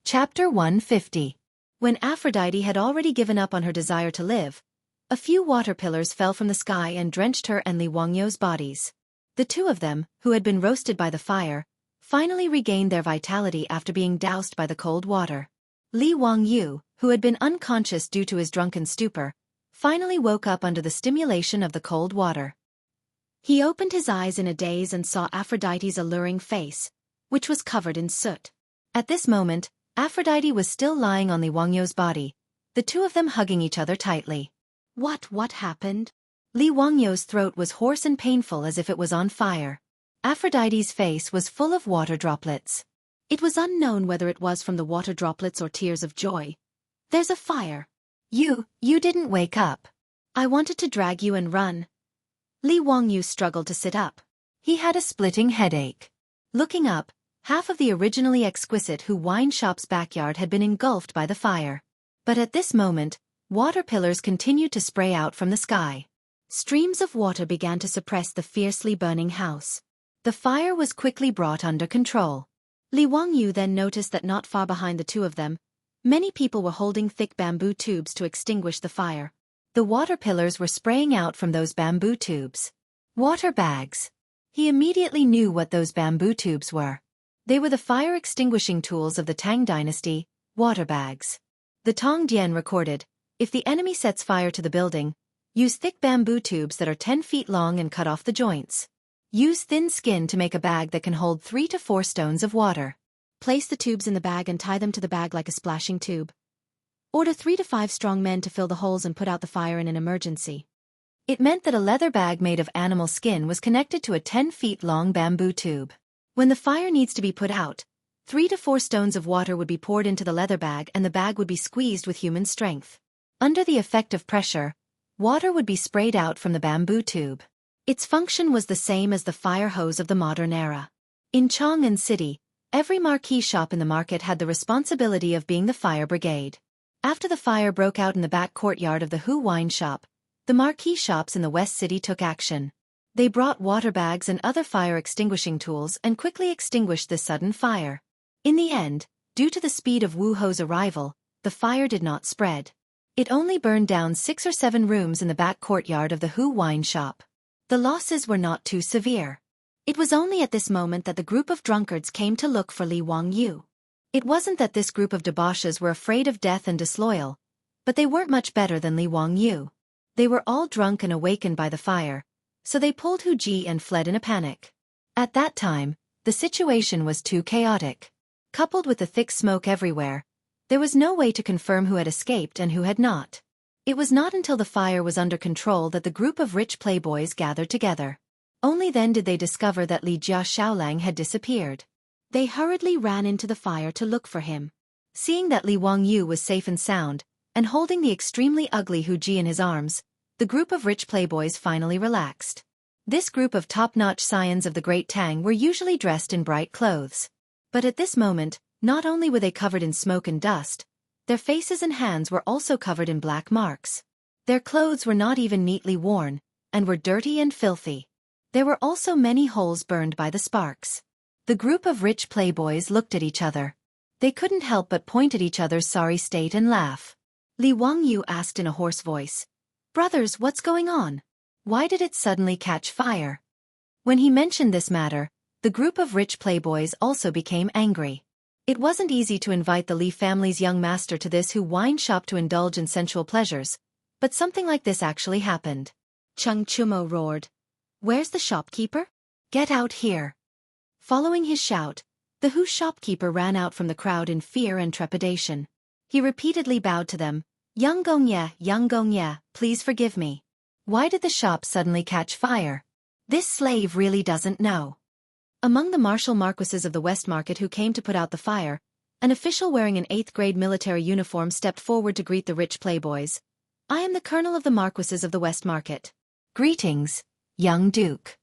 Chapter 150. When Aphrodite had already given up on her desire to live, a few water pillars fell from the sky and drenched her and Li Wangyu's bodies. The two of them, who had been roasted by the fire, finally regained their vitality after being doused by the cold water. Li Wangyu, who had been unconscious due to his drunken stupor, finally woke up under the stimulation of the cold water. He opened his eyes in a daze and saw Aphrodite's alluring face, which was covered in soot. At this moment, Aphrodite was still lying on Li Wangyu's body, the two of them hugging each other tightly. What happened? Li Wangyu's throat was hoarse and painful as if it was on fire. Aphrodite's face was full of water droplets. It was unknown whether it was from the water droplets or tears of joy. There's a fire. You didn't wake up. I wanted to drag you and run. Li Wangyu struggled to sit up. He had a splitting headache. Looking up, half of the originally exquisite Hu wine shop's backyard had been engulfed by the fire. But at this moment, water pillars continued to spray out from the sky. Streams of water began to suppress the fiercely burning house. The fire was quickly brought under control. Li Wangyu then noticed that not far behind the two of them, many people were holding thick bamboo tubes to extinguish the fire. The water pillars were spraying out from those bamboo tubes. Water bags. He immediately knew what those bamboo tubes were. They were the fire-extinguishing tools of the Tang dynasty, water bags. The Tang Dian recorded, if the enemy sets fire to the building, use thick bamboo tubes that are 10 feet long and cut off the joints. Use thin skin to make a bag that can hold 3 to 4 stones of water. Place the tubes in the bag and tie them to the bag like a splashing tube. Order 3 to 5 strong men to fill the holes and put out the fire in an emergency. It meant that a leather bag made of animal skin was connected to a 10 feet long bamboo tube. When the fire needs to be put out, 3 to 4 stones of water would be poured into the leather bag and the bag would be squeezed with human strength. Under the effect of pressure, water would be sprayed out from the bamboo tube. Its function was the same as the fire hose of the modern era. In Chang'an City, every marquee shop in the market had the responsibility of being the fire brigade. After the fire broke out in the back courtyard of the Hu wine shop, the marquee shops in the West City took action. They brought water bags and other fire-extinguishing tools and quickly extinguished this sudden fire. In the end, due to the speed of Wu Ho's arrival, the fire did not spread. It only burned down 6 or 7 rooms in the back courtyard of the Hu wine shop. The losses were not too severe. It was only at this moment that the group of drunkards came to look for Li Wangyu. It wasn't that this group of debauches were afraid of death and disloyal, but they weren't much better than Li Wangyu. They were all drunk and awakened by the fire, so they pulled Hu Ji and fled in a panic. At that time, the situation was too chaotic. Coupled with the thick smoke everywhere, there was no way to confirm who had escaped and who had not. It was not until the fire was under control that the group of rich playboys gathered together. Only then did they discover that Li Jia Xiaolang had disappeared. They hurriedly ran into the fire to look for him. Seeing that Li Wangyu was safe and sound, and holding the extremely ugly Hu Ji in his arms, the group of rich playboys finally relaxed. This group of top-notch scions of the Great Tang were usually dressed in bright clothes. But at this moment, not only were they covered in smoke and dust, their faces and hands were also covered in black marks. Their clothes were not even neatly worn, and were dirty and filthy. There were also many holes burned by the sparks. The group of rich playboys looked at each other. They couldn't help but point at each other's sorry state and laugh. Li Wangyu asked in a hoarse voice, "Brothers, what's going on? Why did it suddenly catch fire?" When he mentioned this matter, the group of rich playboys also became angry. It wasn't easy to invite the Li family's young master to this Hu wine shop to indulge in sensual pleasures, but something like this actually happened. Chung Chumo roared, "Where's the shopkeeper? Get out here!" Following his shout, the Hu shopkeeper ran out from the crowd in fear and trepidation. He repeatedly bowed to them, Young Gongye, please forgive me. Why did the shop suddenly catch fire? This slave really doesn't know." Among the martial marquises of the West Market who came to put out the fire, an official wearing an 8th-grade military uniform stepped forward to greet the rich playboys. "I am the colonel of the marquises of the West Market. Greetings, young duke."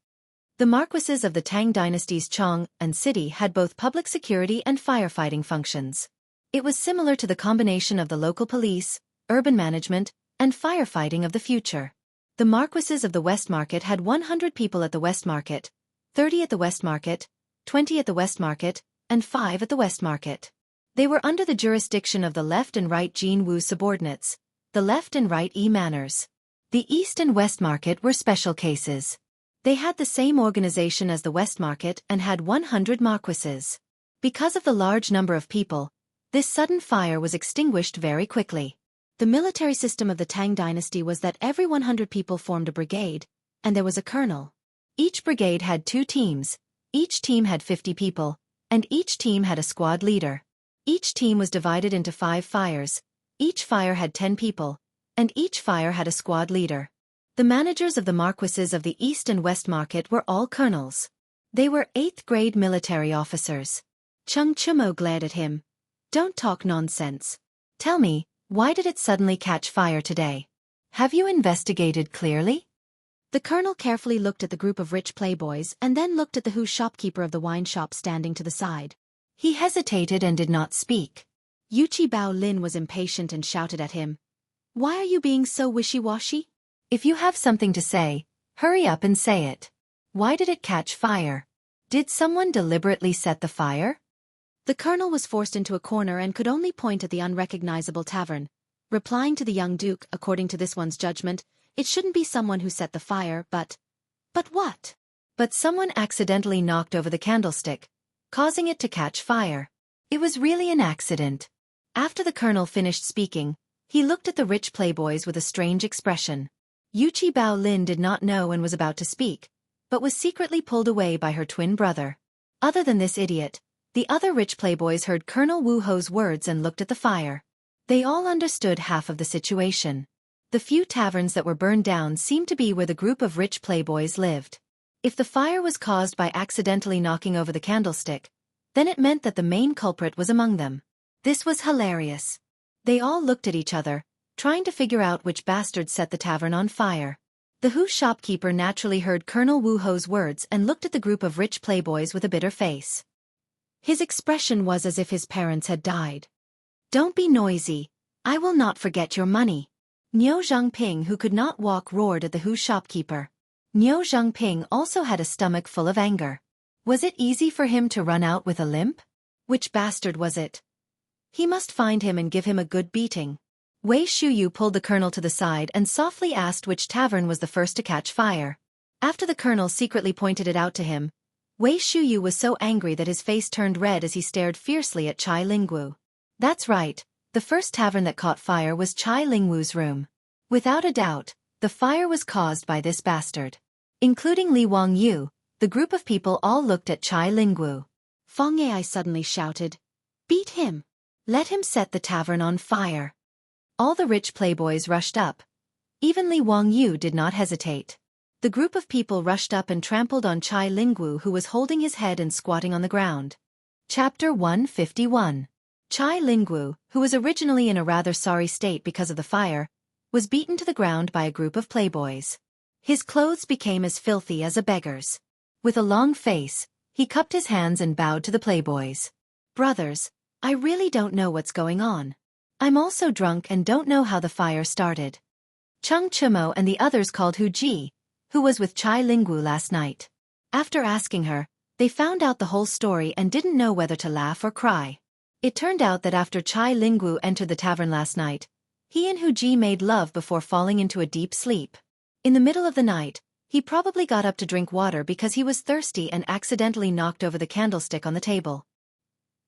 The marquises of the Tang dynasty's Chang'an City had both public security and firefighting functions. It was similar to the combination of the local police, urban management, and firefighting of the future. The marquises of the West Market had 100 people at the West Market, 30 at the West Market, 20 at the West Market, and 5 at the West Market. They were under the jurisdiction of the left and right Jean Wu subordinates, the left and right Manners. The East and West Market were special cases. They had the same organization as the West Market and had 100 marquises. Because of the large number of people, this sudden fire was extinguished very quickly. The military system of the Tang dynasty was that every 100 people formed a brigade, and there was a colonel. Each brigade had 2 teams, each team had 50 people, and each team had a squad leader. Each team was divided into 5 fires, each fire had 10 people, and each fire had a squad leader. The managers of the marquises of the East and West Market were all colonels. They were 8th grade military officers. Chung Chumo glared at him. Don't talk nonsense. Tell me, why did it suddenly catch fire today? Have you investigated clearly? The colonel carefully looked at the group of rich playboys and then looked at the Hu shopkeeper of the wine shop standing to the side. He hesitated and did not speak. Yuchi Bao Lin was impatient and shouted at him. Why are you being so wishy-washy? If you have something to say, hurry up and say it. Why did it catch fire? Did someone deliberately set the fire? The colonel was forced into a corner and could only point at the unrecognizable tavern, replying to the young duke, according to this one's judgment, it shouldn't be someone who set the fire, but what? But someone accidentally knocked over the candlestick, causing it to catch fire. It was really an accident. After the colonel finished speaking, he looked at the rich playboys with a strange expression. Yuchi Bao Lin did not know and was about to speak, but was secretly pulled away by her twin brother. Other than this idiot, the other rich playboys heard Colonel Wu Ho's words and looked at the fire. They all understood half of the situation. The few taverns that were burned down seemed to be where the group of rich playboys lived. If the fire was caused by accidentally knocking over the candlestick, then it meant that the main culprit was among them. This was hilarious. They all looked at each other, trying to figure out which bastard set the tavern on fire. The Hu shopkeeper naturally heard Colonel Wu Ho's words and looked at the group of rich playboys with a bitter face. His expression was as if his parents had died. Don't be noisy. I will not forget your money. Niu Zhangping, who could not walk, roared at the Hu shopkeeper. Niu Zhangping also had a stomach full of anger. Was it easy for him to run out with a limp? Which bastard was it? He must find him and give him a good beating. Wei Shuyu pulled the colonel to the side and softly asked which tavern was the first to catch fire. After the colonel secretly pointed it out to him, Wei Shuyu was so angry that his face turned red as he stared fiercely at Chai Lingwu. That's right, the first tavern that caught fire was Chai Lingwu's room. Without a doubt, the fire was caused by this bastard. Including Li Wangyu, the group of people all looked at Chai Lingwu. Feng Ai suddenly shouted, "Beat him! Let him set the tavern on fire!" All the rich playboys rushed up. Even Li Wangyu did not hesitate. The group of people rushed up and trampled on Chai Lingwu, who was holding his head and squatting on the ground. Chapter 151. Chai Lingwu, who was originally in a rather sorry state because of the fire, was beaten to the ground by a group of playboys. His clothes became as filthy as a beggar's. With a long face, he cupped his hands and bowed to the playboys. Brothers, I really don't know what's going on. I'm also drunk and don't know how the fire started. Chung Chumo and the others called Hu Ji, who was with Chai Lingwu last night. After asking her, they found out the whole story and didn't know whether to laugh or cry. It turned out that after Chai Lingwu entered the tavern last night, he and Hu Ji made love before falling into a deep sleep. In the middle of the night, he probably got up to drink water because he was thirsty and accidentally knocked over the candlestick on the table.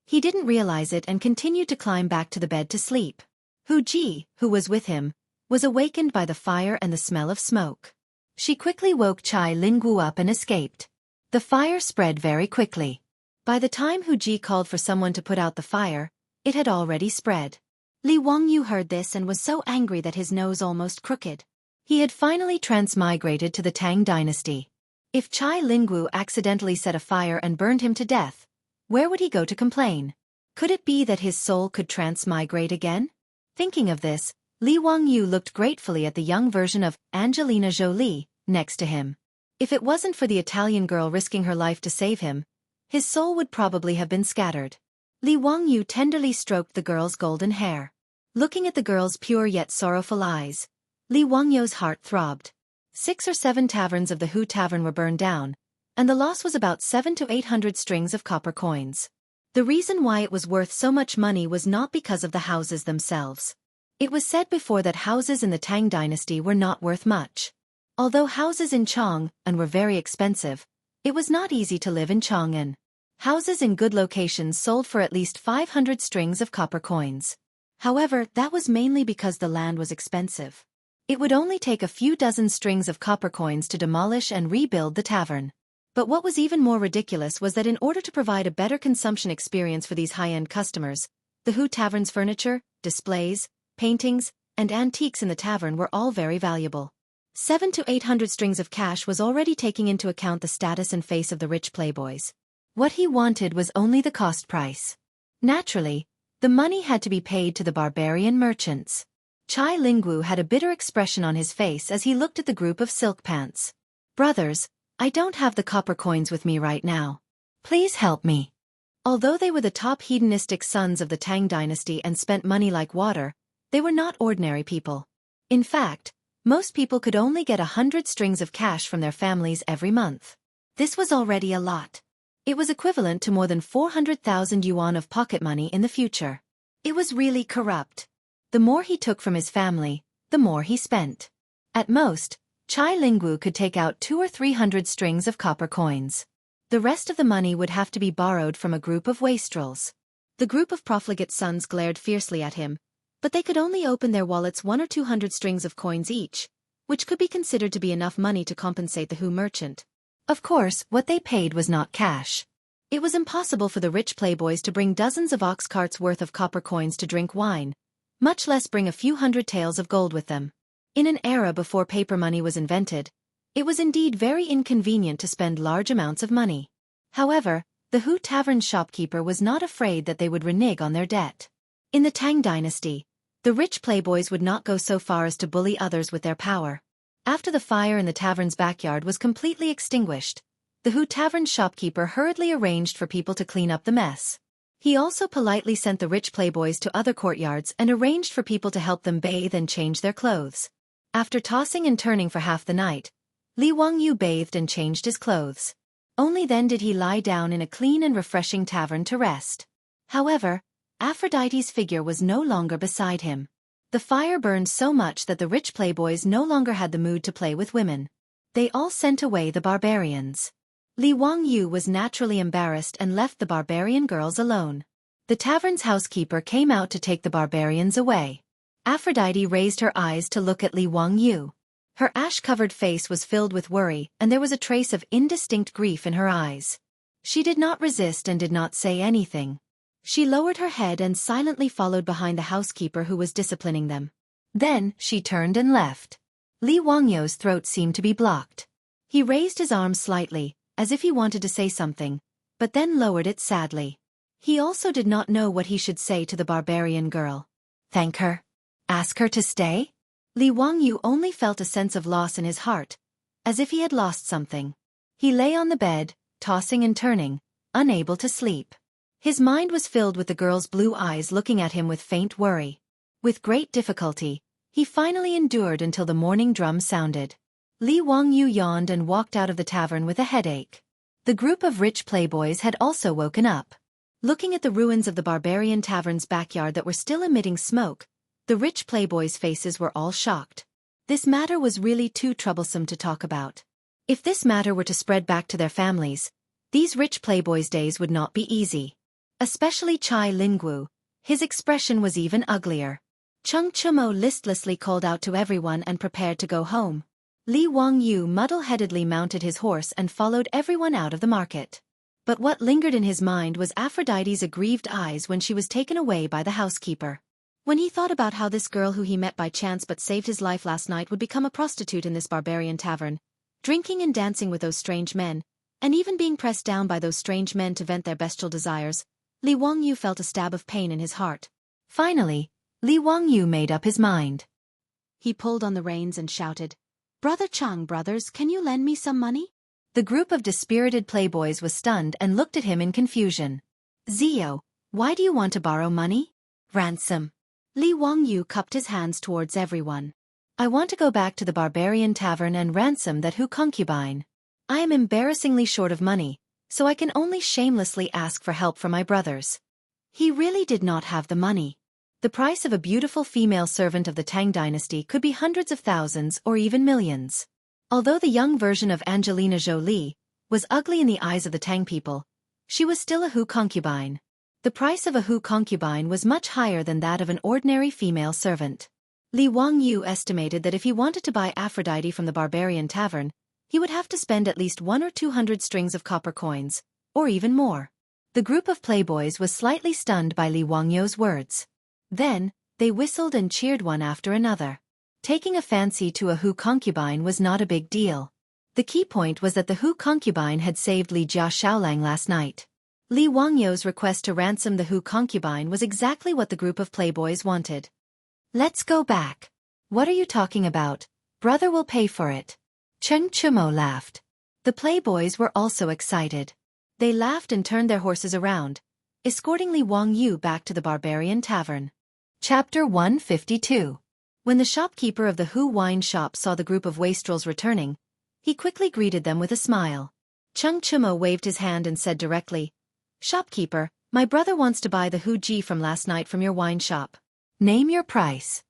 He didn't realize it and continued to climb back to the bed to sleep. Hu Ji, who was with him, was awakened by the fire and the smell of smoke. She quickly woke Chai Lingwu up and escaped. The fire spread very quickly. By the time Hu Ji called for someone to put out the fire, it had already spread. Li Wangyu heard this and was so angry that his nose almost crooked. He had finally transmigrated to the Tang dynasty. If Chai Lingwu accidentally set a fire and burned him to death, where would he go to complain? Could it be that his soul could transmigrate again? Thinking of this, Li Wangyu looked gratefully at the young version of Angelina Jolie next to him. If it wasn't for the Italian girl risking her life to save him, his soul would probably have been scattered. Li Wangyu tenderly stroked the girl's golden hair. Looking at the girl's pure yet sorrowful eyes, Li Wangyu's heart throbbed. 6 or 7 taverns of the Hu tavern were burned down, and the loss was about 700 to 800 strings of copper coins. The reason why it was worth so much money was not because of the houses themselves. It was said before that houses in the Tang dynasty were not worth much. Although houses in Chang'an were very expensive, it was not easy to live in Chang'an. Houses in good locations sold for at least 500 strings of copper coins. However, that was mainly because the land was expensive. It would only take a few dozen strings of copper coins to demolish and rebuild the tavern. But what was even more ridiculous was that in order to provide a better consumption experience for these high-end customers, the Hu Tavern's furniture, displays, paintings, and antiques in the tavern were all very valuable. 700 to 800 strings of cash was already taking into account the status and face of the rich playboys. What he wanted was only the cost price. Naturally, the money had to be paid to the barbarian merchants. Chai Lingwu had a bitter expression on his face as he looked at the group of silk pants. Brothers, I don't have the copper coins with me right now. Please help me. Although they were the top hedonistic sons of the Tang dynasty and spent money like water, they were not ordinary people. In fact, most people could only get 100 strings of cash from their families every month. This was already a lot. It was equivalent to more than 400,000 yuan of pocket money in the future. It was really corrupt. The more he took from his family, the more he spent. At most, Chai Lingwu could take out 200 or 300 strings of copper coins. The rest of the money would have to be borrowed from a group of wastrels. The group of profligate sons glared fiercely at him, but they could only open their wallets 100 or 200 strings of coins each, which could be considered to be enough money to compensate the Hu merchant. Of course, what they paid was not cash. It was impossible for the rich playboys to bring dozens of ox carts worth of copper coins to drink wine, much less bring a few hundred taels of gold with them. In an era before paper money was invented, it was indeed very inconvenient to spend large amounts of money. However, the Hu Tavern shopkeeper was not afraid that they would renege on their debt. In the Tang dynasty, the rich playboys would not go so far as to bully others with their power. After the fire in the tavern's backyard was completely extinguished, the Hu Tavern shopkeeper hurriedly arranged for people to clean up the mess. He also politely sent the rich playboys to other courtyards and arranged for people to help them bathe and change their clothes. After tossing and turning for half the night, Li Wangyu bathed and changed his clothes. Only then did he lie down in a clean and refreshing tavern to rest. However, Aphrodite's figure was no longer beside him. The fire burned so much that the rich playboys no longer had the mood to play with women. They all sent away the barbarians. Li Wangyu was naturally embarrassed and left the barbarian girls alone. The tavern's housekeeper came out to take the barbarians away. Aphrodite raised her eyes to look at Li Wangyu. Her ash-covered face was filled with worry, and there was a trace of indistinct grief in her eyes. She did not resist and did not say anything. She lowered her head and silently followed behind the housekeeper who was disciplining them. Then, she turned and left. Li Wangyu's throat seemed to be blocked. He raised his arm slightly, as if he wanted to say something, but then lowered it sadly. He also did not know what he should say to the barbarian girl. Thank her? Ask her to stay? Li Wangyu only felt a sense of loss in his heart, as if he had lost something. He lay on the bed, tossing and turning, unable to sleep. His mind was filled with the girl's blue eyes looking at him with faint worry. With great difficulty, he finally endured until the morning drum sounded. Li Wangyu yawned and walked out of the tavern with a headache. The group of rich playboys had also woken up. Looking at the ruins of the barbarian tavern's backyard that were still emitting smoke, the rich playboys' faces were all shocked. This matter was really too troublesome to talk about. If this matter were to spread back to their families, these rich playboys' days would not be easy. Especially Chai Lingwu, his expression was even uglier. Chung Chumo listlessly called out to everyone and prepared to go home. Li Wangyu muddle-headedly mounted his horse and followed everyone out of the market. But what lingered in his mind was Aphrodite's aggrieved eyes when she was taken away by the housekeeper. When he thought about how this girl who he met by chance but saved his life last night would become a prostitute in this barbarian tavern, drinking and dancing with those strange men, and even being pressed down by those strange men to vent their bestial desires, Li Wangyu felt a stab of pain in his heart. Finally, Li Wangyu made up his mind. He pulled on the reins and shouted, "Brother Chang, brothers, can you lend me some money?" The group of dispirited playboys was stunned and looked at him in confusion. "Zio, why do you want to borrow money?" "Ransom." Li Wangyu cupped his hands towards everyone. "I want to go back to the barbarian tavern and ransom that Hu concubine. I am embarrassingly short of money, so I can only shamelessly ask for help from my brothers. He really did not have the money. The price of a beautiful female servant of the Tang dynasty could be hundreds of thousands or even millions. Although the young version of Angelina Jolie was ugly in the eyes of the Tang people, she was still a Hu concubine. The price of a Hu concubine was much higher than that of an ordinary female servant. Li Wangyu estimated that if he wanted to buy Aphrodite from the barbarian tavern, he would have to spend at least 100 or 200 strings of copper coins, or even more. The group of playboys was slightly stunned by Li Wangyu's words. Then, they whistled and cheered one after another. Taking a fancy to a Hu concubine was not a big deal. The key point was that the Hu concubine had saved Li Jia Shaolang last night. Li Wangyu's request to ransom the Hu concubine was exactly what the group of playboys wanted. Let's go back. What are you talking about? Brother will pay for it. Cheng Chumo laughed. The playboys were also excited. They laughed and turned their horses around, escorting Li Wangyu back to the barbarian tavern. Chapter 152. When the shopkeeper of the Hu wine shop saw the group of wastrels returning, he quickly greeted them with a smile. Cheng Chumo waved his hand and said directly, "Shopkeeper, my brother wants to buy the Hu Ji from last night from your wine shop. Name your price."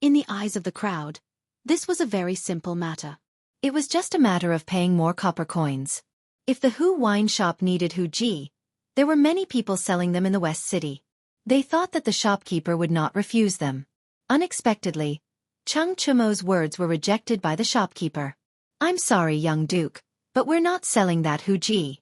In the eyes of the crowd, this was a very simple matter. It was just a matter of paying more copper coins. If the Hu wine shop needed Hu Ji, there were many people selling them in the West City. They thought that the shopkeeper would not refuse them. Unexpectedly, Cheng Chumo's words were rejected by the shopkeeper. "I'm sorry, young duke, but we're not selling that Hu Ji."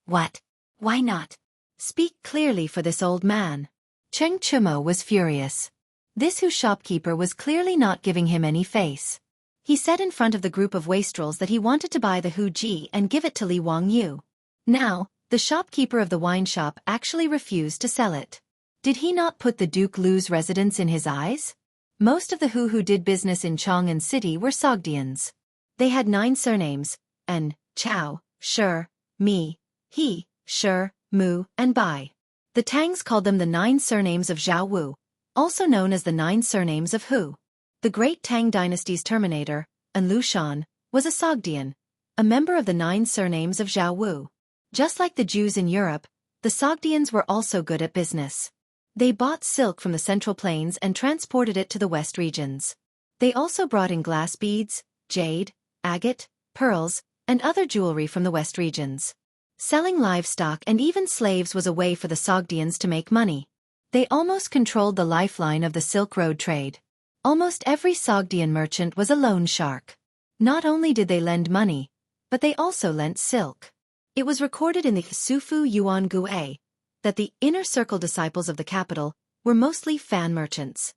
"What? Why not? Speak clearly for this old man." Cheng Chumo was furious. This Hu shopkeeper was clearly not giving him any face. He said in front of the group of wastrels that he wanted to buy the Hu Ji and give it to Li Wangyu. Now, the shopkeeper of the wine shop actually refused to sell it. Did he not put the Duke Lu's residence in his eyes? Most of the Hu who did business in Chang'an City were Sogdians. They had 9 surnames: En, Chao, Shi, Mi, He, Shi, Mu, and Bai. The Tangs called them the 9 surnames of Zhao Wu, also known as the 9 surnames of Hu. The great Tang dynasty's terminator, En Lushan, was a Sogdian, a member of the 9 surnames of Zhao Wu. Just like the Jews in Europe, the Sogdians were also good at business. They bought silk from the Central Plains and transported it to the West regions. They also brought in glass beads, jade, agate, pearls, and other jewelry from the West regions. Selling livestock and even slaves was a way for the Sogdians to make money. They almost controlled the lifeline of the Silk Road trade. Almost every Sogdian merchant was a loan shark. Not only did they lend money, but they also lent silk. It was recorded in the Sufu Yuan Gue that the inner circle disciples of the capital were mostly fan merchants.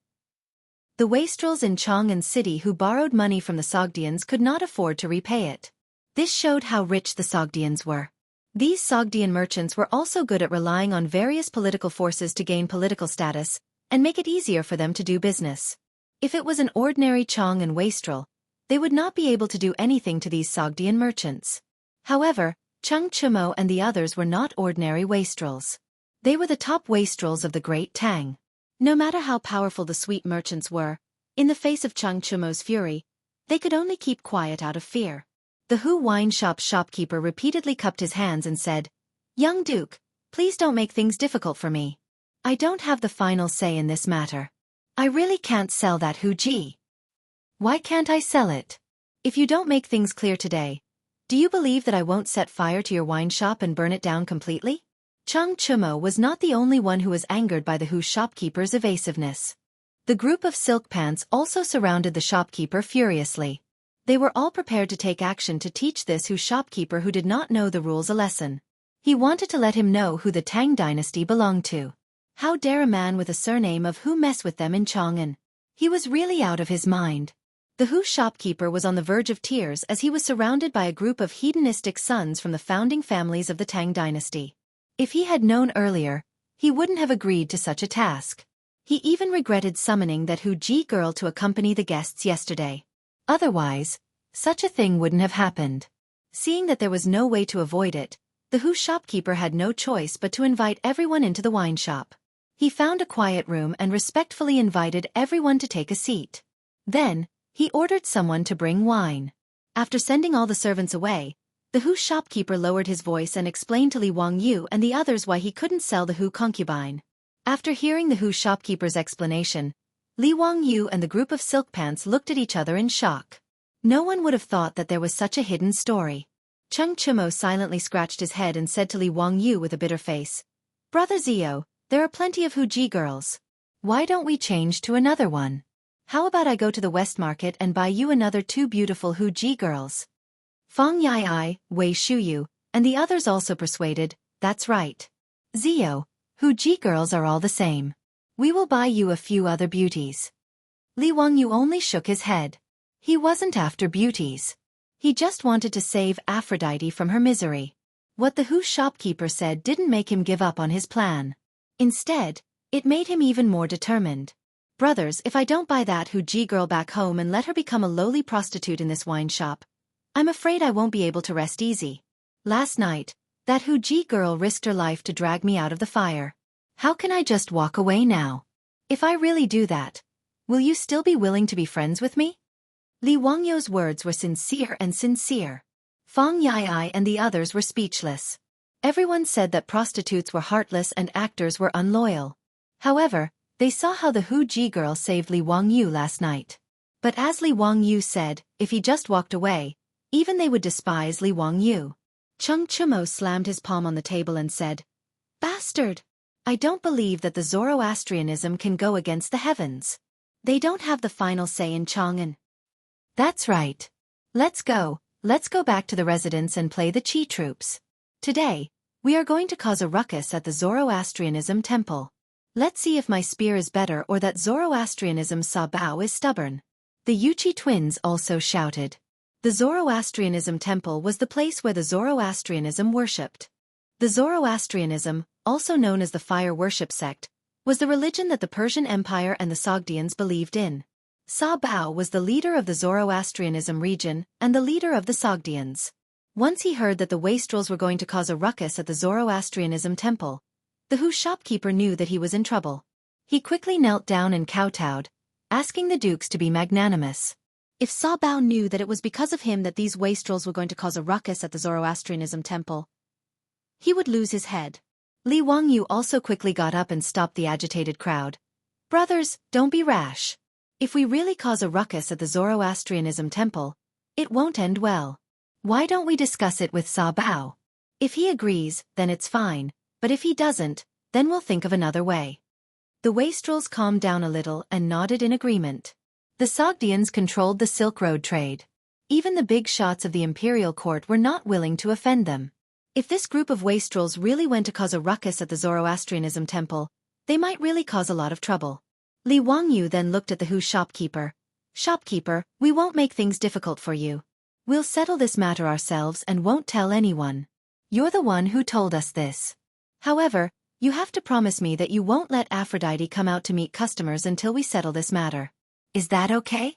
The wastrels in Chang'an City who borrowed money from the Sogdians could not afford to repay it. This showed how rich the Sogdians were. These Sogdian merchants were also good at relying on various political forces to gain political status and make it easier for them to do business. If it was an ordinary Chang'an wastrel, they would not be able to do anything to these Sogdian merchants. However, Cheng Chumo and the others were not ordinary wastrels. They were the top wastrels of the Great Tang. No matter how powerful the sweet merchants were, in the face of Cheng Chumo's fury, they could only keep quiet out of fear. The Hu wine shop shopkeeper repeatedly cupped his hands and said, "Young Duke, please don't make things difficult for me. I don't have the final say in this matter. I really can't sell that Hu Ji." "Why can't I sell it? If you don't make things clear today, do you believe that I won't set fire to your wine shop and burn it down completely?" Cheng Chumo was not the only one who was angered by the Hu shopkeeper's evasiveness. The group of silk pants also surrounded the shopkeeper furiously. They were all prepared to take action to teach this Hu shopkeeper who did not know the rules a lesson. He wanted to let him know who the Tang dynasty belonged to. How dare a man with a surname of Hu mess with them in Chang'an? He was really out of his mind. The Hu shopkeeper was on the verge of tears as he was surrounded by a group of hedonistic sons from the founding families of the Tang dynasty. If he had known earlier, he wouldn't have agreed to such a task. He even regretted summoning that Hu Ji girl to accompany the guests yesterday. Otherwise, such a thing wouldn't have happened. Seeing that there was no way to avoid it, the Hu shopkeeper had no choice but to invite everyone into the wine shop. He found a quiet room and respectfully invited everyone to take a seat. Then, he ordered someone to bring wine. After sending all the servants away, The Hu shopkeeper lowered his voice and explained to Li Wangyu and the others why he couldn't sell the Hu concubine. After hearing the Hu shopkeeper's explanation, Li Wangyu and the group of silk pants looked at each other in shock. No one would have thought that there was such a hidden story. Cheng Chumo silently scratched his head and said to Li Wangyu with a bitter face, "Brother Zio, there are plenty of Hu Ji girls. Why don't we change to another one? How about I go to the West Market and buy you another 2 beautiful Hu Ji girls?" Fang Yai, Wei Shuyu, and the others also persuaded, "That's right. Zio, Hu Ji girls are all the same. We will buy you a few other beauties." Li Wangyu only shook his head. He wasn't after beauties. He just wanted to save Aphrodite from her misery. What the Hu shopkeeper said didn't make him give up on his plan. Instead, it made him even more determined. "Brothers, if I don't buy that Hu Ji girl back home and let her become a lowly prostitute in this wine shop, I'm afraid I won't be able to rest easy. Last night, that Hu Ji girl risked her life to drag me out of the fire. How can I just walk away now? If I really do that, will you still be willing to be friends with me?" Li Wangyu's words were sincere and sincere. Fang Yai and the others were speechless. Everyone said that prostitutes were heartless and actors were unloyal. However, they saw how the Hu Ji girl saved Li Wangyu last night. But as Li Wangyu said, if he just walked away, even they would despise Li Wangyu. Cheng Chumo slammed his palm on the table and said, "Bastard! I don't believe that the Zoroastrianism can go against the heavens. They don't have the final say in Chang'an." "That's right. Let's go back to the residence and play the Chi troops. Today, we are going to cause a ruckus at the Zoroastrianism temple. Let's see if my spear is better or that Zoroastrianism Sa Bao is stubborn." The Yuchi twins also shouted. The Zoroastrianism temple was the place where the Zoroastrianism worshipped. The Zoroastrianism, also known as the fire worship sect, was the religion that the Persian Empire and the Sogdians believed in. Sa Bao was the leader of the Zoroastrianism region and the leader of the Sogdians. Once he heard that the wastrels were going to cause a ruckus at the Zoroastrianism temple, the Hu shopkeeper knew that he was in trouble. He quickly knelt down and kowtowed, asking the dukes to be magnanimous. If Sa Bao knew that it was because of him that these wastrels were going to cause a ruckus at the Zoroastrianism temple, he would lose his head. Li Wangyu also quickly got up and stopped the agitated crowd. "Brothers, don't be rash. If we really cause a ruckus at the Zoroastrianism temple, it won't end well. Why don't we discuss it with Sa Bao? If he agrees, then it's fine, but if he doesn't, then we'll think of another way." The wastrels calmed down a little and nodded in agreement. The Sogdians controlled the Silk Road trade. Even the big shots of the imperial court were not willing to offend them. If this group of wastrels really went to cause a ruckus at the Zoroastrianism temple, they might really cause a lot of trouble. Li Wangyu then looked at the Hu shopkeeper. "Shopkeeper, we won't make things difficult for you. We'll settle this matter ourselves and won't tell anyone. You're the one who told us this. However, you have to promise me that you won't let Aphrodite come out to meet customers until we settle this matter. Is that okay?"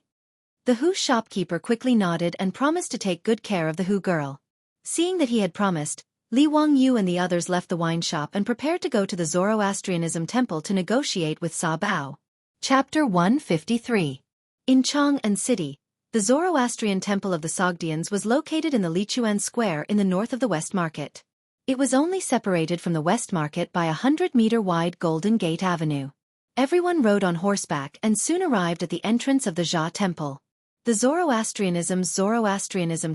The Hu shopkeeper quickly nodded and promised to take good care of the Hu girl. Seeing that he had promised, Li Wangyu and the others left the wine shop and prepared to go to the Zoroastrianism temple to negotiate with Sa Bao. Chapter 153. In Chang'an City, the Zoroastrian temple of the Sogdians was located in the Lichuan Square in the north of the West Market. It was only separated from the West Market by a 100-meter-wide Golden Gate Avenue. Everyone rode on horseback and soon arrived at the entrance of the Jia Temple. The Zoroastrianism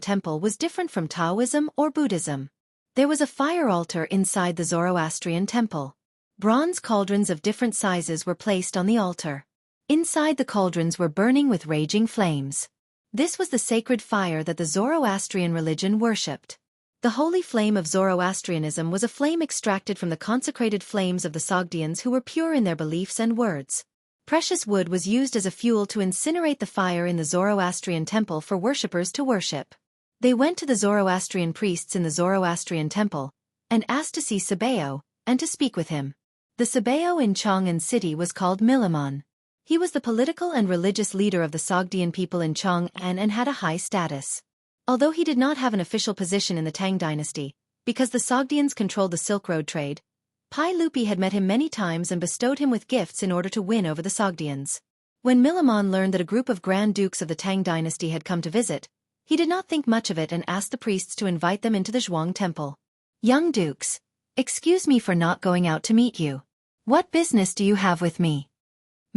temple was different from Taoism or Buddhism. There was a fire altar inside the Zoroastrian temple. Bronze cauldrons of different sizes were placed on the altar. Inside the cauldrons were burning with raging flames. This was the sacred fire that the Zoroastrian religion worshipped. The holy flame of Zoroastrianism was a flame extracted from the consecrated flames of the Sogdians who were pure in their beliefs and words. Precious wood was used as a fuel to incinerate the fire in the Zoroastrian temple for worshippers to worship. They went to the Zoroastrian priests in the Zoroastrian temple and asked to see Sabeo and to speak with him. The Sabeo in Chang'an City was called Milamon. He was the political and religious leader of the Sogdian people in Chang'an and had a high status. Although he did not have an official position in the Tang dynasty, because the Sogdians controlled the Silk Road trade, Pai Lupi had met him many times and bestowed him with gifts in order to win over the Sogdians. When Milamon learned that a group of Grand Dukes of the Tang dynasty had come to visit, He did not think much of it and asked the priests to invite them into the Zhuang temple. Young dukes, excuse me for not going out to meet you. What business do you have with me?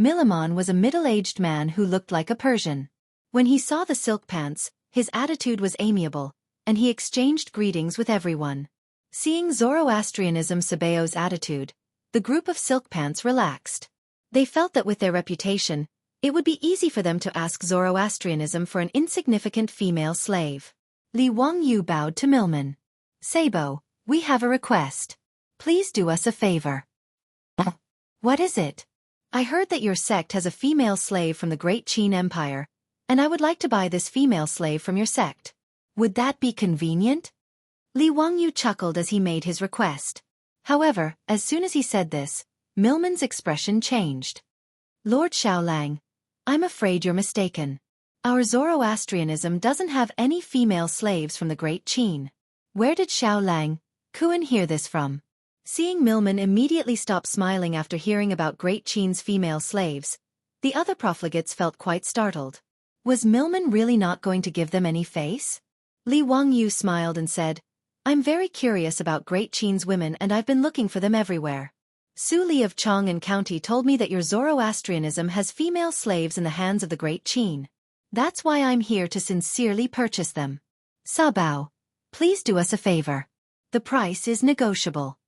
Milimon was a middle-aged man who looked like a Persian. When he saw the silk pants, his attitude was amiable, and he exchanged greetings with everyone. Seeing Zoroastrianism Sabao's attitude, the group of silk pants relaxed. They felt that with their reputation, it would be easy for them to ask Zoroastrianism for an insignificant female slave. Li Wangyu bowed to Milman. Sabo, we have a request. Please do us a favor. What is it? I heard that your sect has a female slave from the Great Qin Empire, and I would like to buy this female slave from your sect. Would that be convenient? Li Wangyu chuckled as he made his request. However, as soon as he said this, Milman's expression changed. Lord Xiaolang, I'm afraid you're mistaken. Our Zoroastrianism doesn't have any female slaves from the Great Qin. Where did Xiaolang, Kuan hear this from? Seeing Milman immediately stop smiling after hearing about Great Qin's female slaves, the other profligates felt quite startled. Was Milman really not going to give them any face? Li Wangyu smiled and said, I'm very curious about Great Qin's women and I've been looking for them everywhere. Su Li of Chang'an County told me that your Zoroastrianism has female slaves in the hands of the Great Qin. That's why I'm here to sincerely purchase them. Sabao, please do us a favor. The price is negotiable.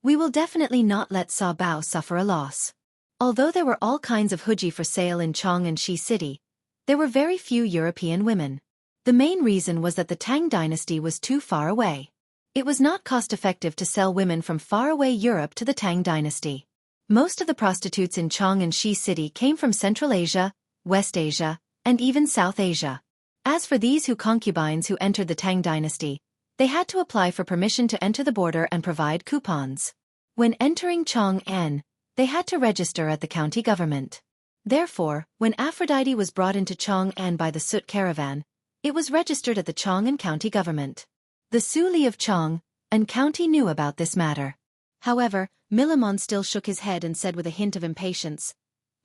We will definitely not let Sabao suffer a loss. Although there were all kinds of huji for sale in Chang'an Shi City, there were very few European women. The main reason was that the Tang dynasty was too far away. It was not cost-effective to sell women from faraway Europe to the Tang dynasty. Most of the prostitutes in Chang'an Shi City came from Central Asia, West Asia, and even South Asia. As for these concubines who entered the Tang dynasty, they had to apply for permission to enter the border and provide coupons. When entering Chang'an, they had to register at the county government. Therefore, when Aphrodite was brought into Chang'an by the Sut caravan, it was registered at the Chang'an county government. The Su Li of Chang'an County knew about this matter. However, Milimon still shook his head and said with a hint of impatience,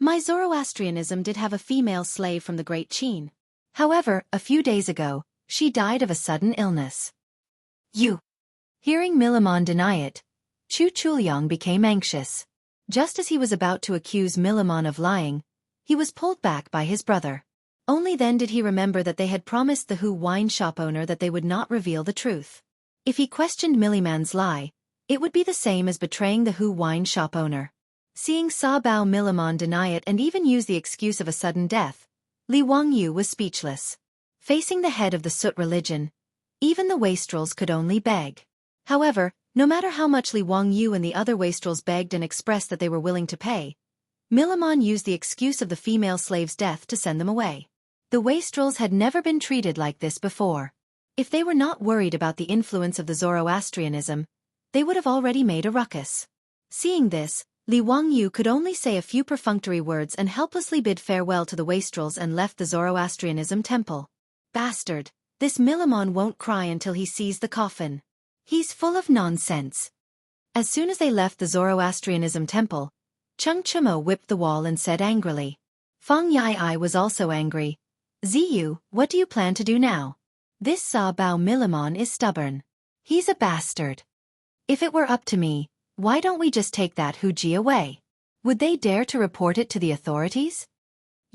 My Zoroastrianism did have a female slave from the Great Qin. However, a few days ago, she died of a sudden illness. You. Hearing Milimon deny it, Chu Chuliang became anxious. Just as he was about to accuse Milimon of lying, he was pulled back by his brother. Only then did he remember that they had promised the Hu wine shop owner that they would not reveal the truth. If he questioned Milliman's lie, it would be the same as betraying the Hu wine shop owner. Seeing Sabao Milimon deny it and even use the excuse of a sudden death, Li Wangyu was speechless. Facing the head of the Sut religion, even the wastrels could only beg. However, no matter how much Li Wangyu and the other wastrels begged and expressed that they were willing to pay, Milimon used the excuse of the female slave's death to send them away. The wastrels had never been treated like this before. If they were not worried about the influence of the Zoroastrianism, they would have already made a ruckus. Seeing this, Li Wangyu could only say a few perfunctory words and helplessly bid farewell to the wastrels and left the Zoroastrianism temple. Bastard, this Milimon won't cry until he sees the coffin. He's full of nonsense. As soon as they left the Zoroastrianism temple, Chung Chumo whipped the wall and said angrily. Feng Yai was also angry. Ziyu, what do you plan to do now? This Sabao Milimon is stubborn. He's a bastard. If it were up to me, why don't we just take that Huji away? Would they dare to report it to the authorities?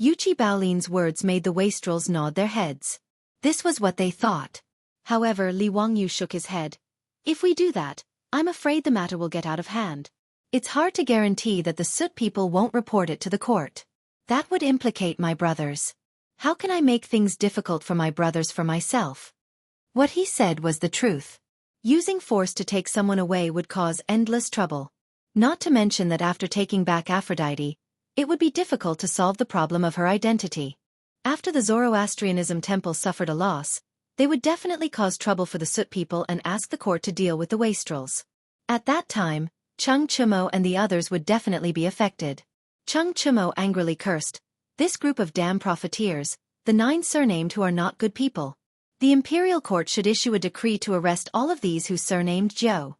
Yuchi Baolin's words made the wastrels nod their heads. This was what they thought. However, Li Wangyu shook his head. If we do that, I'm afraid the matter will get out of hand. It's hard to guarantee that the Sut people won't report it to the court. That would implicate my brothers. How can I make things difficult for my brothers for myself? What he said was the truth. Using force to take someone away would cause endless trouble. Not to mention that after taking back Aphrodite, it would be difficult to solve the problem of her identity. After the Zoroastrianism temple suffered a loss, they would definitely cause trouble for the Sut people and ask the court to deal with the wastrels. At that time, Chung Chumo and the others would definitely be affected. Chung Chumo angrily cursed, this group of damn profiteers, the 9 surnamed who are not good people. The imperial court should issue a decree to arrest all of these who surnamed Zhou.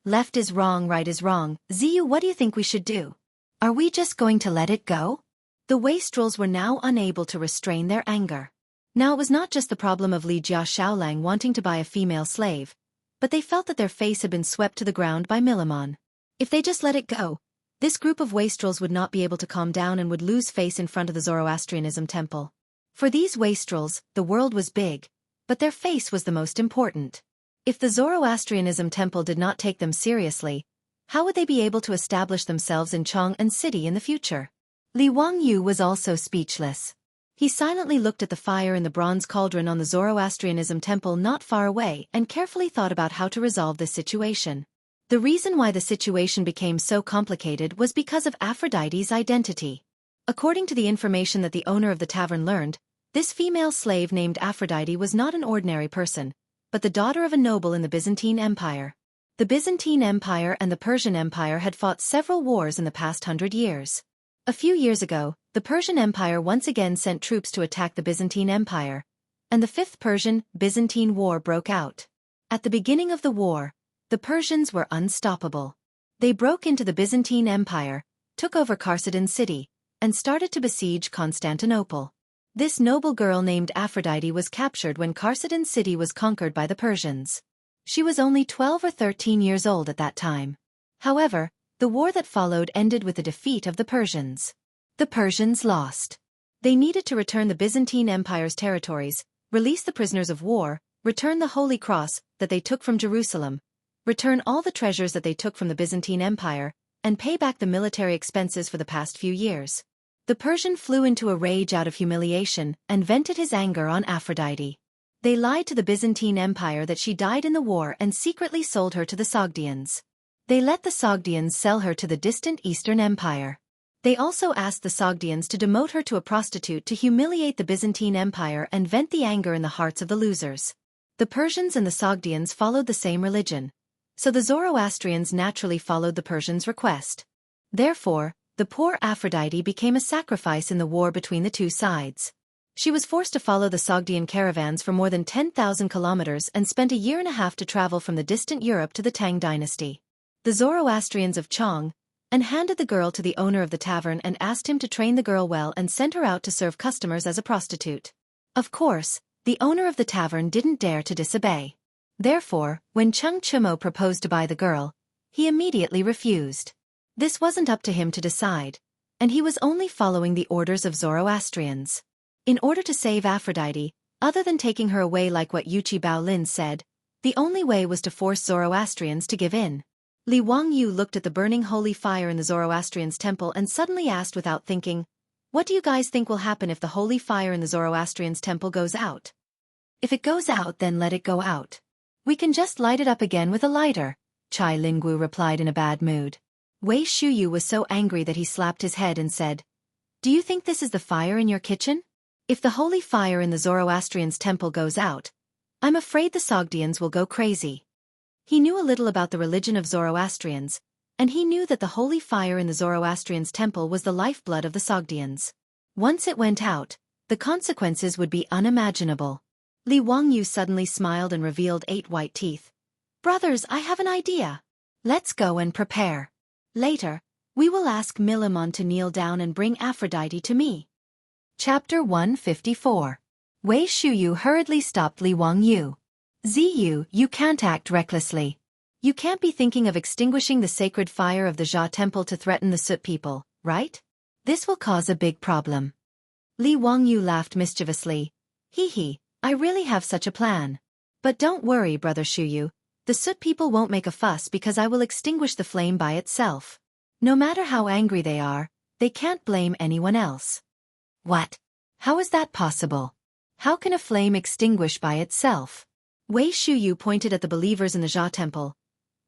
Left is wrong, right is wrong. Ziyu, what do you think we should do? Are we just going to let it go? The wastrels were now unable to restrain their anger. Now it was not just the problem of Li Jia Xiaolang wanting to buy a female slave, but they felt that their face had been swept to the ground by Millimon. If they just let it go, this group of wastrels would not be able to calm down and would lose face in front of the Zoroastrianism temple. For these wastrels, the world was big, but their face was the most important. If the Zoroastrianism temple did not take them seriously, how would they be able to establish themselves in Chang'an City in the future? Li Wangyu was also speechless. He silently looked at the fire in the bronze cauldron on the Zoroastrianism temple not far away and carefully thought about how to resolve this situation. The reason why the situation became so complicated was because of Aphrodite's identity. According to the information that the owner of the tavern learned, this female slave named Aphrodite was not an ordinary person, but the daughter of a noble in the Byzantine Empire. The Byzantine Empire and the Persian Empire had fought several wars in the past 100 years. A few years ago, the Persian Empire once again sent troops to attack the Byzantine Empire, and the Fifth Persian-Byzantine War broke out. At the beginning of the war, the Persians were unstoppable. They broke into the Byzantine Empire, took over Chalcedon City, and started to besiege Constantinople. This noble girl named Aphrodite was captured when Chalcedon City was conquered by the Persians. She was only 12 or 13 years old at that time. However, the war that followed ended with the defeat of the Persians. The Persians lost. They needed to return the Byzantine Empire's territories, release the prisoners of war, return the Holy Cross that they took from Jerusalem, return all the treasures that they took from the Byzantine Empire, and pay back the military expenses for the past few years. The Persian flew into a rage out of humiliation and vented his anger on Aphrodite. They lied to the Byzantine Empire that she died in the war and secretly sold her to the Sogdians. They let the Sogdians sell her to the distant Eastern Empire. They also asked the Sogdians to demote her to a prostitute to humiliate the Byzantine Empire and vent the anger in the hearts of the losers. The Persians and the Sogdians followed the same religion, so the Zoroastrians naturally followed the Persians' request. Therefore, the poor Aphrodite became a sacrifice in the war between the two sides. She was forced to follow the Sogdian caravans for more than 10,000 kilometers and spent a year and a half to travel from the distant Europe to the Tang dynasty. The Zoroastrians of Chang and handed the girl to the owner of the tavern and asked him to train the girl well and sent her out to serve customers as a prostitute. Of course, the owner of the tavern didn't dare to disobey. Therefore, when Cheng Chumo proposed to buy the girl, he immediately refused. This wasn't up to him to decide, and he was only following the orders of Zoroastrians. In order to save Aphrodite, other than taking her away like what Yuchi Baolin said, the only way was to force Zoroastrians to give in. Li Wangyu looked at the burning holy fire in the Zoroastrians' temple and suddenly asked without thinking, "What do you guys think will happen if the holy fire in the Zoroastrians' temple goes out?" "If it goes out, then let it go out. We can just light it up again with a lighter," Chai Linggu replied in a bad mood. Wei Shuyu was so angry that he slapped his head and said, "Do you think this is the fire in your kitchen? If the holy fire in the Zoroastrians' temple goes out, I'm afraid the Sogdians will go crazy." He knew a little about the religion of Zoroastrians, and he knew that the holy fire in the Zoroastrians' temple was the lifeblood of the Sogdians. Once it went out, the consequences would be unimaginable. Li Wangyu suddenly smiled and revealed 8 white teeth. "Brothers, I have an idea. Let's go and prepare. Later, we will ask Millimon to kneel down and bring Aphrodite to me." Chapter 154. Wei Shuyu hurriedly stopped Li Wangyu. "Ziyu, you can't act recklessly. You can't be thinking of extinguishing the sacred fire of the Jia temple to threaten the Sut people, right? This will cause a big problem." Li Wangyu laughed mischievously. "Hee, I really have such a plan. But don't worry, Brother Shuyu, the Sut people won't make a fuss because I will extinguish the flame by itself. No matter how angry they are, they can't blame anyone else." "What? How is that possible? How can a flame extinguish by itself?" Wei Shuyu pointed at the believers in the Jia temple.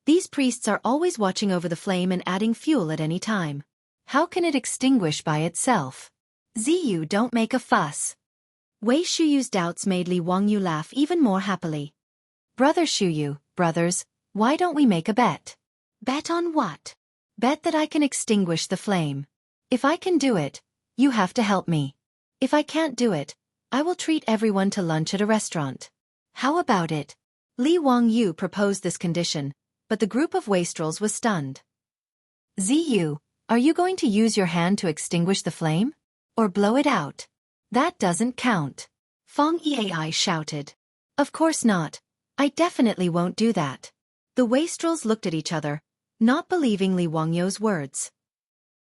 "These priests are always watching over the flame and adding fuel at any time. How can it extinguish by itself?" "Ziyu, don't make a fuss." Wei Shuyu's doubts made Li Wangyu laugh even more happily. "Brother Shuyu, brothers, why don't we make a bet?" "Bet on what?" "Bet that I can extinguish the flame. If I can do it, you have to help me. If I can't do it, I will treat everyone to lunch at a restaurant. How about it?" Li Wangyu proposed this condition, but the group of wastrels was stunned. "Ziyu, are you going to use your hand to extinguish the flame? Or blow it out? That doesn't count." Fong Yai shouted. Of course not. I definitely won't do that. The wastrels looked at each other, not believing Li Wangyou's words.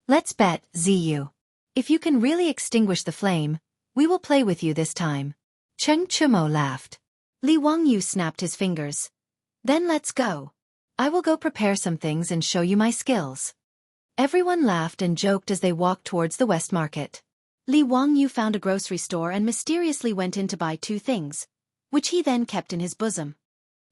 Let's bet, Ziyu. If you can really extinguish the flame, we will play with you this time. Cheng Chumo laughed. Li Wangyou snapped his fingers. Then let's go. I will go prepare some things and show you my skills. Everyone laughed and joked as they walked towards the West Market. Li Wangyou found a grocery store and mysteriously went in to buy 2 things, which he then kept in his bosom.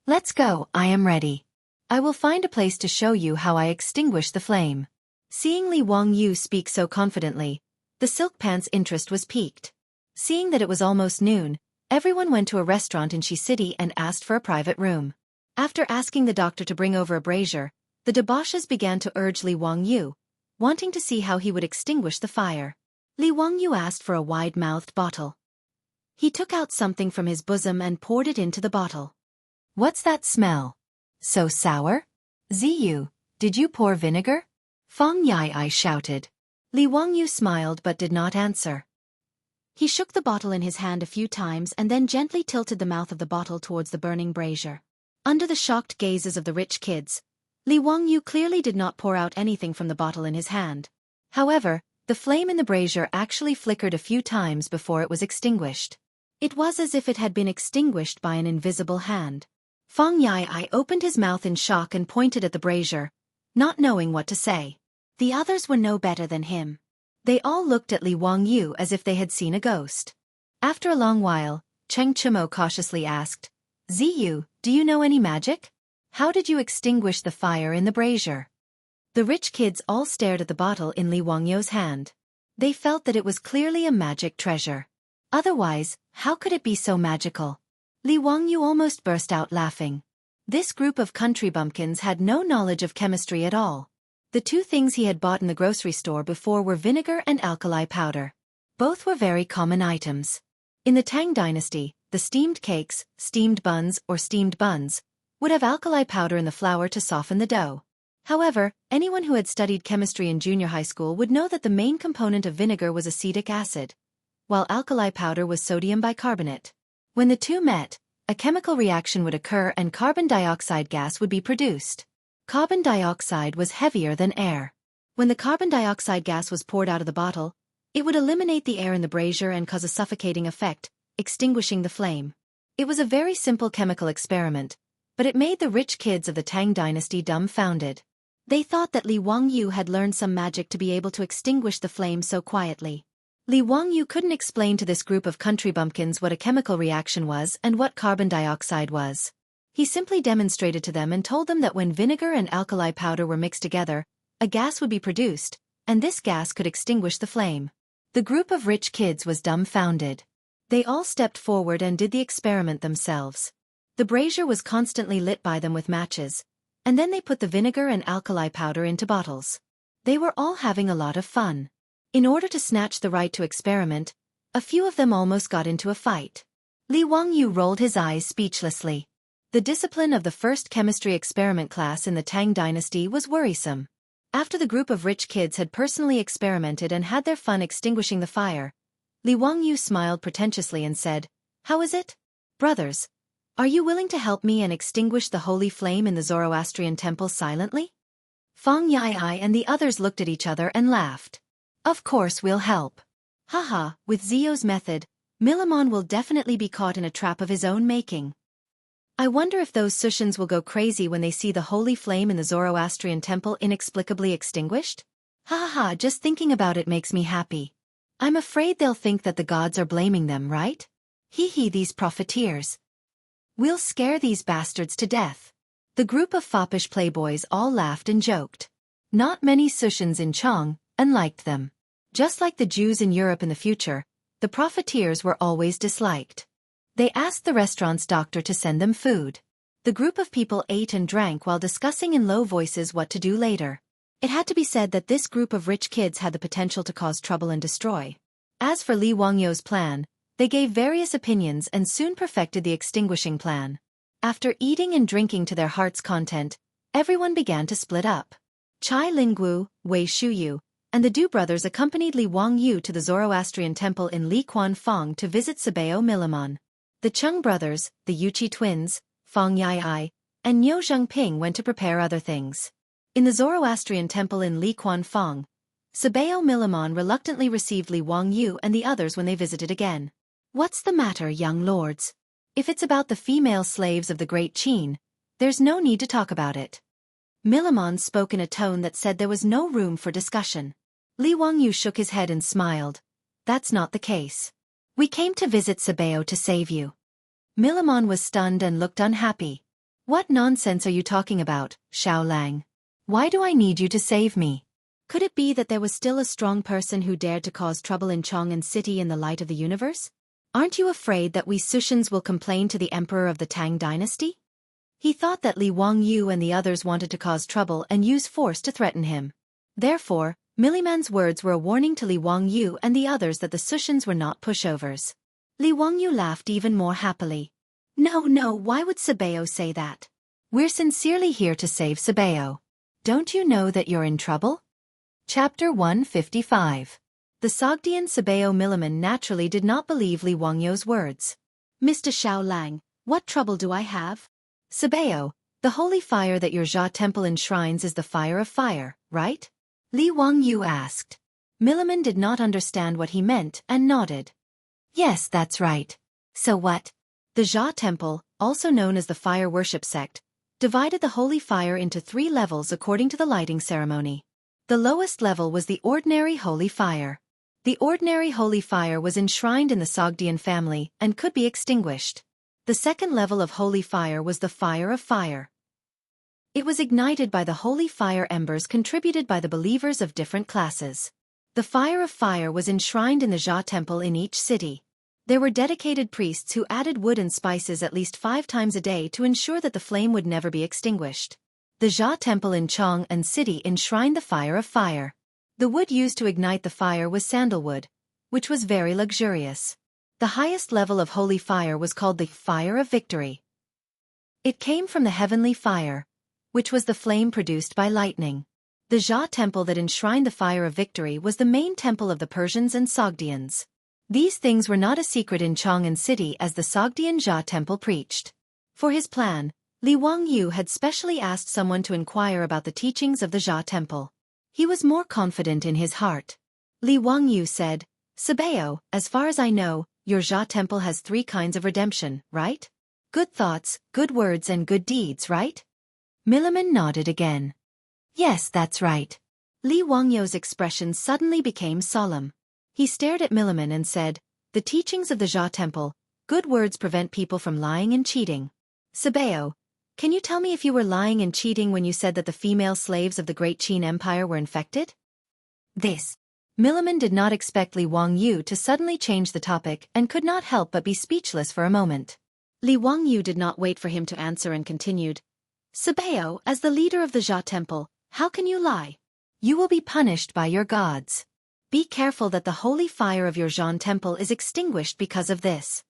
Let's go, I am ready. I will find a place to show you how I extinguish the flame. Seeing Li Wangyou speak so confidently, the Silk Pant's interest was piqued. Seeing that it was almost noon, everyone went to a restaurant in Shi City and asked for a private room. After asking the doctor to bring over a brazier, the debauches began to urge Li Wangyou, wanting to see how he would extinguish the fire. Li Wangyou asked for a wide-mouthed bottle. He took out something from his bosom and poured it into the bottle. What's that smell? So sour? Ziyu, did you pour vinegar? Fong Yai shouted. Li Wangyou smiled but did not answer. He shook the bottle in his hand a few times and then gently tilted the mouth of the bottle towards the burning brazier. Under the shocked gazes of the rich kids, Li Wangyou clearly did not pour out anything from the bottle in his hand. However, the flame in the brazier actually flickered a few times before it was extinguished. It was as if it had been extinguished by an invisible hand. Fong Yai opened his mouth in shock and pointed at the brazier, not knowing what to say. The others were no better than him. They all looked at Li Wangyou as if they had seen a ghost. After a long while, Cheng Chumo cautiously asked, Ziyu, do you know any magic? How did you extinguish the fire in the brazier? The rich kids all stared at the bottle in Li Wangyou's hand. They felt that it was clearly a magic treasure. Otherwise, how could it be so magical? Li Wangyou almost burst out laughing. This group of country bumpkins had no knowledge of chemistry at all. The 2 things he had bought in the grocery store before were vinegar and alkali powder. Both were very common items. In the Tang dynasty, the steamed cakes, steamed buns, or steamed buns would have alkali powder in the flour to soften the dough. However, anyone who had studied chemistry in junior high school would know that the main component of vinegar was acetic acid, while alkali powder was sodium bicarbonate. When the 2 met, a chemical reaction would occur and carbon dioxide gas would be produced. Carbon dioxide was heavier than air. When the carbon dioxide gas was poured out of the bottle, it would eliminate the air in the brazier and cause a suffocating effect, extinguishing the flame. It was a very simple chemical experiment, but it made the rich kids of the Tang dynasty dumbfounded. They thought that Li Wangyou had learned some magic to be able to extinguish the flame so quietly. Li Wangyou couldn't explain to this group of country bumpkins what a chemical reaction was and what carbon dioxide was. He simply demonstrated to them and told them that when vinegar and alkali powder were mixed together, a gas would be produced, and this gas could extinguish the flame. The group of rich kids was dumbfounded. They all stepped forward and did the experiment themselves. The brazier was constantly lit by them with matches, and then they put the vinegar and alkali powder into bottles. They were all having a lot of fun. In order to snatch the right to experiment, a few of them almost got into a fight. Li Wangyou rolled his eyes speechlessly. The discipline of the first chemistry experiment class in the Tang dynasty was worrisome. After the group of rich kids had personally experimented and had their fun extinguishing the fire, Li Wangyou smiled pretentiously and said, "How is it? Brothers, are you willing to help me and extinguish the holy flame in the Zoroastrian temple silently?" Fong Yai and the others looked at each other and laughed. "Of course we'll help. Haha, with Zio's method, Milamon will definitely be caught in a trap of his own making. I wonder if those Sushans will go crazy when they see the holy flame in the Zoroastrian temple inexplicably extinguished? Ha, just thinking about it makes me happy. I'm afraid they'll think that the gods are blaming them, right? Hee, these profiteers. We'll scare these bastards to death." The group of foppish playboys all laughed and joked. Not many Sushans in Chong liked them. Just like the Jews in Europe in the future, the profiteers were always disliked. They asked the restaurant's doctor to send them food. The group of people ate and drank while discussing in low voices what to do later. It had to be said that this group of rich kids had the potential to cause trouble and destroy. As for Li Wangyou's plan, they gave various opinions and soon perfected the extinguishing plan. After eating and drinking to their heart's content, everyone began to split up. Chai Lingguo, Wei Shuyu, and the Du brothers accompanied Li Wangyu to the Zoroastrian temple in Li Quan Fong to visit Sabeo Milamon. The Chung brothers, the Yuchi twins, Fong Yai, and Niu Zhengping went to prepare other things. In the Zoroastrian temple in Li Quan Fong, Sabeo Milamon reluctantly received Li Wangyu and the others when they visited again. "What's the matter, young lords? If it's about the female slaves of the Great Qin, there's no need to talk about it." Milamon spoke in a tone that said there was no room for discussion. Li Wangyu shook his head and smiled. "That's not the case. We came to visit Sabeo to save you." Milamon was stunned and looked unhappy. "What nonsense are you talking about, Xiao Lang? Why do I need you to save me? Could it be that there was still a strong person who dared to cause trouble in Chang'an City in the light of the universe? Aren't you afraid that we Sushans will complain to the emperor of the Tang dynasty?" He thought that Li Wangyu and the others wanted to cause trouble and use force to threaten him. Therefore, Milliman's words were a warning to Li Wangyu and the others that the Sushans were not pushovers. Li Wangyu laughed even more happily. No, why would Sabeo say that? We're sincerely here to save Sabeo. Don't you know that you're in trouble? Chapter 155. The Sogdian Sabeo Milliman naturally did not believe Li Wangyu's words. "Mr. Xiao Lang, what trouble do I have?" "Sabeo, the holy fire that your Jia temple enshrines is the fire of fire, right?" Li Wangyu asked. Milliman did not understand what he meant and nodded. "Yes, that's right. So what?" The Jia temple, also known as the fire worship sect, divided the holy fire into 3 levels according to the lighting ceremony. The lowest level was the ordinary holy fire. The ordinary holy fire was enshrined in the Sogdian family and could be extinguished. The second level of holy fire was the fire of fire. It was ignited by the holy fire embers contributed by the believers of different classes. The fire of fire was enshrined in the Jia temple in each city. There were dedicated priests who added wood and spices at least 5 times a day to ensure that the flame would never be extinguished. The Jia temple in Chang'an City enshrined the fire of fire. The wood used to ignite the fire was sandalwood, which was very luxurious. The highest level of holy fire was called the fire of victory. It came from the heavenly fire, which was the flame produced by lightning. The Jia temple that enshrined the fire of victory was the main temple of the Persians and Sogdians. These things were not a secret in Chang'an City as the Sogdian Jia temple preached. For his plan, Li Wangyu had specially asked someone to inquire about the teachings of the Jia temple. He was more confident in his heart. Li Wangyu said, "Sabeo, as far as I know, your Jia temple has 3 kinds of redemption, right? Good thoughts, good words and good deeds, right?" Milliman nodded again. "Yes, that's right." Li Wangyu's expression suddenly became solemn. He stared at Milliman and said, "The teachings of the Jia temple, good words prevent people from lying and cheating. Sabeo, can you tell me if you were lying and cheating when you said that the female slaves of the Great Qin Empire were infected?" Milliman did not expect Li Wangyu to suddenly change the topic and could not help but be speechless for a moment. Li Wangyu did not wait for him to answer and continued, "Sabeo, as the leader of the Jia temple, how can you lie? You will be punished by your gods. Be careful that the holy fire of your Zhan temple is extinguished because of this."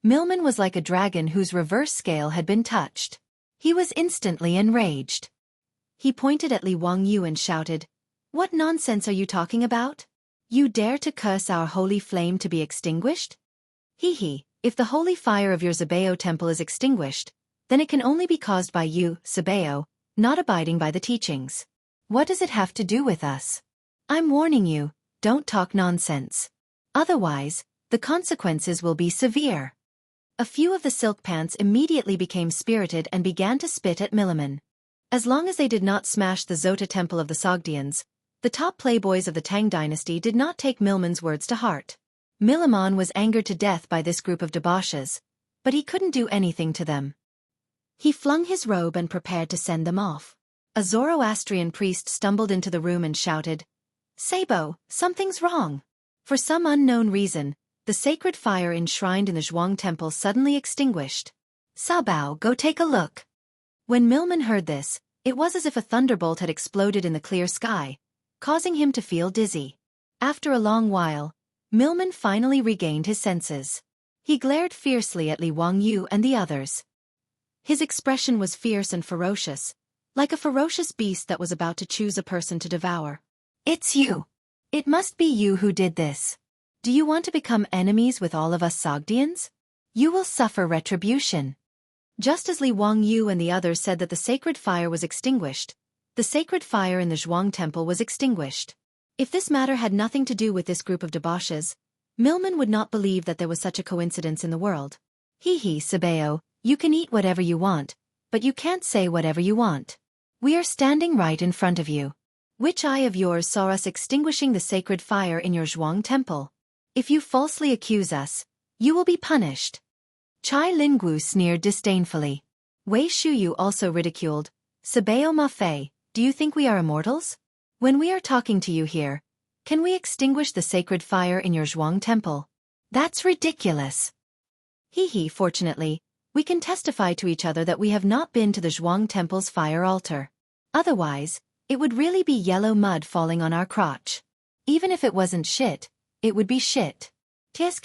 Milliman was like a dragon whose reverse scale had been touched. He was instantly enraged. He pointed at Li Wangyu and shouted, "What nonsense are you talking about? You dare to curse our holy flame to be extinguished? If the holy fire of your Sabeo temple is extinguished, then it can only be caused by you, Sabeo, not abiding by the teachings. What does it have to do with us? I'm warning you, don't talk nonsense. Otherwise, the consequences will be severe." A few of the silk pants immediately became spirited and began to spit at Milliman. As long as they did not smash the Zota temple of the Sogdians, the top playboys of the Tang dynasty did not take Milliman's words to heart. Milliman was angered to death by this group of debauches, but he couldn't do anything to them. He flung his robe and prepared to send them off. A Zoroastrian priest stumbled into the room and shouted, "Sabeo, something's wrong." For some unknown reason, the sacred fire enshrined in the Zhuang temple suddenly extinguished. "Sabao, go take a look." When Milliman heard this, it was as if a thunderbolt had exploded in the clear sky, causing him to feel dizzy. After a long while, Milliman finally regained his senses. He glared fiercely at Li Wangyu and the others. His expression was fierce and ferocious, like a ferocious beast that was about to choose a person to devour. "It's you, It must be you who did this. Do you want to become enemies with all of us Sogdians? You will suffer retribution. Just as Li Wangyu and the others said that the sacred fire was extinguished, the sacred fire in the Zhuang temple was extinguished. If this matter had nothing to do with this group of debauches, Milman would not believe that there was such a coincidence in the world. Hee hee, Sabeo, you can eat whatever you want, but you can't say whatever you want. We are standing right in front of you. Which eye of yours saw us extinguishing the sacred fire in your Zhuang temple? If you falsely accuse us, you will be punished. Chai Linggu sneered disdainfully. Wei Shuyu also ridiculed. Sabeo Mafei, do you think we are immortals? When we are talking to you here, can we extinguish the sacred fire in your Zhuang temple? That's ridiculous. Hee hee, fortunately, we can testify to each other that we have not been to the Zhuang temple's fire altar. Otherwise, it would really be yellow mud falling on our crotch. Even if it wasn't shit, it would be shit. Tsk,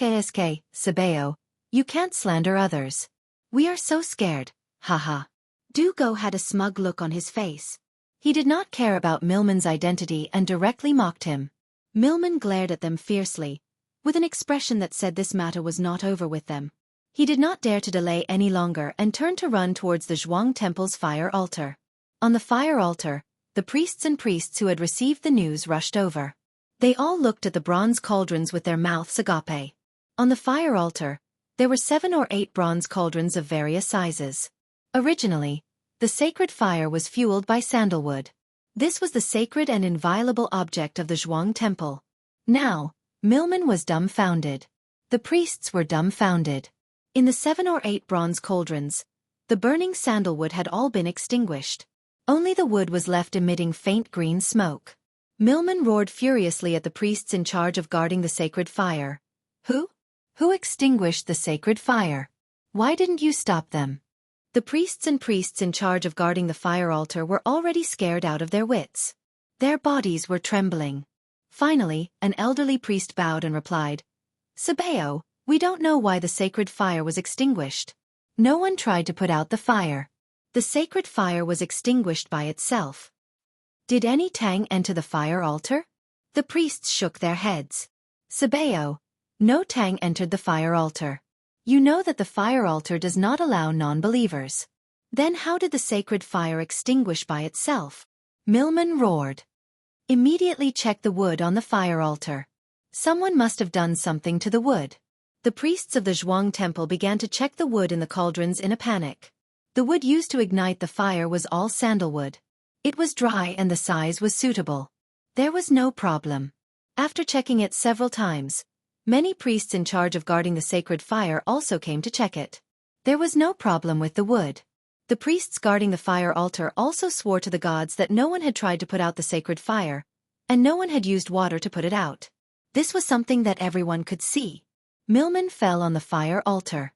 Sabeo, you can't slander others. We are so scared, haha. Dugo had a smug look on his face. He did not care about Milman's identity and directly mocked him. Milman glared at them fiercely, with an expression that said this matter was not over with them. He did not dare to delay any longer and turned to run towards the Zhuang temple's fire altar. On the fire altar, the priests and priests who had received the news rushed over. They all looked at the bronze cauldrons with their mouths agape. On the fire altar, there were 7 or 8 bronze cauldrons of various sizes. Originally, the sacred fire was fueled by sandalwood. This was the sacred and inviolable object of the Zhuang temple. Now, Milman was dumbfounded. The priests were dumbfounded. In the 7 or 8 bronze cauldrons, the burning sandalwood had all been extinguished. Only the wood was left emitting faint green smoke. Milman roared furiously at the priests in charge of guarding the sacred fire. Who extinguished the sacred fire? Why didn't you stop them? The priests and priests in charge of guarding the fire altar were already scared out of their wits. Their bodies were trembling. Finally, an elderly priest bowed and replied, Sabeo, we don't know why the sacred fire was extinguished. No one tried to put out the fire. The sacred fire was extinguished by itself. Did any Tang enter the fire altar? The priests shook their heads. Sabeo, no Tang entered the fire altar. You know that the fire altar does not allow non-believers. Then how did the sacred fire extinguish by itself? Milman roared. Immediately check the wood on the fire altar. Someone must have done something to the wood. The priests of the Zhuang temple began to check the wood in the cauldrons in a panic. The wood used to ignite the fire was all sandalwood. It was dry and the size was suitable. There was no problem. After checking it several times, many priests in charge of guarding the sacred fire also came to check it. There was no problem with the wood. The priests guarding the fire altar also swore to the gods that no one had tried to put out the sacred fire, and no one had used water to put it out. This was something that everyone could see. Milman fell on the fire altar.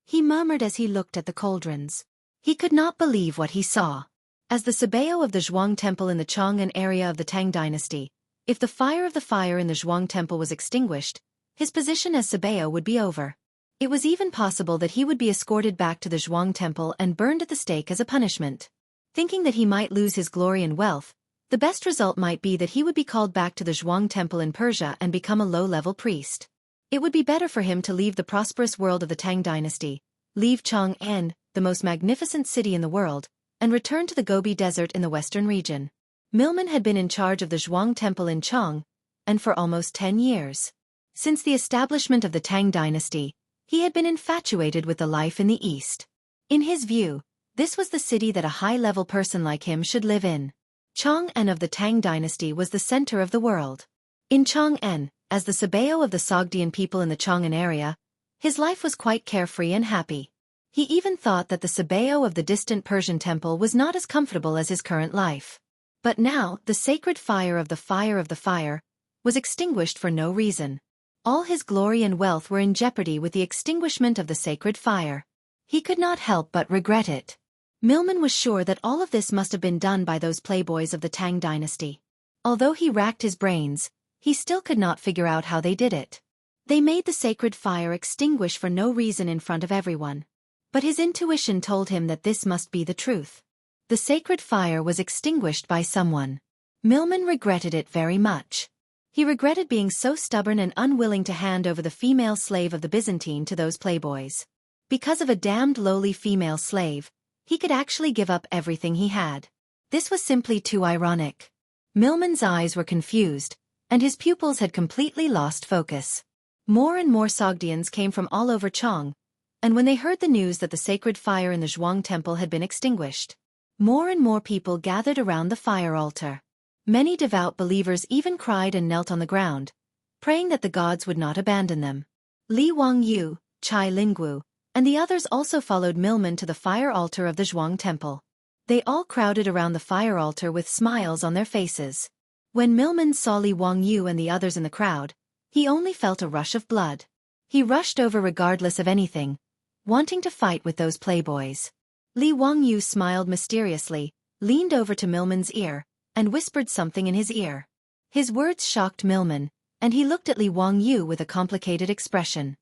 He murmured as he looked at the cauldrons. He could not believe what he saw. As the Sabeo of the Zhuang temple in the Chang'an area of the Tang dynasty, if the fire of the fire in the Zhuang temple was extinguished, his position as Sabeo would be over. It was even possible that he would be escorted back to the Zhuang temple and burned at the stake as a punishment. Thinking that he might lose his glory and wealth, the best result might be that he would be called back to the Zhuang temple in Persia and become a low-level priest. It would be better for him to leave the prosperous world of the Tang dynasty, leave Chang'an, the most magnificent city in the world, and return to the Gobi Desert in the western region. Milman had been in charge of the Zhuang temple in Chang, and for almost 10 years. Since the establishment of the Tang dynasty, he had been infatuated with the life in the East. In his view, this was the city that a high-level person like him should live in. Chang'an of the Tang dynasty was the center of the world. In Chang'an, as the Sabeo of the Sogdian people in the Chang'an area, his life was quite carefree and happy. He even thought that the Sabeo of the distant Persian temple was not as comfortable as his current life. But now, the sacred fire of the fire was extinguished for no reason. All his glory and wealth were in jeopardy with the extinguishment of the sacred fire. He could not help but regret it. Milman was sure that all of this must have been done by those playboys of the Tang dynasty. Although he racked his brains, he still could not figure out how they did it. They made the sacred fire extinguish for no reason in front of everyone. But his intuition told him that this must be the truth. The sacred fire was extinguished by someone. Milman regretted it very much. He regretted being so stubborn and unwilling to hand over the female slave of the Byzantine to those playboys. Because of a damned lowly female slave, he could actually give up everything he had. This was simply too ironic. Milman's eyes were confused, and his pupils had completely lost focus. More and more Sogdians came from all over Chang, and when they heard the news that the sacred fire in the Zhuang temple had been extinguished, more and more people gathered around the fire altar. Many devout believers even cried and knelt on the ground, praying that the gods would not abandon them. Li Wangyu, Chai Linggu, and the others also followed Milman to the fire altar of the Zhuang temple. They all crowded around the fire altar with smiles on their faces. When Milman saw Li Wangyu and the others in the crowd, he only felt a rush of blood. He rushed over regardless of anything, wanting to fight with those playboys. Li Wangyu smiled mysteriously, leaned over to Milman's ear, and whispered something in his ear. His words shocked Milman, and he looked at Li Wangyu with a complicated expression.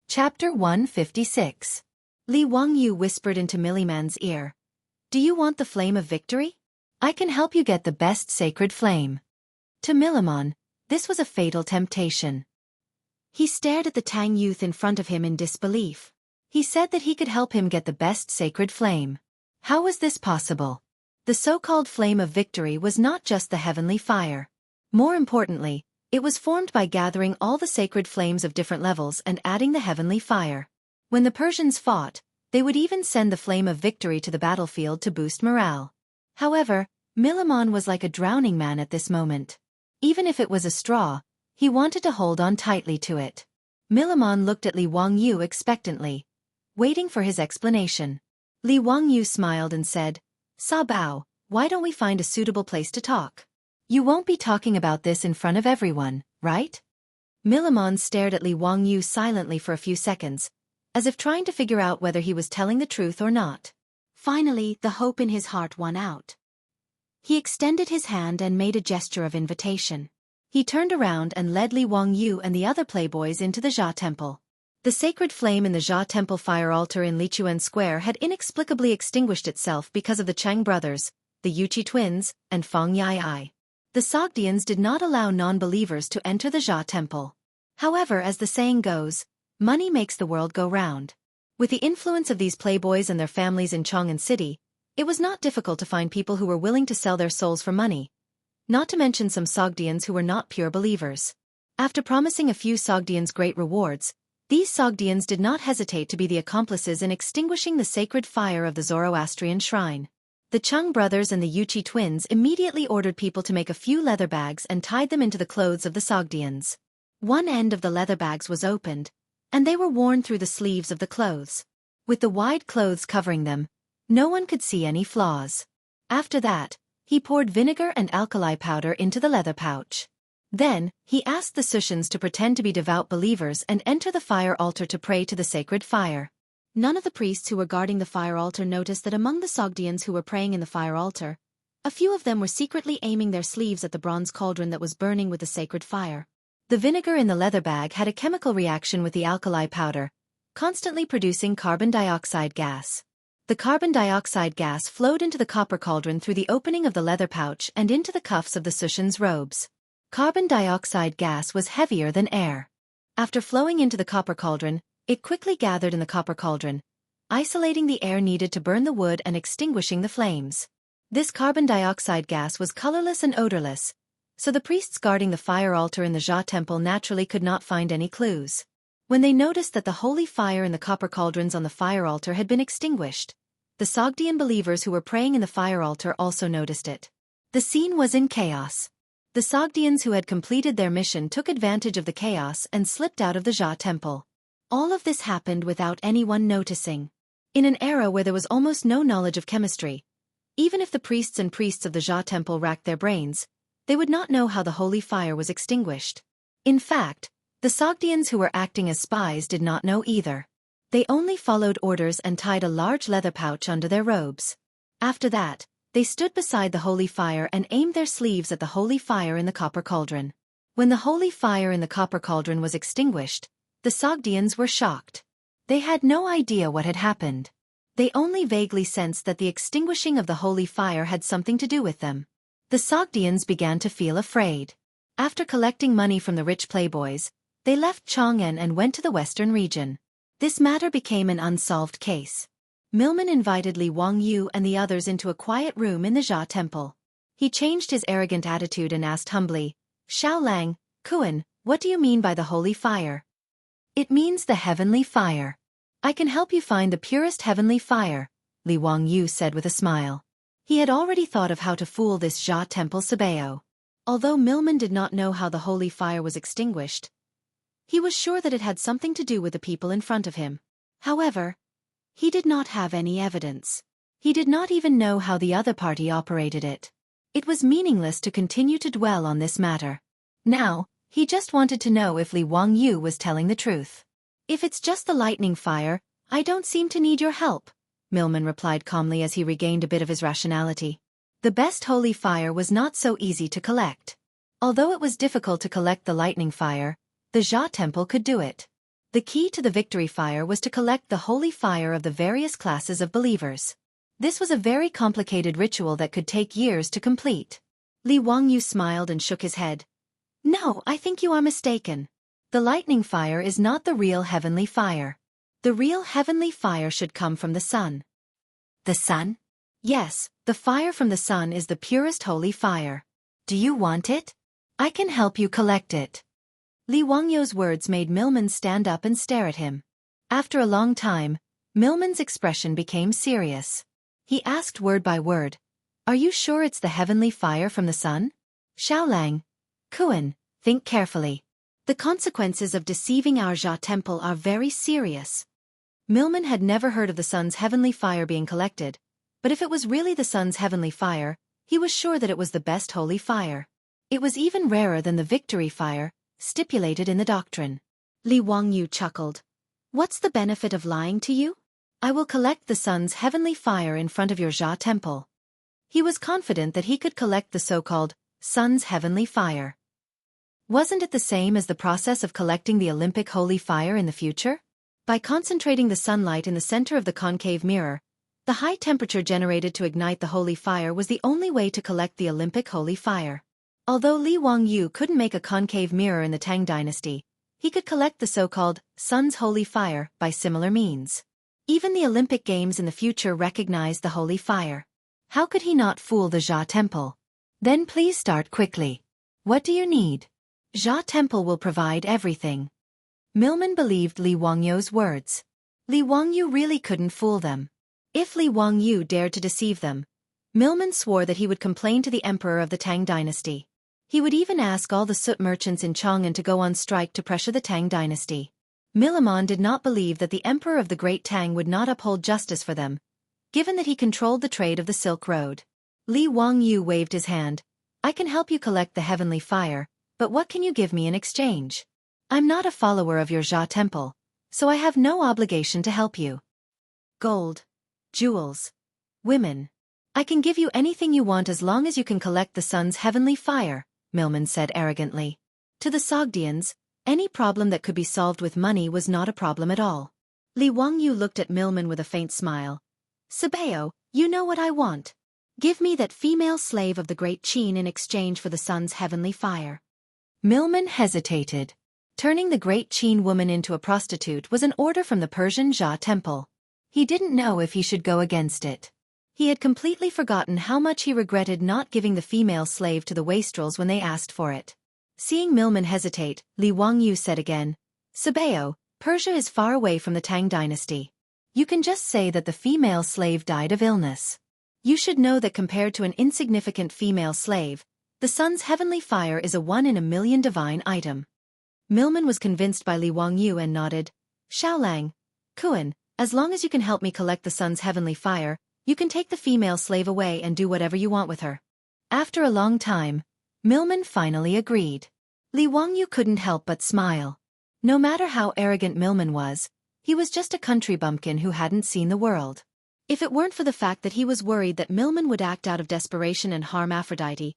Chapter 156. Li Wangyu whispered into Milliman's ear, "Do you want the flame of victory? I can help you get the best sacred flame." To Milliman, this was a fatal temptation. He stared at the Tang youth in front of him in disbelief. He said that he could help him get the best sacred flame. How was this possible? The so-called flame of victory was not just the heavenly fire. More importantly, it was formed by gathering all the sacred flames of different levels and adding the heavenly fire. When the Persians fought, they would even send the flame of victory to the battlefield to boost morale. However, Milliman was like a drowning man at this moment. Even if it was a straw, he wanted to hold on tightly to it. Milliman looked at Li Wangyu expectantly, waiting for his explanation. Li Wangyu smiled and said, "Sa Bao, why don't we find a suitable place to talk? You won't be talking about this in front of everyone, right?" Milliman stared at Li Wangyu silently for a few seconds, as if trying to figure out whether he was telling the truth or not. Finally, the hope in his heart won out. He extended his hand and made a gesture of invitation. He turned around and led Li Wangyu and the other playboys into the Jia temple. The sacred flame in the Jia temple fire altar in Lichuan Square had inexplicably extinguished itself because of the Chang brothers, the Yuqi twins, and Feng Yai. The Sogdians did not allow non-believers to enter the Jia temple. However, as the saying goes, money makes the world go round. With the influence of these playboys and their families in Chang'an City, it was not difficult to find people who were willing to sell their souls for money, not to mention some Sogdians who were not pure believers. After promising a few Sogdians great rewards, these Sogdians did not hesitate to be the accomplices in extinguishing the sacred fire of the Zoroastrian shrine. The Chung brothers and the Yuqi twins immediately ordered people to make a few leather bags and tied them into the clothes of the Sogdians. One end of the leather bags was opened, and they were worn through the sleeves of the clothes. With the wide clothes covering them, no one could see any flaws. After that, he poured vinegar and alkali powder into the leather pouch. Then, he asked the Sushans to pretend to be devout believers and enter the fire altar to pray to the sacred fire. None of the priests who were guarding the fire altar noticed that among the Sogdians who were praying in the fire altar, a few of them were secretly aiming their sleeves at the bronze cauldron that was burning with the sacred fire. The vinegar in the leather bag had a chemical reaction with the alkali powder, constantly producing carbon dioxide gas. The carbon dioxide gas flowed into the copper cauldron through the opening of the leather pouch and into the cuffs of the Sushans' robes. Carbon dioxide gas was heavier than air. After flowing into the copper cauldron, it quickly gathered in the copper cauldron, isolating the air needed to burn the wood and extinguishing the flames. This carbon dioxide gas was colorless and odorless, so the priests guarding the fire altar in the Jia temple naturally could not find any clues. When they noticed that the holy fire in the copper cauldrons on the fire altar had been extinguished, the Sogdian believers who were praying in the fire altar also noticed it. The scene was in chaos. The Sogdians who had completed their mission took advantage of the chaos and slipped out of the Jia temple. All of this happened without anyone noticing. In an era where there was almost no knowledge of chemistry, even if the priests of the Jia temple racked their brains, they would not know how the holy fire was extinguished. In fact, the Sogdians who were acting as spies did not know either. They only followed orders and tied a large leather pouch under their robes. After that, they stood beside the holy fire and aimed their sleeves at the holy fire in the copper cauldron. When the holy fire in the copper cauldron was extinguished, the Sogdians were shocked. They had no idea what had happened. They only vaguely sensed that the extinguishing of the holy fire had something to do with them. The Sogdians began to feel afraid. After collecting money from the rich playboys, they left Chang'an and went to the western region. This matter became an unsolved case. Milman invited Li Wangyu and the others into a quiet room in the Jia temple. He changed his arrogant attitude and asked humbly, Xiaolang, Kuan, what do you mean by the holy fire? It means the heavenly fire. I can help you find the purest heavenly fire, Li Wangyu said with a smile. He had already thought of how to fool this Jia temple Sabeo. Although Milman did not know how the holy fire was extinguished, he was sure that it had something to do with the people in front of him. However, he did not have any evidence. He did not even know how the other party operated it. It was meaningless to continue to dwell on this matter. Now, he just wanted to know if Li Wangyu was telling the truth. If it's just the lightning fire, I don't seem to need your help, Milman replied calmly as he regained a bit of his rationality. The best holy fire was not so easy to collect. Although it was difficult to collect the lightning fire, the Jia temple could do it. The key to the victory fire was to collect the holy fire of the various classes of believers. This was a very complicated ritual that could take years to complete. Li Wangyu smiled and shook his head. No, I think you are mistaken. The lightning fire is not the real heavenly fire. The real heavenly fire should come from the sun. The sun? Yes, the fire from the sun is the purest holy fire. Do you want it? I can help you collect it. Li Wangyu's words made Milman stand up and stare at him. After a long time, Milman's expression became serious. He asked word by word, Are you sure it's the heavenly fire from the sun? Xiaolang, Kuan, think carefully. The consequences of deceiving our Jia temple are very serious. Milman had never heard of the sun's heavenly fire being collected, but if it was really the sun's heavenly fire, he was sure that it was the best holy fire. It was even rarer than the victory fire, stipulated in the doctrine. Li Wangyu chuckled. What's the benefit of lying to you? I will collect the sun's heavenly fire in front of your Jia temple. He was confident that he could collect the so-called sun's heavenly fire. Wasn't it the same as the process of collecting the Olympic holy fire in the future? By concentrating the sunlight in the center of the concave mirror, the high temperature generated to ignite the holy fire was the only way to collect the Olympic holy fire. Although Li Wangyu couldn't make a concave mirror in the Tang dynasty, he could collect the so-called sun's holy fire by similar means. Even the Olympic Games in the future recognized the holy fire. How could he not fool the Jia temple? Then please start quickly. What do you need? Jia temple will provide everything. Milman believed Li Wangyu's words. Li Wangyu really couldn't fool them. If Li Wangyu dared to deceive them, Milman swore that he would complain to the emperor of the Tang dynasty. He would even ask all the soot merchants in Chang'an to go on strike to pressure the Tang dynasty. Milman did not believe that the emperor of the Great Tang would not uphold justice for them, given that he controlled the trade of the Silk Road. Li Wangyu waved his hand. I can help you collect the heavenly fire, but what can you give me in exchange? I'm not a follower of your Jia temple, so I have no obligation to help you. Gold, jewels, women. I can give you anything you want as long as you can collect the sun's heavenly fire, Milman said arrogantly. To the Sogdians, any problem that could be solved with money was not a problem at all. Li Wangyu looked at Milman with a faint smile. Sabeo, you know what I want. Give me that female slave of the great Qin in exchange for the sun's heavenly fire. Milman hesitated. Turning the great Qin woman into a prostitute was an order from the Persian Jia temple. He didn't know if he should go against it. He had completely forgotten how much he regretted not giving the female slave to the wastrels when they asked for it. Seeing Milman hesitate, Li Wangyu said again, Sabeo, Persia is far away from the Tang dynasty. You can just say that the female slave died of illness. You should know that compared to an insignificant female slave, the sun's heavenly fire is a 1 in a million divine item. Milman was convinced by Li Wangyu and nodded. Xiaolang, Kuan, as long as you can help me collect the sun's heavenly fire, you can take the female slave away and do whatever you want with her. After a long time, Milman finally agreed. Li Wangyu couldn't help but smile. No matter how arrogant Milman was, he was just a country bumpkin who hadn't seen the world. If it weren't for the fact that he was worried that Milman would act out of desperation and harm Aphrodite,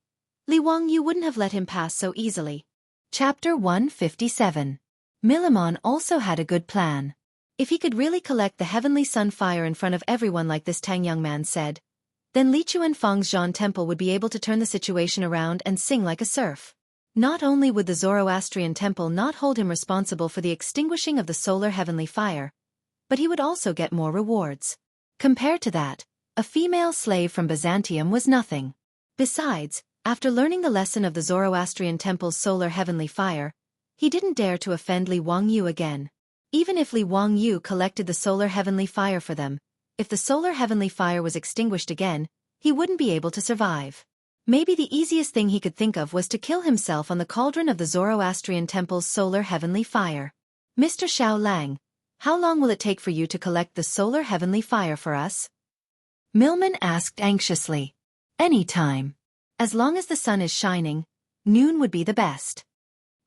Li Wangyu wouldn't have let him pass so easily. Chapter 157. Milman also had a good plan. If he could really collect the heavenly sun fire in front of everyone like this Tang young man said, then Li Chuanfang's Zhan temple would be able to turn the situation around and sing like a surf. Not only would the Zoroastrian temple not hold him responsible for the extinguishing of the solar heavenly fire, but he would also get more rewards. Compared to that, a female slave from Byzantium was nothing. Besides, after learning the lesson of the Zoroastrian temple's solar heavenly fire, he didn't dare to offend Li Wangyu again. Even if Li Wangyu collected the solar heavenly fire for them, if the solar heavenly fire was extinguished again, he wouldn't be able to survive. Maybe the easiest thing he could think of was to kill himself on the cauldron of the Zoroastrian temple's solar heavenly fire. Mr. Xiao Lang, how long will it take for you to collect the solar heavenly fire for us? Milman asked anxiously. Any time. As long as the sun is shining, noon would be the best.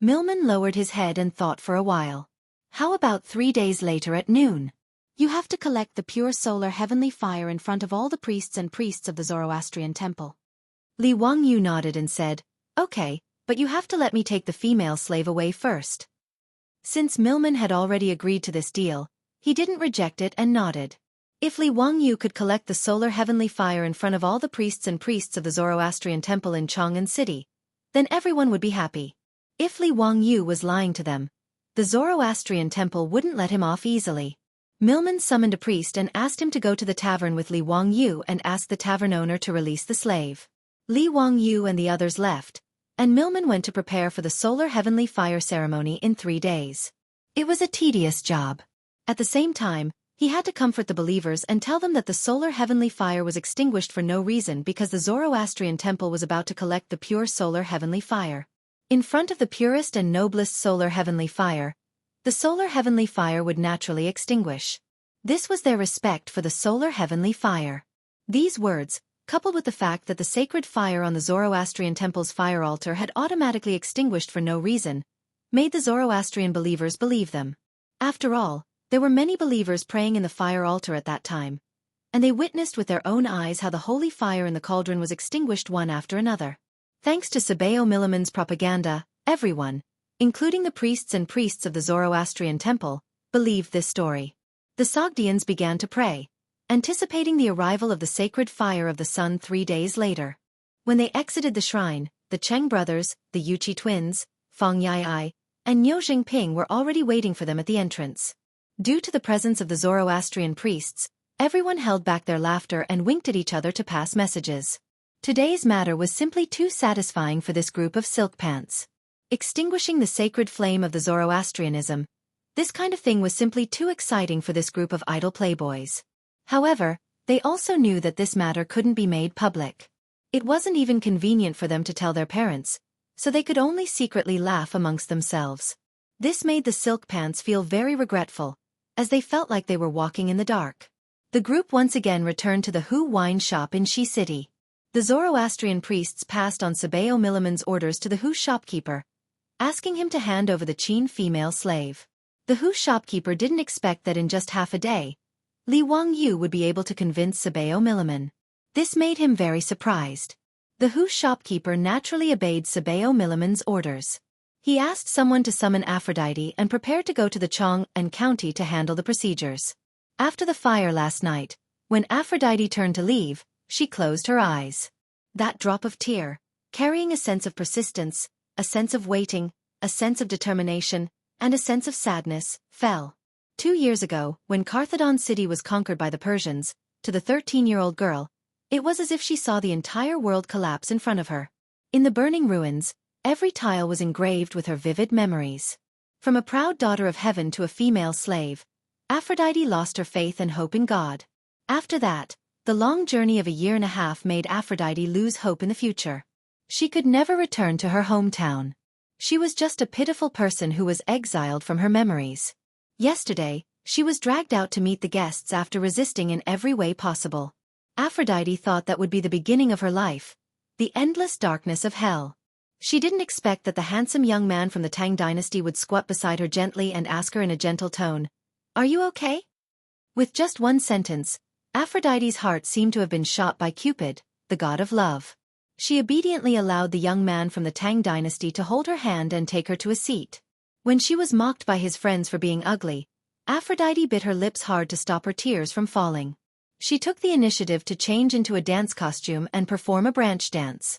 Milman lowered his head and thought for a while. How about 3 days later at noon? You have to collect the pure solar heavenly fire in front of all the priests of the Zoroastrian temple. Li Wangyu nodded and said, Okay, but you have to let me take the female slave away first. Since Milman had already agreed to this deal, he didn't reject it and nodded. If Li Wangyu could collect the solar heavenly fire in front of all the priests of the Zoroastrian temple in Chang'an City, then everyone would be happy. If Li Wangyu was lying to them, the Zoroastrian temple wouldn't let him off easily. Milman summoned a priest and asked him to go to the tavern with Li Wangyu and ask the tavern owner to release the slave. Li Wangyu and the others left, and Milman went to prepare for the solar heavenly fire ceremony in 3 days. It was a tedious job. At the same time, he had to comfort the believers and tell them that the solar heavenly fire was extinguished for no reason because the Zoroastrian temple was about to collect the pure solar heavenly fire. In front of the purest and noblest solar heavenly fire, the solar heavenly fire would naturally extinguish. This was their respect for the solar heavenly fire. These words, coupled with the fact that the sacred fire on the Zoroastrian temple's fire altar had automatically extinguished for no reason, made the Zoroastrian believers believe them. After all, there were many believers praying in the fire altar at that time, and they witnessed with their own eyes how the holy fire in the cauldron was extinguished one after another. Thanks to Sabeo Milliman's propaganda, everyone, including the priests of the Zoroastrian temple, believed this story. The Sogdians began to pray, anticipating the arrival of the sacred fire of the sun 3 days later. When they exited the shrine, the Cheng brothers, the Yuqi twins, Fang Yai, and Niu Jingping were already waiting for them at the entrance. Due to the presence of the Zoroastrian priests, everyone held back their laughter and winked at each other to pass messages. Today's matter was simply too satisfying for this group of silk pants. Extinguishing the sacred flame of the Zoroastrianism, this kind of thing was simply too exciting for this group of idle playboys. However, they also knew that this matter couldn't be made public. It wasn't even convenient for them to tell their parents, so they could only secretly laugh amongst themselves. This made the silk pants feel very regretful, as they felt like they were walking in the dark. The group once again returned to the Hu wine shop in Shi City. The Zoroastrian priests passed on Sabeo Milliman's orders to the Hu shopkeeper, asking him to hand over the Qin female slave. The Hu shopkeeper didn't expect that in just half a day, Li Wangyu would be able to convince Sabeo Milliman. This made him very surprised. The Hu shopkeeper naturally obeyed Sabeo Milliman's orders. He asked someone to summon Aphrodite and prepared to go to the Chang'an County to handle the procedures. After the fire last night, when Aphrodite turned to leave, she closed her eyes. That drop of tear, carrying a sense of persistence, a sense of waiting, a sense of determination, and a sense of sadness, fell. 2 years ago, when Carthagena city was conquered by the Persians, to the 13-year-old girl, it was as if she saw the entire world collapse in front of her. In the burning ruins, every tile was engraved with her vivid memories. From a proud daughter of heaven to a female slave, Aphrodite lost her faith and hope in God. After that, the long journey of a year and a half made Aphrodite lose hope in the future. She could never return to her hometown. She was just a pitiful person who was exiled from her memories. Yesterday, she was dragged out to meet the guests after resisting in every way possible. Aphrodite thought that would be the beginning of her life, the endless darkness of hell. She didn't expect that the handsome young man from the Tang dynasty would squat beside her gently and ask her in a gentle tone, "Are you okay?" With just one sentence, Aphrodite's heart seemed to have been shot by Cupid, the god of love. She obediently allowed the young man from the Tang dynasty to hold her hand and take her to a seat. When she was mocked by his friends for being ugly, Aphrodite bit her lips hard to stop her tears from falling. She took the initiative to change into a dance costume and perform a branch dance.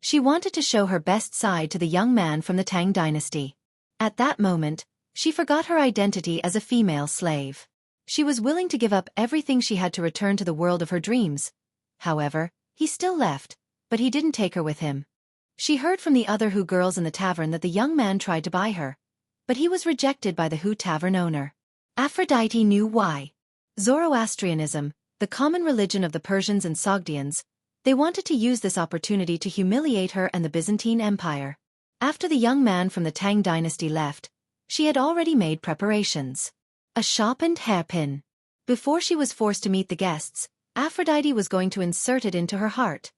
She wanted to show her best side to the young man from the Tang dynasty. At that moment, she forgot her identity as a female slave. She was willing to give up everything she had to return to the world of her dreams. However, he still left, but he didn't take her with him. She heard from the other Hu girls in the tavern that the young man tried to buy her, but he was rejected by the Hu tavern owner. Aphrodite knew why. Zoroastrianism, the common religion of the Persians and Sogdians, they wanted to use this opportunity to humiliate her and the Byzantine Empire. After the young man from the Tang dynasty left, she had already made preparations. A sharpened hairpin. Before she was forced to meet the guests, Aphrodite was going to insert it into her heart.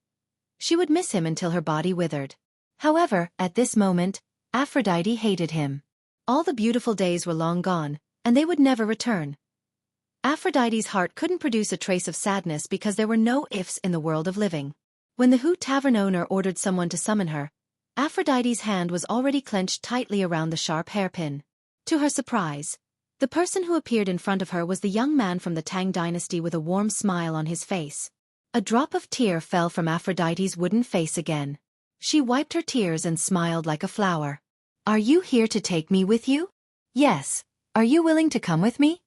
She would miss him until her body withered. However, at this moment, Aphrodite hated him. All the beautiful days were long gone, and they would never return. Aphrodite's heart couldn't produce a trace of sadness because there were no ifs in the world of living. When the Hu tavern owner ordered someone to summon her, Aphrodite's hand was already clenched tightly around the sharp hairpin. To her surprise, the person who appeared in front of her was the young man from the Tang dynasty with a warm smile on his face. A drop of tear fell from Aphrodite's wooden face again. She wiped her tears and smiled like a flower. "Are you here to take me with you?" "Yes. Are you willing to come with me?"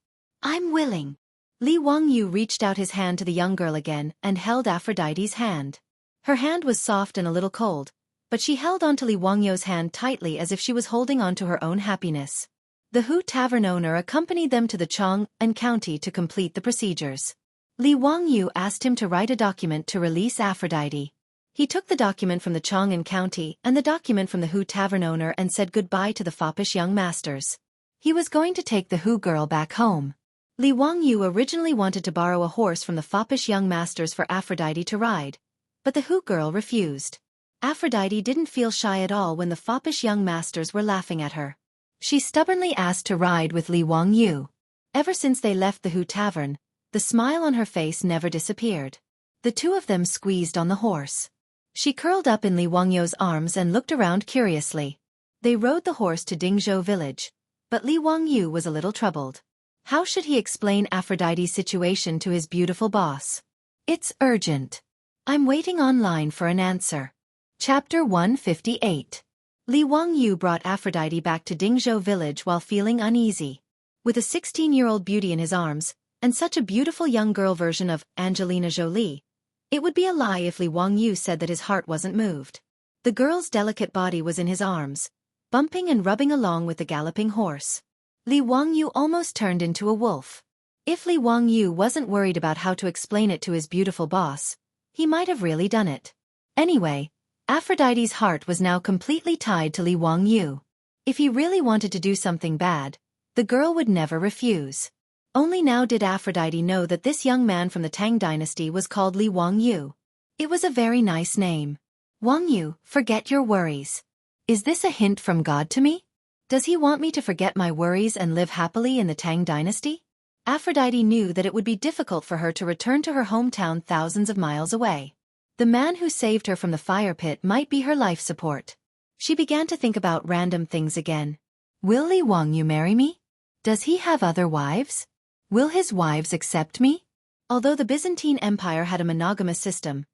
"I'm willing." Li Wangyu reached out his hand to the young girl again and held Aphrodite's hand. Her hand was soft and a little cold, but she held onto Li Wangyu's hand tightly as if she was holding on to her own happiness. The Hu tavern owner accompanied them to the Chang and county to complete the procedures. Li Wangyu asked him to write a document to release Aphrodite. He took the document from the Chang and county and the document from the Hu tavern owner and said goodbye to the foppish young masters. He was going to take the Hu girl back home. Li Wangyu originally wanted to borrow a horse from the foppish young masters for Aphrodite to ride, but the Hu girl refused. Aphrodite didn't feel shy at all when the foppish young masters were laughing at her. She stubbornly asked to ride with Li Wangyu. Ever since they left the Hu tavern, the smile on her face never disappeared. The two of them squeezed on the horse. She curled up in Li Wangyu's arms and looked around curiously. They rode the horse to Dingzhou village, but Li Wangyu was a little troubled. How should he explain Aphrodite's situation to his beautiful boss? "It's urgent. I'm waiting online for an answer." Chapter 158. Li Wangyu brought Aphrodite back to Dingzhou village while feeling uneasy. With a 16-year-old beauty in his arms, and such a beautiful young girl version of Angelina Jolie, it would be a lie if Li Wangyu said that his heart wasn't moved. The girl's delicate body was in his arms, bumping and rubbing along with the galloping horse. Li Wangyu almost turned into a wolf. If Li Wangyu wasn't worried about how to explain it to his beautiful boss, he might have really done it. Anyway, Aphrodite's heart was now completely tied to Li Wangyu. If he really wanted to do something bad, the girl would never refuse. Only now did Aphrodite know that this young man from the Tang dynasty was called Li Wangyu. It was a very nice name. "Wangyu, forget your worries. Is this a hint from God to me? Does he want me to forget my worries and live happily in the Tang dynasty?" Aphrodite knew that it would be difficult for her to return to her hometown thousands of miles away. The man who saved her from the fire pit might be her life support. She began to think about random things again. Will Li Wangyu marry me? Does he have other wives? Will his wives accept me? Although the Byzantine Empire had a monogamous system,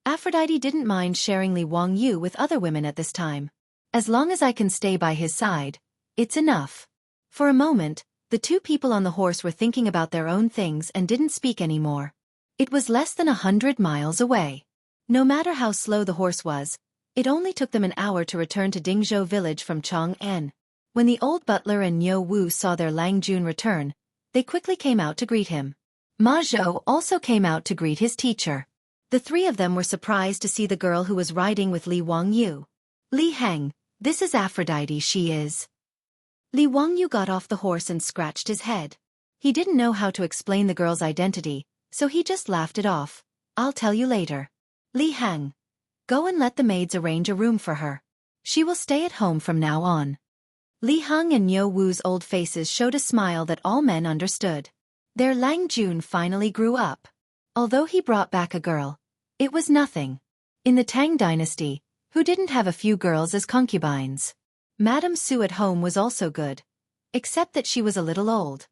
Aphrodite didn't mind sharing Li Wangyu with other women at this time. As long as I can stay by his side, it's enough. For a moment, the two people on the horse were thinking about their own things and didn't speak anymore. It was less than 100 miles away. No matter how slow the horse was, it only took them an hour to return to Dingzhou village from Chang'an. When the old butler and Niu Wu saw their Lang Jun return, they quickly came out to greet him. Ma Zhou also came out to greet his teacher. The three of them were surprised to see the girl who was riding with Li Wangyu. "Li Heng, this is Aphrodite, she is." Li Wangyu got off the horse and scratched his head. He didn't know how to explain the girl's identity, so he just laughed it off. "I'll tell you later. Li Heng, go and let the maids arrange a room for her. She will stay at home from now on." Li Heng and Niu Wu's old faces showed a smile that all men understood. Their Lang Jun finally grew up. Although he brought back a girl, it was nothing. In the Tang dynasty, who didn't have a few girls as concubines? Madame Su at home was also good, except that she was a little old.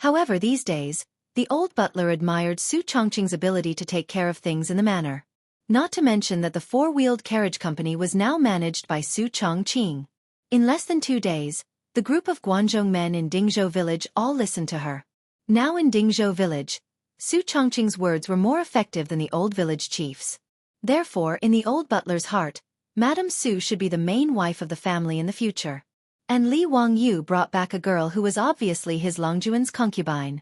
However, these days, the old butler admired Su Chongqing's ability to take care of things in the manor. Not to mention that the four-wheeled carriage company was now managed by Su Chongqing. In less than 2 days, the group of Guangzhou men in Dingzhou village all listened to her. Now in Dingzhou village, Su Chongqing's words were more effective than the old village chief's. Therefore, in the old butler's heart, Madame Su should be the main wife of the family in the future. And Li Wangyu brought back a girl who was obviously his Longjuan's concubine.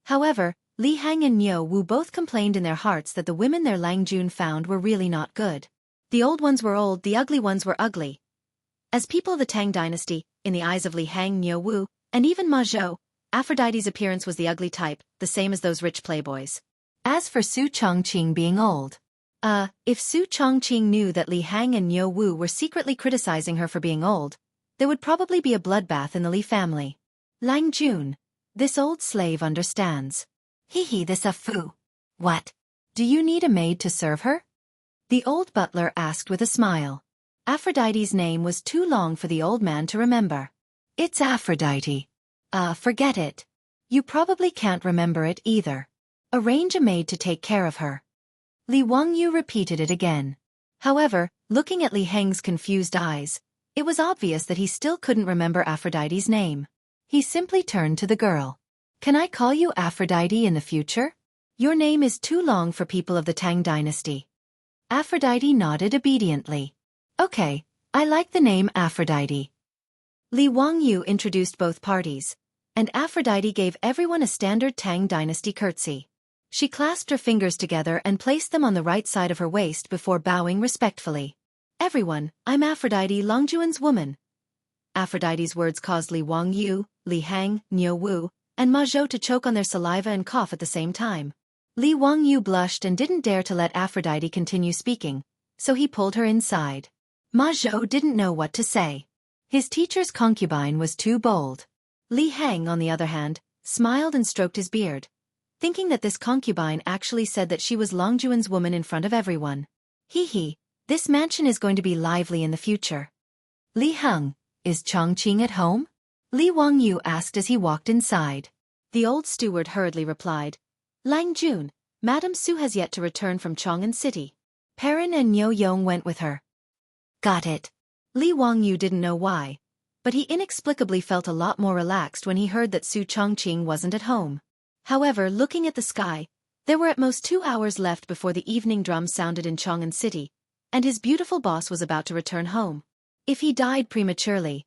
However, Li Hang and Niu Wu both complained in their hearts that the women their Langjun found were really not good. The old ones were old, the ugly ones were ugly. As people of the Tang dynasty, in the eyes of Li Hang, Niu Wu, and even Ma Zhou, Aphrodite's appearance was the ugly type, the same as those rich playboys. As for Su Chongqing being old, if Su Chongqing knew that Li Hang and Niu Wu were secretly criticizing her for being old, there would probably be a bloodbath in the Li family. Lang Jun, this old slave understands. This a foo. What? Do you need a maid to serve her? The old butler asked with a smile. Aphrodite's name was too long for the old man to remember. It's Aphrodite. Forget it. You probably can't remember it either. Arrange a maid to take care of her. Li Wangyu repeated it again. However, looking at Li Heng's confused eyes, it was obvious that he still couldn't remember Aphrodite's name. He simply turned to the girl. Can I call you Aphrodite in the future? Your name is too long for people of the Tang dynasty. Aphrodite nodded obediently. Okay, I like the name Aphrodite. Li Wangyu introduced both parties, and Aphrodite gave everyone a standard Tang dynasty curtsy. She clasped her fingers together and placed them on the right side of her waist before bowing respectfully. Everyone, I'm Aphrodite, Longjuan's woman. Aphrodite's words caused Li Wangyu, Li Hang, Niu Wu, and Ma Zhou to choke on their saliva and cough at the same time. Li Wangyu blushed and didn't dare to let Aphrodite continue speaking, so he pulled her inside. Ma Zhou didn't know what to say. His teacher's concubine was too bold. Li Hang, on the other hand, smiled and stroked his beard, thinking that this concubine actually said that she was Longjuan's woman in front of everyone. This mansion is going to be lively in the future. Li Heng, is Chongqing at home? Li Wangyu asked as he walked inside. The old steward hurriedly replied, Lang Jun, Madame Su has yet to return from Chong'an City. Perrin and Niu Yong went with her. Got it. Li Wangyu didn't know why, but he inexplicably felt a lot more relaxed when he heard that Su Chongqing wasn't at home. However, looking at the sky, there were at most 2 hours left before the evening drum sounded in Chong'an City, and his beautiful boss was about to return home. If he died prematurely,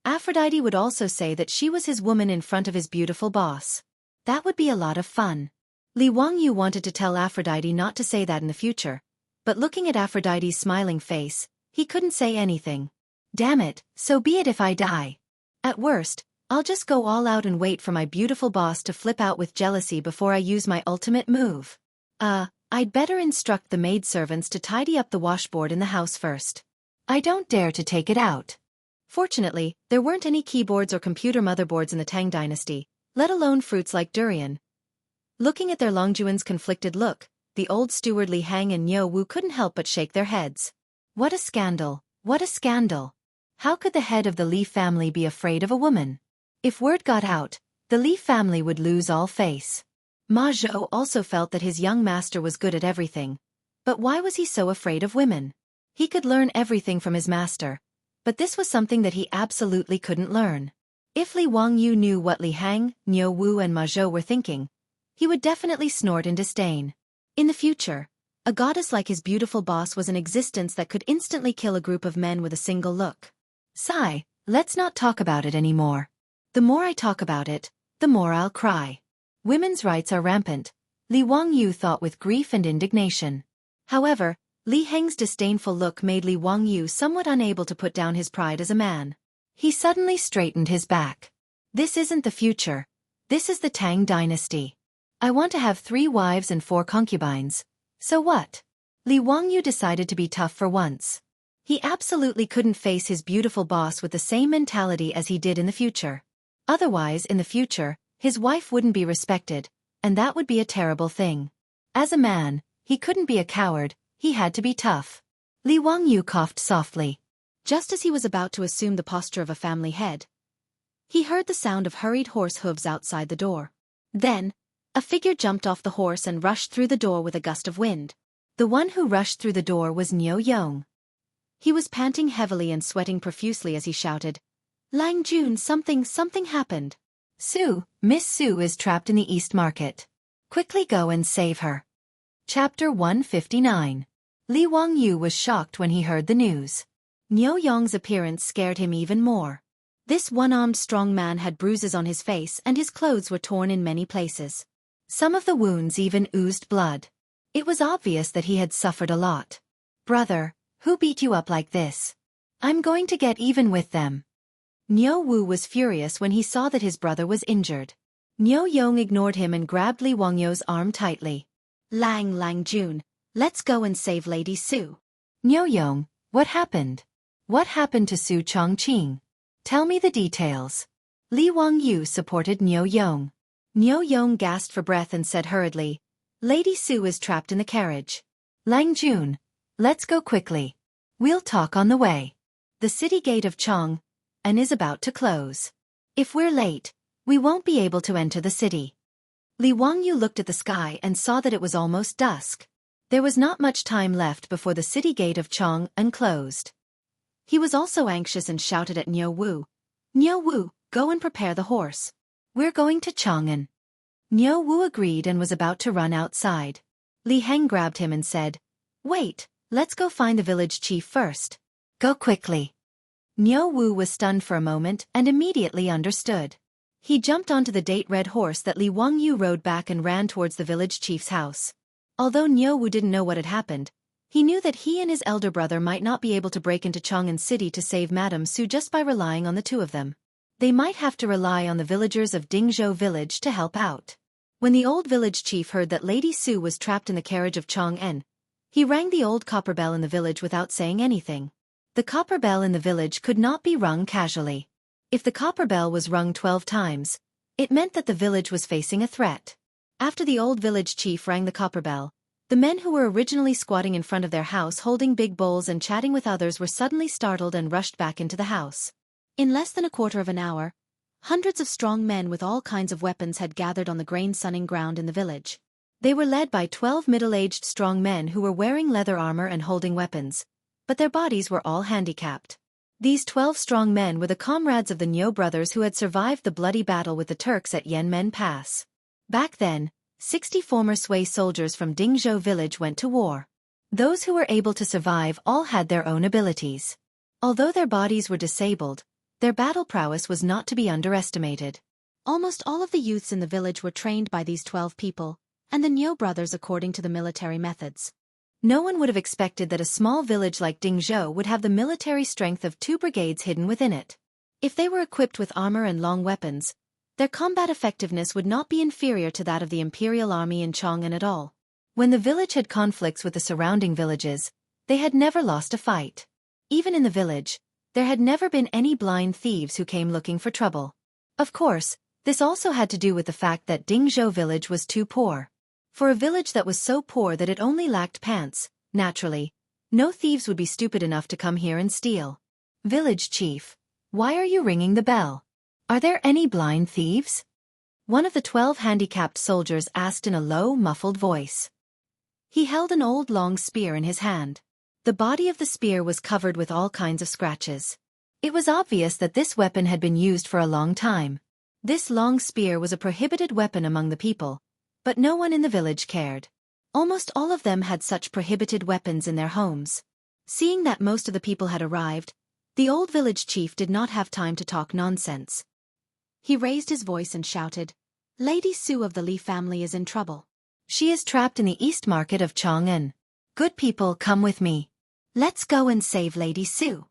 Aphrodite would also say that she was his woman in front of his beautiful boss. That would be a lot of fun. Li Wangyu wanted to tell Aphrodite not to say that in the future, but looking at Aphrodite's smiling face, he couldn't say anything. Damn it, so be it if I die. At worst, I'll just go all out and wait for my beautiful boss to flip out with jealousy before I use my ultimate move. I'd better instruct the maidservants to tidy up the washboard in the house first. I don't dare to take it out. Fortunately, there weren't any keyboards or computer motherboards in the Tang dynasty, let alone fruits like durian. Looking at their Longjuan's conflicted look, the old steward Li Hang and Niu Wu couldn't help but shake their heads. What a scandal, what a scandal. How could the head of the Li family be afraid of a woman? If word got out, the Li family would lose all face. Ma Zhou also felt that his young master was good at everything. But why was he so afraid of women? He could learn everything from his master, but this was something that he absolutely couldn't learn. If Li Wangyu knew what Li Hang, Niu Wu and Ma Zhou were thinking, he would definitely snort in disdain. In the future, a goddess like his beautiful boss was an existence that could instantly kill a group of men with a single look. Sigh, let's not talk about it anymore. The more I talk about it, the more I'll cry. Women's rights are rampant, Li Wangyu thought with grief and indignation. However, Li Heng's disdainful look made Li Wangyu somewhat unable to put down his pride as a man. He suddenly straightened his back. This isn't the future. This is the Tang dynasty. I want to have 3 wives and 4 concubines. So what? Li Wangyu decided to be tough for once. He absolutely couldn't face his beautiful boss with the same mentality as he did in the future. Otherwise, in the future, his wife wouldn't be respected, and that would be a terrible thing. As a man, he couldn't be a coward, he had to be tough. Li Wangyu coughed softly. Just as he was about to assume the posture of a family head, he heard the sound of hurried horse hooves outside the door. Then, a figure jumped off the horse and rushed through the door with a gust of wind. The one who rushed through the door was Nyo Yong. He was panting heavily and sweating profusely as he shouted, "Lang Jun, something happened. Miss Sue is trapped in the East Market. Quickly go and save her." Chapter 159. Li Wangyu was shocked when he heard the news. Nyo Yong's appearance scared him even more. This one-armed strong man had bruises on his face and his clothes were torn in many places. Some of the wounds even oozed blood. It was obvious that he had suffered a lot. "Brother, who beat you up like this? I'm going to get even with them." Nyo Wu was furious when he saw that his brother was injured. Nyo Yong ignored him and grabbed Li Wangyo's arm tightly. Lang Jun, let's go and save Lady Sue." "Nyo Yong, what happened? What happened to Su Chongqing? Tell me the details." Li Wangyu supported Nyo Yong. Nyo Yong gasped for breath and said hurriedly, "Lady Sue is trapped in the carriage. Lang Jun, let's go quickly. We'll talk on the way. The city gate of Chang'an is about to close. If we're late, we won't be able to enter the city." Li Wangyu looked at the sky and saw that it was almost dusk. There was not much time left before the city gate of Chang'an closed. He was also anxious and shouted at Nyo Wu, "Nyo Wu, go and prepare the horse. We're going to Chang'an." Nyo Wu agreed and was about to run outside. Li Heng grabbed him and said, "Wait, let's go find the village chief first. Go quickly." Nyo Wu was stunned for a moment and immediately understood. He jumped onto the date-red horse that Li Wangyu rode back and ran towards the village chief's house. Although Nyo Wu didn't know what had happened, he knew that he and his elder brother might not be able to break into Chang'an City to save Madame Su just by relying on the two of them. They might have to rely on the villagers of Dingzhou village to help out. When the old village chief heard that Lady Su was trapped in the carriage of Chang'an, he rang the old copper bell in the village without saying anything. The copper bell in the village could not be rung casually. If the copper bell was rung 12 times, it meant that the village was facing a threat. After the old village chief rang the copper bell, the men who were originally squatting in front of their house holding big bowls and chatting with others were suddenly startled and rushed back into the house. In less than a quarter of an hour, hundreds of strong men with all kinds of weapons had gathered on the grain-sunning ground in the village. They were led by 12 middle-aged strong men who were wearing leather armor and holding weapons, but their bodies were all handicapped. These 12 strong men were the comrades of the Nyo brothers who had survived the bloody battle with the Turks at Yanmen Pass. Back then, 60 former Sui soldiers from Dingzhou village went to war. Those who were able to survive all had their own abilities. Although their bodies were disabled, their battle prowess was not to be underestimated. Almost all of the youths in the village were trained by these 12 people, and the Nyo brothers according to the military methods. No one would have expected that a small village like Dingzhou would have the military strength of 2 brigades hidden within it. If they were equipped with armor and long weapons, their combat effectiveness would not be inferior to that of the Imperial Army in Chang'an at all. When the village had conflicts with the surrounding villages, they had never lost a fight. Even in the village, there had never been any blind thieves who came looking for trouble. Of course, this also had to do with the fact that Dingzhou village was too poor. For a village that was so poor that it only lacked pants, naturally, no thieves would be stupid enough to come here and steal. "Village chief, why are you ringing the bell? Are there any blind thieves?" One of the 12 handicapped soldiers asked in a low, muffled voice. He held an old long spear in his hand. The body of the spear was covered with all kinds of scratches. It was obvious that this weapon had been used for a long time. This long spear was a prohibited weapon among the people, but no one in the village cared. Almost all of them had such prohibited weapons in their homes. Seeing that most of the people had arrived, the old village chief did not have time to talk nonsense. He raised his voice and shouted, "Lady Su of the Li family is in trouble. She is trapped in the East Market of Chang'an. Good people, come with me. Let's go and save Lady Su."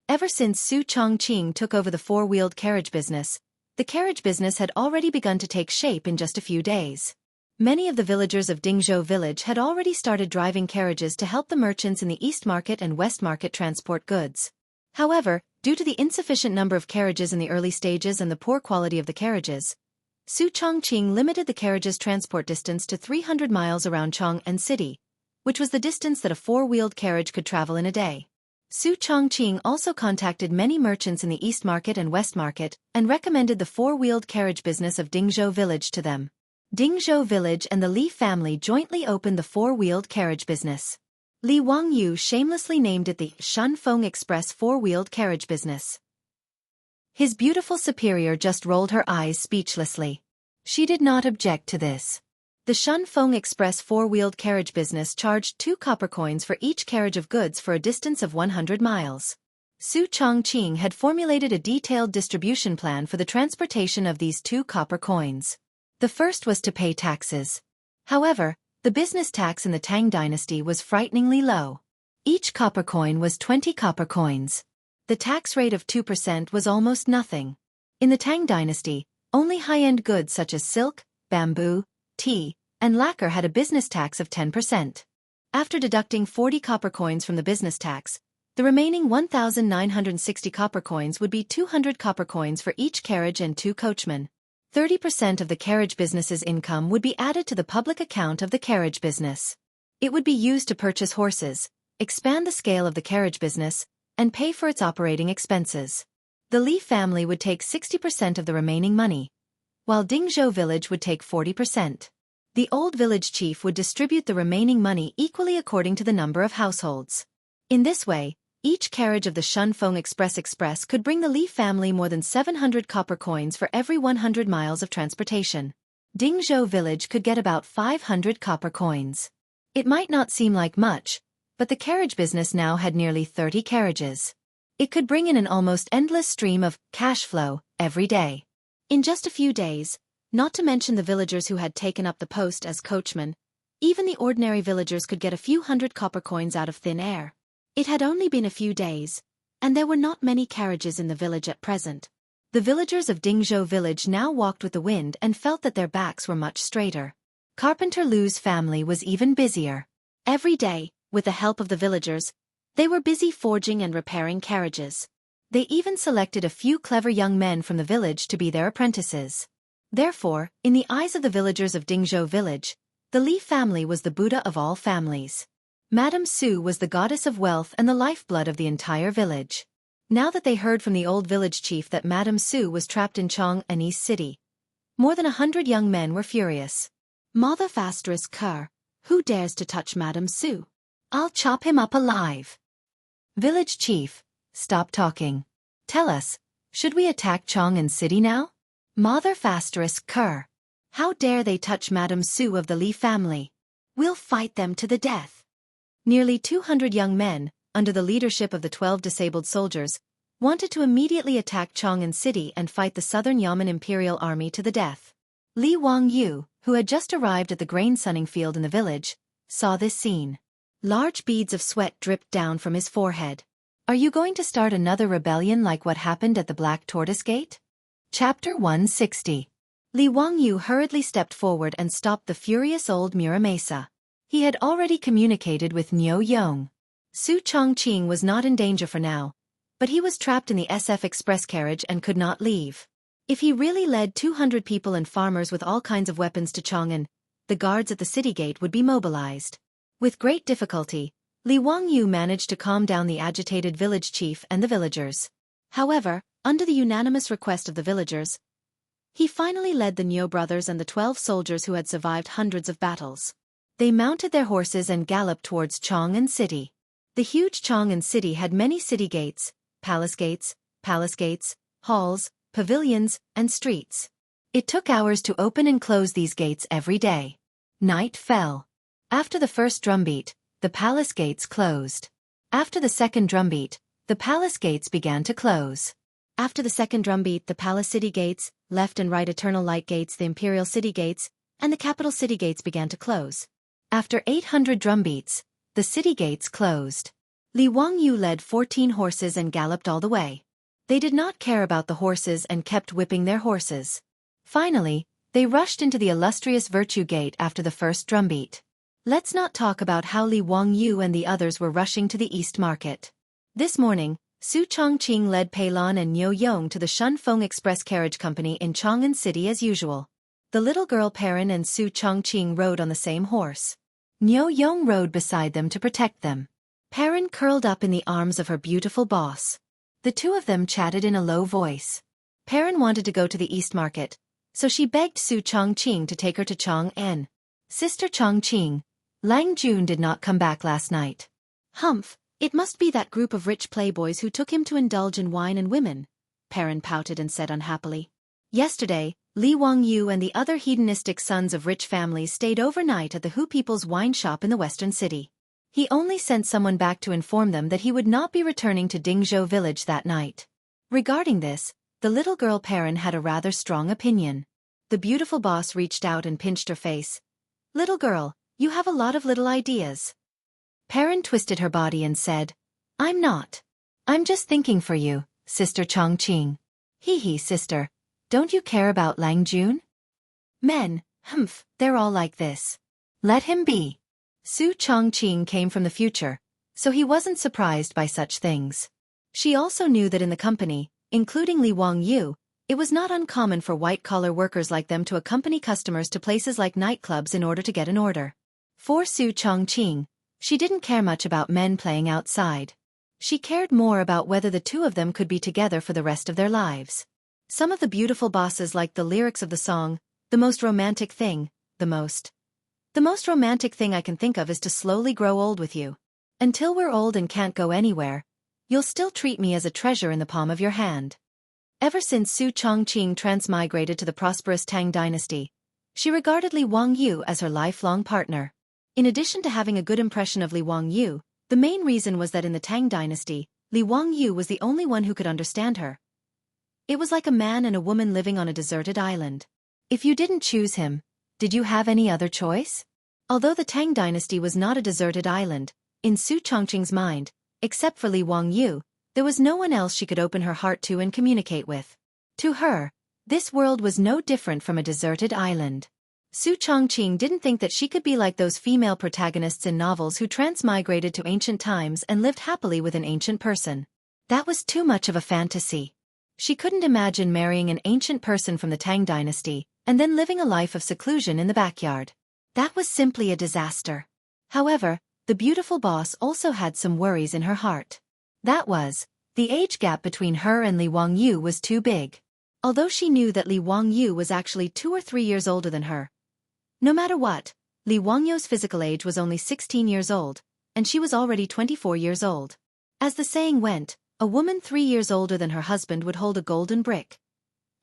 Ever since Su Chongqing took over the 4-wheeled carriage business, the carriage business had already begun to take shape in just a few days. Many of the villagers of Dingzhou village had already started driving carriages to help the merchants in the East Market and West Market transport goods. However, due to the insufficient number of carriages in the early stages and the poor quality of the carriages, Su Chongqing limited the carriage's transport distance to 300 miles around Chang'an City, which was the distance that a 4-wheeled carriage could travel in a day. Su Chongqing also contacted many merchants in the East Market and West Market and recommended the 4-wheeled carriage business of Dingzhou village to them. Dingzhou Village and the Li family jointly opened the four-wheeled carriage business. Li Wangyu shamelessly named it the Shunfeng Express four-wheeled carriage business. His beautiful superior just rolled her eyes speechlessly. She did not object to this. The Shunfeng Express four-wheeled carriage business charged 2 copper coins for each carriage of goods for a distance of 100 miles. Su Chongqing had formulated a detailed distribution plan for the transportation of these 2 copper coins. The first was to pay taxes. However, the business tax in the Tang dynasty was frighteningly low. Each copper coin was 20 copper coins. The tax rate of 2% was almost nothing. In the Tang dynasty, only high-end goods such as silk, bamboo, tea, and lacquer had a business tax of 10%. After deducting 40 copper coins from the business tax, the remaining 1,960 copper coins would be 200 copper coins for each carriage and 2 coachmen. 30% of the carriage business's income would be added to the public account of the carriage business. It would be used to purchase horses, expand the scale of the carriage business, and pay for its operating expenses. The Li family would take 60% of the remaining money, while Dingzhou Village would take 40%. The old village chief would distribute the remaining money equally according to the number of households. In this way, each carriage of the Shunfeng Express could bring the Li family more than 700 copper coins for every 100 miles of transportation. Dingzhou Village could get about 500 copper coins. It might not seem like much, but the carriage business now had nearly 30 carriages. It could bring in an almost endless stream of cash flow every day. In just a few days, not to mention the villagers who had taken up the post as coachmen, even the ordinary villagers could get a few hundred copper coins out of thin air. It had only been a few days, and there were not many carriages in the village at present. The villagers of Dingzhou Village now walked with the wind and felt that their backs were much straighter. Carpenter Lu's family was even busier. Every day, with the help of the villagers, they were busy forging and repairing carriages. They even selected a few clever young men from the village to be their apprentices. Therefore, in the eyes of the villagers of Dingzhou Village, the Li family was the Buddha of all families. Madame Su was the goddess of wealth and the lifeblood of the entire village. Now that they heard from the old village chief that Madame Su was trapped in Chang'an City, more than 100 young men were furious. Mother Fasterous Cur, who dares to touch Madame Su? I'll chop him up alive. Village chief, stop talking. Tell us, should we attack Chang'an City now? Mother Fasterous Cur, how dare they touch Madame Su of the Li family? We'll fight them to the death. Nearly 200 young men, under the leadership of the 12 disabled soldiers, wanted to immediately attack Chang'an City and fight the Southern Yamen Imperial Army to the death. Li Wangyu, who had just arrived at the grain sunning field in the village, saw this scene. Large beads of sweat dripped down from his forehead. Are you going to start another rebellion like what happened at the Black Tortoise Gate? Chapter 160. Li Wangyu hurriedly stepped forward and stopped the furious old Muramasa. He had already communicated with Niu Yong. Su Chongqing was not in danger for now, but he was trapped in the SF Express carriage and could not leave. If he really led 200 people and farmers with all kinds of weapons to Chang'an, the guards at the city gate would be mobilized. With great difficulty, Li Wangyu managed to calm down the agitated village chief and the villagers. However, under the unanimous request of the villagers, he finally led the Niu brothers and the 12 soldiers who had survived hundreds of battles. They mounted their horses and galloped towards Chang'an City. The huge Chang'an City had many city gates, palace gates, halls, pavilions, and streets. It took hours to open and close these gates every day. Night fell. After the first drumbeat, the palace gates closed. After the second drumbeat, the palace gates began to close. After the second drumbeat, the palace city gates, left and right eternal light gates, the imperial city gates, and the capital city gates began to close. After 800 drumbeats, the city gates closed. Li Wangyu led 14 horses and galloped all the way. They did not care about the horses and kept whipping their horses. Finally, they rushed into the illustrious Virtue Gate after the first drumbeat. Let's not talk about how Li Wangyu and the others were rushing to the East Market. This morning, Su Chongqing led Pei Lan and Niu Yong to the Shunfeng Express Carriage Company in Chang'an City as usual. The little girl Perrin and Su Chongqing rode on the same horse. Niu Yong rode beside them to protect them. Perrin curled up in the arms of her beautiful boss. The two of them chatted in a low voice. Perrin wanted to go to the East Market, so she begged Su Chongqing to take her to Chang'an. Sister Chongqing, Lang Jun did not come back last night. Humph, it must be that group of rich playboys who took him to indulge in wine and women, Perrin pouted and said unhappily. Yesterday, Li Wangyu and the other hedonistic sons of rich families stayed overnight at the Hu People's wine shop in the western city. He only sent someone back to inform them that he would not be returning to Dingzhou village that night. Regarding this, the little girl Perrin had a rather strong opinion. The beautiful boss reached out and pinched her face. Little girl, you have a lot of little ideas. Perrin twisted her body and said, I'm not. I'm just thinking for you, Sister Chongqing. Hee sister, don't you care about Lang Jun? Men, they're all like this. Let him be. Su Chongqing came from the future, so he wasn't surprised by such things. She also knew that in the company, including Li Wangyu, it was not uncommon for white-collar workers like them to accompany customers to places like nightclubs in order to get an order. For Su Chongqing, she didn't care much about men playing outside. She cared more about whether the two of them could be together for the rest of their lives. Some of the beautiful bosses liked the lyrics of the song, the most romantic thing I can think of is to slowly grow old with you. Until we're old and can't go anywhere, you'll still treat me as a treasure in the palm of your hand. Ever since Su Chongqing transmigrated to the prosperous Tang dynasty, she regarded Li Wangyu as her lifelong partner. In addition to having a good impression of Li Wangyu, the main reason was that in the Tang dynasty, Li Wangyu was the only one who could understand her. It was like a man and a woman living on a deserted island. If you didn't choose him, did you have any other choice? Although the Tang dynasty was not a deserted island, in Su Chongqing's mind, except for Li Wangyu, there was no one else she could open her heart to and communicate with. To her, this world was no different from a deserted island. Su Chongqing didn't think that she could be like those female protagonists in novels who transmigrated to ancient times and lived happily with an ancient person. That was too much of a fantasy. She couldn't imagine marrying an ancient person from the Tang dynasty and then living a life of seclusion in the backyard. That was simply a disaster. However, the beautiful boss also had some worries in her heart. That was, the age gap between her and Li Wangyu was too big. Although she knew that Li Wangyu was actually 2 or 3 years older than her. No matter what, Li Wangyu's physical age was only 16 years old, and she was already 24 years old. As the saying went, a woman 3 years older than her husband would hold a golden brick.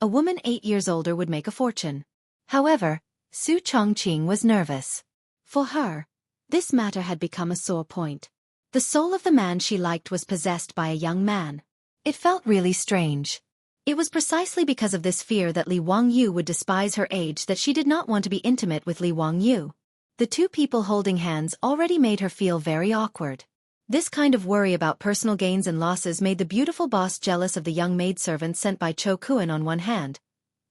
A woman 8 years older would make a fortune. However, Su Chongqing was nervous. For her, this matter had become a sore point. The soul of the man she liked was possessed by a young man. It felt really strange. It was precisely because of this fear that Li Wangyu would despise her age that she did not want to be intimate with Li Wangyu. The two people holding hands already made her feel very awkward. This kind of worry about personal gains and losses made the beautiful boss jealous of the young maidservant sent by Cho Kuan on one hand.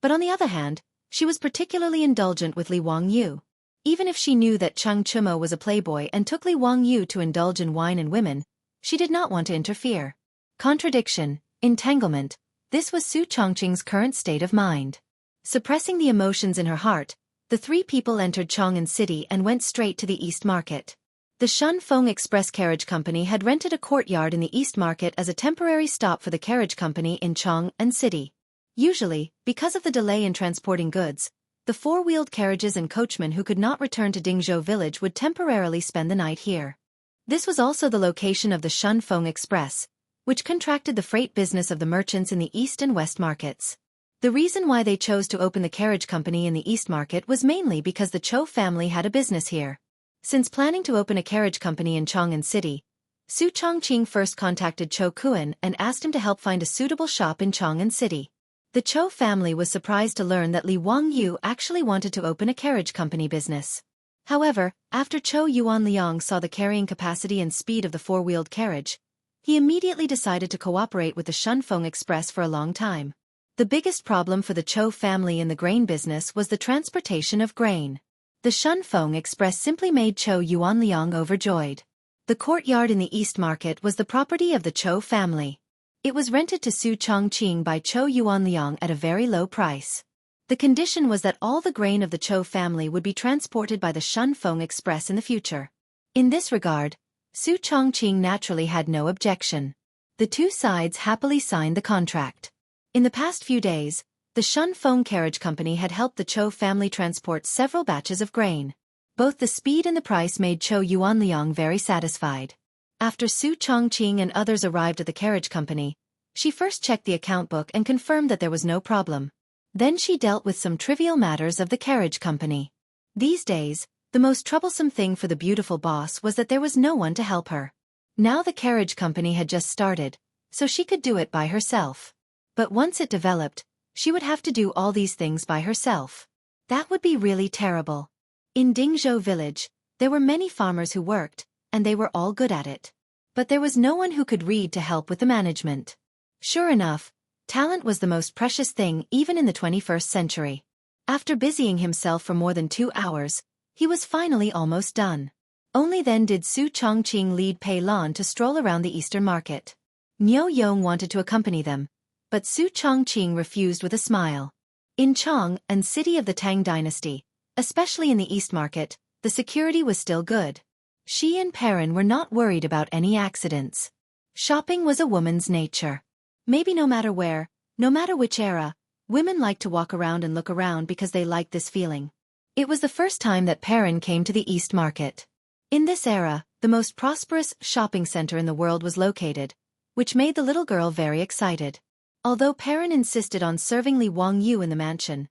But on the other hand, she was particularly indulgent with Li Wangyu. Even if she knew that Cheng Chumo was a playboy and took Li Wangyu to indulge in wine and women, she did not want to interfere. Contradiction, entanglement, this was Su Chongqing's current state of mind. Suppressing the emotions in her heart, the three people entered Chang'an City and went straight to the East Market. The Shunfeng Express Carriage Company had rented a courtyard in the East Market as a temporary stop for the carriage company in Chang'an City. Usually, because of the delay in transporting goods, the four-wheeled carriages and coachmen who could not return to Dingzhou village would temporarily spend the night here. This was also the location of the Shunfeng Express, which contracted the freight business of the merchants in the East and West markets. The reason why they chose to open the carriage company in the East Market was mainly because the Cho family had a business here. Since planning to open a carriage company in Chang'an City, Su Chongqing first contacted Cho Kuan and asked him to help find a suitable shop in Chang'an City. The Cho family was surprised to learn that Li Wangyu actually wanted to open a carriage company business. However, after Cho Yuanliang saw the carrying capacity and speed of the four-wheeled carriage, he immediately decided to cooperate with the Shunfeng Express for a long time. The biggest problem for the Cho family in the grain business was the transportation of grain. The Shunfeng Express simply made Cho Yuanliang overjoyed. The courtyard in the East Market was the property of the Cho family. It was rented to Su Chongqing by Cho Yuanliang at a very low price. The condition was that all the grain of the Cho family would be transported by the Shunfeng Express in the future. In this regard, Su Chongqing naturally had no objection. The two sides happily signed the contract. In the past few days, The Shun Feng Carriage Company had helped the Cho family transport several batches of grain. Both the speed and the price made Cho Yuanliang very satisfied. After Su Chongqing and others arrived at the carriage company, she first checked the account book and confirmed that there was no problem. Then she dealt with some trivial matters of the carriage company. These days, the most troublesome thing for the beautiful boss was that there was no one to help her. Now the carriage company had just started, so she could do it by herself. But once it developed, she would have to do all these things by herself. That would be really terrible. In Dingzhou village, there were many farmers who worked, and they were all good at it. But there was no one who could read to help with the management. Sure enough, talent was the most precious thing even in the 21st century. After busying himself for more than 2 hours, he was finally almost done. Only then did Su Chongqing lead Pei Lan to stroll around the Eastern Market. Niu Yong wanted to accompany them, but Su Chongqing refused with a smile. In Chong, and city of the Tang dynasty, especially in the East Market, the security was still good. She and Perrin were not worried about any accidents. Shopping was a woman's nature. Maybe no matter where, no matter which era, women like to walk around and look around because they like this feeling. It was the first time that Perrin came to the East Market. In this era, the most prosperous shopping center in the world was located, which made the little girl very excited. Although Perrin insisted on serving Li Wangyu in the mansion,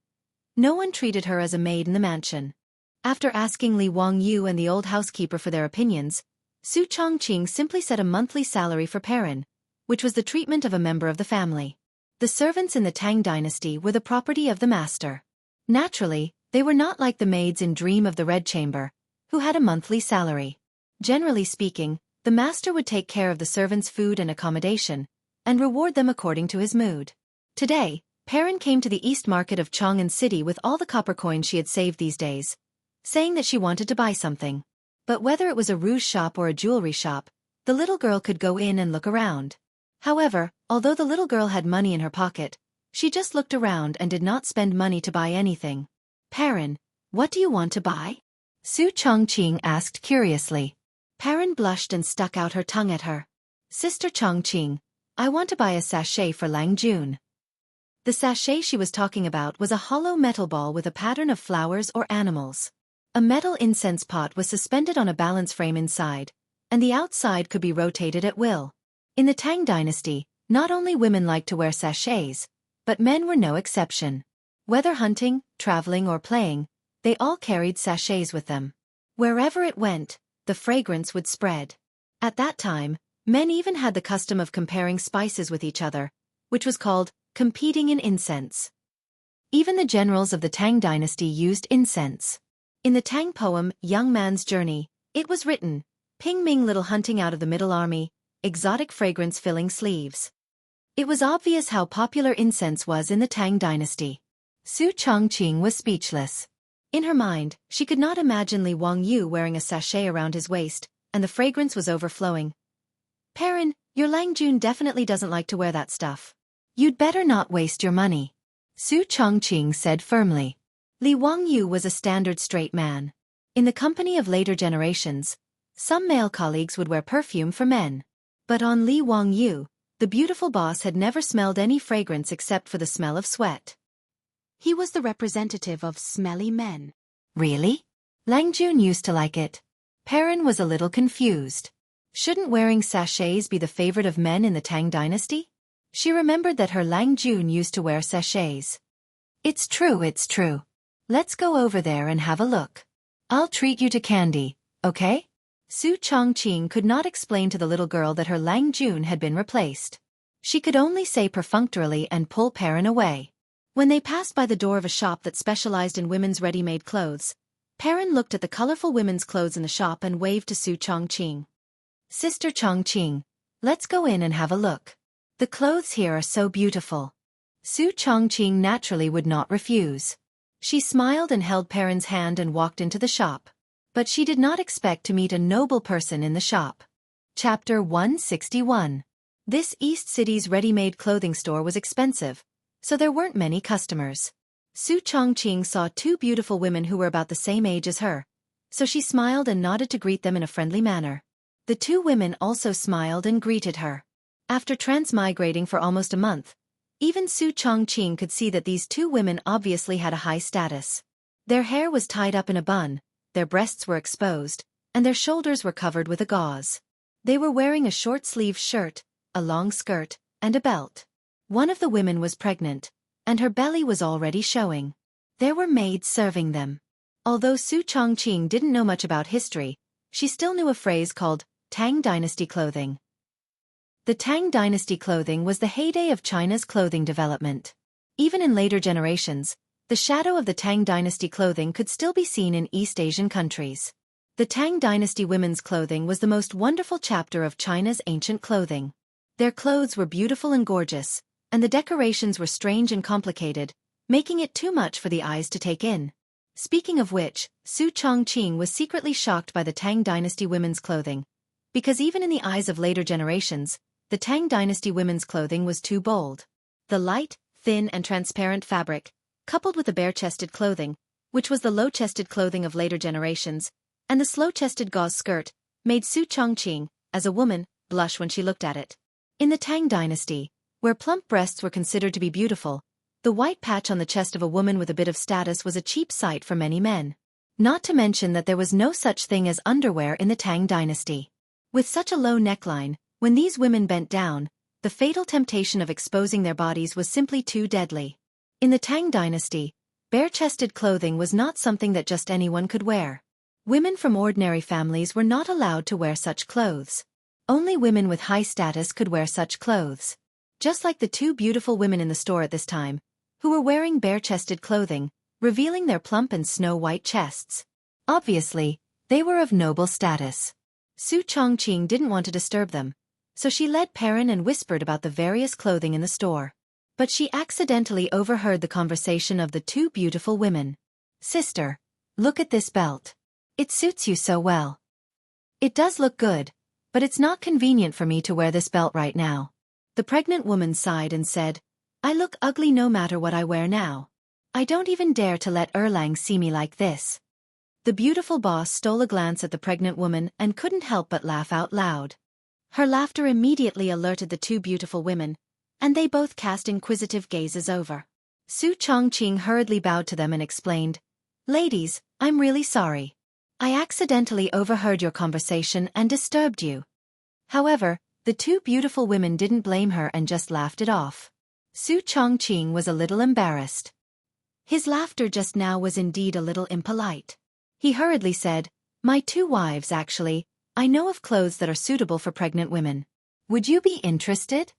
no one treated her as a maid in the mansion. After asking Li Wangyu and the old housekeeper for their opinions, Su Chongqing simply set a monthly salary for Perrin, which was the treatment of a member of the family. The servants in the Tang dynasty were the property of the master. Naturally, they were not like the maids in Dream of the Red Chamber, who had a monthly salary. Generally speaking, the master would take care of the servants' food and accommodation, and reward them according to his mood. Today, Perrin came to the East Market of Chang'an City with all the copper coins she had saved these days, saying that she wanted to buy something. But whether it was a rouge shop or a jewelry shop, the little girl could go in and look around. However, although the little girl had money in her pocket, she just looked around and did not spend money to buy anything. Perrin, what do you want to buy? Su Chongqing asked curiously. Perrin blushed and stuck out her tongue at her. Sister Chongqing, I want to buy a sachet for Lang Jun. The sachet she was talking about was a hollow metal ball with a pattern of flowers or animals. A metal incense pot was suspended on a balance frame inside, and the outside could be rotated at will. In the Tang dynasty, not only women liked to wear sachets, but men were no exception. Whether hunting, traveling or playing, they all carried sachets with them. Wherever it went, the fragrance would spread. At that time, men even had the custom of comparing spices with each other, which was called competing in incense. Even the generals of the Tang dynasty used incense. In the Tang poem, Young Man's Journey, it was written, Ping Ming little hunting out of the middle army, exotic fragrance filling sleeves. It was obvious how popular incense was in the Tang dynasty. Su Chongqing was speechless. In her mind, she could not imagine Li Wangyu wearing a sachet around his waist, and the fragrance was overflowing. Perrin, your Lang Jun definitely doesn't like to wear that stuff. You'd better not waste your money. Su Chongqing said firmly. Li Wangyu was a standard straight man. In the company of later generations, some male colleagues would wear perfume for men. But on Li Wangyu, the beautiful boss had never smelled any fragrance except for the smell of sweat. He was the representative of smelly men. Really? Lang Jun used to like it. Perrin was a little confused. Shouldn't wearing sachets be the favorite of men in the Tang dynasty? She remembered that her Lang Jun used to wear sachets. It's true, it's true. Let's go over there and have a look. I'll treat you to candy, okay? Su Chongqing could not explain to the little girl that her Lang Jun had been replaced. She could only say perfunctorily and pull Perrin away. When they passed by the door of a shop that specialized in women's ready-made clothes, Perrin looked at the colorful women's clothes in the shop and waved to Su Chongqing. Sister Chongqing, let's go in and have a look. The clothes here are so beautiful. Su Chongqing naturally would not refuse. She smiled and held Perrin's hand and walked into the shop. But she did not expect to meet a noble person in the shop. Chapter 161. This East City's ready-made clothing store was expensive, so there weren't many customers. Su Chongqing saw two beautiful women who were about the same age as her, so she smiled and nodded to greet them in a friendly manner. The two women also smiled and greeted her. After transmigrating for almost a month, Even Su Chongqing could see that these two women obviously had a high status. Their hair was tied up in a bun, their breasts were exposed, and their shoulders were covered with a gauze. They were wearing a short-sleeved shirt, a long skirt, and a belt. One of the women was pregnant, and her belly was already showing. There were maids serving them. Although Su Chongqing didn't know much about history, she still knew a phrase called Tang Dynasty clothing. The Tang Dynasty clothing was the heyday of China's clothing development. Even in later generations, the shadow of the Tang Dynasty clothing could still be seen in East Asian countries. The Tang Dynasty women's clothing was the most wonderful chapter of China's ancient clothing. Their clothes were beautiful and gorgeous, and the decorations were strange and complicated, making it too much for the eyes to take in. Speaking of which, Su Chongqing was secretly shocked by the Tang Dynasty women's clothing, because even in the eyes of later generations, the Tang Dynasty women's clothing was too bold. The light, thin and transparent fabric, coupled with the bare-chested clothing, which was the low-chested clothing of later generations, and the slow-chested gauze skirt, made Su Chongqing, as a woman, blush when she looked at it. In the Tang Dynasty, where plump breasts were considered to be beautiful, the white patch on the chest of a woman with a bit of status was a cheap sight for many men. Not to mention that there was no such thing as underwear in the Tang Dynasty. With such a low neckline, when these women bent down, the fatal temptation of exposing their bodies was simply too deadly. In the Tang Dynasty, bare-chested clothing was not something that just anyone could wear. Women from ordinary families were not allowed to wear such clothes. Only women with high status could wear such clothes. Just like the two beautiful women in the store at this time, who were wearing bare-chested clothing, revealing their plump and snow-white chests. Obviously, they were of noble status. Su Chongqing didn't want to disturb them, so she led Perrin and whispered about the various clothing in the store. But she accidentally overheard the conversation of the two beautiful women. "Sister, look at this belt. It suits you so well." "It does look good, but it's not convenient for me to wear this belt right now." The pregnant woman sighed and said, "I look ugly no matter what I wear now. I don't even dare to let Erlang see me like this." The beautiful boss stole a glance at the pregnant woman and couldn't help but laugh out loud. Her laughter immediately alerted the two beautiful women, and they both cast inquisitive gazes over. Su Chongqing hurriedly bowed to them and explained, "Ladies, I'm really sorry. I accidentally overheard your conversation and disturbed you." However, the two beautiful women didn't blame her and just laughed it off. Su Chongqing was a little embarrassed. His laughter just now was indeed a little impolite. He hurriedly said, "My two wives actually, I know of clothes that are suitable for pregnant women. Would you be interested?"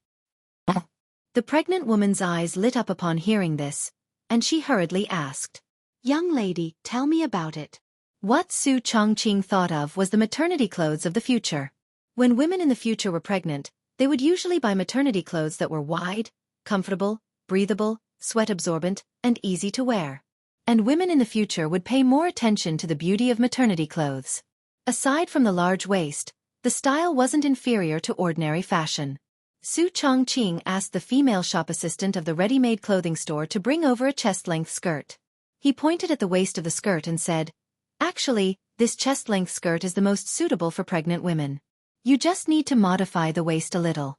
The pregnant woman's eyes lit up upon hearing this, and she hurriedly asked, "Young lady, tell me about it." What Su Chongqing thought of was the maternity clothes of the future. When women in the future were pregnant, they would usually buy maternity clothes that were wide, comfortable, breathable, sweat-absorbent, and easy to wear. And women in the future would pay more attention to the beauty of maternity clothes. Aside from the large waist, the style wasn't inferior to ordinary fashion. Su Chongqing asked the female shop assistant of the ready-made clothing store to bring over a chest-length skirt. He pointed at the waist of the skirt and said, "Actually, this chest-length skirt is the most suitable for pregnant women. You just need to modify the waist a little."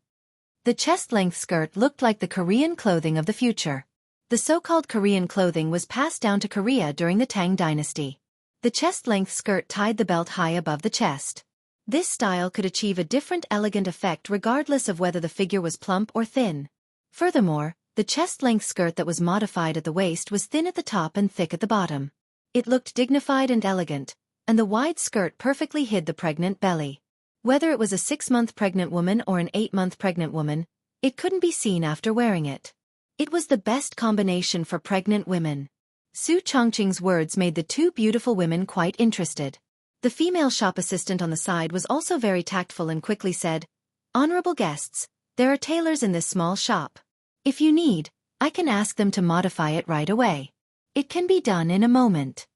The chest-length skirt looked like the Korean clothing of the future. The so-called Korean clothing was passed down to Korea during the Tang Dynasty. The chest-length skirt tied the belt high above the chest. This style could achieve a different elegant effect regardless of whether the figure was plump or thin. Furthermore, the chest-length skirt that was modified at the waist was thin at the top and thick at the bottom. It looked dignified and elegant, and the wide skirt perfectly hid the pregnant belly. Whether it was a 6-month pregnant woman or an 8-month pregnant woman, it couldn't be seen after wearing it. It was the best combination for pregnant women. Su Chongqing's words made the two beautiful women quite interested. The female shop assistant on the side was also very tactful and quickly said, "Honorable guests, there are tailors in this small shop. If you need, I can ask them to modify it right away. It can be done in a moment."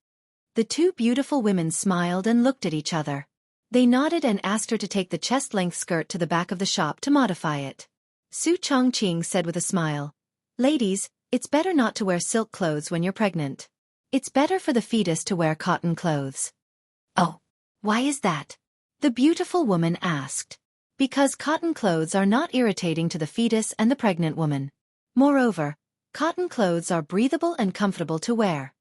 The two beautiful women smiled and looked at each other. They nodded and asked her to take the chest-length skirt to the back of the shop to modify it. Su Chongqing said with a smile, "Ladies, it's better not to wear silk clothes when you're pregnant. It's better for the fetus to wear cotton clothes." "Oh, why is that?" the beautiful woman asked. "Because cotton clothes are not irritating to the fetus and the pregnant woman." Moreover, cotton clothes are breathable and comfortable to wear.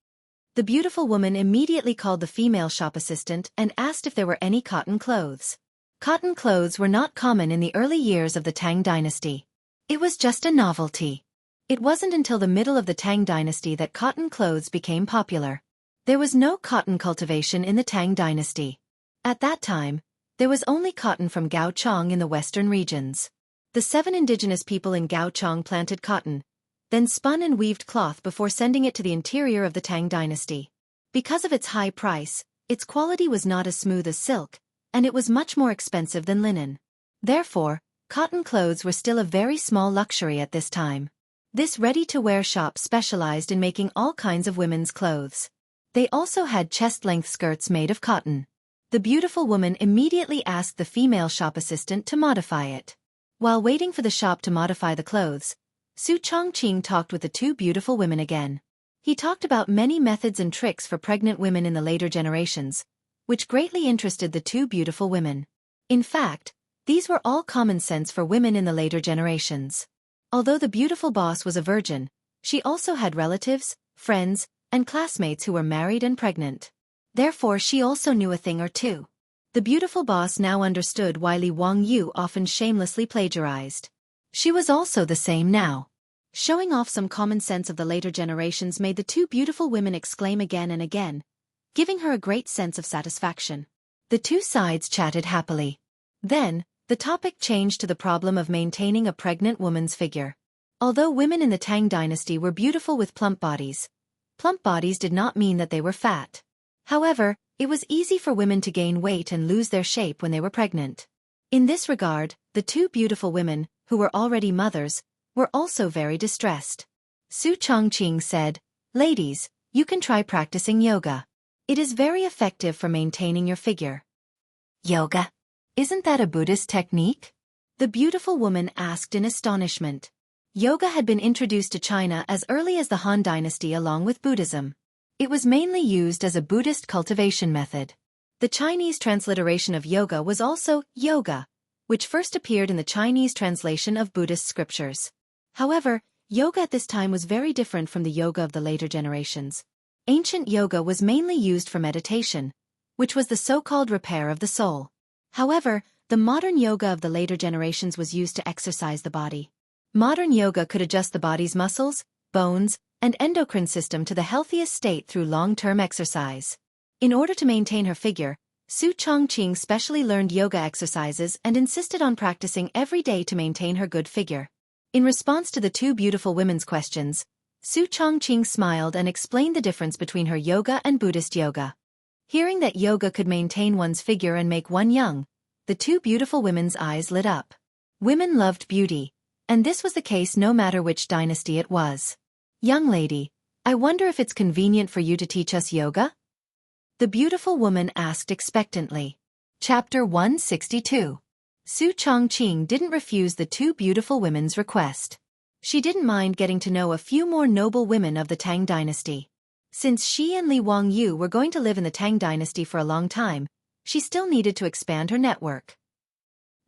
The beautiful woman immediately called the female shop assistant and asked if there were any cotton clothes. Cotton clothes were not common in the early years of the Tang dynasty. It was just a novelty. It wasn't until the middle of the Tang dynasty that cotton clothes became popular. There was no cotton cultivation in the Tang dynasty. At that time, there was only cotton from Gaochang in the western regions. The 7 indigenous people in Gaochang planted cotton, then spun and weaved cloth before sending it to the interior of the Tang dynasty. Because of its high price, its quality was not as smooth as silk, and it was much more expensive than linen. Therefore, cotton clothes were still a very small luxury at this time. This ready-to-wear shop specialized in making all kinds of women's clothes. They also had chest-length skirts made of cotton. The beautiful woman immediately asked the female shop assistant to modify it. While waiting for the shop to modify the clothes, Su Chongqing talked with the 2 beautiful women again. He talked about many methods and tricks for pregnant women in the later generations, which greatly interested the 2 beautiful women. In fact, these were all common sense for women in the later generations. Although the beautiful boss was a virgin, she also had relatives, friends, and classmates who were married and pregnant. Therefore she also knew a thing or two. The beautiful boss now understood why Li Wangyu often shamelessly plagiarized. She was also the same now. Showing off some common sense of the later generations made the 2 beautiful women exclaim again and again, giving her a great sense of satisfaction. The 2 sides chatted happily. Then, the topic changed to the problem of maintaining a pregnant woman's figure. Although women in the Tang dynasty were beautiful with plump bodies did not mean that they were fat. However, it was easy for women to gain weight and lose their shape when they were pregnant. In this regard, the 2 beautiful women, who were already mothers, were also very distressed. Su Chongqing said, "Ladies, you can try practicing yoga. It is very effective for maintaining your figure." Yoga? Isn't that a Buddhist technique? The beautiful woman asked in astonishment. Yoga had been introduced to China as early as the Han Dynasty along with Buddhism. It was mainly used as a Buddhist cultivation method. The Chinese transliteration of yoga was also yoga, which first appeared in the Chinese translation of Buddhist scriptures. However, yoga at this time was very different from the yoga of the later generations. Ancient yoga was mainly used for meditation, which was the so-called repair of the soul. However, the modern yoga of the later generations was used to exercise the body. Modern yoga could adjust the body's muscles, bones, and endocrine system to the healthiest state through long-term exercise. In order to maintain her figure, Su Chongqing specially learned yoga exercises and insisted on practicing every day to maintain her good figure. In response to the 2 beautiful women's questions, Su Chongqing smiled and explained the difference between her yoga and Buddhist yoga. Hearing that yoga could maintain one's figure and make one young, the 2 beautiful women's eyes lit up. Women loved beauty, and this was the case no matter which dynasty it was. "Young lady, I wonder if it's convenient for you to teach us yoga?" The beautiful woman asked expectantly. Chapter 162. Su Chongqing didn't refuse the 2 beautiful women's request. She didn't mind getting to know a few more noble women of the Tang dynasty. Since she and Li Wangyu were going to live in the Tang dynasty for a long time, she still needed to expand her network.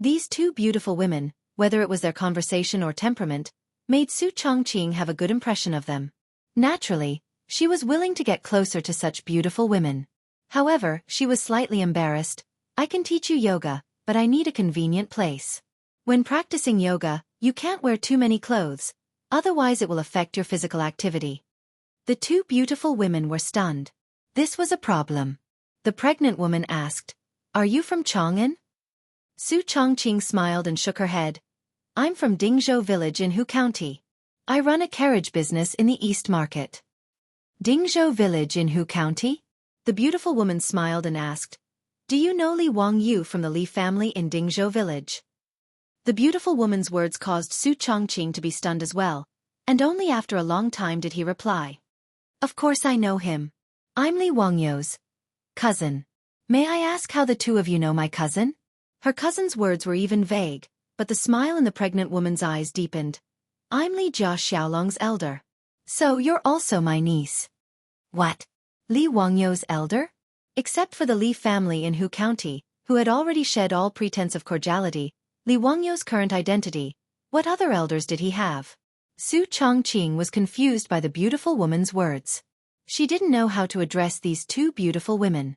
These 2 beautiful women, whether it was their conversation or temperament, made Su Chongqing have a good impression of them. Naturally, she was willing to get closer to such beautiful women. However, she was slightly embarrassed. "I can teach you yoga, but I need a convenient place. When practicing yoga, you can't wear too many clothes, otherwise it will affect your physical activity." The 2 beautiful women were stunned. This was a problem. The pregnant woman asked, "Are you from Chang'an?" Su Chongqing smiled and shook her head. "I'm from Dingzhou village in Hu County. I run a carriage business in the East Market." Dingzhou village in Hu County? The beautiful woman smiled and asked, "Do you know Li Wangyu from the Li family in Dingzhou village?" The beautiful woman's words caused Su Chongqing to be stunned as well, and only after a long time did he reply. "Of course I know him. I'm Li Wangyu's cousin. May I ask how the 2 of you know my cousin?" Her cousin's words were even vague, but the smile in the pregnant woman's eyes deepened. "I'm Li Jia Xiaolong's elder. So you're also my niece." "What? Li Wangyu's elder?" Except for the Li family in Hu County, who had already shed all pretense of cordiality, Li Wangyu's current identity, what other elders did he have? Su Chongqing was confused by the beautiful woman's words. She didn't know how to address these two beautiful women.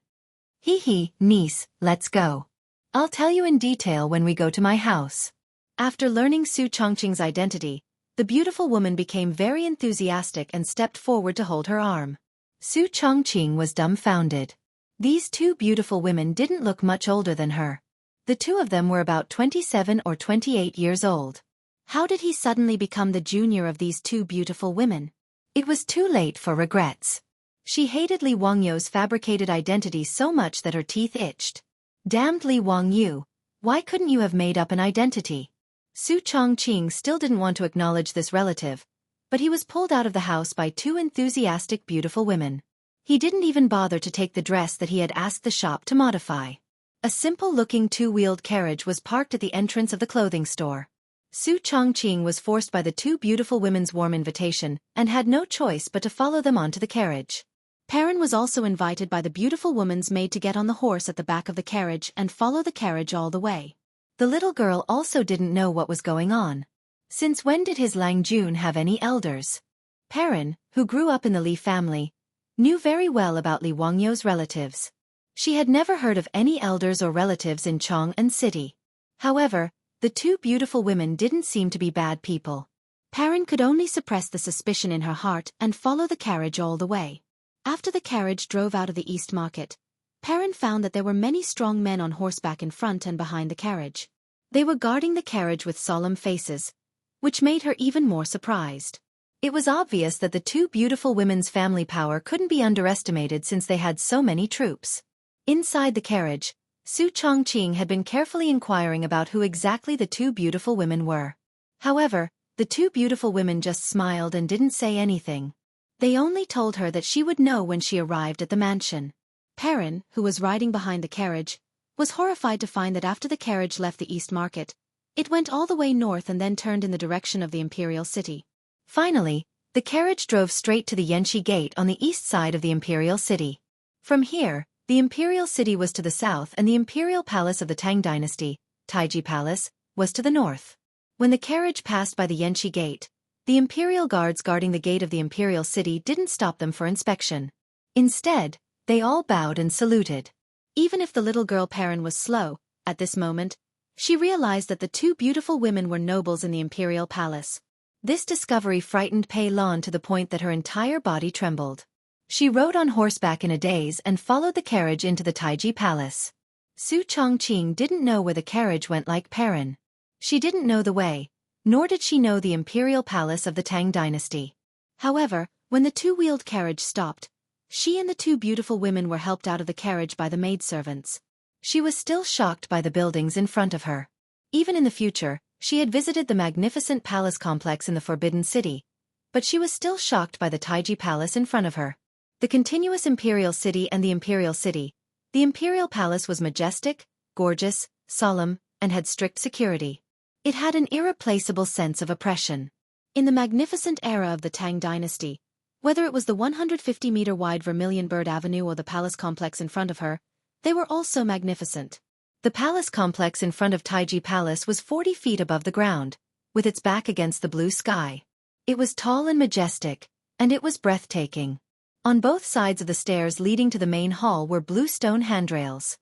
Hee, niece, let's go. I'll tell you in detail when we go to my house. After learning Su Chongqing's identity, the beautiful woman became very enthusiastic and stepped forward to hold her arm. Su Chongqing was dumbfounded. These two beautiful women didn't look much older than her. The two of them were about 27 or 28 years old. How did he suddenly become the junior of these two beautiful women? It was too late for regrets. She hated Li Wangyu's fabricated identity so much that her teeth itched. Damned Li Wangyu, why couldn't you have made up an identity? Su Chongqing still didn't want to acknowledge this relative, but he was pulled out of the house by two enthusiastic beautiful women. He didn't even bother to take the dress that he had asked the shop to modify. A simple-looking two-wheeled carriage was parked at the entrance of the clothing store. Su Chongqing was forced by the two beautiful women's warm invitation and had no choice but to follow them onto the carriage. Perrin was also invited by the beautiful woman's maid to get on the horse at the back of the carriage and follow the carriage all the way. The little girl also didn't know what was going on. Since when did his Lang Jun have any elders? Perrin, who grew up in the Li family, knew very well about Li Wangyu's relatives. She had never heard of any elders or relatives in Chang'an City. However, the two beautiful women didn't seem to be bad people. Perrin could only suppress the suspicion in her heart and follow the carriage all the way. After the carriage drove out of the East Market, Perrin found that there were many strong men on horseback in front and behind the carriage. They were guarding the carriage with solemn faces, which made her even more surprised. It was obvious that the two beautiful women's family power couldn't be underestimated since they had so many troops. Inside the carriage, Su Chongqing had been carefully inquiring about who exactly the two beautiful women were. However, the two beautiful women just smiled and didn't say anything. They only told her that she would know when she arrived at the mansion. Perrin, who was riding behind the carriage, was horrified to find that after the carriage left the East Market, it went all the way north and then turned in the direction of the Imperial City. Finally, the carriage drove straight to the Yanxi Gate on the east side of the Imperial City. From here, the Imperial City was to the south and the Imperial Palace of the Tang Dynasty, Taiji Palace, was to the north. When the carriage passed by the Yanxi Gate, the Imperial guards guarding the gate of the Imperial City didn't stop them for inspection. Instead, they all bowed and saluted. Even if the little girl Perrin was slow, at this moment, she realized that the two beautiful women were nobles in the Imperial Palace. This discovery frightened Pei Lan to the point that her entire body trembled. She rode on horseback in a daze and followed the carriage into the Taiji Palace. Su Chongqing didn't know where the carriage went like Perrin. She didn't know the way, nor did she know the Imperial Palace of the Tang Dynasty. However, when the two-wheeled carriage stopped, she and the two beautiful women were helped out of the carriage by the maidservants. She was still shocked by the buildings in front of her. Even in the future, she had visited the magnificent palace complex in the Forbidden City, but she was still shocked by the Taiji Palace in front of her. The continuous Imperial City and the Imperial City. The Imperial Palace was majestic, gorgeous, solemn, and had strict security. It had an irreplaceable sense of oppression. In the magnificent era of the Tang Dynasty, whether it was the 150-meter-wide Vermilion Bird Avenue or the palace complex in front of her, they were also magnificent. The palace complex in front of Taiji Palace was 40 feet above the ground, with its back against the blue sky. It was tall and majestic, and it was breathtaking. On both sides of the stairs leading to the main hall were blue stone handrails.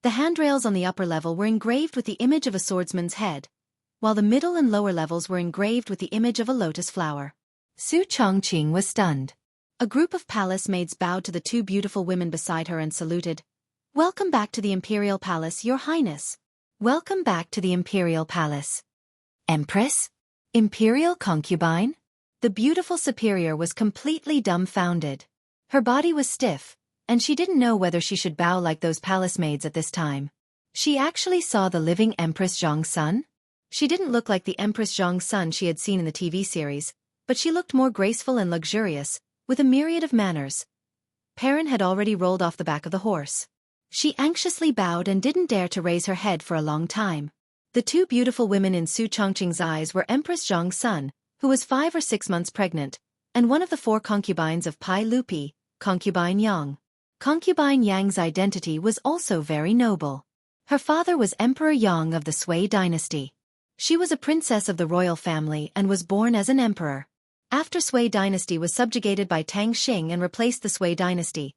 The handrails on the upper level were engraved with the image of a swordsman's head, while the middle and lower levels were engraved with the image of a lotus flower. Su Chongqing was stunned. A group of palace maids bowed to the two beautiful women beside her and saluted. "Welcome back to the Imperial Palace, Your Highness." "Welcome back to the Imperial Palace." "Empress? Imperial concubine?" The beautiful superior was completely dumbfounded. Her body was stiff, and she didn't know whether she should bow like those palace maids at this time. She actually saw the living Empress Zhang Sun. She didn't look like the Empress Zhang Sun she had seen in the TV series, but she looked more graceful and luxurious, with a myriad of manners. Perrin had already rolled off the back of the horse. She anxiously bowed and didn't dare to raise her head for a long time. The two beautiful women in Su Chongqing's eyes were Empress Zhang Sun, who was 5 or 6 months pregnant, and one of the 4 concubines of Pai Lupi, Concubine Yang. Concubine Yang's identity was also very noble. Her father was Emperor Yang of the Sui dynasty. She was a princess of the royal family and was born as an emperor. After Sui dynasty was subjugated by Tang and replaced the Sui dynasty,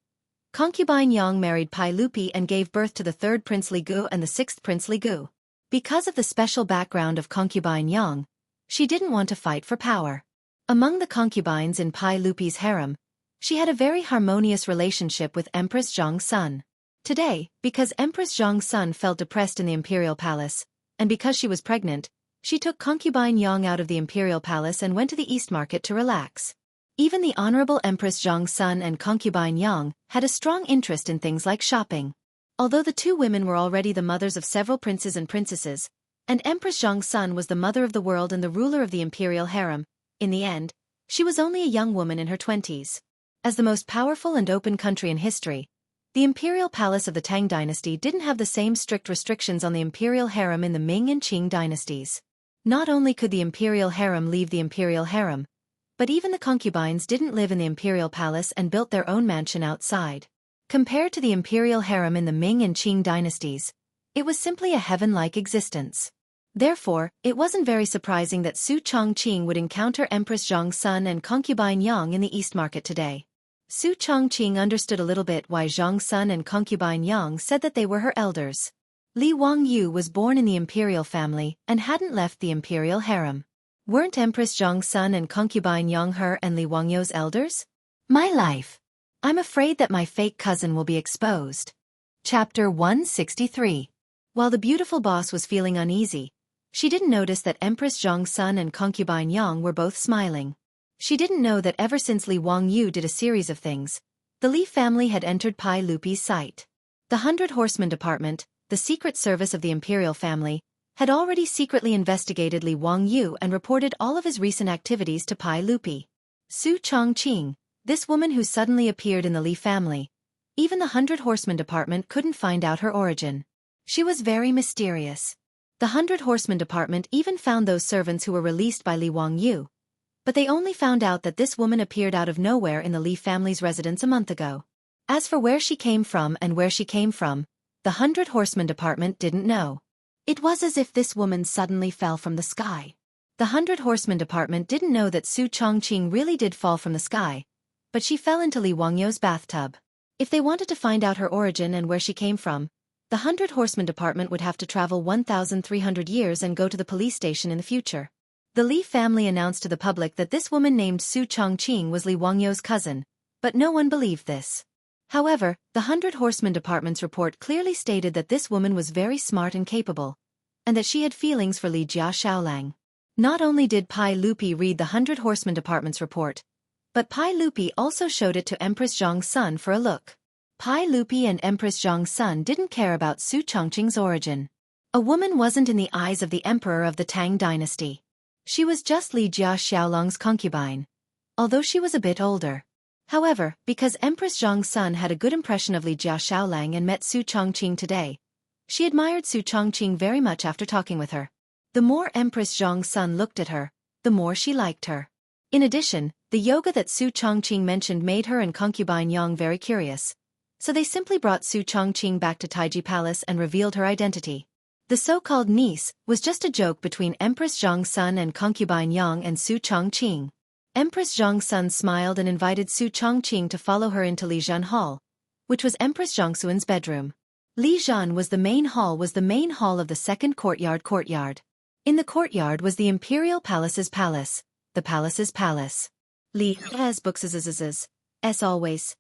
concubine Yang married Pai Lupi and gave birth to the third Prince Li Gu and the sixth Prince Li Gu. Because of the special background of concubine Yang, she didn't want to fight for power. Among the concubines in Pai Lupi's harem, she had a very harmonious relationship with Empress Zhang's son. Today, because Empress Zhang's son felt depressed in the imperial palace, and because she was pregnant, she took concubine Yang out of the imperial palace and went to the East Market to relax. Even the Honorable Empress Zhang's son and concubine Yang had a strong interest in things like shopping. Although the two women were already the mothers of several princes and princesses, and Empress Zhang's son was the mother of the world and the ruler of the imperial harem, in the end, she was only a young woman in her 20s. As the most powerful and open country in history, the imperial palace of the Tang dynasty didn't have the same strict restrictions on the imperial harem in the Ming and Qing dynasties. Not only could the imperial harem leave the imperial harem, but even the concubines didn't live in the imperial palace and built their own mansion outside. Compared to the imperial harem in the Ming and Qing dynasties, it was simply a heaven-like existence. Therefore, it wasn't very surprising that Su Chongqing would encounter Empress Zhang's son and concubine Yang in the East Market today. Su Chongqing understood a little bit why Zhang's son and concubine Yang said that they were her elders. Li Wangyu was born in the imperial family and hadn't left the imperial harem. Weren't Empress Zhang's son and concubine Yang her and Li Wangyu's elders? My life. I'm afraid that my fake cousin will be exposed. Chapter 163. While the beautiful boss was feeling uneasy, she didn't notice that Empress Zhang's son and concubine Yang were both smiling. She didn't know that ever since Li Wangyu did a series of things, the Li family had entered Pai Lupi's sight. The 100 Horsemen Department, the secret service of the imperial family, had already secretly investigated Li Wangyu and reported all of his recent activities to Pai Lupi. Su Chongqing, this woman who suddenly appeared in the Li family, even the 100 Horsemen Department couldn't find out her origin. She was very mysterious. The 100 Horsemen Department even found those servants who were released by Li Wangyu, but they only found out that this woman appeared out of nowhere in the Li family's residence a month ago. As for where she came from, the 100 Horsemen Department didn't know. It was as if this woman suddenly fell from the sky. The 100 Horsemen Department didn't know that Su Chongqing really did fall from the sky, but she fell into Li Wangyu's bathtub. If they wanted to find out her origin and where she came from, the 100 Horsemen Department would have to travel 1,300 years and go to the police station in the future. The Li family announced to the public that this woman named Su Chongqing was Li Wangyu's cousin, but no one believed this. However, the 100 Horsemen Department's report clearly stated that this woman was very smart and capable, and that she had feelings for Li Jia Xiaolang. Not only did Pai Lupi read the 100 Horsemen Department's report, but Pai Lupi also showed it to Empress Zhang's son for a look. Pai Lupi and Empress Zhang's son didn't care about Su Chongqing's origin. A woman wasn't in the eyes of the emperor of the Tang dynasty. She was just Li Jia Xiaolang's concubine, although she was a bit older. However, because Empress Zhang's son had a good impression of Li Jia Xiaolang and met Su Chongqing today, she admired Su Chongqing very much after talking with her. The more Empress Zhang's son looked at her, the more she liked her. In addition, the yoga that Su Chongqing mentioned made her and concubine Yang very curious, so they simply brought Su Chongqing back to Taiji Palace and revealed her identity. The so-called niece was just a joke between Empress Zhang's son and concubine Yang and Su Chongqing. Empress Zhang's son smiled and invited Su Chongqing to follow her into Li Zhan Hall, which was Empress Zhangxuan's bedroom. Li Zhan was the main hall of the second courtyard. In the courtyard was the imperial palace's palace, the palace's palace. Li has books as always.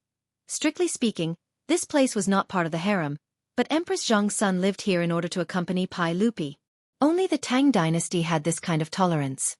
Strictly speaking, this place was not part of the harem, but Empress Zhang's son lived here in order to accompany Pai Lupi. Only the Tang dynasty had this kind of tolerance.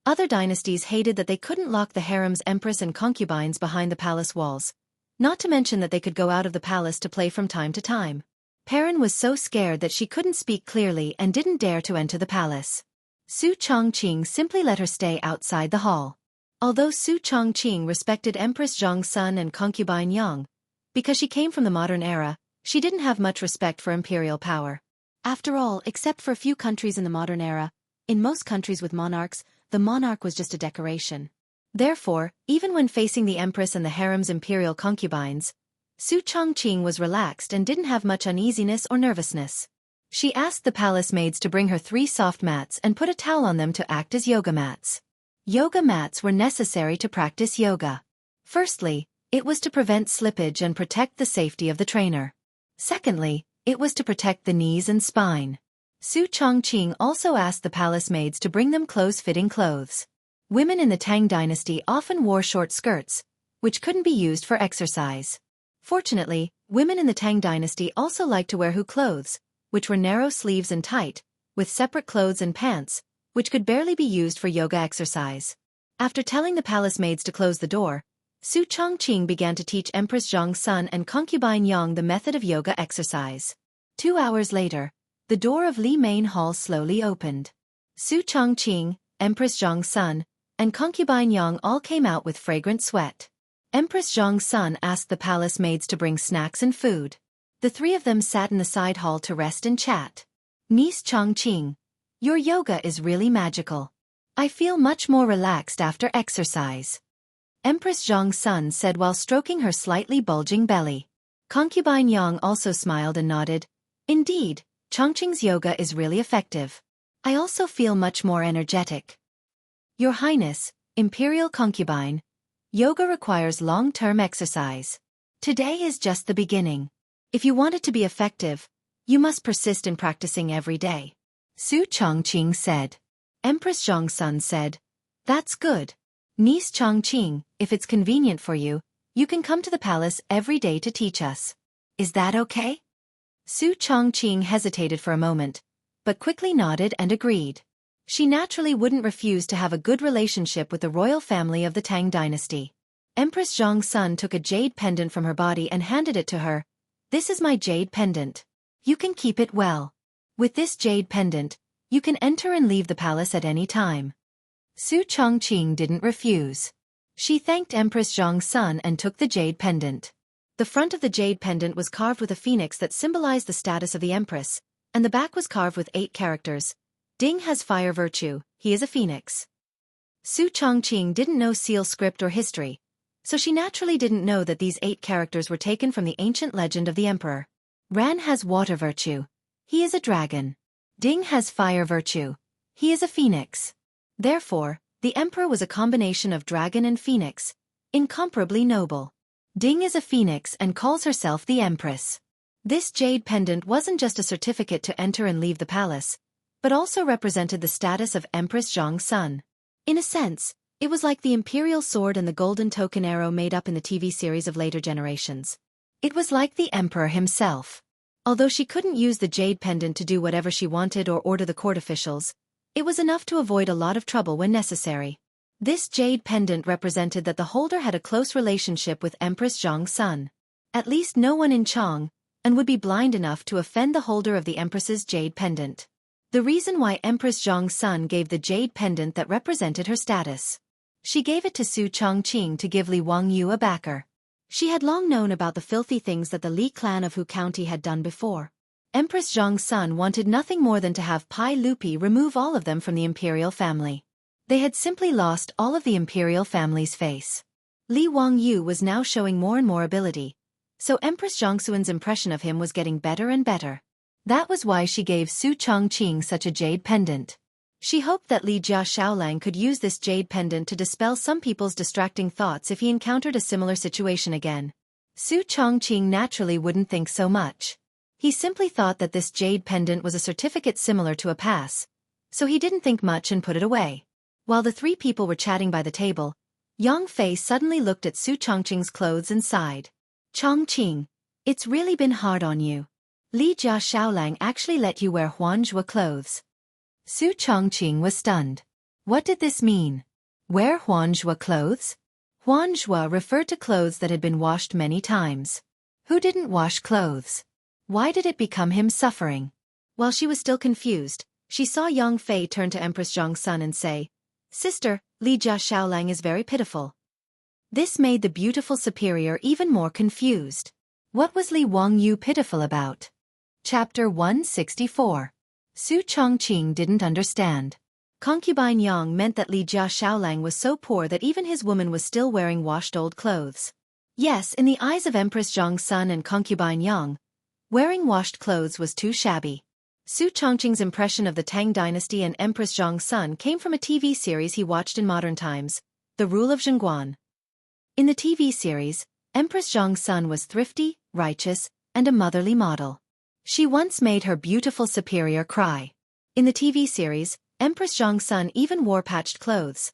Other dynasties hated that they couldn't lock the harem's empress and concubines behind the palace walls, not to mention that they could go out of the palace to play from time to time. Perrin was so scared that she couldn't speak clearly and didn't dare to enter the palace. Su Chongqing simply let her stay outside the hall. Although Su Chongqing respected Empress Zhang's son and concubine Yang, because she came from the modern era, she didn't have much respect for imperial power. After all, except for a few countries in the modern era, in most countries with monarchs, the monarch was just a decoration. Therefore, even when facing the empress and the harem's imperial concubines, Su Chongqing was relaxed and didn't have much uneasiness or nervousness. She asked the palace maids to bring her 3 soft mats and put a towel on them to act as yoga mats. Yoga mats were necessary to practice yoga. Firstly, it was to prevent slippage and protect the safety of the trainer. Secondly, it was to protect the knees and spine. Su Chongqing also asked the palace maids to bring them close-fitting clothes. Women in the Tang dynasty often wore short skirts, which couldn't be used for exercise. Fortunately, women in the Tang dynasty also liked to wear hu clothes, which were narrow sleeves and tight, with separate clothes and pants, which could barely be used for yoga exercise. After telling the palace maids to close the door, Su Chongqing began to teach Empress Zhong's son and concubine Yang the method of yoga exercise. 2 hours later, the door of Li Main Hall slowly opened. Su Chongqing, Empress Zhong's son, and concubine Yang all came out with fragrant sweat. Empress Zhong's son asked the palace maids to bring snacks and food. The 3 of them sat in the side hall to rest and chat. Niece Chongqing, your yoga is really magical. I feel much more relaxed after exercise. Empress Zhong's son said while stroking her slightly bulging belly. Concubine Yang also smiled and nodded. Indeed, Chongqing's yoga is really effective. I also feel much more energetic. Your Highness, Imperial Concubine, yoga requires long-term exercise. Today is just the beginning. If you want it to be effective, you must persist in practicing every day. Su Chongqing said. Empress Zhong's son said, that's good. Niece Chongqing, if it's convenient for you, you can come to the palace every day to teach us. Is that okay? Su Chongqing hesitated for a moment, but quickly nodded and agreed. She naturally wouldn't refuse to have a good relationship with the royal family of the Tang dynasty. Empress Zhong's son took a jade pendant from her body and handed it to her. This is my jade pendant. You can keep it well. With this jade pendant, you can enter and leave the palace at any time. Su Chongqing didn't refuse. She thanked Empress Zhong's son and took the jade pendant. The front of the jade pendant was carved with a phoenix that symbolized the status of the empress, and the back was carved with 8 characters. Ding has fire virtue, he is a phoenix. Su Chongqing didn't know seal script or history, so she naturally didn't know that these 8 characters were taken from the ancient legend of the emperor. Ran has water virtue. He is a dragon. Ding has fire virtue. He is a phoenix. Therefore, the emperor was a combination of dragon and phoenix, incomparably noble. Ding is a phoenix and calls herself the empress. This jade pendant wasn't just a certificate to enter and leave the palace, but also represented the status of Empress Zhong's son. In a sense, it was like the imperial sword and the golden token arrow made up in the TV series of later generations. It was like the emperor himself. Although she couldn't use the jade pendant to do whatever she wanted or order the court officials, it was enough to avoid a lot of trouble when necessary. This jade pendant represented that the holder had a close relationship with Empress Zhong's son. At least no one in Chang, and would be blind enough to offend the holder of the empress's jade pendant. The reason why Empress Zhong's son gave the jade pendant that represented her status. She gave it to Su Chongqing to give Li Wangyu a backer. She had long known about the filthy things that the Li clan of Hu County had done before. Empress Zhong's son wanted nothing more than to have Pai Lupi remove all of them from the imperial family. They had simply lost all of the imperial family's face. Li Wangyu was now showing more and more ability, so Empress Zhongxuan's impression of him was getting better and better. That was why she gave Su Chongqing such a jade pendant. She hoped that Li Jia Shaolang could use this jade pendant to dispel some people's distracting thoughts if he encountered a similar situation again. Su Chongqing naturally wouldn't think so much. He simply thought that this jade pendant was a certificate similar to a pass, so he didn't think much and put it away. While the 3 people were chatting by the table, Yang Fei suddenly looked at Su Chongqing's clothes and sighed. Chongqing, it's really been hard on you. Li Jia Shaolang actually let you wear Huanzhua clothes. Su Chongqing was stunned. What did this mean? Wear Huanzhua clothes? Huanzhua referred to clothes that had been washed many times. Who didn't wash clothes? Why did it become him suffering? While she was still confused, she saw Yang Fei turn to Empress Zhong's son and say, Sister, Li Jia Shaolang is very pitiful. This made the beautiful superior even more confused. What was Li Wangyu pitiful about? Chapter 164. Su Chongqing didn't understand. Concubine Yang meant that Li Jia Shaolang was so poor that even his woman was still wearing washed old clothes. Yes, in the eyes of Empress Zhong's son and concubine Yang, wearing washed clothes was too shabby. Su Chongqing's impression of the Tang dynasty and Empress Zhong's son came from a TV series he watched in modern times, The Rule of Zhongguan. In the TV series, Empress Zhong's son was thrifty, righteous, and a motherly model. She once made her beautiful superior cry. In the TV series, Empress Zhong's son even wore patched clothes.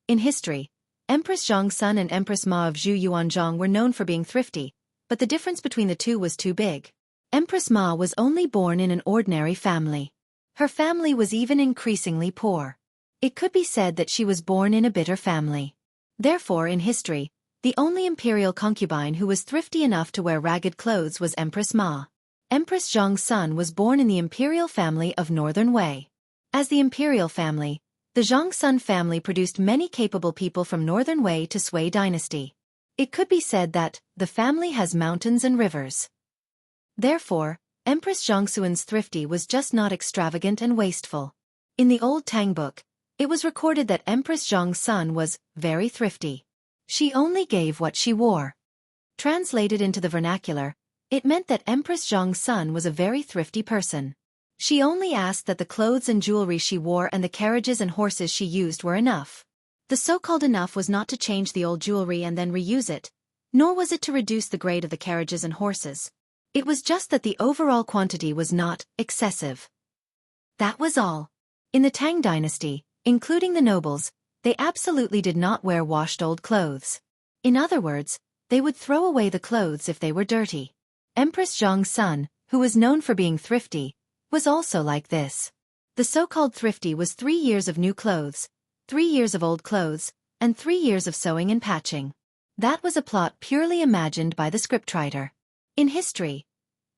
In history, Empress Zhong's son and Empress Ma of Zhu Yuanzhong were known for being thrifty, but the difference between the two was too big. Empress Ma was only born in an ordinary family. Her family was even increasingly poor. It could be said that she was born in a bitter family. Therefore, in history, the only imperial concubine who was thrifty enough to wear ragged clothes was Empress Ma. Empress Zhong's son was born in the imperial family of Northern Wei. As the imperial family, the Zhongsun family produced many capable people from Northern Wei to Sui dynasty. It could be said that the family has mountains and rivers. Therefore, Empress Zhongxuan's thrifty was just not extravagant and wasteful. In the old Tang book, it was recorded that Empress Zhong's son was very thrifty. She only gave what she wore. Translated into the vernacular, it meant that Empress Zhong's son was a very thrifty person. She only asked that the clothes and jewelry she wore and the carriages and horses she used were enough. The so-called enough was not to change the old jewelry and then reuse it, nor was it to reduce the grade of the carriages and horses. It was just that the overall quantity was not excessive. That was all. In the Tang dynasty, including the nobles, they absolutely did not wear washed old clothes. In other words, they would throw away the clothes if they were dirty. Empress Zhong's son, who was known for being thrifty, was also like this. The so-called thrifty was 3 years of new clothes, 3 years of old clothes, and 3 years of sewing and patching. That was a plot purely imagined by the scriptwriter. In history,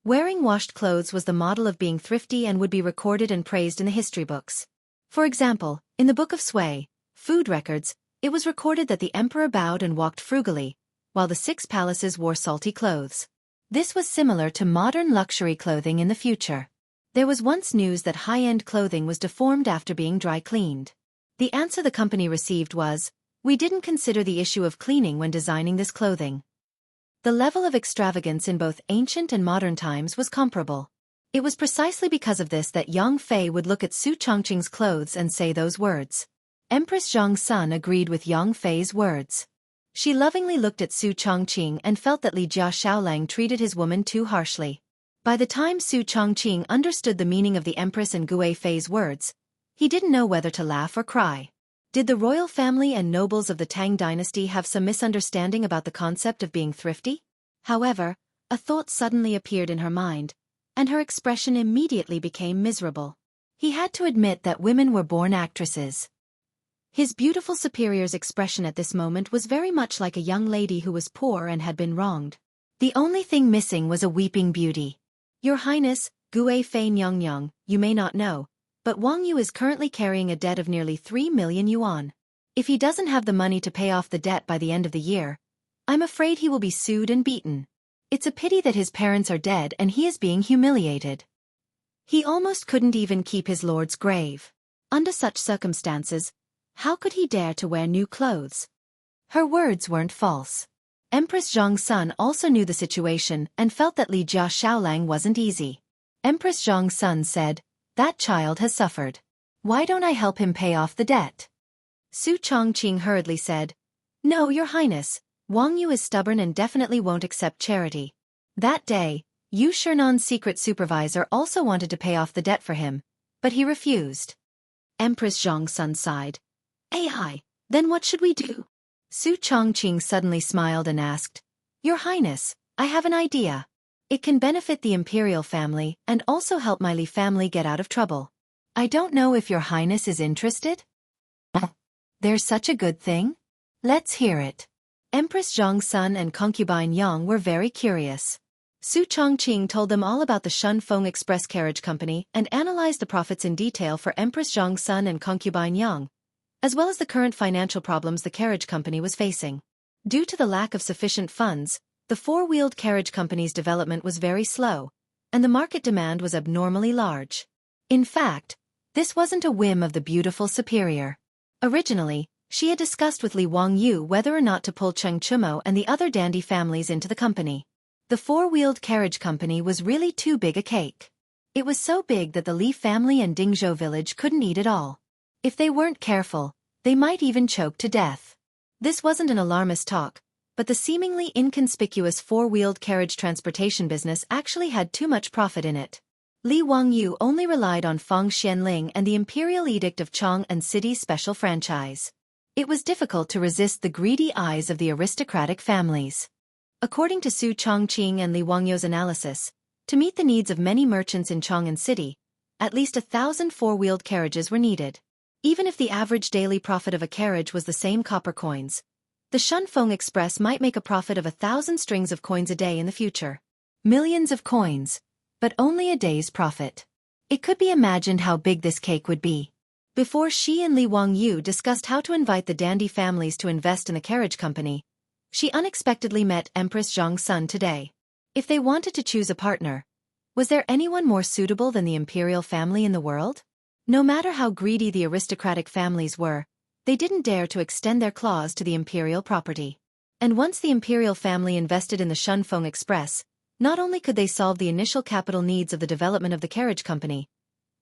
wearing washed clothes was the model of being thrifty and would be recorded and praised in the history books. For example, in the Book of Sui, Food Records, it was recorded that the emperor bowed and walked frugally, while the 6 palaces wore salty clothes. This was similar to modern luxury clothing in the future. There was once news that high-end clothing was deformed after being dry cleaned. The answer the company received was, "We didn't consider the issue of cleaning when designing this clothing." The level of extravagance in both ancient and modern times was comparable. It was precisely because of this that Yang Fei would look at Su Chongqing's clothes and say those words. Empress Zhong's son agreed with Yang Fei's words. She lovingly looked at Su Chongqing and felt that Li Jia Xiaolang treated his woman too harshly. By the time Su Chongqing understood the meaning of the Empress and Gui Fei's words, he didn't know whether to laugh or cry. Did the royal family and nobles of the Tang dynasty have some misunderstanding about the concept of being thrifty? However, a thought suddenly appeared in her mind, and her expression immediately became miserable. He had to admit that women were born actresses. His beautiful superior's expression at this moment was very much like a young lady who was poor and had been wronged. The only thing missing was a weeping beauty. "Your Highness, Gui Fei Nyongyong, you may not know, but Wang Yu is currently carrying a debt of nearly 3 million yuan. If he doesn't have the money to pay off the debt by the end of the year, I'm afraid he will be sued and beaten. It's a pity that his parents are dead and he is being humiliated. He almost couldn't even keep his lord's grave. Under such circumstances, how could he dare to wear new clothes?" Her words weren't false. Empress Zhong's son also knew the situation and felt that Li Jia Xiaolang wasn't easy. Empress Zhong's son said, "That child has suffered. Why don't I help him pay off the debt?" Su Chongqing hurriedly said, "No, Your Highness, Wang Yu is stubborn and definitely won't accept charity." That day, Yu Shernan's secret supervisor also wanted to pay off the debt for him, but he refused. Empress Zhong's son sighed. "Ai, then what should we do?" Su Chongqing suddenly smiled and asked, "Your Highness, I have an idea. It can benefit the imperial family and also help my Li family get out of trouble. I don't know if Your Highness is interested?" "There's such a good thing? Let's hear it." Empress Zhong's son and concubine Yang were very curious. Su Chongqing told them all about the Shunfeng Express Carriage Company and analyzed the profits in detail for Empress Zhong's son and concubine Yang, as well as the current financial problems the carriage company was facing. Due to the lack of sufficient funds, the four-wheeled carriage company's development was very slow, and the market demand was abnormally large. In fact, this wasn't a whim of the beautiful superior. Originally, she had discussed with Li Wangyu whether or not to pull Cheng Chumo and the other dandy families into the company. The four-wheeled carriage company was really too big a cake. It was so big that the Li family and Dingzhou village couldn't eat it all. If they weren't careful, they might even choke to death. This wasn't an alarmist talk, but the seemingly inconspicuous four-wheeled carriage transportation business actually had too much profit in it. Li Wangyu only relied on Feng Xianling and the Imperial Edict of Chong and City's special franchise. It was difficult to resist the greedy eyes of the aristocratic families. According to Su Chongqing and Li Wangyu's analysis, to meet the needs of many merchants in Chong and City, at least 1,000 four-wheeled carriages were needed. Even if the average daily profit of a carriage was the same copper coins, the Shunfeng Express might make a profit of 1,000 strings of coins a day in the future. Millions of coins, but only a day's profit. It could be imagined how big this cake would be. Before she and Li Wangyu discussed how to invite the dandy families to invest in the carriage company, she unexpectedly met Empress Zhang Sun today. If they wanted to choose a partner, was there anyone more suitable than the imperial family in the world? No matter how greedy the aristocratic families were, they didn't dare to extend their claws to the imperial property. And once the imperial family invested in the Shunfeng Express, not only could they solve the initial capital needs of the development of the carriage company,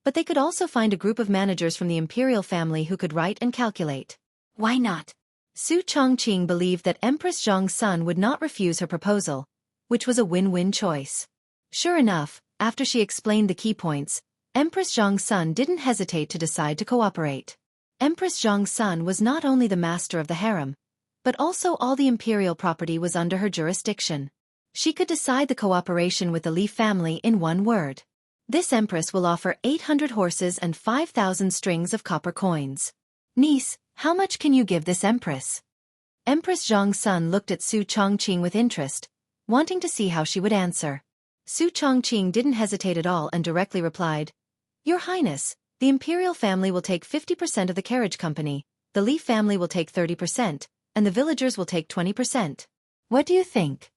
but they could also find a group of managers from the imperial family who could write and calculate. Why not? Su Chongqing believed that Empress Zhang Sun would not refuse her proposal, which was a win-win choice. Sure enough, after she explained the key points, Empress Zhang Sun didn't hesitate to decide to cooperate. Empress Zhang Sun was not only the master of the harem, but also all the imperial property was under her jurisdiction. She could decide the cooperation with the Li family in one word. This empress will offer 800 horses and 5,000 strings of copper coins. Niece, how much can you give this empress? Empress Zhang Sun looked at Su Chongqing with interest, wanting to see how she would answer. Su Chongqing didn't hesitate at all and directly replied, Your Highness, the imperial family will take 50% of the carriage company, the Li family will take 30%, and the villagers will take 20%. What do you think?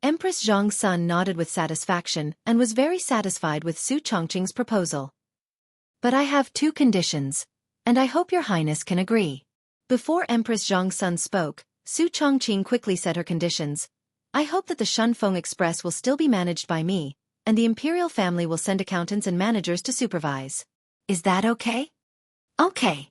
Empress Zhang Sun nodded with satisfaction and was very satisfied with Su Chongqing's proposal. But I have two conditions, and I hope your highness can agree. Before Empress Zhang Sun spoke, Su Chongqing quickly said her conditions. I hope that the Shunfeng Express will still be managed by me, and the imperial family will send accountants and managers to supervise. Is that okay? Okay.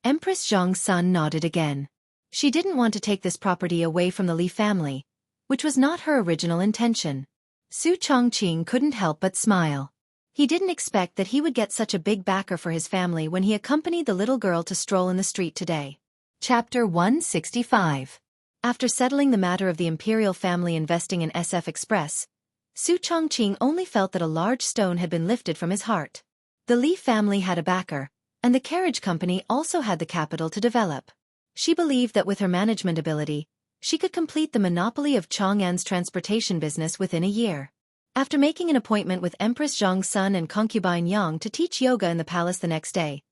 Empress Zhang Sun nodded again. She didn't want to take this property away from the Li family, which was not her original intention. Su Chongqing couldn't help but smile. He didn't expect that he would get such a big backer for his family when he accompanied the little girl to stroll in the street today. Chapter 165. After settling the matter of the imperial family investing in SF Express, Su Chongqing only felt that a large stone had been lifted from his heart. The Li family had a backer, and the carriage company also had the capital to develop. She believed that with her management ability, she could complete the monopoly of Chang'an's transportation business within a year. After making an appointment with Empress Zhang Sun and concubine Yang to teach yoga in the palace the next day,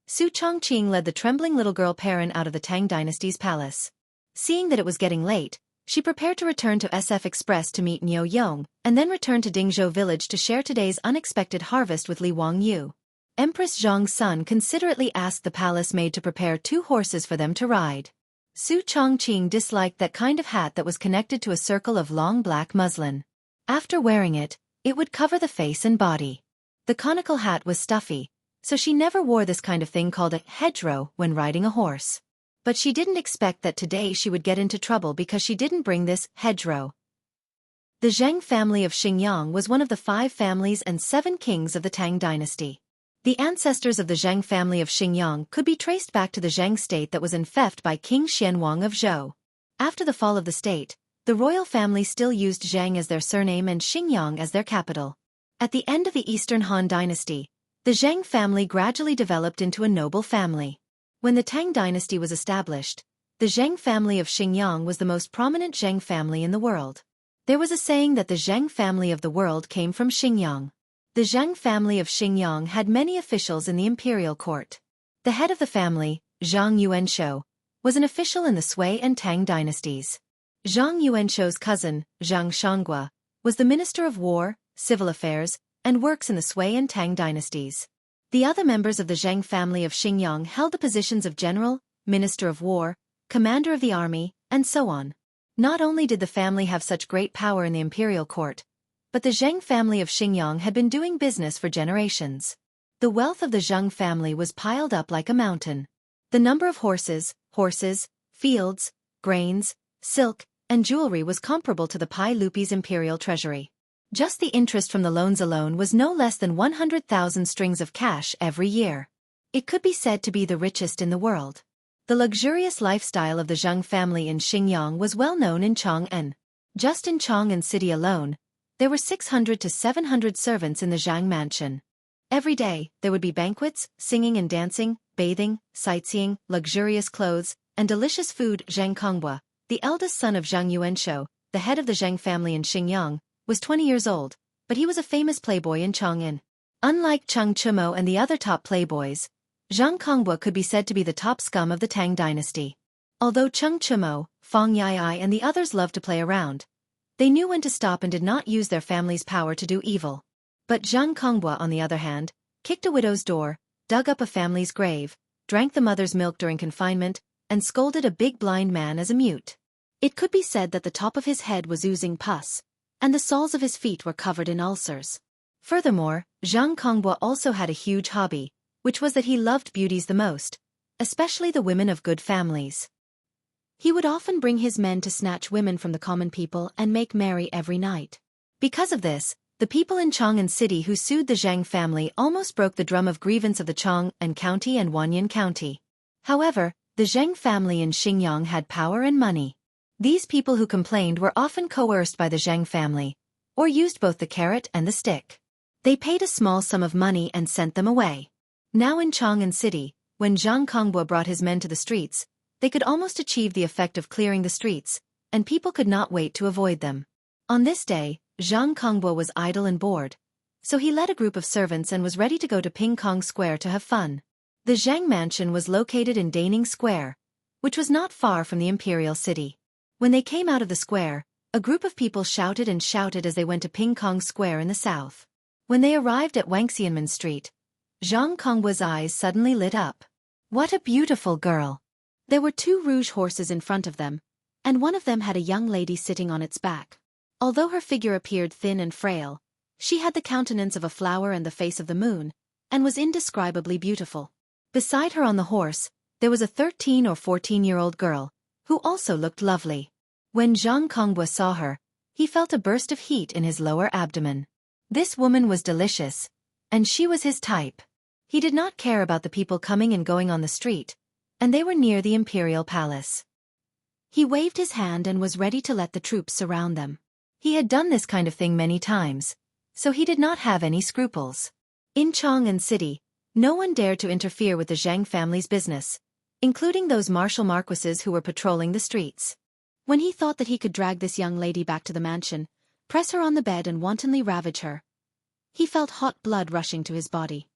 Su Chongqing led the trembling little girl Perrin out of the Tang dynasty's palace. Seeing that it was getting late, she prepared to return to SF Express to meet Niu Yong, and then return to Dingzhou village to share today's unexpected harvest with Li Wangyu. Empress Zhang Sun considerately asked the palace maid to prepare 2 horses for them to ride. Su Chongqing disliked that kind of hat that was connected to a circle of long black muslin. After wearing it, it would cover the face and body. The conical hat was stuffy, so she never wore this kind of thing called a hedgerow when riding a horse. But she didn't expect that today she would get into trouble because she didn't bring this hedgerow. The Zheng family of Xingyang was one of the 5 families and 7 kings of the Tang dynasty. The ancestors of the Zheng family of Xingyang could be traced back to the Zheng state that was infected by King Xianwang of Zhou. After the fall of the state, the royal family still used Zheng as their surname and Xingyang as their capital. At the end of the Eastern Han dynasty, the Zheng family gradually developed into a noble family. When the Tang dynasty was established, the Zheng family of Xingyang was the most prominent Zheng family in the world. There was a saying that the Zheng family of the world came from Xingyang. The Zheng family of Xingyang had many officials in the imperial court. The head of the family, Zhang Yuanshou, was an official in the Sui and Tang dynasties. Zhang Yuanshou's cousin, Zhang Shanghua, was the Minister of War, Civil Affairs, and Works in the Sui and Tang dynasties. The other members of the Zheng family of Xingyang held the positions of General, Minister of War, Commander of the Army, and so on. Not only did the family have such great power in the imperial court, but the Zheng family of Xingyang had been doing business for generations. The wealth of the Zheng family was piled up like a mountain. The number of horses, fields, grains, silk, and jewelry was comparable to the Pai Lupi's imperial treasury. Just the interest from the loans alone was no less than 100,000 strings of cash every year. It could be said to be the richest in the world. The luxurious lifestyle of the Zheng family in Xingyang was well known in Chang'an. Just in Chang'an city alone, there were 600 to 700 servants in the Zhang mansion. Every day, there would be banquets, singing and dancing, bathing, sightseeing, luxurious clothes, and delicious food. Zhang Kongbua, the eldest son of Zhang Yuanshou, the head of the Zheng family in Xingyang, was 20 years old, but he was a famous playboy in Chang'an. Unlike Cheng Chimo and the other top playboys, Zhang Kongbua could be said to be the top scum of the Tang dynasty. Although Cheng Chimo, Fang Yai and the others loved to play around, they knew when to stop and did not use their family's power to do evil. But Zhang Kongbua, on the other hand, kicked a widow's door, dug up a family's grave, drank the mother's milk during confinement, and scolded a big blind man as a mute. It could be said that the top of his head was oozing pus, and the soles of his feet were covered in ulcers. Furthermore, Zhang Kongbua also had a huge hobby, which was that he loved beauties the most, especially the women of good families. He would often bring his men to snatch women from the common people and make merry every night. Because of this, the people in Chang'an City who sued the Zhang family almost broke the drum of grievance of the Chang'an County and Wanyan County. However, the Zheng family in Xingyang had power and money. These people who complained were often coerced by the Zheng family, or used both the carrot and the stick. They paid a small sum of money and sent them away. Now in Chang'an City, when Zhang Kongbua brought his men to the streets, they could almost achieve the effect of clearing the streets, and people could not wait to avoid them. On this day, Zhang Kongbua was idle and bored, so he led a group of servants and was ready to go to Ping Kong Square to have fun. The Zhang mansion was located in Daning Square, which was not far from the imperial city. When they came out of the square, a group of people shouted and shouted as they went to Ping Kong Square in the south. When they arrived at Wangxianmen Street, Zhang Kongbua's eyes suddenly lit up. What a beautiful girl! There were 2 rouge horses in front of them, and one of them had a young lady sitting on its back. Although her figure appeared thin and frail, she had the countenance of a flower and the face of the moon, and was indescribably beautiful. Beside her on the horse, there was a 13 or 14-year-old girl, who also looked lovely. When Zhang Kongbua saw her, he felt a burst of heat in his lower abdomen. This woman was delicious, and she was his type. He did not care about the people coming and going on the street, and they were near the imperial palace. He waved his hand and was ready to let the troops surround them. He had done this kind of thing many times, so he did not have any scruples. In Chang'an City, no one dared to interfere with the Zhang family's business, including those martial marquises who were patrolling the streets. When he thought that he could drag this young lady back to the mansion, press her on the bed and wantonly ravage her, he felt hot blood rushing to his body.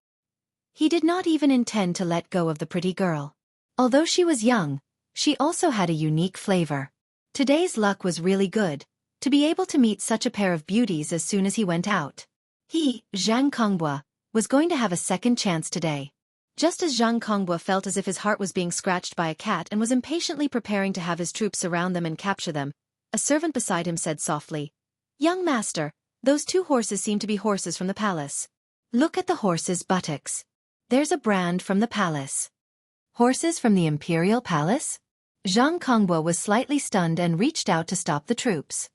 He did not even intend to let go of the pretty girl. Although she was young, she also had a unique flavor. Today's luck was really good, to be able to meet such a pair of beauties as soon as he went out. He, Zhang Kongbua, was going to have a second chance today. Just as Zhang Kongbua felt as if his heart was being scratched by a cat and was impatiently preparing to have his troops surround them and capture them, a servant beside him said softly, "Young master, those 2 horses seem to be horses from the palace. Look at the horses' buttocks. There's a brand from the palace." Horses from the imperial palace? Zhang Kongbua was slightly stunned and reached out to stop the troops.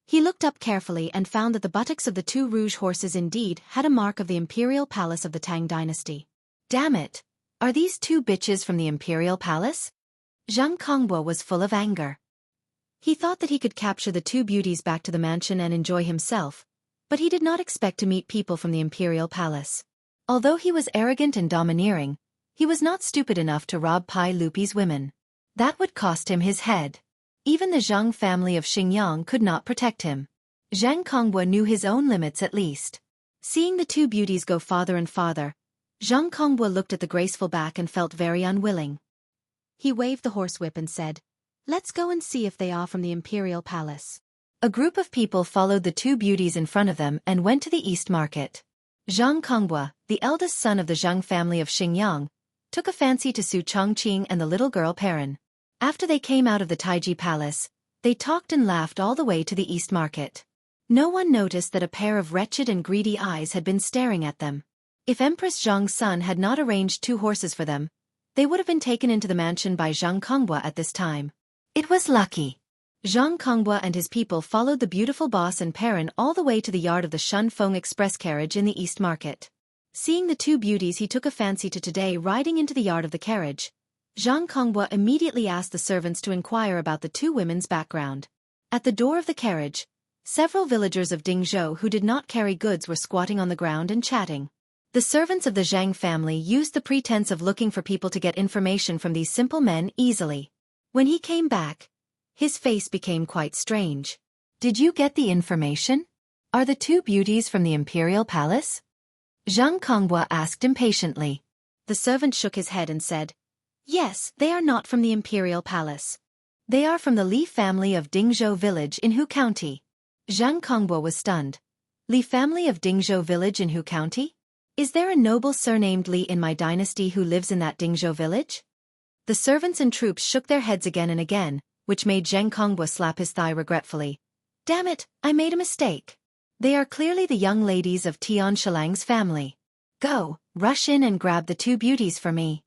He looked up carefully and found that the buttocks of the 2 rouge horses indeed had a mark of the imperial palace of the Tang dynasty. Damn it! Are these 2 bitches from the imperial palace? Zhang Kongbua was full of anger. He thought that he could capture the 2 beauties back to the mansion and enjoy himself, but he did not expect to meet people from the imperial palace. Although he was arrogant and domineering, he was not stupid enough to rob Pai Lupi's women. That would cost him his head. Even the Zhang family of Xingyang could not protect him. Zhang Kongbua knew his own limits at least. Seeing the 2 beauties go farther and farther, Zhang Kongbua looked at the graceful back and felt very unwilling. He waved the horsewhip and said, "Let's go and see if they are from the imperial palace." A group of people followed the 2 beauties in front of them and went to the East Market. Zhang Kongbua, the eldest son of the Zhang family of Xingyang, took a fancy to Su Chongqing and the little girl Perrin. After they came out of the Taiji Palace, they talked and laughed all the way to the East Market. No one noticed that a pair of wretched and greedy eyes had been staring at them. If Empress Zhang's son had not arranged 2 horses for them, they would have been taken into the mansion by Zhang Kongbua at this time. It was lucky. Zhang Kongbua and his people followed the beautiful boss and Perrin all the way to the yard of the Shun Feng Express carriage in the East Market. Seeing the 2 beauties, he took a fancy to today riding into the yard of the carriage. Zhang Kongbua immediately asked the servants to inquire about the 2 women's background. At the door of the carriage, several villagers of Dingzhou who did not carry goods were squatting on the ground and chatting. The servants of the Zhang family used the pretense of looking for people to get information from these simple men easily. When he came back, his face became quite strange. Did you get the information? Are the 2 beauties from the Imperial Palace? Zhang Kongbua asked impatiently. The servant shook his head and said, Yes, they are not from the Imperial Palace. They are from the Li family of Dingzhou village in Hu County. Zhang Kongbua was stunned. Li family of Dingzhou village in Hu County? Is there a noble surnamed Li in my dynasty who lives in that Dingzhou village? The servants and troops shook their heads again and again, which made Zhang Kongbua slap his thigh regretfully. Damn it, I made a mistake. They are clearly the young ladies of Tian Shilang's family. Go, rush in and grab the 2 beauties for me.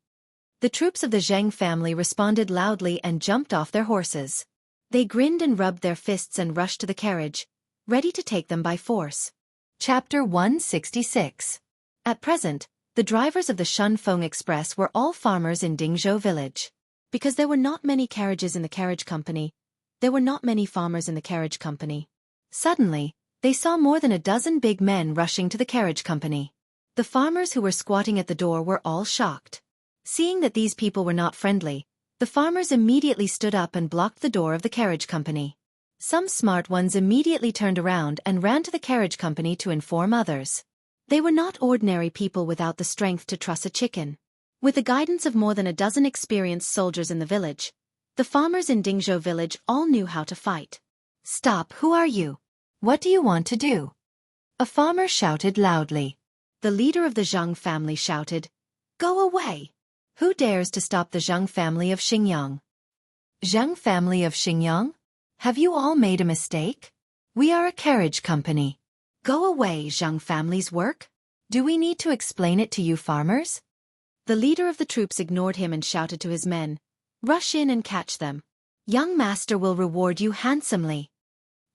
The troops of the Zhang family responded loudly and jumped off their horses. They grinned and rubbed their fists and rushed to the carriage, ready to take them by force. Chapter 166. At present, the drivers of the Shun Feng Express were all farmers in Dingzhou village. Because there were not many carriages in the carriage company, there were not many farmers in the carriage company. Suddenly, they saw more than a dozen big men rushing to the carriage company. The farmers who were squatting at the door were all shocked. Seeing that these people were not friendly, the farmers immediately stood up and blocked the door of the carriage company. Some smart ones immediately turned around and ran to the carriage company to inform others. They were not ordinary people without the strength to truss a chicken. With the guidance of more than a dozen experienced soldiers in the village, the farmers in Dingzhou village all knew how to fight. Stop, who are you? What do you want to do? A farmer shouted loudly. The leader of the Zhang family shouted, Go away! Who dares to stop the Zhang family of Xingyang? Zhang family of Xingyang? Have you all made a mistake? We are a carriage company. Go away, Zhang family's work? Do we need to explain it to you farmers? The leader of the troops ignored him and shouted to his men, Rush in and catch them. Young master will reward you handsomely.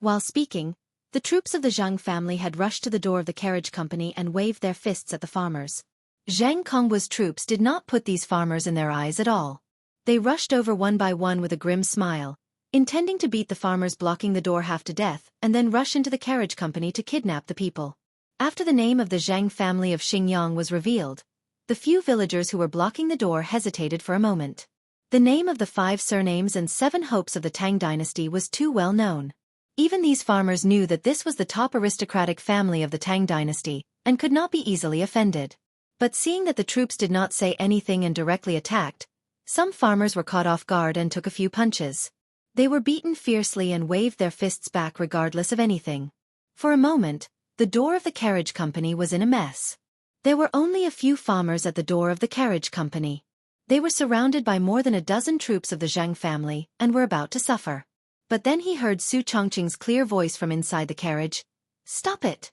While speaking, the troops of the Zhang family had rushed to the door of the carriage company and waved their fists at the farmers. Zhang Kongwa's troops did not put these farmers in their eyes at all. They rushed over one by one with a grim smile, intending to beat the farmers blocking the door half to death and then rush into the carriage company to kidnap the people. After the name of the Zhang family of Xingyang was revealed, the few villagers who were blocking the door hesitated for a moment. The name of the 5 surnames and 7 hopes of the Tang dynasty was too well known. Even these farmers knew that this was the top aristocratic family of the Tang dynasty, and could not be easily offended. But seeing that the troops did not say anything and directly attacked, some farmers were caught off guard and took a few punches. They were beaten fiercely and waved their fists back regardless of anything. For a moment, the door of the carriage company was in a mess. There were only a few farmers at the door of the carriage company. They were surrounded by more than a dozen troops of the Zhang family and were about to suffer. But then he heard Su Chongqing's clear voice from inside the carriage. Stop it!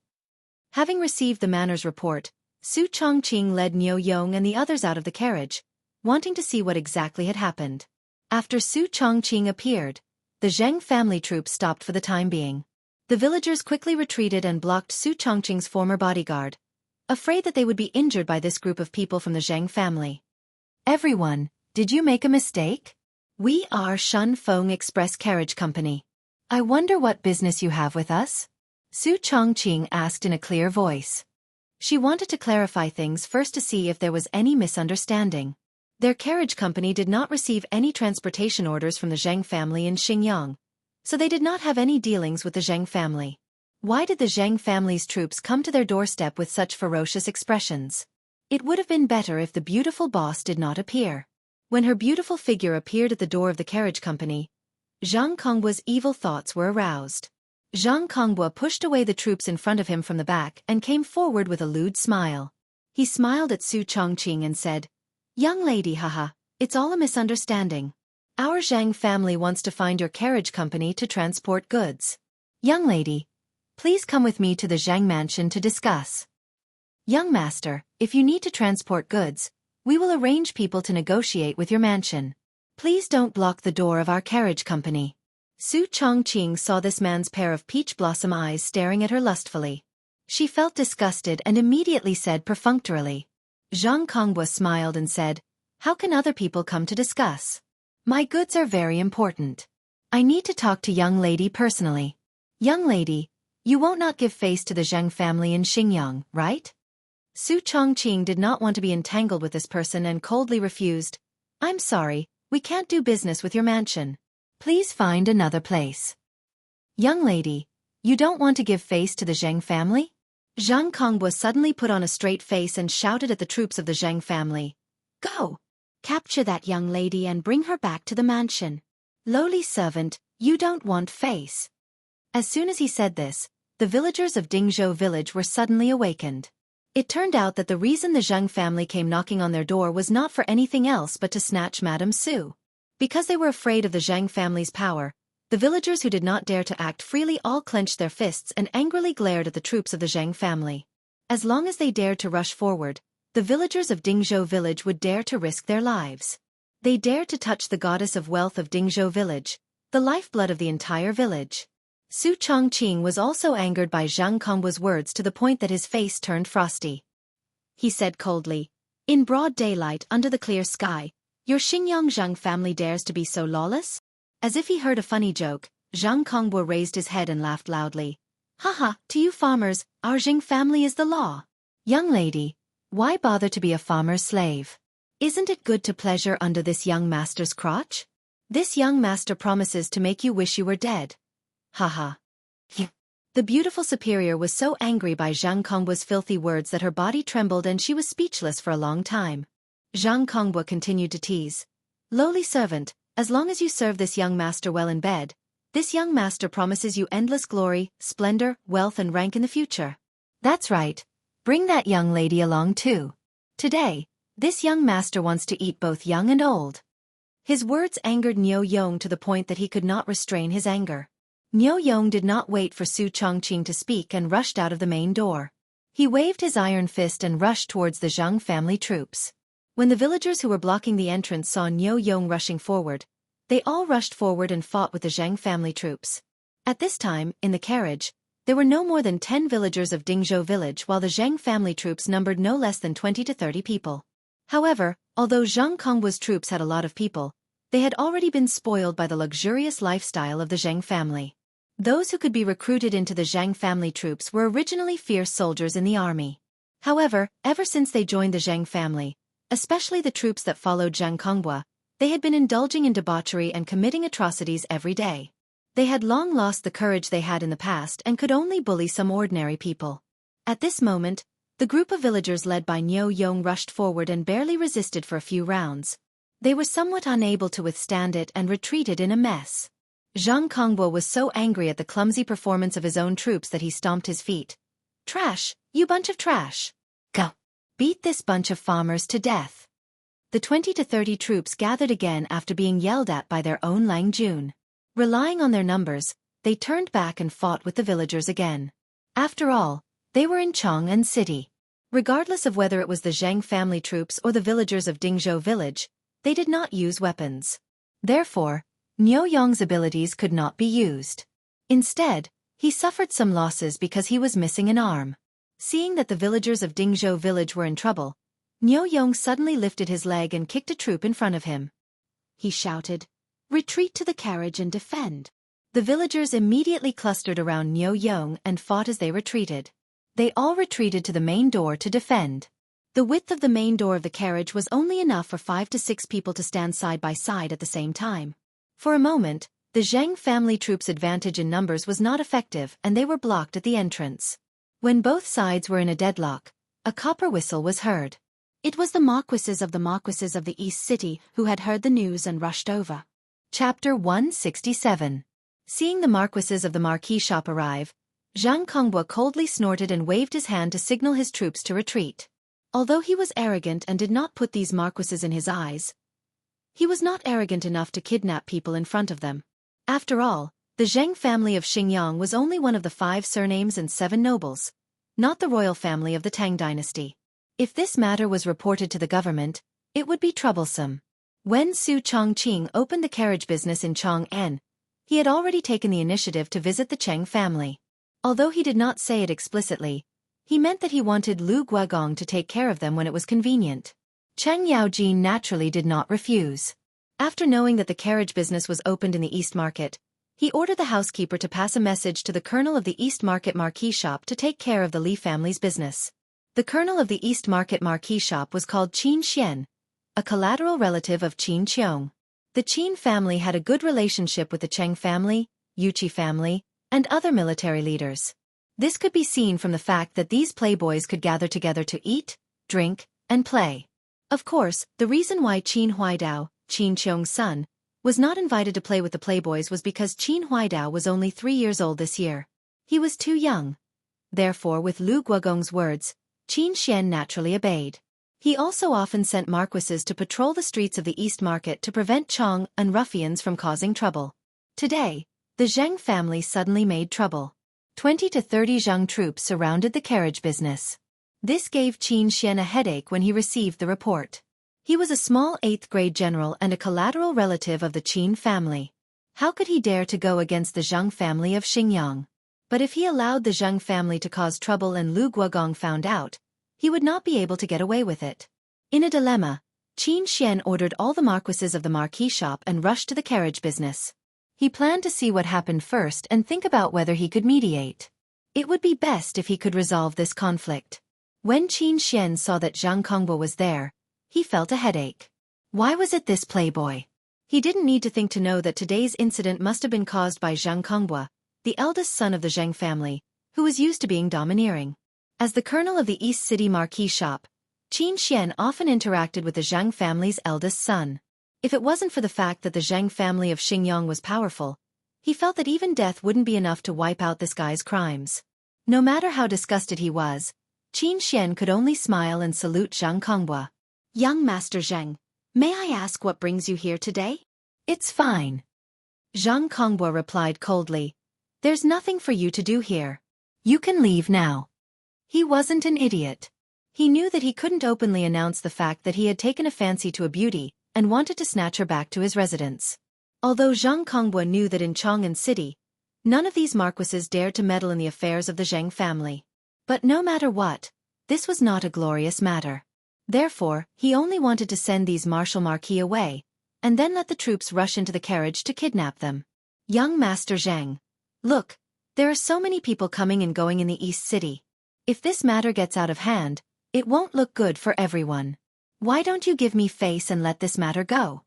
Having received the manners report, Su Chongqing led Niu Yong and the others out of the carriage, wanting to see what exactly had happened. After Su Chongqing appeared, the Zhang family troops stopped for the time being. The villagers quickly retreated and blocked Su Chongqing's former bodyguard, afraid that they would be injured by this group of people from the Zhang family. Everyone, did you make a mistake? We are Shun Feng Express Carriage Company. I wonder what business you have with us? Su Chongqing asked in a clear voice. She wanted to clarify things first to see if there was any misunderstanding. Their carriage company did not receive any transportation orders from the Zhang family in Xingyang, so they did not have any dealings with the Zhang family. Why did the Zhang family's troops come to their doorstep with such ferocious expressions? It would have been better if the beautiful boss did not appear. When her beautiful figure appeared at the door of the carriage company, Zhang Kongwa's evil thoughts were aroused. Zhang Kongwa pushed away the troops in front of him from the back and came forward with a lewd smile. He smiled at Su Chongqing and said, Young lady, haha, it's all a misunderstanding. Our Zhang family wants to find your carriage company to transport goods. Young lady, Please come with me to the Zhang mansion to discuss. Young master, if you need to transport goods, we will arrange people to negotiate with your mansion. Please don't block the door of our carriage company. Su Chongqing saw this man's pair of peach blossom eyes staring at her lustfully. She felt disgusted and immediately said perfunctorily. Zhang Kongbua smiled and said, "How can other people come to discuss? My goods are very important. I need to talk to young lady personally. Young lady, you won't not give face to the Zhang family in Xingyang, right?" Su Chongqing did not want to be entangled with this person and coldly refused. "I'm sorry, we can't do business with your mansion. Please find another place." "Young lady, you don't want to give face to the Zhang family?" Zhang Kongbua suddenly put on a straight face and shouted at the troops of the Zhang family. "Go! Capture that young lady and bring her back to the mansion. Lowly servant, you don't want face." As soon as he said this, the villagers of Dingzhou village were suddenly awakened. It turned out that the reason the Zhang family came knocking on their door was not for anything else but to snatch Madame Su. Because they were afraid of the Zhang family's power, the villagers who did not dare to act freely all clenched their fists and angrily glared at the troops of the Zhang family. As long as they dared to rush forward, the villagers of Dingzhou village would dare to risk their lives. They dared to touch the goddess of wealth of Dingzhou village, the lifeblood of the entire village. Su Chongqing was also angered by Zhang Kongbua's words to the point that his face turned frosty. He said coldly, "In broad daylight under the clear sky, your Xingyang Zhang family dares to be so lawless?" As if he heard a funny joke, Zhang Kongbua raised his head and laughed loudly. "Haha, to you farmers, our Zhang family is the law. Young lady, why bother to be a farmer's slave? Isn't it good to pleasure under this young master's crotch? This young master promises to make you wish you were dead. Haha." The beautiful superior was so angry by Zhang Kongbua's filthy words that her body trembled and she was speechless for a long time. Zhang Kongbua continued to tease. "Lowly servant, as long as you serve this young master well in bed, this young master promises you endless glory, splendor, wealth and rank in the future. That's right. Bring that young lady along too. Today, this young master wants to eat both young and old." His words angered Niu Yong to the point that he could not restrain his anger. Niu Yong did not wait for Su Chongqing to speak and rushed out of the main door. He waved his iron fist and rushed towards the Zhang family troops. When the villagers who were blocking the entrance saw Niu Yong rushing forward, they all rushed forward and fought with the Zhang family troops. At this time, in the carriage, there were no more than 10 villagers of Dingzhou village while the Zhang family troops numbered no less than 20 to 30 people. However, although Zhang Kongbua's troops had a lot of people, they had already been spoiled by the luxurious lifestyle of the Zhang family. Those who could be recruited into the Zhang family troops were originally fierce soldiers in the army. However, ever since they joined the Zhang family, especially the troops that followed Zhang Kongbua, they had been indulging in debauchery and committing atrocities every day. They had long lost the courage they had in the past and could only bully some ordinary people. At this moment, the group of villagers led by Niu Yong rushed forward and barely resisted for a few rounds. They were somewhat unable to withstand it and retreated in a mess. Zhang Kongbua was so angry at the clumsy performance of his own troops that he stomped his feet. "Trash, you bunch of trash! Go! Beat this bunch of farmers to death!" The 20 to 30 troops gathered again after being yelled at by their own Lang Jun. Relying on their numbers, they turned back and fought with the villagers again. After all, they were in Chang'an City. Regardless of whether it was the Zhang family troops or the villagers of Dingzhou village, they did not use weapons. Therefore, Niu Yong's abilities could not be used. Instead, he suffered some losses because he was missing an arm. Seeing that the villagers of Dingzhou village were in trouble, Niu Yong suddenly lifted his leg and kicked a troop in front of him. He shouted, "Retreat to the carriage and defend." The villagers immediately clustered around Niu Yong and fought as they retreated. They all retreated to the main door to defend. The width of the main door of the carriage was only enough for 5 to 6 people to stand side by side at the same time. For a moment, the Zhang family troops' advantage in numbers was not effective and they were blocked at the entrance. When both sides were in a deadlock, a copper whistle was heard. It was the marquises of the East City who had heard the news and rushed over. Chapter 167. Seeing the marquises of the marquis shop arrive, Zhang Kongbua coldly snorted and waved his hand to signal his troops to retreat. Although he was arrogant and did not put these marquises in his eyes, he was not arrogant enough to kidnap people in front of them. After all, The Zheng family of Xingyang was only one of the 5 surnames and 7 nobles, not the royal family of the Tang dynasty. If this matter was reported to the government, it would be troublesome. When Su Chongqing opened the carriage business in Chong'an, he had already taken the initiative to visit the Cheng family. Although he did not say it explicitly, he meant that he wanted Lu Guogong to take care of them when it was convenient. Cheng Yaojin naturally did not refuse. After knowing that the carriage business was opened in the East Market, he ordered the housekeeper to pass a message to the colonel of the East Market marquee shop to take care of the Li family's business. The colonel of the East Market marquee shop was called Qin Xian, a collateral relative of Qin Qiong. The Qin family had a good relationship with the Cheng family, Yuqi family, and other military leaders. This could be seen from the fact that these playboys could gather together to eat, drink, and play. Of course, the reason why Qin Huaidao, Qin Qiong's son, was not invited to play with the playboys was because Qin Huaidao was only 3 years old this year. He was too young. Therefore, with Lu Guogong's words, Qin Xian naturally obeyed. He also often sent marquises to patrol the streets of the East Market to prevent Chong and ruffians from causing trouble. Today, the Zheng family suddenly made trouble. 20 to 30 Zheng troops surrounded the carriage business. This gave Qin Xian a headache when he received the report. He was a small 8th-grade general and a collateral relative of the Qin family. How could he dare to go against the Zheng family of Xingyang? But if he allowed the Zheng family to cause trouble and Lu Guogong found out, he would not be able to get away with it. In a dilemma, Qin Xian ordered all the marquises of the marquee shop and rushed to the carriage business. He planned to see what happened first and think about whether he could mediate. It would be best if he could resolve this conflict. When Qin Xian saw that Zhang Kongbo was there, he felt a headache. Why was it this playboy? He didn't need to think to know that today's incident must have been caused by Zhang Kongbua, the eldest son of the Zheng family, who was used to being domineering. As the colonel of the East City marquee shop, Qin Xian often interacted with the Zheng family's eldest son. If it wasn't for the fact that the Zheng family of Xingyang was powerful, he felt that even death wouldn't be enough to wipe out this guy's crimes. No matter how disgusted he was, Qin Xian could only smile and salute Zhang Kongbua. "Young Master Zheng, may I ask what brings you here today?" "It's fine." Zhang Kongbua replied coldly. "There's nothing for you to do here. You can leave now." He wasn't an idiot. He knew that he couldn't openly announce the fact that he had taken a fancy to a beauty and wanted to snatch her back to his residence. Although Zhang Kongbua knew that in Chong'an City, none of these marquises dared to meddle in the affairs of the Zheng family. But no matter what, this was not a glorious matter. Therefore, he only wanted to send these martial marquis away, and then let the troops rush into the carriage to kidnap them. "Young Master Zheng, look, there are so many people coming and going in the East City. If this matter gets out of hand, it won't look good for everyone. Why don't you give me face and let this matter go?"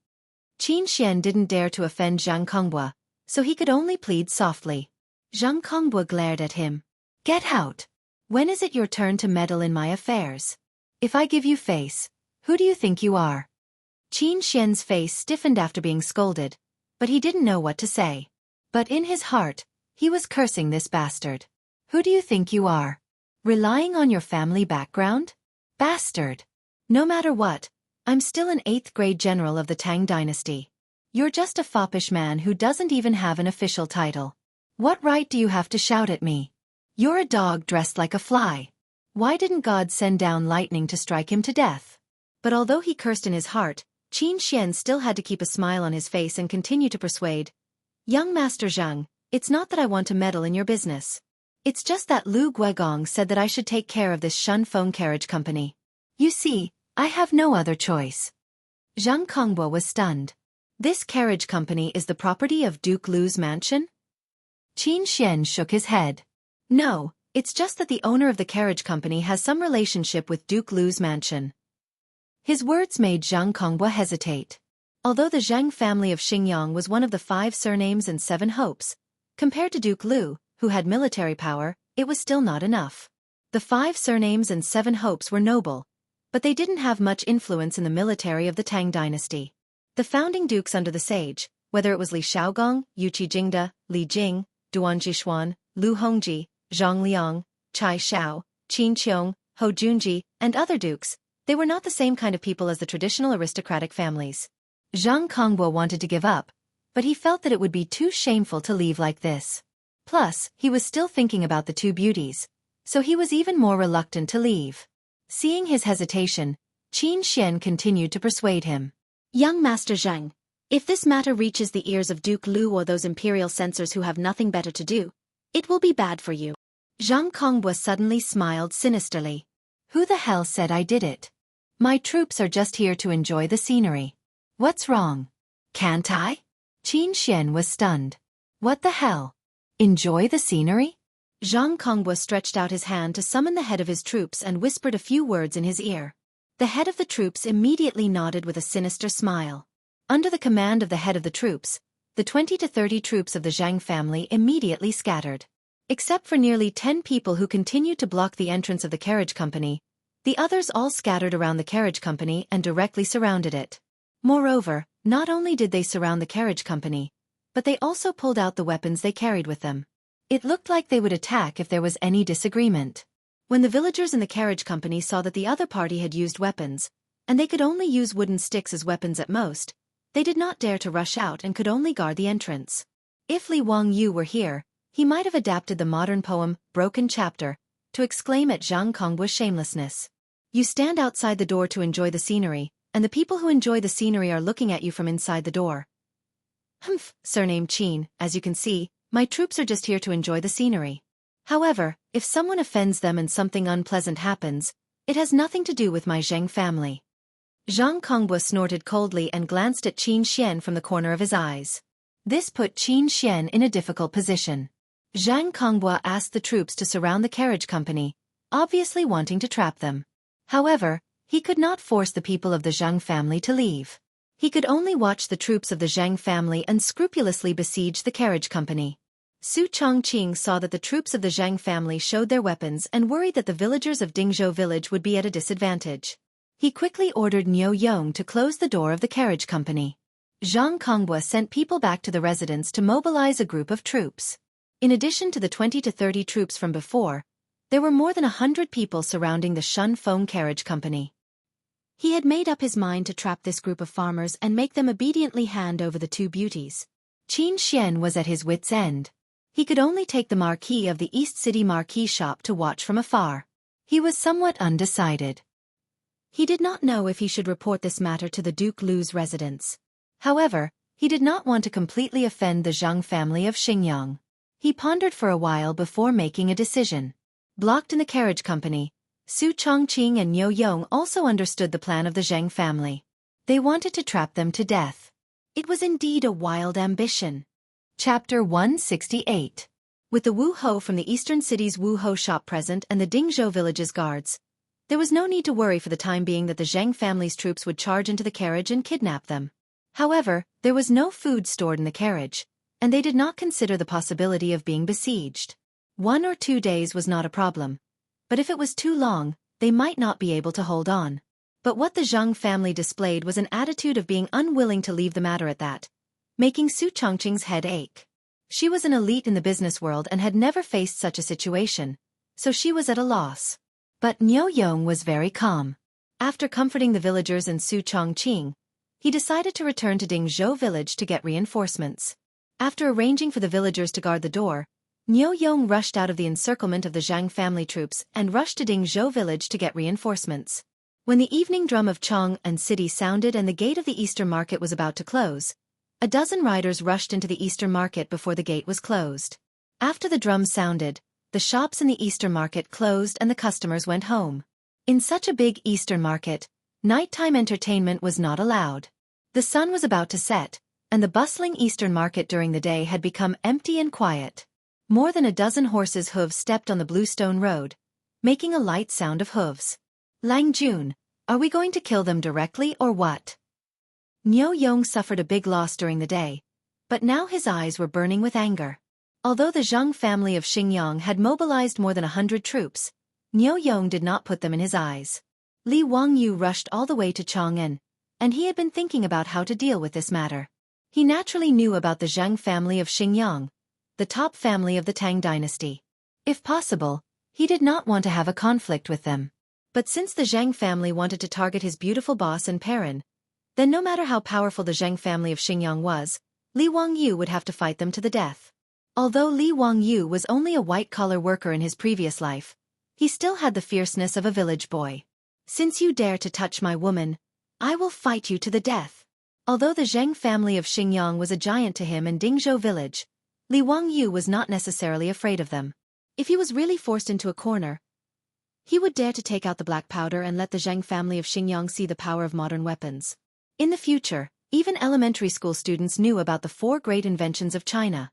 Qin Xian didn't dare to offend Zhang Kongbua, so he could only plead softly. Zhang Kongbua glared at him. "Get out. When is it your turn to meddle in my affairs? If I give you face, who do you think you are?" Qin Xian's face stiffened after being scolded, but he didn't know what to say. But in his heart, he was cursing this bastard. "Who do you think you are? Relying on your family background? Bastard! No matter what, I'm still an 8th-grade general of the Tang dynasty. You're just a foppish man who doesn't even have an official title. What right do you have to shout at me? You're a dog dressed like a fly. Why didn't God send down lightning to strike him to death?" But although he cursed in his heart, Qin Xian still had to keep a smile on his face and continue to persuade. "Young Master Zheng, it's not that I want to meddle in your business. It's just that Lu Guogong said that I should take care of this Shun Feng carriage company. You see, I have no other choice." Zhang Kongbua was stunned. "This carriage company is the property of Duke Lu's mansion?" Qin Xian shook his head. "No, it's just that the owner of the carriage company has some relationship with Duke Lu's mansion." His words made Zhang Kongbua hesitate. Although the Zheng family of Xingyang was one of the 5 surnames and 7 hopes, compared to Duke Lu, who had military power, it was still not enough. The 5 surnames and 7 hopes were noble, but they didn't have much influence in the military of the Tang dynasty. The founding dukes under the sage, whether it was Li Shaogong, Yuqi Jingda, Li Jing, Duan Jishuan, Lu Hongji, Zhang Liang, Chai Shao, Qin Qiong, Ho Junji, and other dukes, they were not the same kind of people as the traditional aristocratic families. Zhang Kongbua wanted to give up, but he felt that it would be too shameful to leave like this. Plus, he was still thinking about the two beauties, so he was even more reluctant to leave. Seeing his hesitation, Qin Xian continued to persuade him. Young Master Zhang, if this matter reaches the ears of Duke Lu or those imperial censors who have nothing better to do, it will be bad for you. Zhang Kongbua suddenly smiled sinisterly. Who the hell said I did it? My troops are just here to enjoy the scenery. What's wrong? Can't I? Qin Xian was stunned. What the hell? Enjoy the scenery? Zhang Kongbua stretched out his hand to summon the head of his troops and whispered a few words in his ear. The head of the troops immediately nodded with a sinister smile. Under the command of the head of the troops, the 20 to 30 troops of the Zhang family immediately scattered. Except for nearly 10 people who continued to block the entrance of the carriage company, the others all scattered around the carriage company and directly surrounded it. Moreover, not only did they surround the carriage company, but they also pulled out the weapons they carried with them. It looked like they would attack if there was any disagreement. When the villagers in the carriage company saw that the other party had used weapons, and they could only use wooden sticks as weapons at most, they did not dare to rush out and could only guard the entrance. If Li Wangyu were here, he might have adapted the modern poem, Broken Chapter, to exclaim at Zhang Kongbua's shamelessness. You stand outside the door to enjoy the scenery, and the people who enjoy the scenery are looking at you from inside the door. Humph, surname Qin, as you can see, my troops are just here to enjoy the scenery. However, if someone offends them and something unpleasant happens, it has nothing to do with my Zheng family. Zhang Kongbua snorted coldly and glanced at Qin Xian from the corner of his eyes. This put Qin Xian in a difficult position. Zhang Kongbua asked the troops to surround the carriage company, obviously wanting to trap them. However, he could not force the people of the Zhang family to leave. He could only watch the troops of the Zhang family unscrupulously besiege the carriage company. Su Chongqing saw that the troops of the Zhang family showed their weapons and worried that the villagers of Dingzhou village would be at a disadvantage. He quickly ordered Niu Yong to close the door of the carriage company. Zhang Kongbua sent people back to the residence to mobilize a group of troops. In addition to the 20 to 30 troops from before, there were more than 100 people surrounding the Shun Feng carriage company. He had made up his mind to trap this group of farmers and make them obediently hand over the two beauties. Qin Xian was at his wits' end. He could only take the marquis of the East City marquis shop to watch from afar. He was somewhat undecided. He did not know if he should report this matter to the Duke Lu's residence. However, he did not want to completely offend the Zhang family of Xingyang. He pondered for a while before making a decision. Blocked in the carriage company, Su Chongqing and Niu Yong also understood the plan of the Zheng family. They wanted to trap them to death. It was indeed a wild ambition. Chapter 168. With the Wu Ho from the eastern city's Wu Ho shop present and the Dingzhou village's guards, there was no need to worry for the time being that the Zheng family's troops would charge into the carriage and kidnap them. However, there was no food stored in the carriage, and they did not consider the possibility of being besieged. 1 or 2 days was not a problem, but if it was too long, they might not be able to hold on. But what the Zhang family displayed was an attitude of being unwilling to leave the matter at that, making Su Chongqing's head ache. She was an elite in the business world and had never faced such a situation, so she was at a loss. But Niu Yong was very calm. After comforting the villagers and Su Chongqing, he decided to return to Dingzhou village to get reinforcements. After arranging for the villagers to guard the door, Niu Yong rushed out of the encirclement of the Zhang family troops and rushed to Dingzhou village to get reinforcements. When the evening drum of Chong and city sounded and the gate of the Eastern market was about to close, a dozen riders rushed into the Eastern market before the gate was closed. After the drum sounded, the shops in the Eastern market closed and the customers went home. In such a big Eastern market, nighttime entertainment was not allowed. The sun was about to set, and the bustling Eastern market during the day had become empty and quiet. More than a dozen horses' hooves stepped on the bluestone road, making a light sound of hooves. Lang Jun, are we going to kill them directly or what? Niu Yong suffered a big loss during the day, but now his eyes were burning with anger. Although the Zhang family of Xingyang had mobilized more than 100 troops, Niu Yong did not put them in his eyes. Li Wangyu rushed all the way to Chang'an, and he had been thinking about how to deal with this matter. He naturally knew about the Zhang family of Xingyang, the top family of the Tang dynasty. If possible, he did not want to have a conflict with them. But since the Zhang family wanted to target his beautiful boss and parent, then no matter how powerful the Zhang family of Xingyang was, Li Wangyu would have to fight them to the death. Although Li Wangyu was only a white-collar worker in his previous life, he still had the fierceness of a village boy. Since you dare to touch my woman, I will fight you to the death. Although the Zheng family of Xingyang was a giant to him in Dingzhou village, Li Wangyu was not necessarily afraid of them. If he was really forced into a corner, he would dare to take out the black powder and let the Zheng family of Xingyang see the power of modern weapons. In the future, even elementary school students knew about the 4 great inventions of China: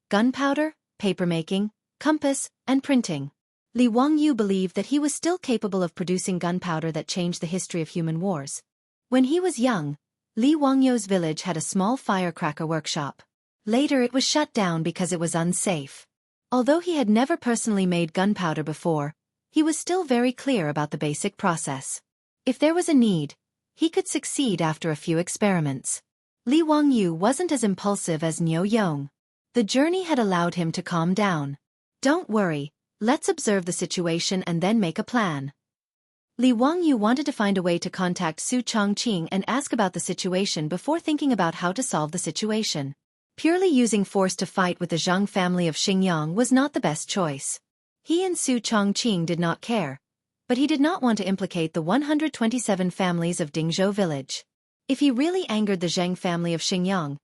gunpowder, papermaking, compass, and printing. Li Wangyu believed that he was still capable of producing gunpowder that changed the history of human wars. When he was young, Li Wangyu's village had a small firecracker workshop. Later it was shut down because it was unsafe. Although he had never personally made gunpowder before, he was still very clear about the basic process. If there was a need, he could succeed after a few experiments. Li Wangyu wasn't as impulsive as Niu Yong. The journey had allowed him to calm down. Don't worry, let's observe the situation and then make a plan. Li Wangyu wanted to find a way to contact Su Chongqing and ask about the situation before thinking about how to solve the situation. Purely using force to fight with the Zhang family of Xingyang was not the best choice. He and Su Chongqing did not care, but he did not want to implicate the 127 families of Dingzhou village. If he really angered the Zheng family of Xingyang,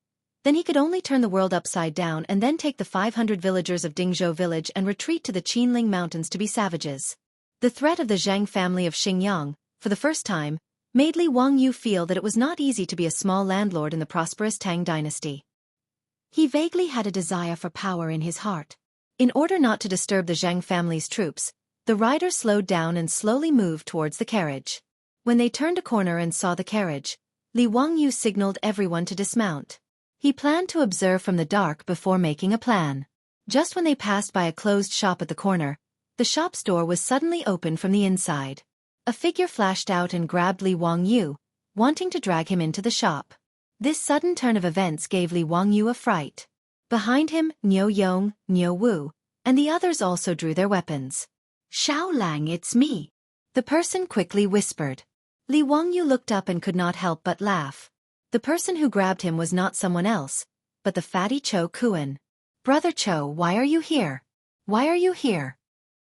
then he could only turn the world upside down and then take the 500 villagers of Dingzhou village and retreat to the Qinling mountains to be savages. The threat of the Zheng family of Xingyang, for the first time, made Li Wangyu feel that it was not easy to be a small landlord in the prosperous Tang dynasty. He vaguely had a desire for power in his heart. In order not to disturb the Zheng family's troops, the rider slowed down and slowly moved towards the carriage. When they turned a corner and saw the carriage, Li Wangyu signaled everyone to dismount. He planned to observe from the dark before making a plan. Just when they passed by a closed shop at the corner, the shop's door was suddenly opened from the inside. A figure flashed out and grabbed Li Wangyu, wanting to drag him into the shop. This sudden turn of events gave Li Wangyu a fright. Behind him, Niu Yong, Niu Wu, and the others also drew their weapons. "Xiao Lang, it's me," the person quickly whispered. Li Wangyu looked up and could not help but laugh. The person who grabbed him was not someone else, but the fatty Cho Kuan. "Brother Cho, why are you here? Why are you here?"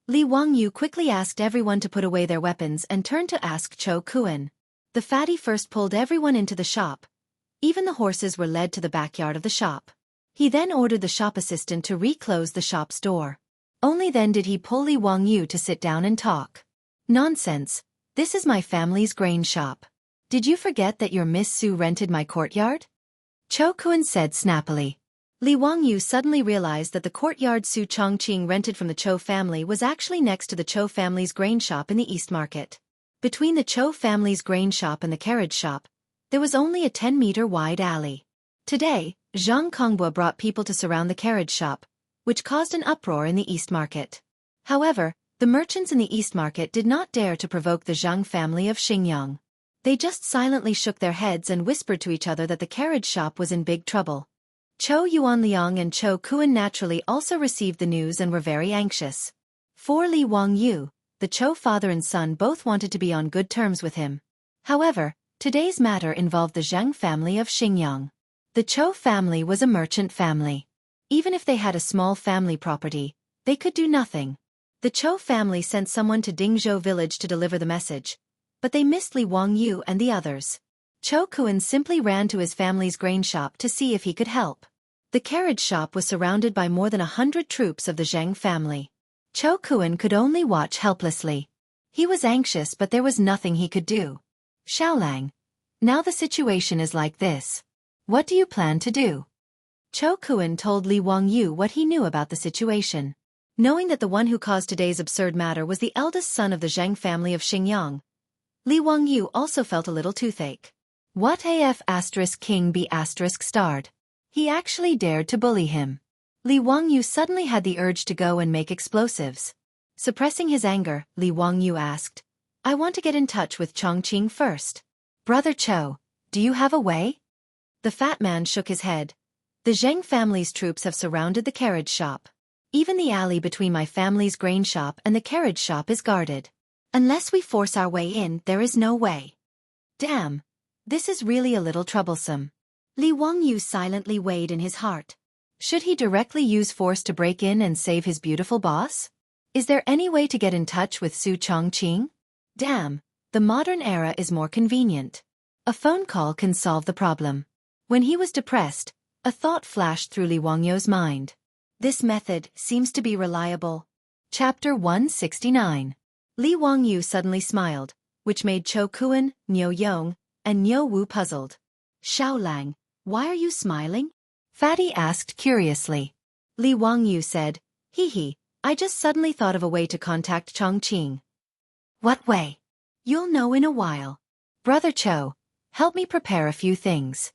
Li Wangyu quickly asked everyone to put away their weapons and turned to ask Cho Kuan. The fatty first pulled everyone into the shop. Even the horses were led to the backyard of the shop. He then ordered the shop assistant to reclose the shop's door. Only then did he pull Li Wangyu to sit down and talk. "Nonsense, this is my family's grain shop. Did you forget that your Miss Su rented my courtyard?" Cho Kuan said snappily. Li Wangyu suddenly realized that the courtyard Su Chongqing rented from the Cho family was actually next to the Cho family's grain shop in the East Market. Between the Cho family's grain shop and the carriage shop, there was only a 10-meter wide alley. Today, Zhang Kongbua brought people to surround the carriage shop, which caused an uproar in the East Market. However, the merchants in the East Market did not dare to provoke the Zhang family of Xingyang. They just silently shook their heads and whispered to each other that the carriage shop was in big trouble. Cho Yuanliang and Cho Kuan naturally also received the news and were very anxious. For Li Wangyu, the Cho father and son both wanted to be on good terms with him. However, today's matter involved the Zhang family of Xingyang. The Cho family was a merchant family. Even if they had a small family property, they could do nothing. The Cho family sent someone to Dingzhou village to deliver the message, but they missed Li Wangyu and the others. Cho Kuan simply ran to his family's grain shop to see if he could help. The carriage shop was surrounded by more than 100 troops of the Zheng family. Cho Kuan could only watch helplessly. He was anxious, but there was nothing he could do. "Xiaolang, now the situation is like this. What do you plan to do?" Cho Kuan told Li Wangyu what he knew about the situation. Knowing that the one who caused today's absurd matter was the eldest son of the Zheng family of Xingyang, Li Wangyu also felt a little toothache. What af *king be *starred? He actually dared to bully him. Li Wangyu suddenly had the urge to go and make explosives. Suppressing his anger, Li Wangyu asked, "I want to get in touch with Chongqing first. Brother Cho, do you have a way?" The fat man shook his head. "The Zheng family's troops have surrounded the carriage shop. Even the alley between my family's grain shop and the carriage shop is guarded. Unless we force our way in, there is no way. Damn, this is really a little troublesome. Li Wangyu silently weighed in his heart. Should he directly use force to break in and save his beautiful boss? Is there any way to get in touch with Su Chongqing? Damn, the modern era is more convenient. A phone call can solve the problem. When he was depressed, a thought flashed through Li Wangyu's mind. This method seems to be reliable. Chapter 169. Li Wangyu suddenly smiled, which made Cho Kuan, Niu Yong, and Niu Wu puzzled. Xiaolang, why are you smiling? Fatty asked curiously. Li Wangyu said, hee, I just suddenly thought of a way to contact Chongqing. What way? You'll know in a while. Brother Cho, help me prepare a few things.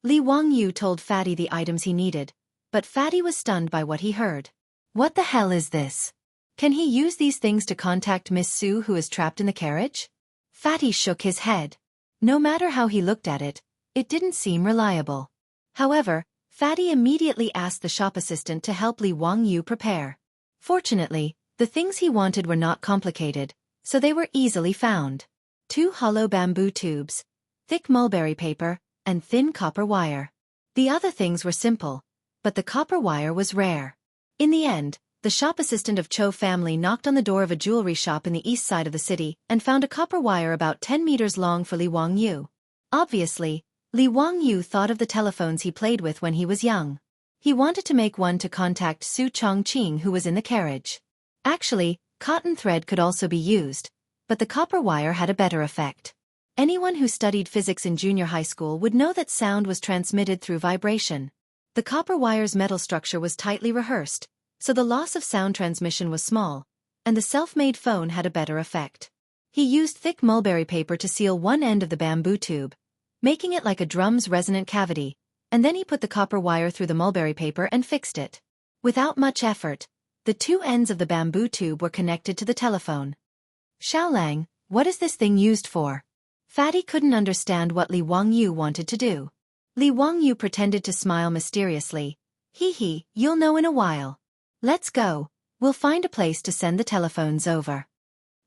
Li Wangyu told Fatty the items he needed, but Fatty was stunned by what he heard. What the hell is this? Can he use these things to contact Miss Su who is trapped in the carriage? Fatty shook his head. No matter how he looked at it, it didn't seem reliable. However, Fatty immediately asked the shop assistant to help Li Wangyu prepare. Fortunately, the things he wanted were not complicated, so they were easily found. 2 hollow bamboo tubes, thick mulberry paper, and thin copper wire. The other things were simple, but the copper wire was rare. In the end, the shop assistant of Cho family knocked on the door of a jewelry shop in the east side of the city and found a copper wire about 10 meters long for Li Wangyu. Obviously, Li Wangyu thought of the telephones he played with when he was young. He wanted to make one to contact Su Chongqing who was in the carriage. Actually, cotton thread could also be used, but the copper wire had a better effect. Anyone who studied physics in junior high school would know that sound was transmitted through vibration. The copper wire's metal structure was tightly rehearsed, so the loss of sound transmission was small, and the self-made phone had a better effect. He used thick mulberry paper to seal one end of the bamboo tube, making it like a drum's resonant cavity, and then he put the copper wire through the mulberry paper and fixed it. Without much effort, the 2 ends of the bamboo tube were connected to the telephone. Xiaolang, what is this thing used for? Fatty couldn't understand what Li Wangyu wanted to do. Li Wangyu pretended to smile mysteriously. Hee, you'll know in a while. Let's go, we'll find a place to send the telephones over.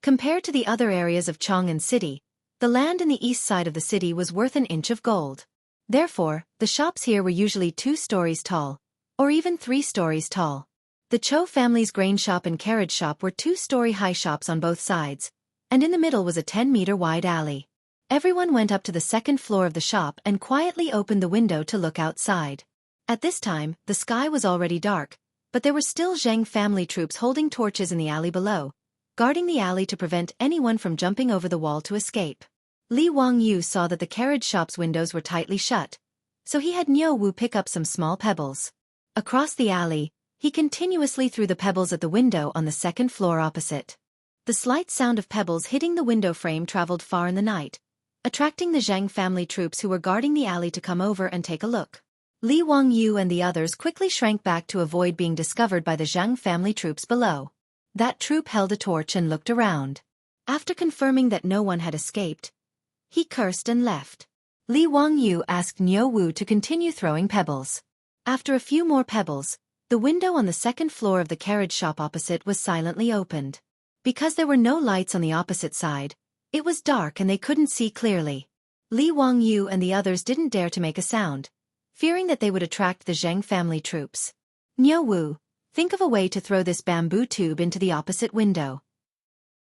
Compared to the other areas of Chang'an City, the land in the east side of the city was worth an inch of gold. Therefore, the shops here were usually 2 stories tall, or even 3 stories tall. The Cho family's grain shop and carriage shop were 2-story-high shops on both sides, and in the middle was a 10-meter-wide alley. Everyone went up to the 2nd floor of the shop and quietly opened the window to look outside. At this time, the sky was already dark, but there were still Zheng family troops holding torches in the alley below, guarding the alley to prevent anyone from jumping over the wall to escape. Li Wangyu saw that the carriage shop's windows were tightly shut, so he had Niu Wu pick up some small pebbles. Across the alley, he continuously threw the pebbles at the window on the 2nd floor opposite. The slight sound of pebbles hitting the window frame traveled far in the night, attracting the Zheng family troops who were guarding the alley to come over and take a look. Li Wangyu and the others quickly shrank back to avoid being discovered by the Zheng family troops below. That troop held a torch and looked around. After confirming that no one had escaped, he cursed and left. Li Wangyu asked Niu Wu to continue throwing pebbles. After a few more pebbles, the window on the 2nd floor of the carriage shop opposite was silently opened. Because there were no lights on the opposite side, it was dark and they couldn't see clearly. Li Wangyu and the others didn't dare to make a sound, fearing that they would attract the Zheng family troops. Niu Wu, think of a way to throw this bamboo tube into the opposite window.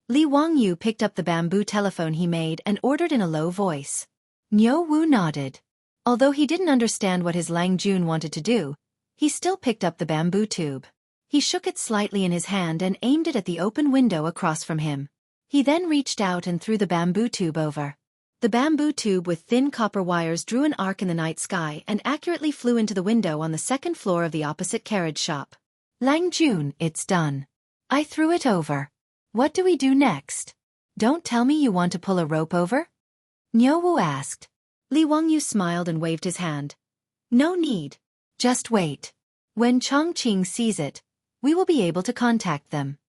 Li Wangyu picked up the bamboo telephone he made and ordered in a low voice. Niu Wu nodded. Although he didn't understand what his Lang Jun wanted to do, he still picked up the bamboo tube. He shook it slightly in his hand and aimed it at the open window across from him. He then reached out and threw the bamboo tube over. The bamboo tube with thin copper wires drew an arc in the night sky and accurately flew into the window on the 2nd floor of the opposite carriage shop. Lang Jun, it's done. I threw it over. What do we do next? Don't tell me you want to pull a rope over? Niu Wu asked. Li Wangyu smiled and waved his hand. No need. Just wait. When Chongqing sees it, we will be able to contact them.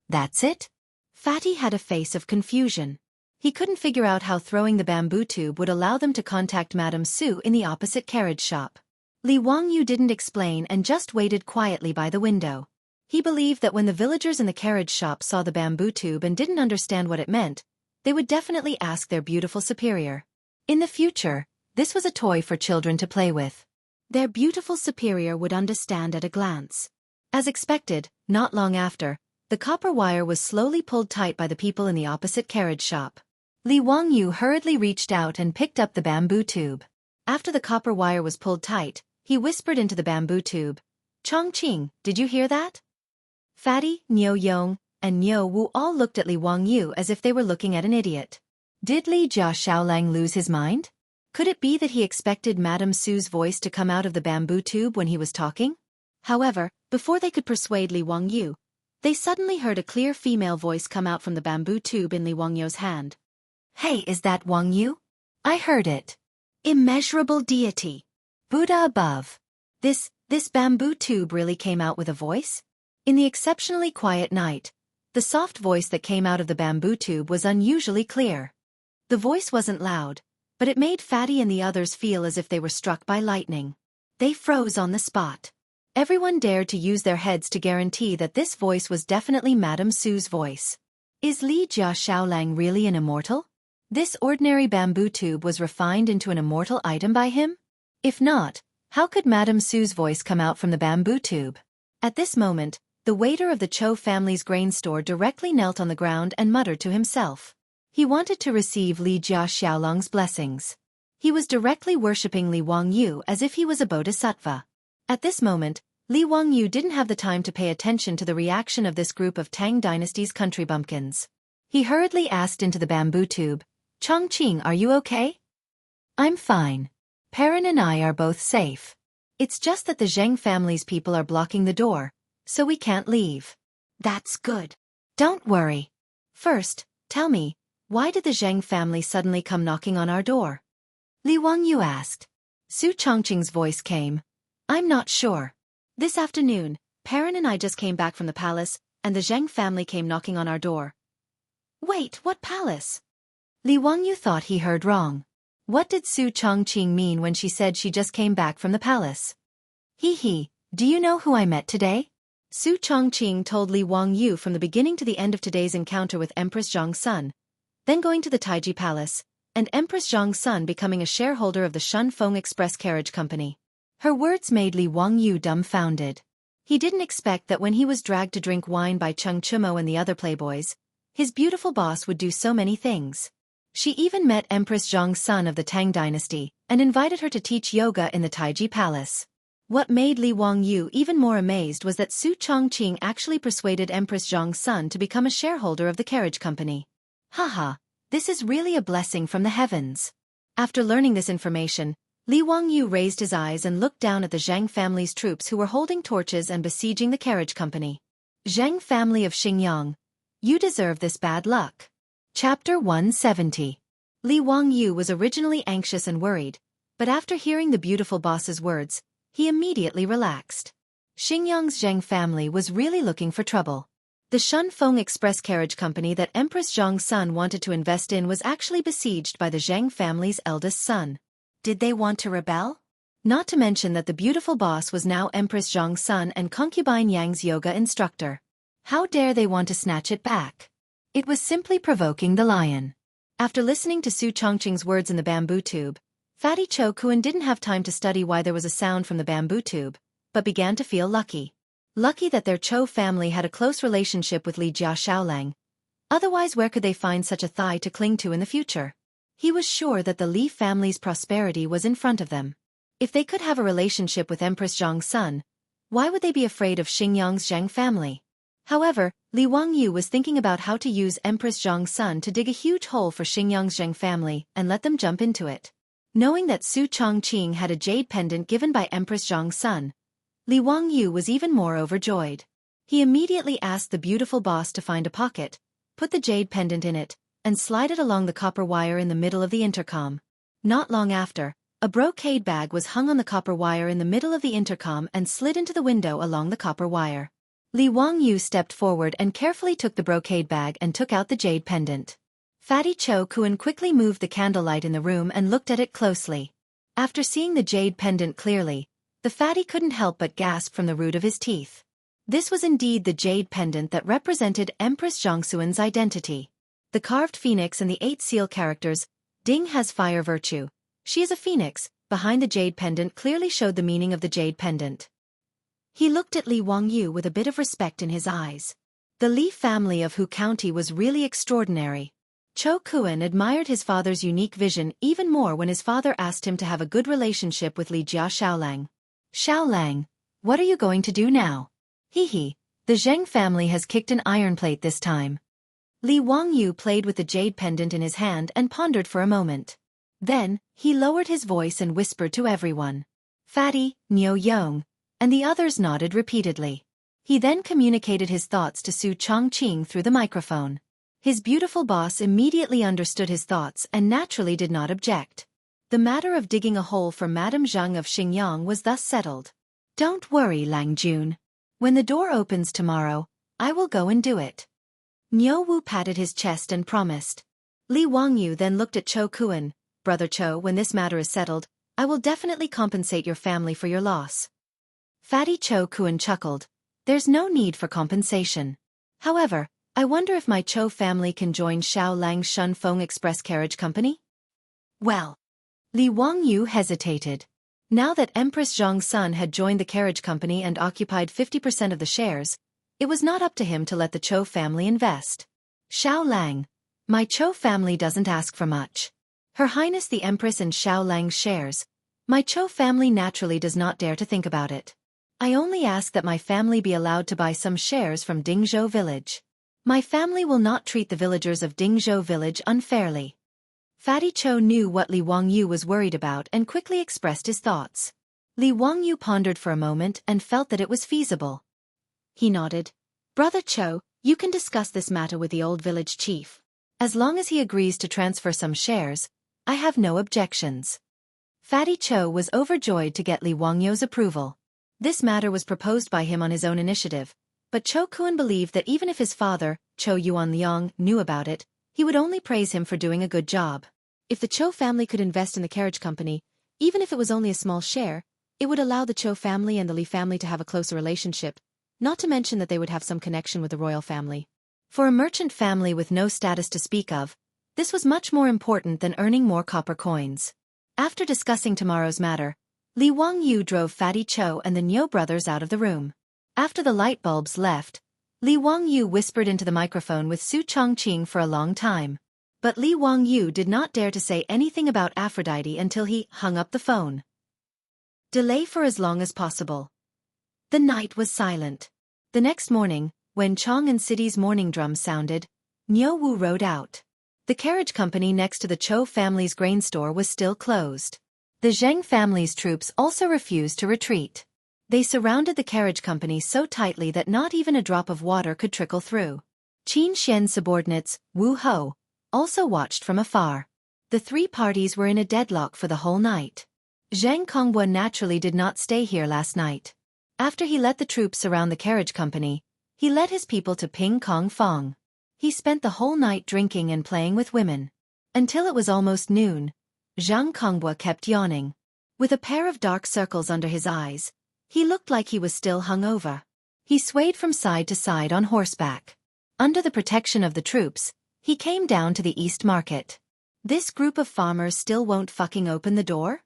That's it? Fatty had a face of confusion. He couldn't figure out how throwing the bamboo tube would allow them to contact Madame Su in the opposite carriage shop. Li Wangyu didn't explain and just waited quietly by the window. He believed that when the villagers in the carriage shop saw the bamboo tube and didn't understand what it meant, they would definitely ask their beautiful superior. In the future, This was a toy for children to play with. Their beautiful superior would understand at a glance. As expected, not long after, the copper wire was slowly pulled tight by the people in the opposite carriage shop. Li Wangyu hurriedly reached out and picked up the bamboo tube. After the copper wire was pulled tight, he whispered into the bamboo tube, "Chongqing, did you hear that?" Fatty, Niu Yong, and Niu Wu all looked at Li Wangyu as if they were looking at an idiot. Did Li Jia Xiaolang lose his mind? Could it be that he expected Madame Su's voice to come out of the bamboo tube when he was talking? However, before they could persuade Li Wangyu, they suddenly heard a clear female voice come out from the bamboo tube in Li Wangyu's hand. "Hey, is that Wangyu? I heard it. Immeasurable deity. Buddha above. This bamboo tube really came out with a voice?" In the exceptionally quiet night, the soft voice that came out of the bamboo tube was unusually clear. The voice wasn't loud, but it made Fatty and the others feel as if they were struck by lightning. They froze on the spot. Everyone dared to use their heads to guarantee that this voice was definitely Madame Su's voice. Is Li Jia Xiaolang really an immortal? This ordinary bamboo tube was refined into an immortal item by him? If not, how could Madame Su's voice come out from the bamboo tube? At this moment, the waiter of the Cho family's grain store directly knelt on the ground and muttered to himself. He wanted to receive Li Jia Xiaolang's blessings. He was directly worshipping Li Wangyu as if he was a bodhisattva. At this moment, Li Wangyu didn't have the time to pay attention to the reaction of this group of Tang dynasty's country bumpkins. He hurriedly asked into the bamboo tube, "Chongqing, are you okay?" "I'm fine. Perrin and I are both safe. It's just that the Zheng family's people are blocking the door, so we can't leave." "That's good. Don't worry. First, tell me, why did the Zheng family suddenly come knocking on our door?" Li Wangyu asked. Su Chongqing's voice came, "I'm not sure. This afternoon, Perrin and I just came back from the palace, and the Zheng family came knocking on our door." "Wait, what palace?" Li Wangyu thought he heard wrong. What did Su Chongqing mean when she said she just came back from the palace? "He, do you know who I met today?" Su Chongqing told Li Wangyu from the beginning to the end of today's encounter with Empress Zhong's son, then going to the Taiji Palace, and Empress Zhong's son becoming a shareholder of the Shunfeng Express Carriage Company. Her words made Li Wangyu dumbfounded. He didn't expect that when he was dragged to drink wine by Cheng Chumo and the other playboys, his beautiful boss would do so many things. She even met Empress Zhong's son of the Tang dynasty, and invited her to teach yoga in the Taiji Palace. What made Li Wangyu even more amazed was that Su Chongqing actually persuaded Empress Zhong's son to become a shareholder of the carriage company. Haha, this is really a blessing from the heavens. After learning this information, Li Wangyu raised his eyes and looked down at the Zheng family's troops who were holding torches and besieging the carriage company. Zheng family of Xingyang, you deserve this bad luck. Chapter 170. Li Wangyu was originally anxious and worried, but after hearing the beautiful boss's words, he immediately relaxed. Xingyang's Zheng family was really looking for trouble. The Shunfeng Express Carriage Company that Empress Zhong's son wanted to invest in was actually besieged by the Zheng family's eldest son. Did they want to rebel? Not to mention that the beautiful boss was now Empress Zhong's son and concubine Yang's yoga instructor. How dare they want to snatch it back? It was simply provoking the lion. After listening to Su Chongqing's words in the bamboo tube, Fatty Cho Kun didn't have time to study why there was a sound from the bamboo tube, but began to feel lucky. Lucky that their Cho family had a close relationship with Li Jia Xiaolang. Otherwise, where could they find such a thigh to cling to in the future? He was sure that the Li family's prosperity was in front of them. If they could have a relationship with Empress Zhong's son, why would they be afraid of Xingyang's Zheng family? However, Li Wangyu was thinking about how to use Empress Zhong's son to dig a huge hole for Xingyang's Zheng family and let them jump into it. Knowing that Su Chongqing had a jade pendant given by Empress Zhong's son, Li Wangyu was even more overjoyed. He immediately asked the beautiful boss to find a pocket, put the jade pendant in it, and slide it along the copper wire in the middle of the intercom. Not long after, a brocade bag was hung on the copper wire in the middle of the intercom and slid into the window along the copper wire. Li Wangyu stepped forward and carefully took the brocade bag and took out the jade pendant. Fatty Cho Kun quickly moved the candlelight in the room and looked at it closely. After seeing the jade pendant clearly, the fatty couldn't help but gasp from the root of his teeth. This was indeed the jade pendant that represented Empress Zhongxuan's identity. The carved phoenix and the 8 seal characters, Ding has fire virtue, She is a phoenix. Behind the jade pendant clearly showed the meaning of the jade pendant. He looked at Li Wangyu with a bit of respect in his eyes. The Li family of Hu County was really extraordinary. Cho Kuan admired his father's unique vision even more when his father asked him to have a good relationship with Li Jia Xiaolang. Xiaolang, what are you going to do now? Hee, the Zheng family has kicked an iron plate this time. Li Wangyu played with the jade pendant in his hand and pondered for a moment. Then, he lowered his voice and whispered to everyone. Fatty, Niu Yong, and the others nodded repeatedly. He then communicated his thoughts to Su Chongqing through the microphone. His beautiful boss immediately understood his thoughts and naturally did not object. The matter of digging a hole for Madame Zhang of Xingyang was thus settled. Don't worry, Lang Jun. When the door opens tomorrow, I will go and do it. Niu Wu patted his chest and promised. Li Wangyu then looked at Cho Kuan. Brother Cho, when this matter is settled, I will definitely compensate your family for your loss. Fatty Cho Kuan chuckled. There's no need for compensation. However, I wonder if my Cho family can join Xiao Lang's Shun Feng Express Carriage Company? Well, Li Wangyu hesitated. Now that Empress Zhang's son had joined the carriage company and occupied 50% of the shares, it was not up to him to let the Cho family invest. Xiao Lang, my Cho family doesn't ask for much. Her Highness the Empress and Xiao Lang's shares. My Cho family naturally does not dare to think about it. I only ask that my family be allowed to buy some shares from Dingzhou village. My family will not treat the villagers of Dingzhou village unfairly. Fatty Cho knew what Li Wangyu was worried about and quickly expressed his thoughts. Li Wangyu pondered for a moment and felt that it was feasible. He nodded. Brother Cho, you can discuss this matter with the old village chief. As long as he agrees to transfer some shares, I have no objections. Fatty Cho was overjoyed to get Li Wangyu's approval. This matter was proposed by him on his own initiative, but Cho Kuan believed that even if his father, Cho Yuanliang, knew about it, he would only praise him for doing a good job. If the Cho family could invest in the carriage company, even if it was only a small share, it would allow the Cho family and the Li family to have a closer relationship, not to mention that they would have some connection with the royal family. For a merchant family with no status to speak of, this was much more important than earning more copper coins. After discussing tomorrow's matter, Li Wangyu drove Fatty Cho and the Niu brothers out of the room. After the light bulbs left, Li Wangyu whispered into the microphone with Su Chongqing for a long time. But Li Wangyu did not dare to say anything about Aphrodite until he hung up the phone. Delay for as long as possible. The night was silent. The next morning, when Chang'an City's morning drum sounded, Niu Wu rode out. The carriage company next to the Cho family's grain store was still closed. The Zheng family's troops also refused to retreat. They surrounded the carriage company so tightly that not even a drop of water could trickle through. Qin Xian's subordinates, Wu Ho, also watched from afar. The three parties were in a deadlock for the whole night. Zhang Konghua naturally did not stay here last night. After he let the troops surround the carriage company, he led his people to Ping Kong Fong. He spent the whole night drinking and playing with women. Until it was almost noon, Zhang Konghua kept yawning. With a pair of dark circles under his eyes, he looked like he was still hungover. He swayed from side to side on horseback. Under the protection of the troops, he came down to the East Market. This group of farmers still won't fucking open the door?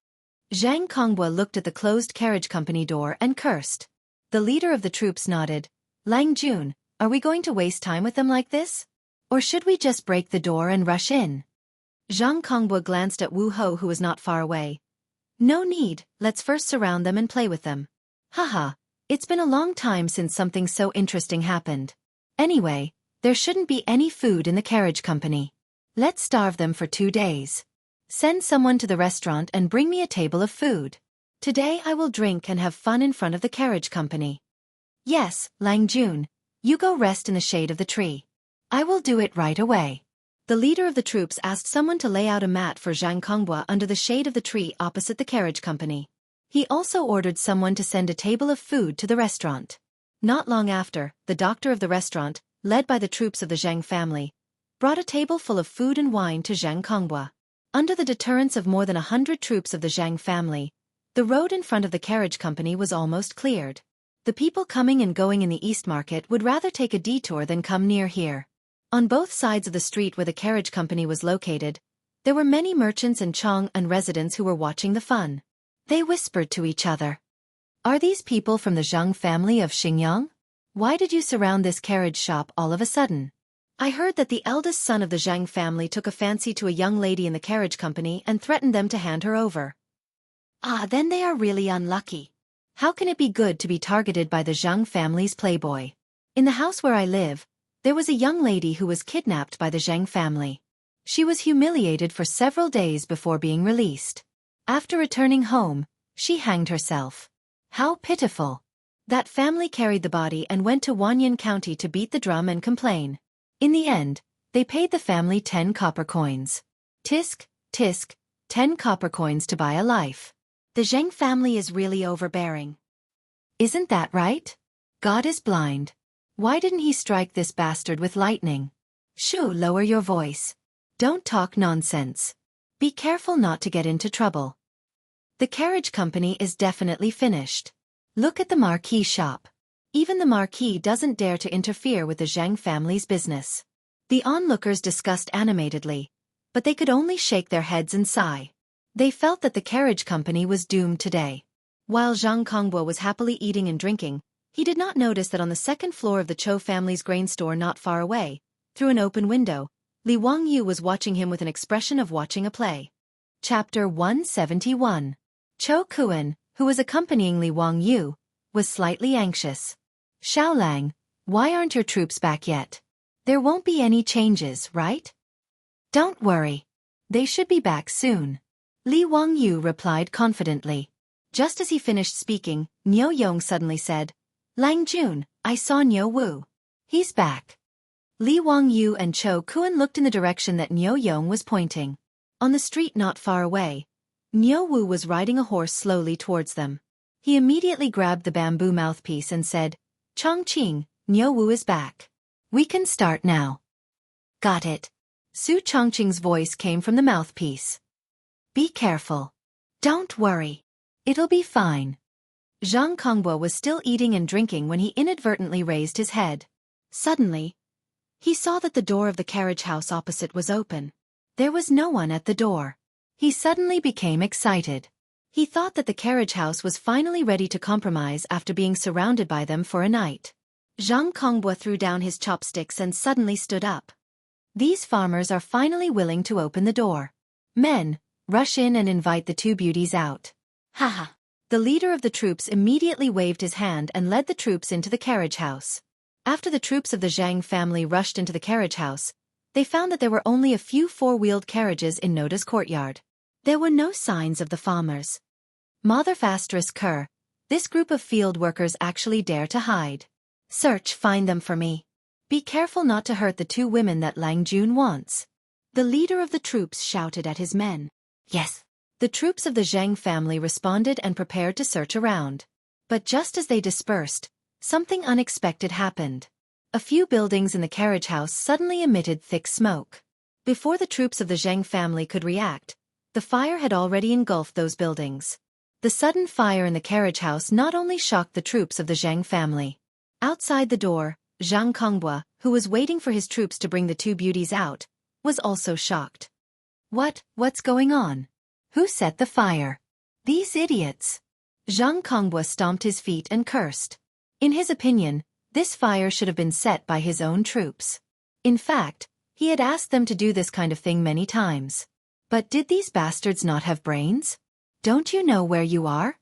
Zhang Konghua looked at the closed carriage company door and cursed. The leader of the troops nodded. Lang Jun, are we going to waste time with them like this? Or should we just break the door and rush in? Zhang Konghua glanced at Wu Ho, who was not far away. No need, let's first surround them and play with them. Haha, it's been a long time since something so interesting happened. Anyway, there shouldn't be any food in the carriage company. Let's starve them for 2 days. Send someone to the restaurant and bring me a table of food. Today I will drink and have fun in front of the carriage company. Yes, Lang Jun, you go rest in the shade of the tree. I will do it right away. The leader of the troops asked someone to lay out a mat for Zhang Konghua under the shade of the tree opposite the carriage company. He also ordered someone to send a table of food to the restaurant. Not long after, the doctor of the restaurant, led by the troops of the Zhang family, brought a table full of food and wine to Zhang Konghua. Under the deterrence of more than 100 troops of the Zhang family, the road in front of the carriage company was almost cleared. The people coming and going in the East Market would rather take a detour than come near here. On both sides of the street where the carriage company was located, There were many merchants and Chang'an residents who were watching the fun. They whispered to each other. Are these people from the Zhang family of Xingyang? Why did you surround this carriage shop all of a sudden? I heard that the eldest son of the Zhang family took a fancy to a young lady in the carriage company and threatened them to hand her over. Ah, then they are really unlucky. How can it be good to be targeted by the Zhang family's playboy? In the house where I live, there was a young lady who was kidnapped by the Zhang family. She was humiliated for several days before being released. After returning home, she hanged herself. How pitiful. That family carried the body and went to Wanyan County to beat the drum and complain. In the end, they paid the family 10 copper coins. Tisk, tisk, 10 copper coins to buy a life. The Zhang family is really overbearing. Isn't that right? God is blind. Why didn't he strike this bastard with lightning? Shoo, lower your voice. Don't talk nonsense. Be careful not to get into trouble. The carriage company is definitely finished. Look at the marquee shop. Even the marquee doesn't dare to interfere with the Zhang family's business. The onlookers discussed animatedly, but they could only shake their heads and sigh. They felt that the carriage company was doomed today. While Zhang Kongbua was happily eating and drinking, he did not notice that on the second floor of the Cho family's grain store not far away, through an open window, Li Wangyu was watching him with an expression of watching a play. Chapter 171. Cho Kuan, who was accompanying Li Wangyu, was slightly anxious. Xiaolang, why aren't your troops back yet? There won't be any changes, right? Don't worry. They should be back soon. Li Wangyu replied confidently. Just as he finished speaking, Niu Yong suddenly said, Lang Jun, I saw Niu Wu. He's back. Li Wangyu and Cho Kuan looked in the direction that Niu Yong was pointing. On the street not far away, Niu Wu was riding a horse slowly towards them. He immediately grabbed the bamboo mouthpiece and said, Chongqing, Niu Wu is back. We can start now. Got it. Su Chongqing's voice came from the mouthpiece. Be careful. Don't worry. It'll be fine. Zhang Kongbua was still eating and drinking when he inadvertently raised his head. Suddenly, he saw that the door of the carriage house opposite was open. There was no one at the door. He suddenly became excited. He thought that the carriage house was finally ready to compromise after being surrounded by them for a night. Zhang Kongbua threw down his chopsticks and suddenly stood up. These farmers are finally willing to open the door. Men, rush in and invite the two beauties out. Haha. The leader of the troops immediately waved his hand and led the troops into the carriage house. After the troops of the Zhang family rushed into the carriage house, they found that there were only a few four-wheeled carriages in Noda's courtyard. There were no signs of the farmers. Motherfastress this group of field workers actually dare to hide. Search, find them for me. Be careful not to hurt the two women that Lang Jun wants. The leader of the troops shouted at his men. Yes. The troops of the Zhang family responded and prepared to search around. But just as they dispersed, something unexpected happened. A few buildings in the carriage house suddenly emitted thick smoke. Before the troops of the Zhang family could react, the fire had already engulfed those buildings. The sudden fire in the carriage house not only shocked the troops of the Zhang family. Outside the door, Zhang Kongbua, who was waiting for his troops to bring the two beauties out, was also shocked. What's going on? Who set the fire? These idiots. Zhang Kongbua stomped his feet and cursed. In his opinion, this fire should have been set by his own troops. In fact, he had asked them to do this kind of thing many times. But did these bastards not have brains? Don't you know where you are?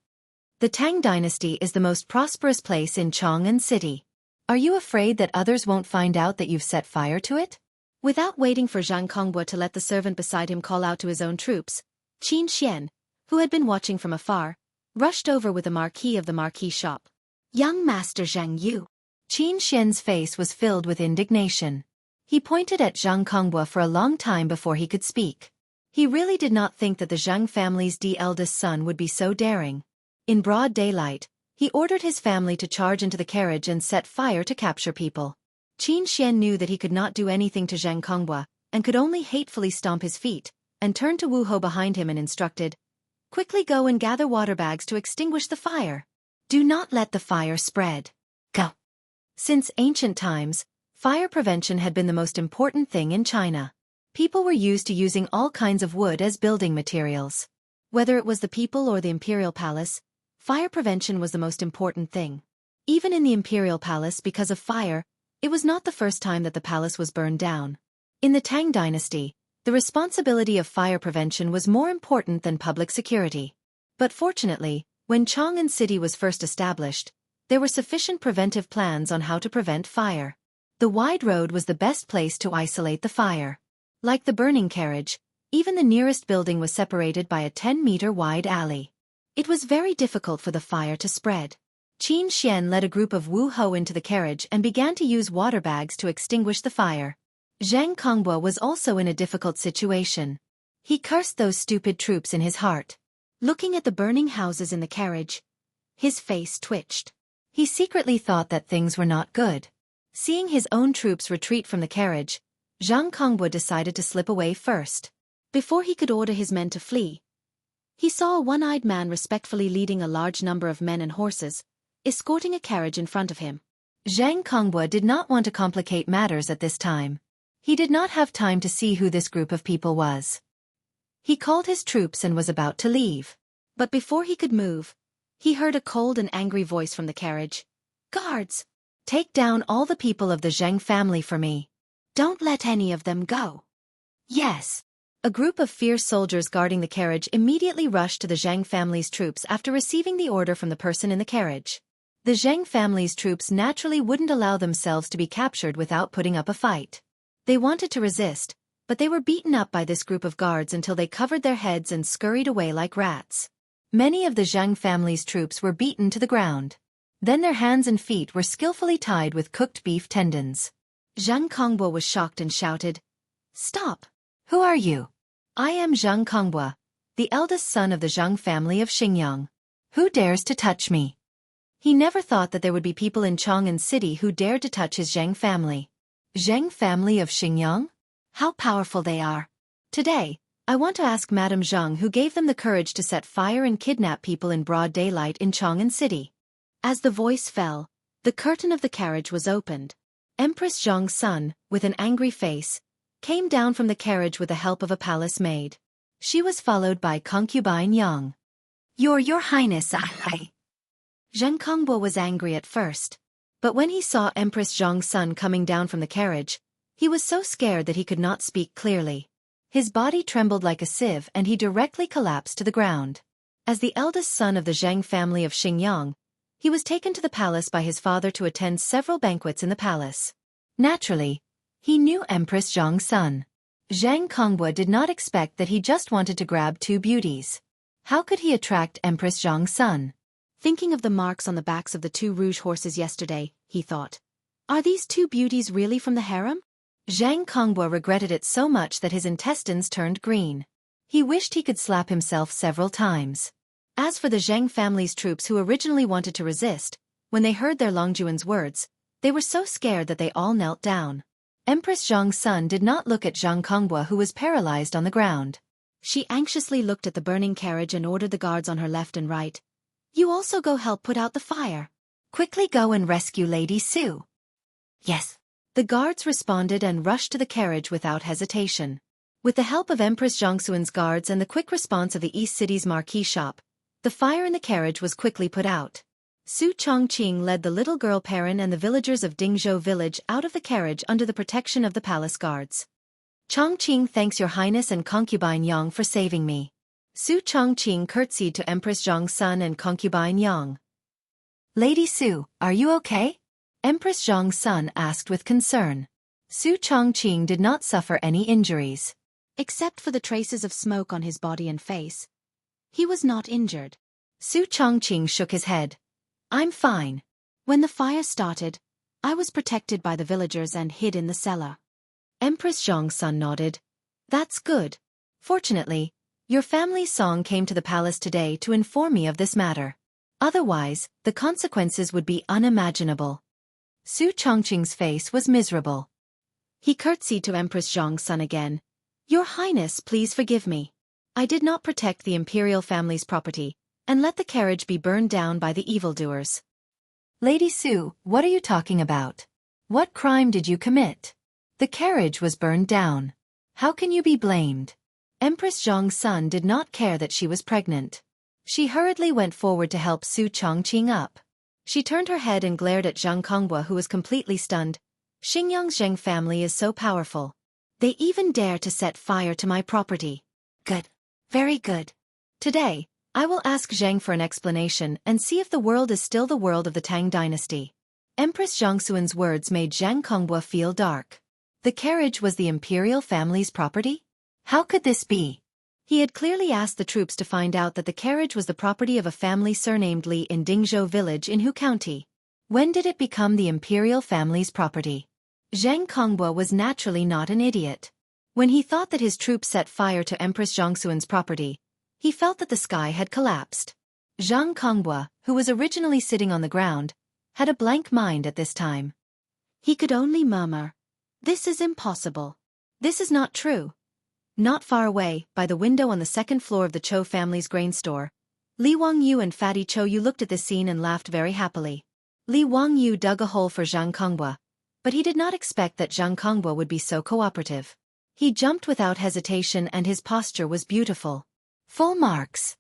The Tang dynasty is the most prosperous place in Chang'an City. Are you afraid that others won't find out that you've set fire to it? Without waiting for Zhang Kongbua to let the servant beside him call out to his own troops, Qin Xian, who had been watching from afar, rushed over with the marquee of the marquee shop. Young Master Zhang Yu. Qin Xian's face was filled with indignation. He pointed at Zhang Kongbua for a long time before he could speak. He really did not think that the Zhang family's eldest son would be so daring. In broad daylight, he ordered his family to charge into the carriage and set fire to capture people. Qin Xian knew that he could not do anything to Zhang Kongbua, and could only hatefully stomp his feet, and turned to Wu Ho behind him and instructed, Quickly go and gather water bags to extinguish the fire. Do not let the fire spread. Go. Since ancient times, fire prevention had been the most important thing in China. People were used to using all kinds of wood as building materials. Whether it was the people or the imperial palace, fire prevention was the most important thing. Even in the imperial palace, because of fire, it was not the first time that the palace was burned down. In the Tang dynasty, the responsibility of fire prevention was more important than public security. But fortunately, when Chang'an City was first established, there were sufficient preventive plans on how to prevent fire. The wide road was the best place to isolate the fire. Like the burning carriage, even the nearest building was separated by a 10-meter wide alley. It was very difficult for the fire to spread. Qin Xian led a group of Wu Hou into the carriage and began to use water bags to extinguish the fire. Zhang Kongbua was also in a difficult situation. He cursed those stupid troops in his heart. Looking at the burning houses in the carriage, his face twitched. He secretly thought that things were not good. Seeing his own troops retreat from the carriage, Zhang Kongbua decided to slip away first. Before he could order his men to flee, he saw a one-eyed man respectfully leading a large number of men and horses, escorting a carriage in front of him. Zhang Kongbua did not want to complicate matters at this time. He did not have time to see who this group of people was. He called his troops and was about to leave. But before he could move, he heard a cold and angry voice from the carriage. "Guards! Take down all the people of the Zheng family for me. Don't let any of them go." Yes. A group of fierce soldiers guarding the carriage immediately rushed to the Zheng family's troops after receiving the order from the person in the carriage. The Zheng family's troops naturally wouldn't allow themselves to be captured without putting up a fight. They wanted to resist, but they were beaten up by this group of guards until they covered their heads and scurried away like rats. Many of the Zheng family's troops were beaten to the ground. Then their hands and feet were skillfully tied with cooked beef tendons. Zhang Kongbua was shocked and shouted, "Stop! Who are you?" "I am Zhang Kongbua, the eldest son of the Zheng family of Xingyang. Who dares to touch me?" He never thought that there would be people in Chang'an City who dared to touch his Zheng family. Zheng family of Xingyang? How powerful they are. Today, I want to ask Madame Zheng who gave them the courage to set fire and kidnap people in broad daylight in Chang'an City. As the voice fell, the curtain of the carriage was opened. Empress Zheng's son, with an angry face, came down from the carriage with the help of a palace maid. She was followed by concubine Yang. Your Highness, I. Zhang Kongbua was angry at first. But when he saw Empress Zheng's son coming down from the carriage, he was so scared that he could not speak clearly. His body trembled like a sieve and he directly collapsed to the ground. As the eldest son of the Zheng family of Xingyang, he was taken to the palace by his father to attend several banquets in the palace. Naturally, he knew Empress Zheng's son. Zhang Kongbua did not expect that he just wanted to grab two beauties. How could he attract Empress Zheng's son? Thinking of the marks on the backs of the two rouge horses yesterday, he thought, "Are these two beauties really from the harem?" Zhang Kongbua regretted it so much that his intestines turned green. He wished he could slap himself several times. As for the Zheng family's troops who originally wanted to resist, when they heard their Longjuan's words, they were so scared that they all knelt down. Empress Zheng's son did not look at Zhang Kongbua who was paralyzed on the ground. She anxiously looked at the burning carriage and ordered the guards on her left and right, "You also go help put out the fire. Quickly go and rescue Lady Su." Yes. The guards responded and rushed to the carriage without hesitation. With the help of Empress Zhongxuan's guards and the quick response of the East City's marquee shop, the fire in the carriage was quickly put out. Su Chongqing led the little girl Perrin and the villagers of Dingzhou village out of the carriage under the protection of the palace guards. "Chongqing thanks your highness and concubine Yang for saving me." Su Chongqing curtsied to Empress Zheng's son and concubine Yang. "Lady Su, are you okay?" Empress Zheng's son asked with concern. Su Chongqing did not suffer any injuries. Except for the traces of smoke on his body and face, he was not injured. Su Chongqing shook his head. "I'm fine. When the fire started, I was protected by the villagers and hid in the cellar." Empress Zheng's son nodded. "That's good. Fortunately, your family's song came to the palace today to inform me of this matter. Otherwise, the consequences would be unimaginable." Su Chongqing's face was miserable. He curtsied to Empress Zheng's son again. "Your Highness, please forgive me. I did not protect the imperial family's property, and let the carriage be burned down by the evildoers." "Lady Su, what are you talking about? What crime did you commit? The carriage was burned down. How can you be blamed? Empress Zhang's son did not care that she was pregnant. She hurriedly went forward to help Su Chongqing up. She turned her head and glared at Zhang Konghua, who was completely stunned. Xingyang's Zheng family is so powerful. They even dare to set fire to my property. Good. Very good. Today, I will ask Zheng for an explanation and see if the world is still the world of the Tang dynasty. Empress Zhangxuan's words made Zhang Konghua feel dark. The carriage was the imperial family's property? How could this be? He had clearly asked the troops to find out that the carriage was the property of a family surnamed Li in Dingzhou village in Hu County. When did it become the imperial family's property? Zhang Konghua was naturally not an idiot. When he thought that his troops set fire to Empress Zhangxuan's property, he felt that the sky had collapsed. Zhang Konghua, who was originally sitting on the ground, had a blank mind at this time. He could only murmur, "This is impossible. This is not true." Not far away, by the window on the second floor of the Chou family's grain store, Li Wangyu and Fatty Chou Yu looked at this scene and laughed very happily. Li Wangyu dug a hole for Zhang Konghua, but he did not expect that Zhang Konghua would be so cooperative. He jumped without hesitation and his posture was beautiful. Full marks.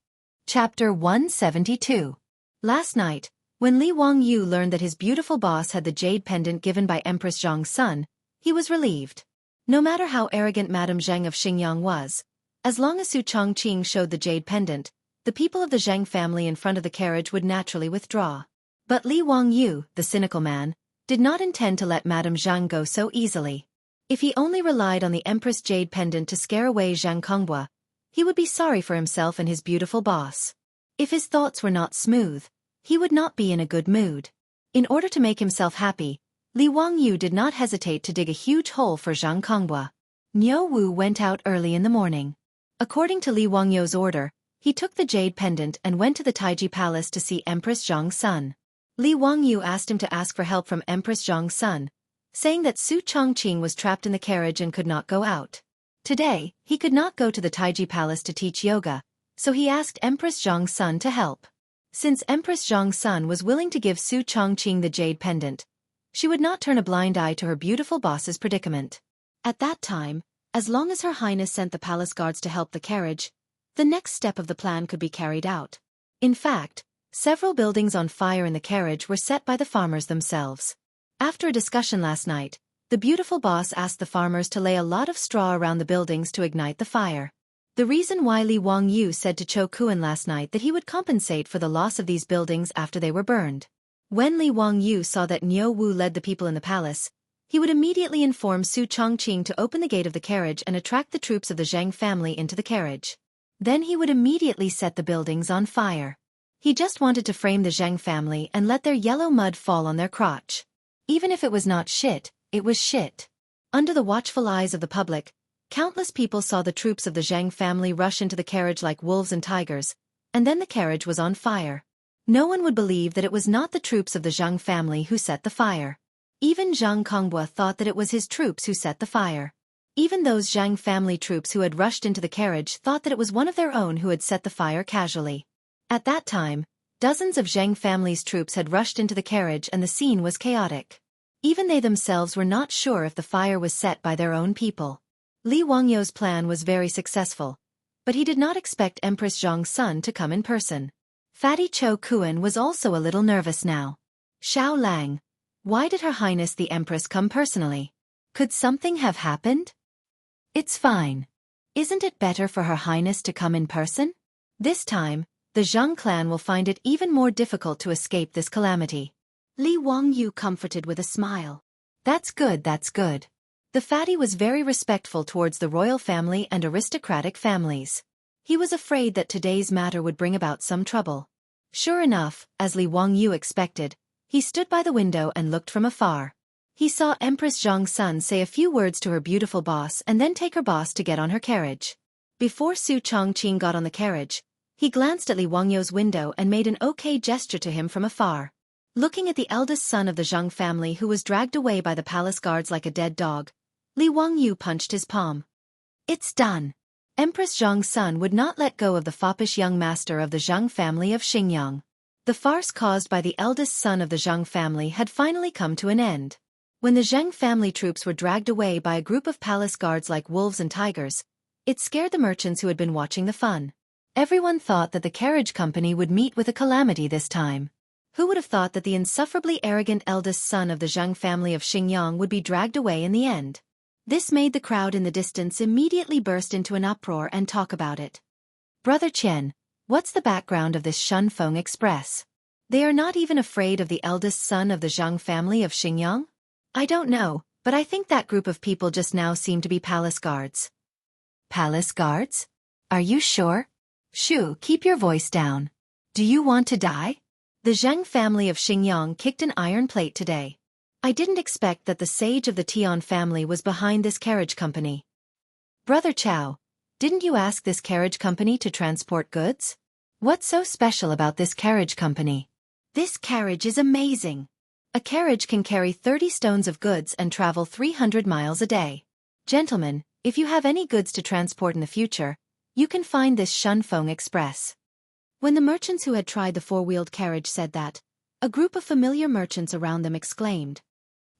Chapter 172. Last night, when Li Wangyu learned that his beautiful boss had the jade pendant given by Empress Zhang's son, he was relieved. No matter how arrogant Madame Zheng of Xingyang was, as long as Su Chongqing showed the jade pendant, the people of the Zheng family in front of the carriage would naturally withdraw. But Li Wangyu, the cynical man, did not intend to let Madame Zheng go so easily. If he only relied on the Empress jade pendant to scare away Zhang Konghua, he would be sorry for himself and his beautiful boss. If his thoughts were not smooth, he would not be in a good mood. In order to make himself happy, Li Wangyu did not hesitate to dig a huge hole for Zhang Konghua. Niu Wu went out early in the morning. According to Li Wangyu's order, he took the jade pendant and went to the Taiji Palace to see Empress Zhang's son. Li Wangyu asked him to ask for help from Empress Zhang's son, saying that Su Chongqing was trapped in the carriage and could not go out. Today, he could not go to the Taiji Palace to teach yoga, so he asked Empress Zhang's son to help. Since Empress Zhang's son was willing to give Su Chongqing the jade pendant, she would not turn a blind eye to her beautiful boss's predicament. At that time, as long as Her Highness sent the palace guards to help the carriage, the next step of the plan could be carried out. In fact, several buildings on fire in the carriage were set by the farmers themselves. After a discussion last night, the beautiful boss asked the farmers to lay a lot of straw around the buildings to ignite the fire. The reason why Li Wangyu said to Cho Kuan last night that he would compensate for the loss of these buildings after they were burned. When Li Wangyu saw that Niu Wu led the people in the palace, he would immediately inform Su Chongqing to open the gate of the carriage and attract the troops of the Zheng family into the carriage. Then he would immediately set the buildings on fire. He just wanted to frame the Zheng family and let their yellow mud fall on their crotch. Even if it was not shit, it was shit. Under the watchful eyes of the public, countless people saw the troops of the Zheng family rush into the carriage like wolves and tigers, and then the carriage was on fire. No one would believe that it was not the troops of the Zheng family who set the fire. Even Zhang Konghua thought that it was his troops who set the fire. Even those Zheng family troops who had rushed into the carriage thought that it was one of their own who had set the fire casually. At that time, dozens of Zheng family's troops had rushed into the carriage and the scene was chaotic. Even they themselves were not sure if the fire was set by their own people. Li Wangyu's plan was very successful, but he did not expect Empress Zhang's son to come in person. Fatty Cho Kuan was also a little nervous now. Xiao Lang, why did Her Highness the Empress come personally? Could something have happened? It's fine. Isn't it better for Her Highness to come in person? This time, the Zhang clan will find it even more difficult to escape this calamity. Li Wangyu comforted with a smile. That's good, that's good. The fatty was very respectful towards the royal family and aristocratic families. He was afraid that today's matter would bring about some trouble. Sure enough, as Li Wangyu expected, he stood by the window and looked from afar. He saw Empress Zhang's son say a few words to her beautiful boss and then take her boss to get on her carriage. Before Su Chongqing got on the carriage, he glanced at Li Wangyu's window and made an okay gesture to him from afar. Looking at the eldest son of the Zhang family who was dragged away by the palace guards like a dead dog, Li Wangyu punched his palm. It's done. Empress Zhang's son would not let go of the foppish young master of the Zhang family of Xingyang. The farce caused by the eldest son of the Zhang family had finally come to an end. When the Zheng family troops were dragged away by a group of palace guards like wolves and tigers, it scared the merchants who had been watching the fun. Everyone thought that the carriage company would meet with a calamity this time. Who would have thought that the insufferably arrogant eldest son of the Zheng family of Xingyang would be dragged away in the end? This made the crowd in the distance immediately burst into an uproar and talk about it. Brother Qian, what's the background of this Shunfeng Express? They are not even afraid of the eldest son of the Zhang family of Xingyang? I don't know, but I think that group of people just now seem to be palace guards. Palace guards? Are you sure? Shu, keep your voice down. Do you want to die? The Zheng family of Xingyang kicked an iron plate today. I didn't expect that the sage of the Tian family was behind this carriage company. Brother Chao, didn't you ask this carriage company to transport goods? What's so special about this carriage company? This carriage is amazing. A carriage can carry 30 stones of goods and travel 300 miles a day. Gentlemen, if you have any goods to transport in the future, you can find this Shunfeng Express. When the merchants who had tried the four-wheeled carriage said that, a group of familiar merchants around them exclaimed,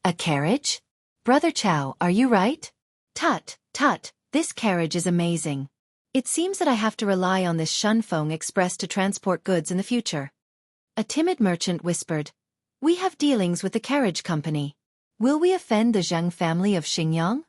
"A carriage? Brother Chao, are you right? Tut, tut, this carriage is amazing. It seems that I have to rely on this Shunfeng Express to transport goods in the future." A timid merchant whispered, "We have dealings with the carriage company. Will we offend the Zheng family of Xingyang?"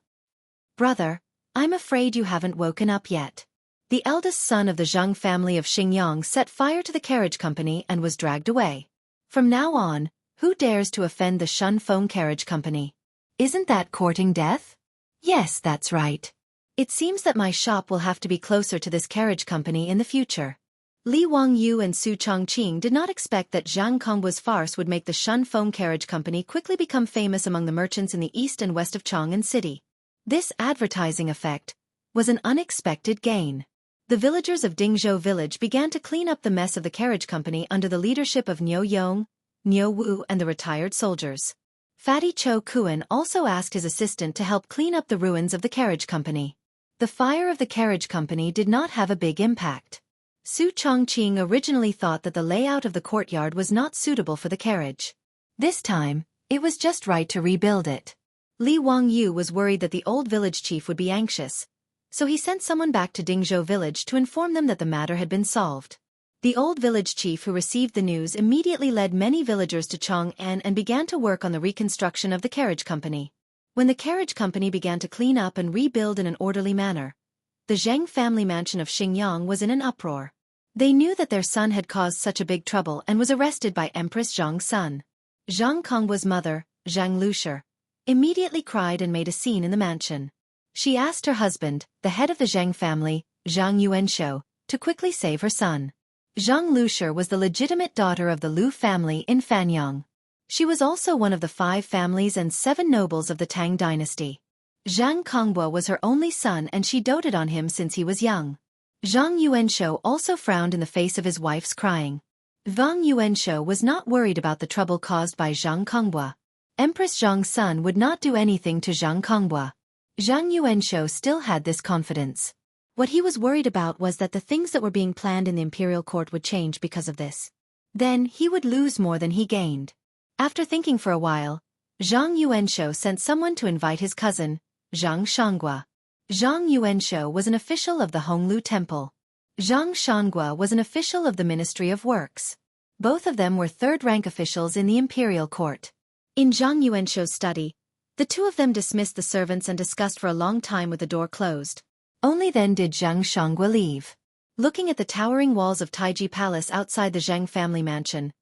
Brother, I'm afraid you haven't woken up yet. The eldest son of the Zheng family of Xingyang set fire to the carriage company and was dragged away. From now on, who dares to offend the Shunfeng carriage company? Isn't that courting death? Yes, that's right. It seems that my shop will have to be closer to this carriage company in the future. Li Wangyu and Su Chongqing did not expect that Zhang Konggua's farce would make the Shunfeng carriage company quickly become famous among the merchants in the east and west of Chang'an City. This advertising effect was an unexpected gain. The villagers of Dingzhou village began to clean up the mess of the carriage company under the leadership of Niu Yong, Niu Wu and the retired soldiers. Fatty Cho Kuan also asked his assistant to help clean up the ruins of the carriage company. The fire of the carriage company did not have a big impact. Su Chongqing originally thought that the layout of the courtyard was not suitable for the carriage. This time, it was just right to rebuild it. Li Wangyu was worried that the old village chief would be anxious, so he sent someone back to Dingzhou village to inform them that the matter had been solved. The old village chief who received the news immediately led many villagers to Chang'an and began to work on the reconstruction of the carriage company. When the carriage company began to clean up and rebuild in an orderly manner, the Zheng family mansion of Xingyang was in an uproar. They knew that their son had caused such a big trouble and was arrested by Empress Zhang's son. Zhang Konggua's mother, Zhang Lushi, immediately cried and made a scene in the mansion. She asked her husband, the head of the Zheng family, Zhang Yuanshou, to quickly save her son. Zhang Lushi was the legitimate daughter of the Lu family in Fanyang. She was also one of the 5 families and 7 nobles of the Tang dynasty. Zhang Konggua was her only son and she doted on him since he was young. Zhang Yuanshou also frowned in the face of his wife's crying. Zhang Yuanshou was not worried about the trouble caused by Zhang Konggua. Empress Zhang's son would not do anything to Zhang Konggua. Zhang Yuanshou still had this confidence. What he was worried about was that the things that were being planned in the imperial court would change because of this. Then he would lose more than he gained. After thinking for a while, Zhang Yuanshou sent someone to invite his cousin, Zhang Shanggua. Zhang Yuanshou was an official of the Honglu Temple. Zhang Shanggua was an official of the Ministry of Works. Both of them were third-rank officials in the imperial court. In Zhang Yuanshou's study, the two of them dismissed the servants and discussed for a long time with the door closed. Only then did Zhang Shanggua leave. Looking at the towering walls of Taiji Palace outside the Zheng family mansion,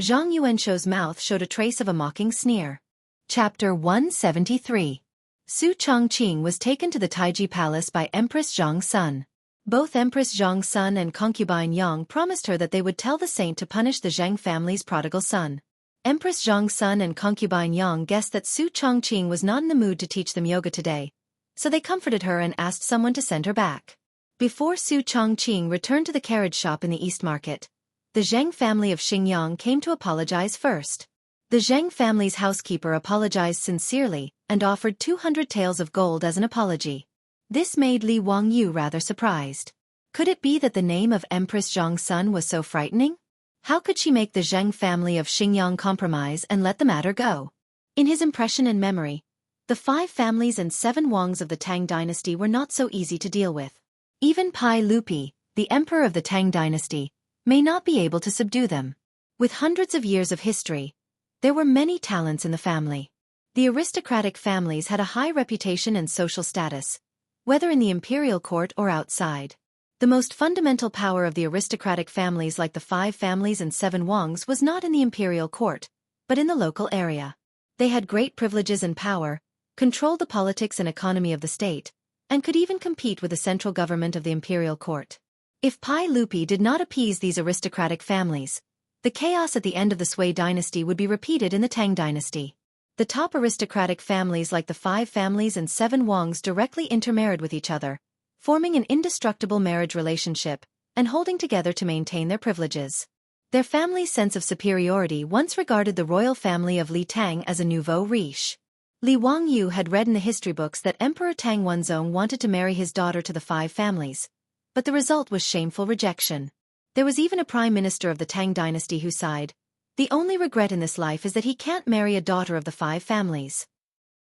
Zhang Yuanshou's mouth showed a trace of a mocking sneer. Chapter 173. Su Chongqing was taken to the Taiji Palace by Empress Zhang's son. Both Empress Zhang's son and concubine Yang promised her that they would tell the saint to punish the Zheng family's prodigal son. Empress Zhang's son and concubine Yang guessed that Su Chongqing was not in the mood to teach them yoga today, so they comforted her and asked someone to send her back. Before Su Chongqing returned to the carriage shop in the East Market, the Zheng family of Xingyang came to apologize first. The Zheng family's housekeeper apologized sincerely and offered 200 taels of gold as an apology. This made Li Wangyu rather surprised. Could it be that the name of Empress Zhang's son was so frightening? How could she make the Zheng family of Xingyang compromise and let the matter go? In his impression and memory, the 5 families and 7 Wangs of the Tang dynasty were not so easy to deal with. Even Pai Lupi, the emperor of the Tang dynasty, may not be able to subdue them. With hundreds of years of history, there were many talents in the family. The aristocratic families had a high reputation and social status, whether in the imperial court or outside. The most fundamental power of the aristocratic families like the 5 families and 7 Wangs was not in the imperial court, but in the local area. They had great privileges and power, controlled the politics and economy of the state, and could even compete with the central government of the imperial court. If Pai Lupi did not appease these aristocratic families, the chaos at the end of the Sui dynasty would be repeated in the Tang dynasty. The top aristocratic families like the 5 families and 7 Wangs directly intermarried with each other, forming an indestructible marriage relationship, and holding together to maintain their privileges. Their family's sense of superiority once regarded the royal family of Li Tang as a nouveau riche. Li Wangyu had read in the history books that Emperor Tang Wenzong wanted to marry his daughter to the 5 families, but the result was shameful rejection. There was even a prime minister of the Tang dynasty who sighed, "The only regret in this life is that he can't marry a daughter of the 5 families."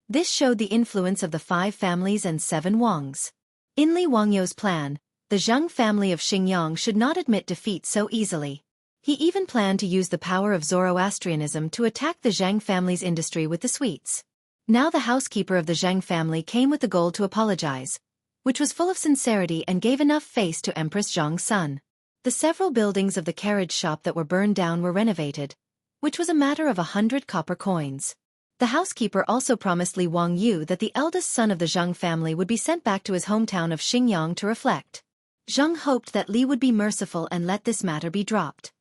This showed the influence of the 5 families and 7 Wangs. In Li Wangyu's plan, the Zheng family of Xingyang should not admit defeat so easily. He even planned to use the power of Zoroastrianism to attack the Zheng family's industry with the sweets. Now the housekeeper of the Zheng family came with the gold to apologize, which was full of sincerity and gave enough face to Empress Zheng's son. The several buildings of the carriage shop that were burned down were renovated, which was a matter of 100 copper coins. The housekeeper also promised Li Wangyu that the eldest son of the Zheng family would be sent back to his hometown of Xingyang to reflect. Zheng hoped that Li would be merciful and let this matter be dropped.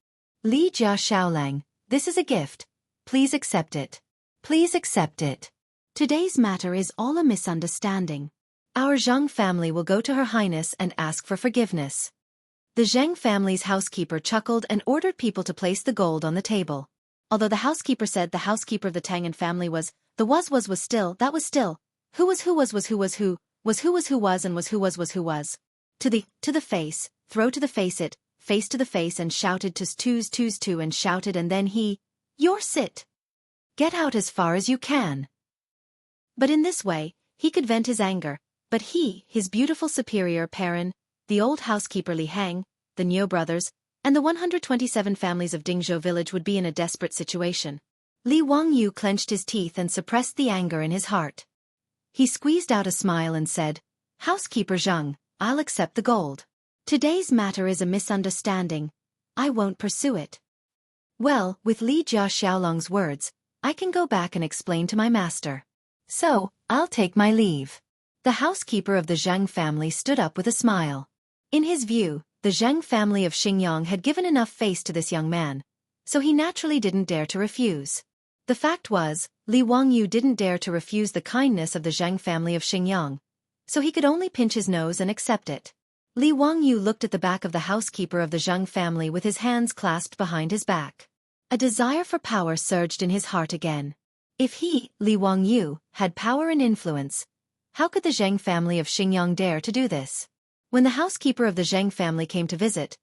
"Li Jia Xiaolang, this is a gift. Please accept it. Please accept it. Today's matter is all a misunderstanding. Our Zheng family will go to Her Highness and ask for forgiveness." The Zheng family's housekeeper chuckled and ordered people to place the gold on the table. Although the housekeeper said the housekeeper of the Tang family was still, that was still, who was who was who was who, was who and was who was. To the face, throw to the face it, face to the face and shouted to and shouted and then "You're sit. Get out as far as you can." But in this way, he could vent his anger, but his beautiful superior Perrin, the old housekeeper Li Hang, the Niu brothers, and the 127 families of Dingzhou village would be in a desperate situation. Li Wangyu clenched his teeth and suppressed the anger in his heart. He squeezed out a smile and said, "Housekeeper Zheng, I'll accept the gold. Today's matter is a misunderstanding. I won't pursue it." Well, with Li Jia Xiaolong's words, I can go back and explain to my master. So, I'll take my leave. The housekeeper of the Zheng family stood up with a smile. In his view, the Zheng family of Xingyang had given enough face to this young man, so he naturally didn't dare to refuse. The fact was, Li Wangyu didn't dare to refuse the kindness of the Zheng family of Xingyang, so he could only pinch his nose and accept it. Li Wangyu looked at the back of the housekeeper of the Zheng family with his hands clasped behind his back. A desire for power surged in his heart again. If he, Li Wangyu, had power and influence, how could the Zheng family of Xingyang dare to do this? When the housekeeper of the Zheng family came to visit,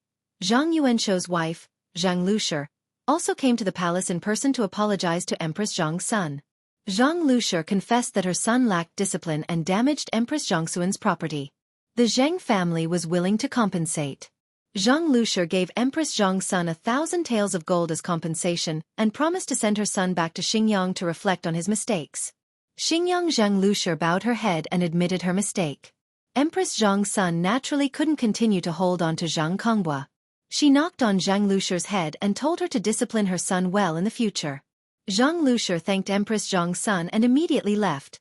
Zhang Yuanshou's wife, Zhang Lushi, also came to the palace in person to apologize to Empress Zhang's son. Zhang Lushi confessed that her son lacked discipline and damaged Empress Zhangxuan's property. The Zheng family was willing to compensate. Zhang Lushi gave Empress Zhang's son 1,000 taels of gold as compensation and promised to send her son back to Xingyang to reflect on his mistakes. Xingyang Zhang Lushi bowed her head and admitted her mistake. Empress Zhang's son naturally couldn't continue to hold on to Zhang Kongbua. She knocked on Zhang Lushi's head and told her to discipline her son well in the future. Zhang Lushi thanked Empress Zhang's son and immediately left,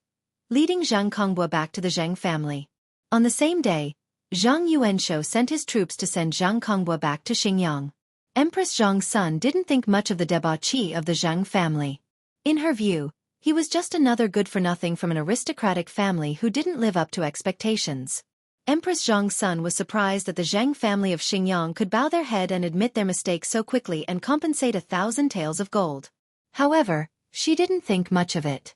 leading Zhang Kongbua back to the Zheng family. On the same day, Zhang Yuanshou sent his troops to send Zhang Kongbua back to Xingyang. Empress Zhang's son didn't think much of the debauchee of the Zheng family. In her view, he was just another good-for-nothing from an aristocratic family who didn't live up to expectations. Empress Zhang's son was surprised that the Zheng family of Xingyang could bow their head and admit their mistakes so quickly and compensate 1,000 taels of gold. However, she didn't think much of it.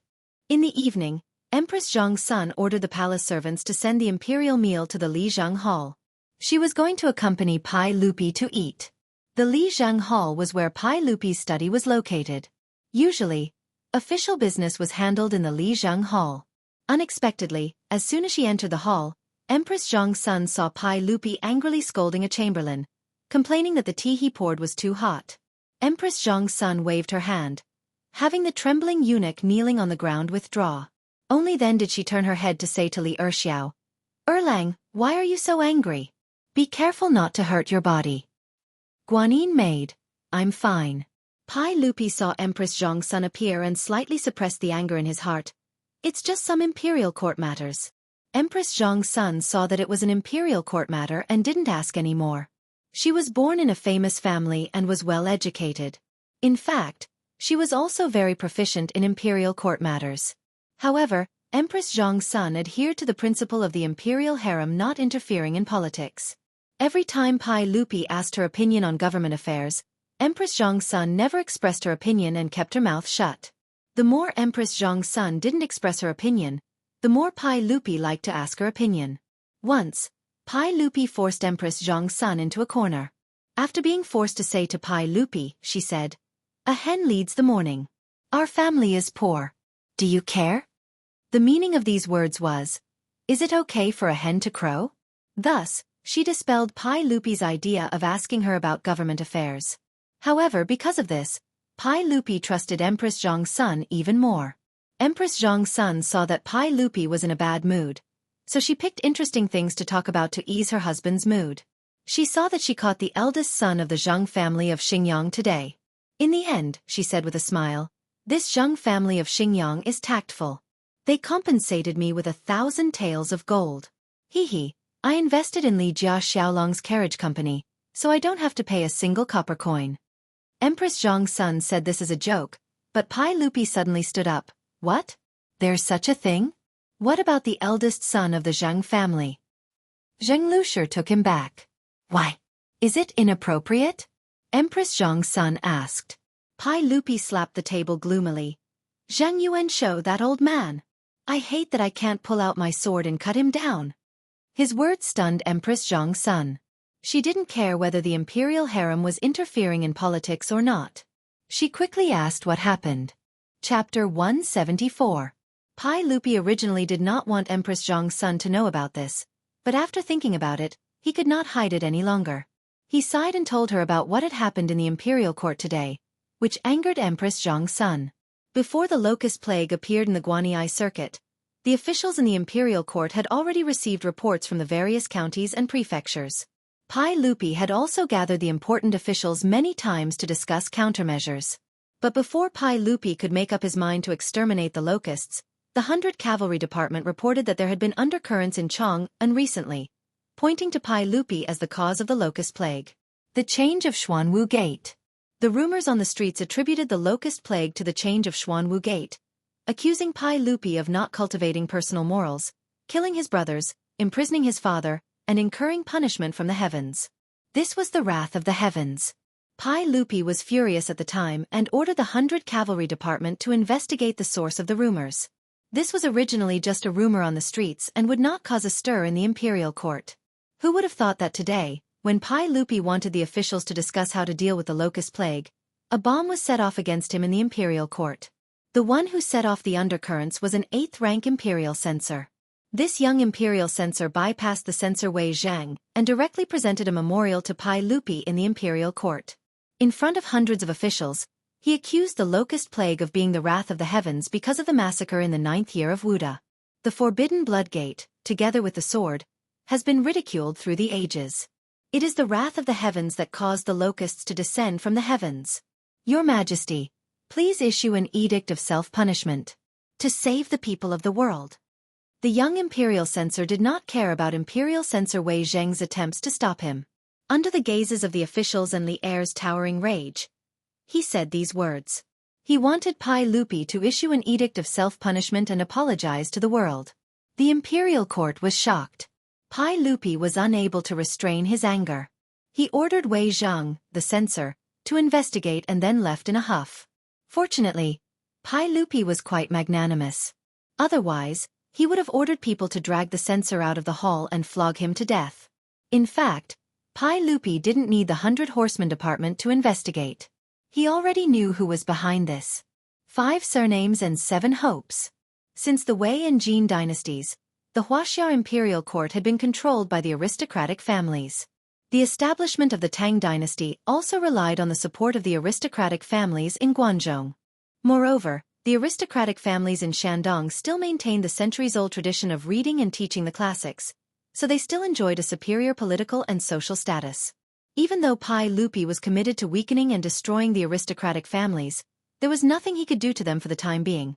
In the evening, Empress Zhang's son ordered the palace servants to send the imperial meal to the Li Zhang Hall. She was going to accompany Pai Lupi to eat. The Li Zhang Hall was where Pai Lupi's study was located. Usually, Official business was handled in the Li Zheng Hall. Unexpectedly, as soon as she entered the hall, Empress Zhang's son saw Pai Lupi angrily scolding a chamberlain, complaining that the tea he poured was too hot. Empress Zhang's son waved her hand, having the trembling eunuch kneeling on the ground withdraw. Only then did she turn her head to say to Li Erxiao, "Erlang, why are you so angry? Be careful not to hurt your body." Guanyin maid, "I'm fine." Pai Lupi saw Empress Zhang's son appear and slightly suppressed the anger in his heart. "It's just some imperial court matters." Empress Zhang's son saw that it was an imperial court matter and didn't ask any more. She was born in a famous family and was well educated. In fact, she was also very proficient in imperial court matters. However, Empress Zhang's son adhered to the principle of the imperial harem not interfering in politics. Every time Pai Lupi asked her opinion on government affairs, Empress Zhang's son never expressed her opinion and kept her mouth shut. The more Empress Zhang's son didn't express her opinion, the more Pai Lupi liked to ask her opinion. Once, Pai Lupi forced Empress Zhang's son into a corner. After being forced to say to Pai Lupi, she said, "A hen leads the morning. Our family is poor. Do you care?" The meaning of these words was, "Is it okay for a hen to crow?" Thus, she dispelled Pai Lupi's idea of asking her about government affairs. However, because of this, Pai Lupi trusted Empress Zhang's son even more. Empress Zhang's son saw that Pai Lupi was in a bad mood, so she picked interesting things to talk about to ease her husband's mood. She saw that she caught the eldest son of the Zhang family of Xingyang today. "In the end," she said with a smile, "this Zhang family of Xingyang is tactful. They compensated me with 1,000 taels of gold. Hee. I invested in Li Jia Xiaolong's carriage company, so I don't have to pay a single copper coin." Empress Zhang's son said this as a joke, but Pai Lupi suddenly stood up. "What? There's such a thing? What about the eldest son of the Zhang family?" Zheng Lushi took him back. "Why? Is it inappropriate?" Empress Zhang's son asked. Pai Lupi slapped the table gloomily. "Zhang Yuanshou, that old man. I hate that I can't pull out my sword and cut him down." His words stunned Empress Zhang's son. She didn't care whether the imperial harem was interfering in politics or not. She quickly asked what happened. Chapter 174. Pai Lupi originally did not want Empress Zhang's son to know about this, but after thinking about it, he could not hide it any longer. He sighed and told her about what had happened in the imperial court today, which angered Empress Zhang's son. Before the locust plague appeared in the Guanyi circuit, the officials in the imperial court had already received reports from the various counties and prefectures. Pai Lupi had also gathered the important officials many times to discuss countermeasures. But before Pai Lupi could make up his mind to exterminate the locusts, the 100 Cavalry Department reported that there had been undercurrents in Chang'an recently, pointing to Pai Lupi as the cause of the locust plague. The change of Xuanwu Gate. The rumors on the streets attributed the locust plague to the change of Xuanwu Gate, accusing Pai Lupi of not cultivating personal morals, killing his brothers, imprisoning his father, and incurring punishment from the heavens. This was the wrath of the heavens. Pai Lupi was furious at the time and ordered the 100 Cavalry Department to investigate the source of the rumors. This was originally just a rumor on the streets and would not cause a stir in the imperial court. Who would have thought that today, when Pai Lupi wanted the officials to discuss how to deal with the locust plague, a bomb was set off against him in the imperial court. The one who set off the undercurrents was an 8th-rank imperial censor. This young imperial censor bypassed the censor Wei Zhang and directly presented a memorial to Pai Lupi in the imperial court. In front of hundreds of officials, he accused the locust plague of being the wrath of the heavens because of the massacre in the 9th year of Wuda. The forbidden blood gate, together with the sword, has been ridiculed through the ages. It is the wrath of the heavens that caused the locusts to descend from the heavens. Your Majesty, please issue an edict of self-punishment to save the people of the world. The young imperial censor did not care about imperial censor Wei Zheng's attempts to stop him. Under the gazes of the officials and Li Er's towering rage, he said these words. He wanted Pai Lupi to issue an edict of self-punishment and apologize to the world. The imperial court was shocked. Pai Lupi was unable to restrain his anger. He ordered Wei Zhang, the censor, to investigate and then left in a huff. Fortunately, Pai Lupi was quite magnanimous. Otherwise, he would have ordered people to drag the censor out of the hall and flog him to death. In fact, Pai Lupi didn't need the 100 Horsemen Department to investigate. He already knew who was behind this. 5 surnames and 7 hopes. Since the Wei and Jin dynasties, the Huaxia imperial court had been controlled by the aristocratic families. The establishment of the Tang dynasty also relied on the support of the aristocratic families in Guangzhou. Moreover, the aristocratic families in Shandong still maintained the centuries-old tradition of reading and teaching the classics, so they still enjoyed a superior political and social status. Even though Pai Lupi was committed to weakening and destroying the aristocratic families, there was nothing he could do to them for the time being,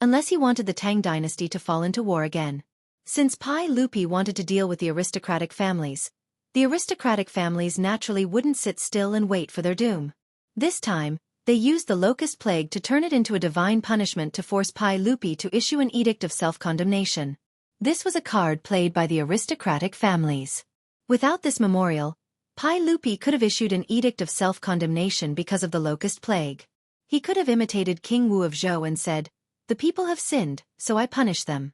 unless he wanted the Tang dynasty to fall into war again. Since Pai Lupi wanted to deal with the aristocratic families naturally wouldn't sit still and wait for their doom. This time, they used the locust plague to turn it into a divine punishment to force Pai Lupi to issue an edict of self-condemnation. This was a card played by the aristocratic families. Without this memorial, Pai Lupi could have issued an edict of self-condemnation because of the locust plague. He could have imitated King Wu of Zhou and said, "The people have sinned, so I punish them."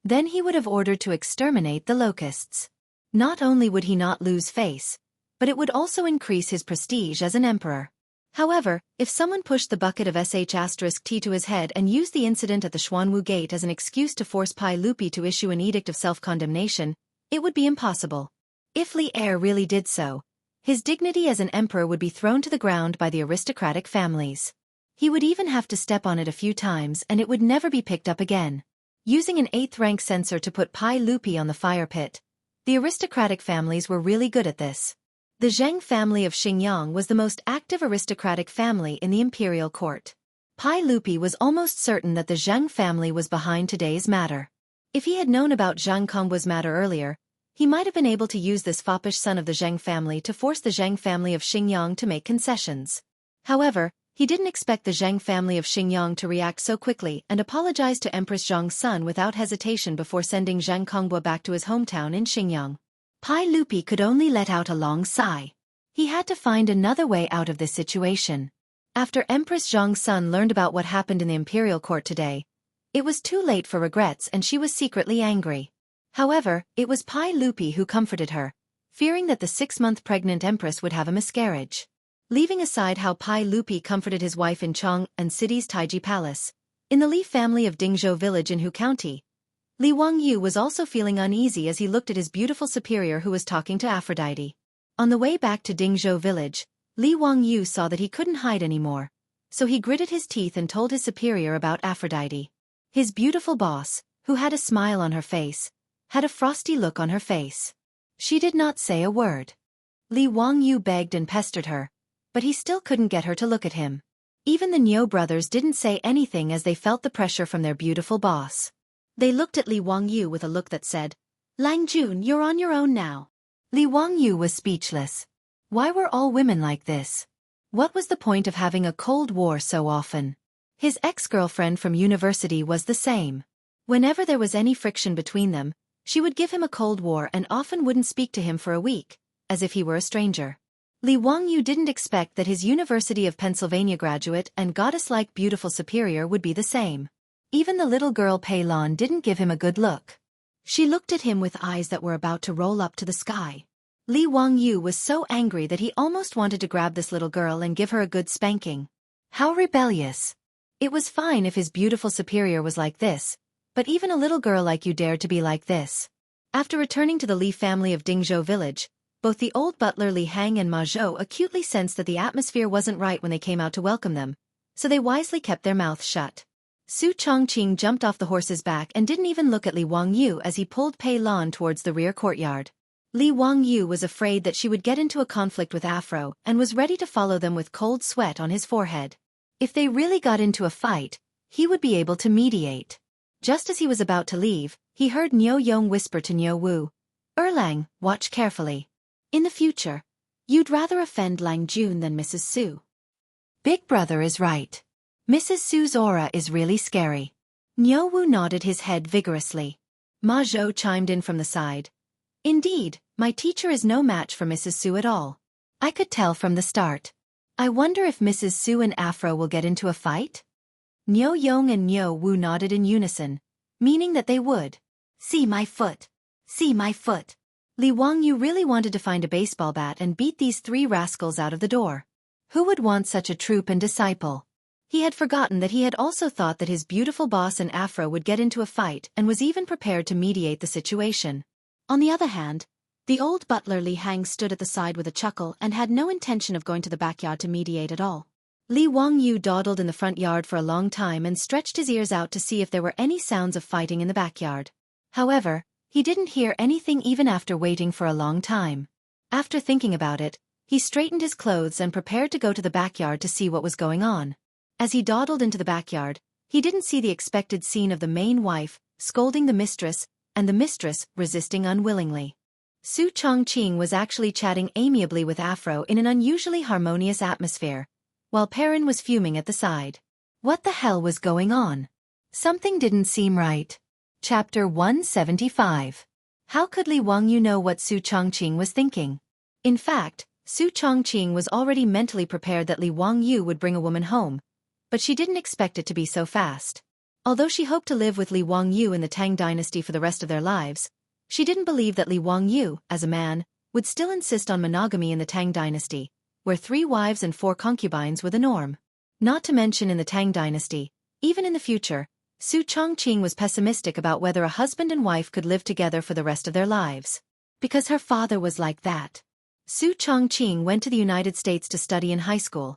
Then he would have ordered to exterminate the locusts. Not only would he not lose face, but it would also increase his prestige as an emperor. However, if someone pushed the bucket of sh*t to his head and used the incident at the Xuanwu Gate as an excuse to force Pai Lupi to issue an edict of self-condemnation, it would be impossible. If Li Er really did so, his dignity as an emperor would be thrown to the ground by the aristocratic families. He would even have to step on it a few times and it would never be picked up again. Using an 8th-rank censor to put Pai Lupi on the fire pit, the aristocratic families were really good at this. The Zheng family of Xingyang was the most active aristocratic family in the imperial court. Pai Lupi was almost certain that the Zheng family was behind today's matter. If he had known about Zhang Kongbu's matter earlier, he might have been able to use this foppish son of the Zheng family to force the Zheng family of Xingyang to make concessions. However, he didn't expect the Zheng family of Xingyang to react so quickly and apologized to Empress Zhang's son without hesitation before sending Zhang Kongbu back to his hometown in Xingyang. Pai Lupi could only let out a long sigh. He had to find another way out of this situation. After Empress Zhang's son learned about what happened in the imperial court today, it was too late for regrets and she was secretly angry. However, it was Pai Lupi who comforted her, fearing that the 6-month pregnant empress would have a miscarriage. Leaving aside how Pai Lupi comforted his wife in Chong and City's Taiji Palace, in the Li family of Dingzhou village in Hu County, Li Wangyu was also feeling uneasy as he looked at his beautiful superior who was talking to Aphrodite. On the way back to Dingzhou village, Li Wangyu saw that he couldn't hide anymore, so he gritted his teeth and told his superior about Aphrodite. His beautiful boss, who had a smile on her face, had a frosty look on her face. She did not say a word. Li Wangyu begged and pestered her, but he still couldn't get her to look at him. Even the Niu brothers didn't say anything as they felt the pressure from their beautiful boss. They looked at Li Wangyu with a look that said, "Lang Jun, you're on your own now." Li Wangyu was speechless. Why were all women like this? What was the point of having a cold war so often? His ex-girlfriend from university was the same. Whenever there was any friction between them, she would give him a cold war and often wouldn't speak to him for a week, as if he were a stranger. Li Wangyu didn't expect that his University of Pennsylvania graduate and goddess-like beautiful superior would be the same. Even the little girl Pei Lan didn't give him a good look. She looked at him with eyes that were about to roll up to the sky. Li Wangyu was so angry that he almost wanted to grab this little girl and give her a good spanking. How rebellious. It was fine if his beautiful superior was like this, but even a little girl like you dared to be like this. After returning to the Li family of Dingzhou village, both the old butler Li Hang and Ma Zhou acutely sensed that the atmosphere wasn't right when they came out to welcome them, so they wisely kept their mouths shut. Su Chongqing jumped off the horse's back and didn't even look at Li Wangyu as he pulled Pei Lan towards the rear courtyard. Li Wangyu was afraid that she would get into a conflict with Afro and was ready to follow them with cold sweat on his forehead. If they really got into a fight, he would be able to mediate. Just as he was about to leave, he heard Niu Yong whisper to Niu Wu, "Erlang, watch carefully. In the future, you'd rather offend Lang Jun than Mrs. Su." Big brother is right. Mrs. Su's aura is really scary. Niu Wu nodded his head vigorously. Ma Zhou chimed in from the side. "Indeed, my teacher is no match for Mrs. Su at all. I could tell from the start. I wonder if Mrs. Su and Afro will get into a fight?" Niu Yong and Niu Wu nodded in unison, meaning that they would. "See my foot. See my foot." Li Wangyu really wanted to find a baseball bat and beat these 3 rascals out of the door. Who would want such a troop and disciple? He had forgotten that he had also thought that his beautiful boss and Afro would get into a fight and was even prepared to mediate the situation. On the other hand, the old butler Li Hang stood at the side with a chuckle and had no intention of going to the backyard to mediate at all. Li Wangyu dawdled in the front yard for a long time and stretched his ears out to see if there were any sounds of fighting in the backyard. However, he didn't hear anything even after waiting for a long time. After thinking about it, he straightened his clothes and prepared to go to the backyard to see what was going on. As he dawdled into the backyard, he didn't see the expected scene of the main wife scolding the mistress, and the mistress resisting unwillingly. Su Chongqing was actually chatting amiably with Afro in an unusually harmonious atmosphere, while Perrin was fuming at the side. What the hell was going on? Something didn't seem right. Chapter 175. How could Li Wangyu know what Su Chongqing was thinking? In fact, Su Chongqing was already mentally prepared that Li Wangyu would bring a woman home, but she didn't expect it to be so fast. Although she hoped to live with Li Wangyu in the Tang dynasty for the rest of their lives, she didn't believe that Li Wangyu, as a man, would still insist on monogamy in the Tang dynasty, where 3 wives and 4 concubines were the norm. Not to mention in the Tang dynasty, even in the future, Su Chongqing was pessimistic about whether a husband and wife could live together for the rest of their lives. Because her father was like that. Su Chongqing went to the United States to study in high school,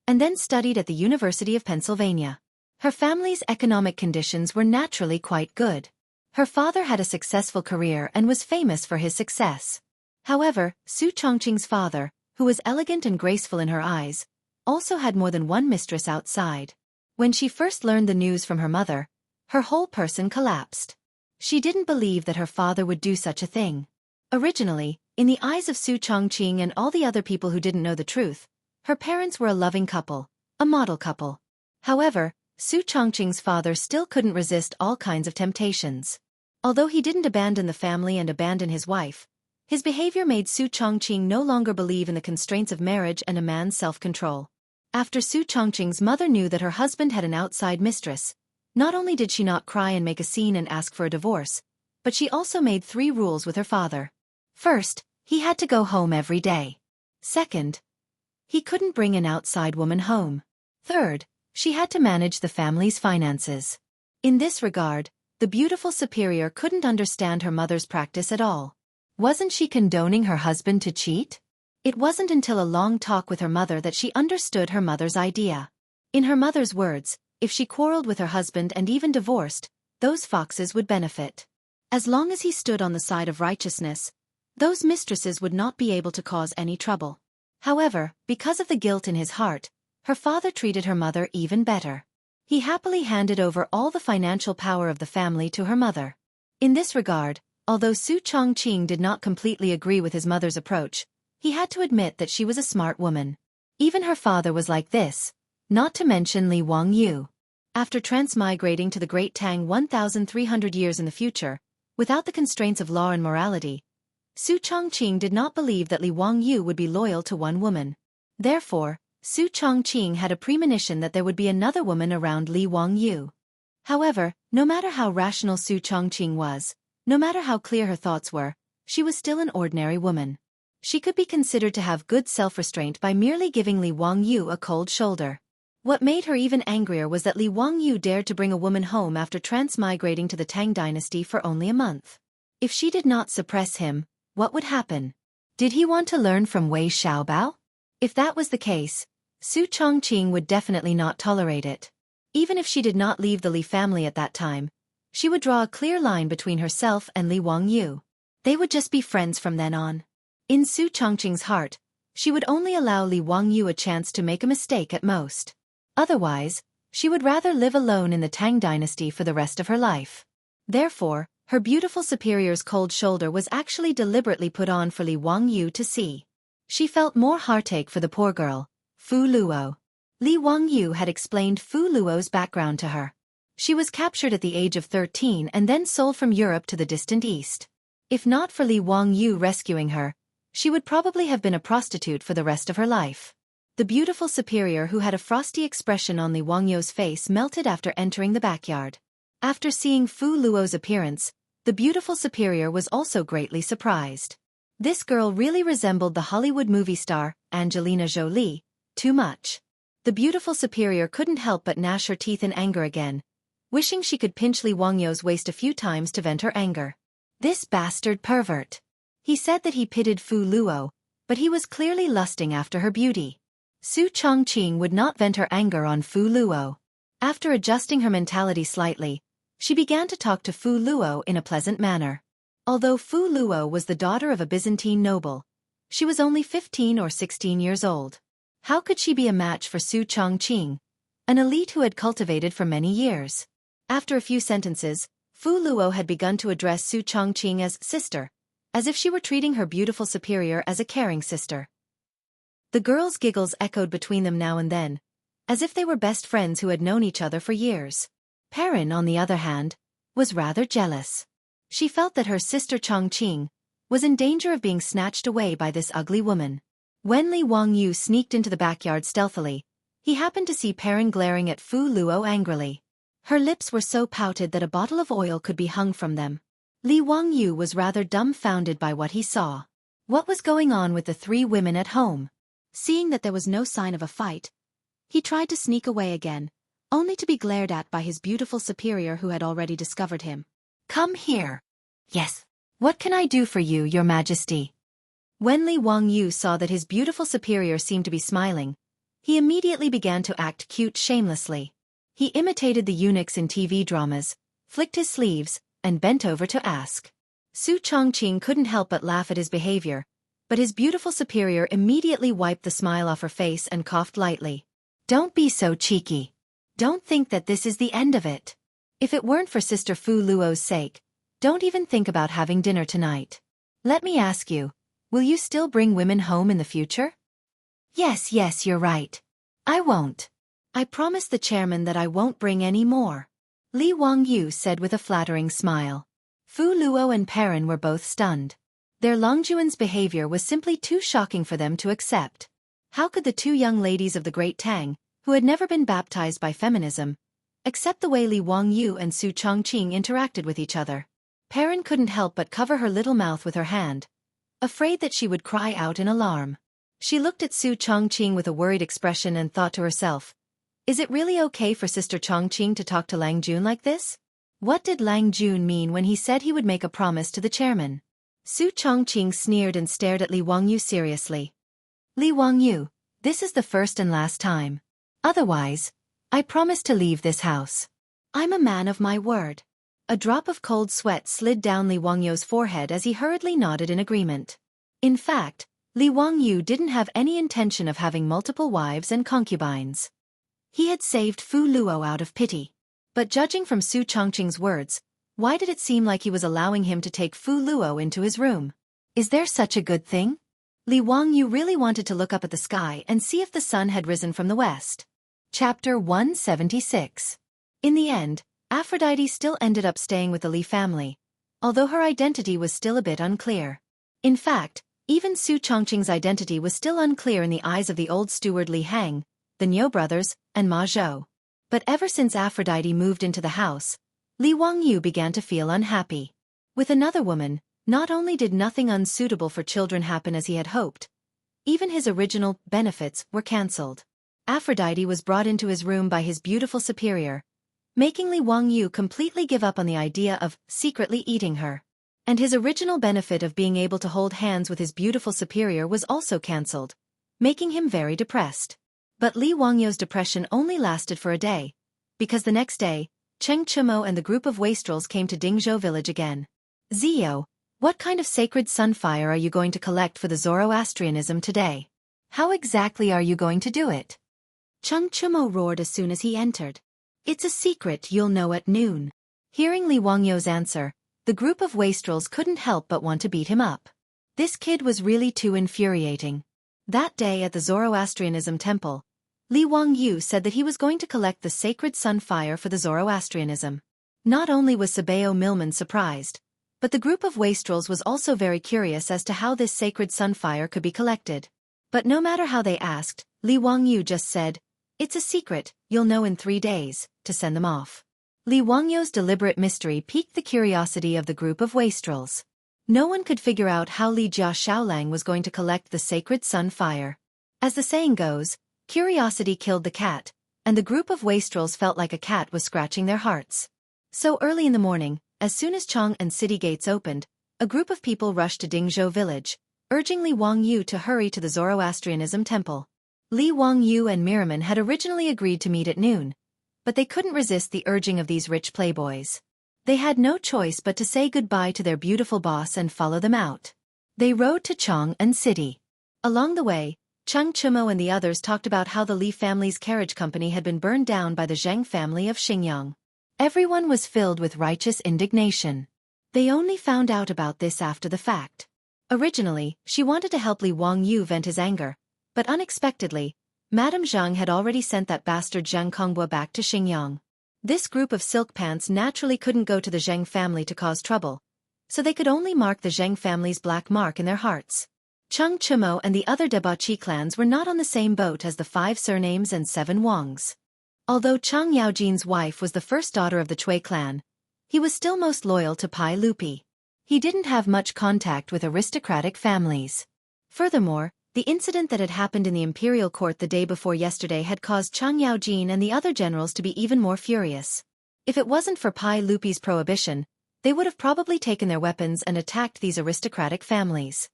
and then studied at the University of Pennsylvania. Her family's economic conditions were naturally quite good. Her father had a successful career and was famous for his success. However, Su Chongqing's father, who was elegant and graceful in her eyes, also had more than one mistress outside. When she first learned the news from her mother, her whole person collapsed. She didn't believe that her father would do such a thing. Originally, in the eyes of Su Chongqing and all the other people who didn't know the truth, her parents were a loving couple, a model couple. However, Su Chongqing's father still couldn't resist all kinds of temptations. Although he didn't abandon the family and abandon his wife, his behavior made Su Chongqing no longer believe in the constraints of marriage and a man's self-control. After Su Chongqing's mother knew that her husband had an outside mistress, not only did she not cry and make a scene and ask for a divorce, but she also made 3 rules with her father. First, he had to go home every day. Second, he couldn't bring an outside woman home. Third, she had to manage the family's finances. In this regard, the beautiful superior couldn't understand her mother's practice at all. Wasn't she condoning her husband to cheat? It wasn't until a long talk with her mother that she understood her mother's idea. In her mother's words, if she quarreled with her husband and even divorced, those foxes would benefit. As long as he stood on the side of righteousness, those mistresses would not be able to cause any trouble. However, because of the guilt in his heart, her father treated her mother even better. He happily handed over all the financial power of the family to her mother. In this regard, although Su Chongqing did not completely agree with his mother's approach, he had to admit that she was a smart woman. Even her father was like this, not to mention Li Wangyu. After transmigrating to the Great Tang 1,300 years in the future, without the constraints of law and morality, Su Chongqing did not believe that Li Wangyu would be loyal to one woman. Therefore, Su Chongqing had a premonition that there would be another woman around Li Wangyu. However, no matter how rational Su Chongqing was, no matter how clear her thoughts were, she was still an ordinary woman. She could be considered to have good self-restraint by merely giving Li Wangyu a cold shoulder. What made her even angrier was that Li Wangyu dared to bring a woman home after transmigrating to the Tang dynasty for only a month. If she did not suppress him, what would happen? Did he want to learn from Wei Xiaobao? If that was the case, Su Chongqing would definitely not tolerate it. Even if she did not leave the Li family at that time, she would draw a clear line between herself and Li Wangyu. They would just be friends from then on. In Su Chongqing's heart, she would only allow Li Wangyu a chance to make a mistake at most. Otherwise, she would rather live alone in the Tang dynasty for the rest of her life. Therefore, her beautiful superior's cold shoulder was actually deliberately put on for Li Wangyu to see. She felt more heartache for the poor girl, Fu Luo. Li Wangyu had explained Fu Luo's background to her. She was captured at the age of 13 and then sold from Europe to the distant East. If not for Li Wangyu rescuing her, she would probably have been a prostitute for the rest of her life. The beautiful superior who had a frosty expression on Li Wangyu's face melted after entering the backyard. After seeing Fu Luo's appearance, the beautiful superior was also greatly surprised. This girl really resembled the Hollywood movie star, Angelina Jolie, too much. The beautiful superior couldn't help but gnash her teeth in anger again, wishing she could pinch Li Wangyo's waist a few times to vent her anger. This bastard pervert. He said that he pitied Fu Luo, but he was clearly lusting after her beauty. Su Chongqing would not vent her anger on Fu Luo. After adjusting her mentality slightly, she began to talk to Fu Luo in a pleasant manner. Although Fu Luo was the daughter of a Byzantine noble, she was only 15 or 16 years old. How could she be a match for Su Chongqing, an elite who had cultivated for many years? After a few sentences, Fu Luo had begun to address Su Chongqing as sister, as if she were treating her beautiful superior as a caring sister. The girls' giggles echoed between them now and then, as if they were best friends who had known each other for years. Perrin, on the other hand, was rather jealous. She felt that her sister Chongqing was in danger of being snatched away by this ugly woman. When Li Wangyu sneaked into the backyard stealthily, he happened to see Perrin glaring at Fu Luo angrily. Her lips were so pouted that a bottle of oil could be hung from them. Li Wangyu was rather dumbfounded by what he saw. What was going on with the three women at home? Seeing that there was no sign of a fight, he tried to sneak away again, only to be glared at by his beautiful superior who had already discovered him. "Come here." "Yes. What can I do for you, Your Majesty?" When Li Wangyu saw that his beautiful superior seemed to be smiling, he immediately began to act cute shamelessly. He imitated the eunuchs in TV dramas, flicked his sleeves, and bent over to ask. Su Chongqing couldn't help but laugh at his behavior, but his beautiful superior immediately wiped the smile off her face and coughed lightly. "Don't be so cheeky. Don't think that this is the end of it. If it weren't for Sister Fu Luo's sake, don't even think about having dinner tonight. Let me ask you, will you still bring women home in the future?" Yes, you're right. I won't. I promise the chairman that I won't bring any more," Li Wangyu said with a flattering smile. Fu Luo and Perrin were both stunned. Their Longjuan's behavior was simply too shocking for them to accept. How could the two young ladies of the great Tang, who had never been baptized by feminism, accept the way Li Wangyu and Su Chongqing interacted with each other? Perrin couldn't help but cover her little mouth with her hand, afraid that she would cry out in alarm. She looked at Su Chongqing with a worried expression and thought to herself, is it really okay for Sister Chongqing to talk to Lang Jun like this? What did Lang Jun mean when he said he would make a promise to the chairman? Su Chongqing sneered and stared at Li Wangyu seriously. "Li Wangyu, this is the first and last time. Otherwise, I promise to leave this house. I'm a man of my word." A drop of cold sweat slid down Li Wangyu's forehead as he hurriedly nodded in agreement. In fact, Li Wangyu didn't have any intention of having multiple wives and concubines. He had saved Fu Luo out of pity. But judging from Su Chongqing's words, why did it seem like he was allowing him to take Fu Luo into his room? Is there such a good thing? Li Wangyu really wanted to look up at the sky and see if the sun had risen from the west. Chapter 176. In the end, Aphrodite still ended up staying with the Li family, although her identity was still a bit unclear. In fact, even Su Chongqing's identity was still unclear in the eyes of the old steward Li Hang, the Niu brothers, and Ma Zhou. But ever since Aphrodite moved into the house, Li Wangyu began to feel unhappy. With another woman, not only did nothing unsuitable for children happen as he had hoped, even his original benefits were cancelled. Aphrodite was brought into his room by his beautiful superior, making Li Wangyu completely give up on the idea of secretly eating her. And his original benefit of being able to hold hands with his beautiful superior was also cancelled, making him very depressed. But Li Wangyu's depression only lasted for a day, because the next day, Cheng Chumo and the group of wastrels came to Dingzhou village again. "Zio, what kind of sacred sunfire are you going to collect for the Zoroastrianism today? How exactly are you going to do it?" Cheng Chumo roared as soon as he entered. "It's a secret, you'll know at noon." Hearing Li Wangyu's answer, the group of wastrels couldn't help but want to beat him up. This kid was really too infuriating. That day at the Zoroastrianism temple, Li Wangyu said that he was going to collect the sacred sunfire for the Zoroastrianism. Not only was Sabeo Milman surprised, but the group of wastrels was also very curious as to how this sacred sunfire could be collected. But no matter how they asked, Li Wangyu just said, "It's a secret, you'll know in 3 days," to send them off. Li Wangyu's deliberate mystery piqued the curiosity of the group of wastrels. No one could figure out how Li Jia Shaolang was going to collect the sacred sunfire. As the saying goes, Curiosity killed the cat, and the group of wastrels felt like a cat was scratching their hearts. So early in the morning, as soon as Chang and city gates opened, a group of people rushed to Dingzhou village, urging Li Wangyu to hurry to the Zoroastrianism temple. Li Wangyu and Miraman had originally agreed to meet at noon, but they couldn't resist the urging of these rich playboys. They had no choice but to say goodbye to their beautiful boss and follow them out. They rode to Chang and city. Along the way, Cheng Chumo and the others talked about how the Li family's carriage company had been burned down by the Zheng family of Xingyang. Everyone was filled with righteous indignation. They only found out about this after the fact. Originally, she wanted to help Li Wangyu vent his anger, but unexpectedly, Madame Zhang had already sent that bastard Zhang Kongbua back to Xingyang. This group of silk pants naturally couldn't go to the Zheng family to cause trouble, so they could only mark the Zheng family's black mark in their hearts. Cheng Chumo and the other debauchee clans were not on the same boat as the 5 surnames and 7 Wangs. Although Chang Yaojin's wife was the first daughter of the Chui clan, he was still most loyal to Pai Lupi. He didn't have much contact with aristocratic families. Furthermore, the incident that had happened in the imperial court the day before yesterday had caused Chang Yaojin and the other generals to be even more furious. If it wasn't for Pai Lupi's prohibition, they would have probably taken their weapons and attacked these aristocratic families.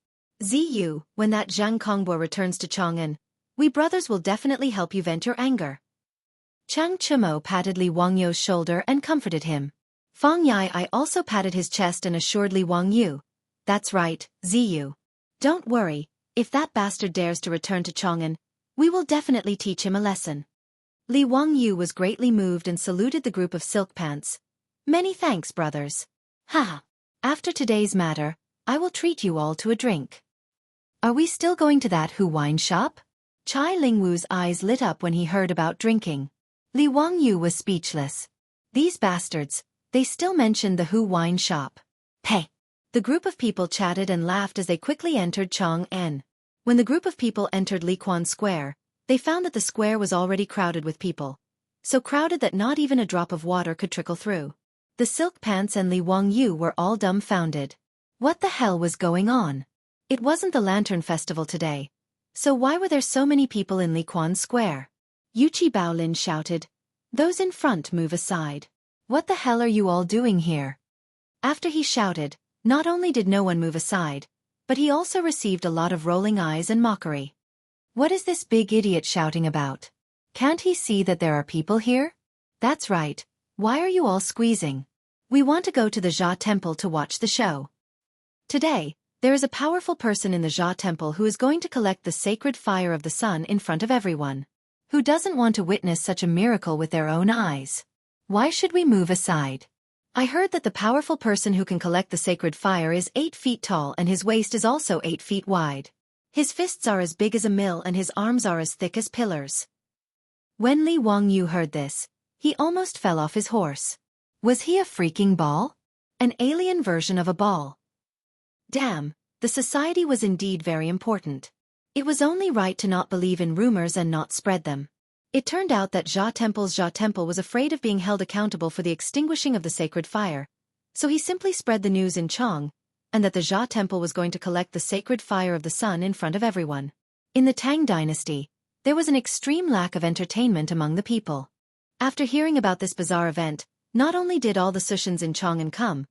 Ziyu, when that Zhang Kongbua returns to Chang'an, we brothers will definitely help you vent your anger. Chang Chumo patted Li Wangyu's shoulder and comforted him. Fang Yai also patted his chest and assured Li Wangyu, "That's right, Ziyu. Don't worry, if that bastard dares to return to Chang'an, we will definitely teach him a lesson." Li Wangyu was greatly moved and saluted the group of silk pants. "Many thanks, brothers. Haha. After today's matter, I will treat you all to a drink." "Are we still going to that Hu wine shop?" Chai Lingwu's eyes lit up when he heard about drinking. Li Wangyu was speechless. These bastards, they still mentioned the Hu wine shop. Hey! The group of people chatted and laughed as they quickly entered Chang'an. When the group of people entered Liquan Square, they found that the square was already crowded with people. So crowded that not even a drop of water could trickle through. The silk pants and Li Wangyu were all dumbfounded. What the hell was going on? It wasn't the Lantern Festival today. So why were there so many people in Liquan Square? Yuchi Baolin shouted. "Those in front, move aside. What the hell are you all doing here?" After he shouted, not only did no one move aside, but he also received a lot of rolling eyes and mockery. What is this big idiot shouting about? Can't he see that there are people here? That's right, why are you all squeezing? We want to go to the Jia Temple to watch the show. Today, there is a powerful person in the Jia Temple who is going to collect the sacred fire of the sun in front of everyone. Who doesn't want to witness such a miracle with their own eyes? Why should we move aside? I heard that the powerful person who can collect the sacred fire is 8 feet tall and his waist is also 8 feet wide. His fists are as big as a mill and his arms are as thick as pillars. When Li Wangyu heard this, he almost fell off his horse. Was he a freaking ball? An alien version of a ball. Damn, the society was indeed very important. It was only right to not believe in rumors and not spread them. It turned out that Jia Temple was afraid of being held accountable for the extinguishing of the sacred fire, so he simply spread the news in Chang, and that the Jia Temple was going to collect the sacred fire of the sun in front of everyone. In the Tang dynasty, there was an extreme lack of entertainment among the people. After hearing about this bizarre event, not only did all the Sushans in Chang'an come,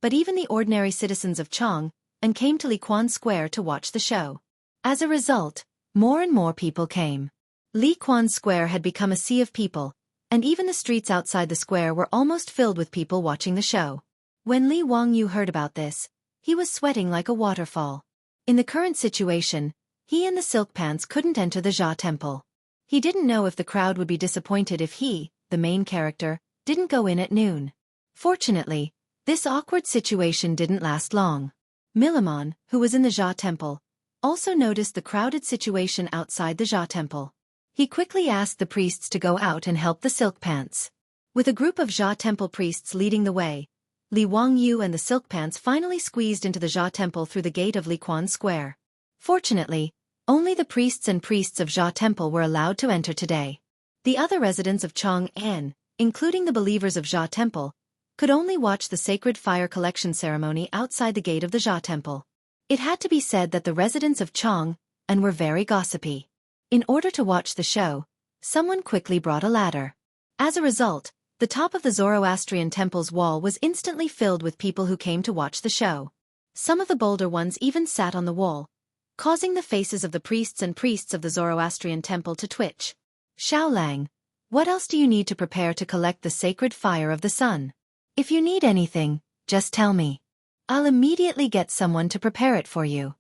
but even the ordinary citizens of Chang, and came to Liquan Square to watch the show. As a result, more and more people came. Liquan Square had become a sea of people, and even the streets outside the square were almost filled with people watching the show. When Li Wangyu heard about this, he was sweating like a waterfall. In the current situation, he and the silk pants couldn't enter the Jia Temple. He didn't know if the crowd would be disappointed if he, the main character, didn't go in at noon. Fortunately, this awkward situation didn't last long. Milamon, who was in the Jia Temple, also noticed the crowded situation outside the Jia Temple. He quickly asked the priests to go out and help the silk pants. With a group of Jia Temple priests leading the way, Li Wangyu and the silk pants finally squeezed into the Jia Temple through the gate of Liquan Square. Fortunately, only the priests of Jia Temple were allowed to enter today. The other residents of Chang'an, including the believers of Jia Temple, could only watch the sacred fire collection ceremony outside the gate of the Jia Temple. It had to be said that the residents of Chang'an were very gossipy. In order to watch the show, someone quickly brought a ladder. As a result, the top of the Zoroastrian temple's wall was instantly filled with people who came to watch the show. Some of the bolder ones even sat on the wall, causing the faces of the priests and priests of the Zoroastrian temple to twitch. Xiaolang, what else do you need to prepare to collect the sacred fire of the sun? If you need anything, just tell me. I'll immediately get someone to prepare it for you.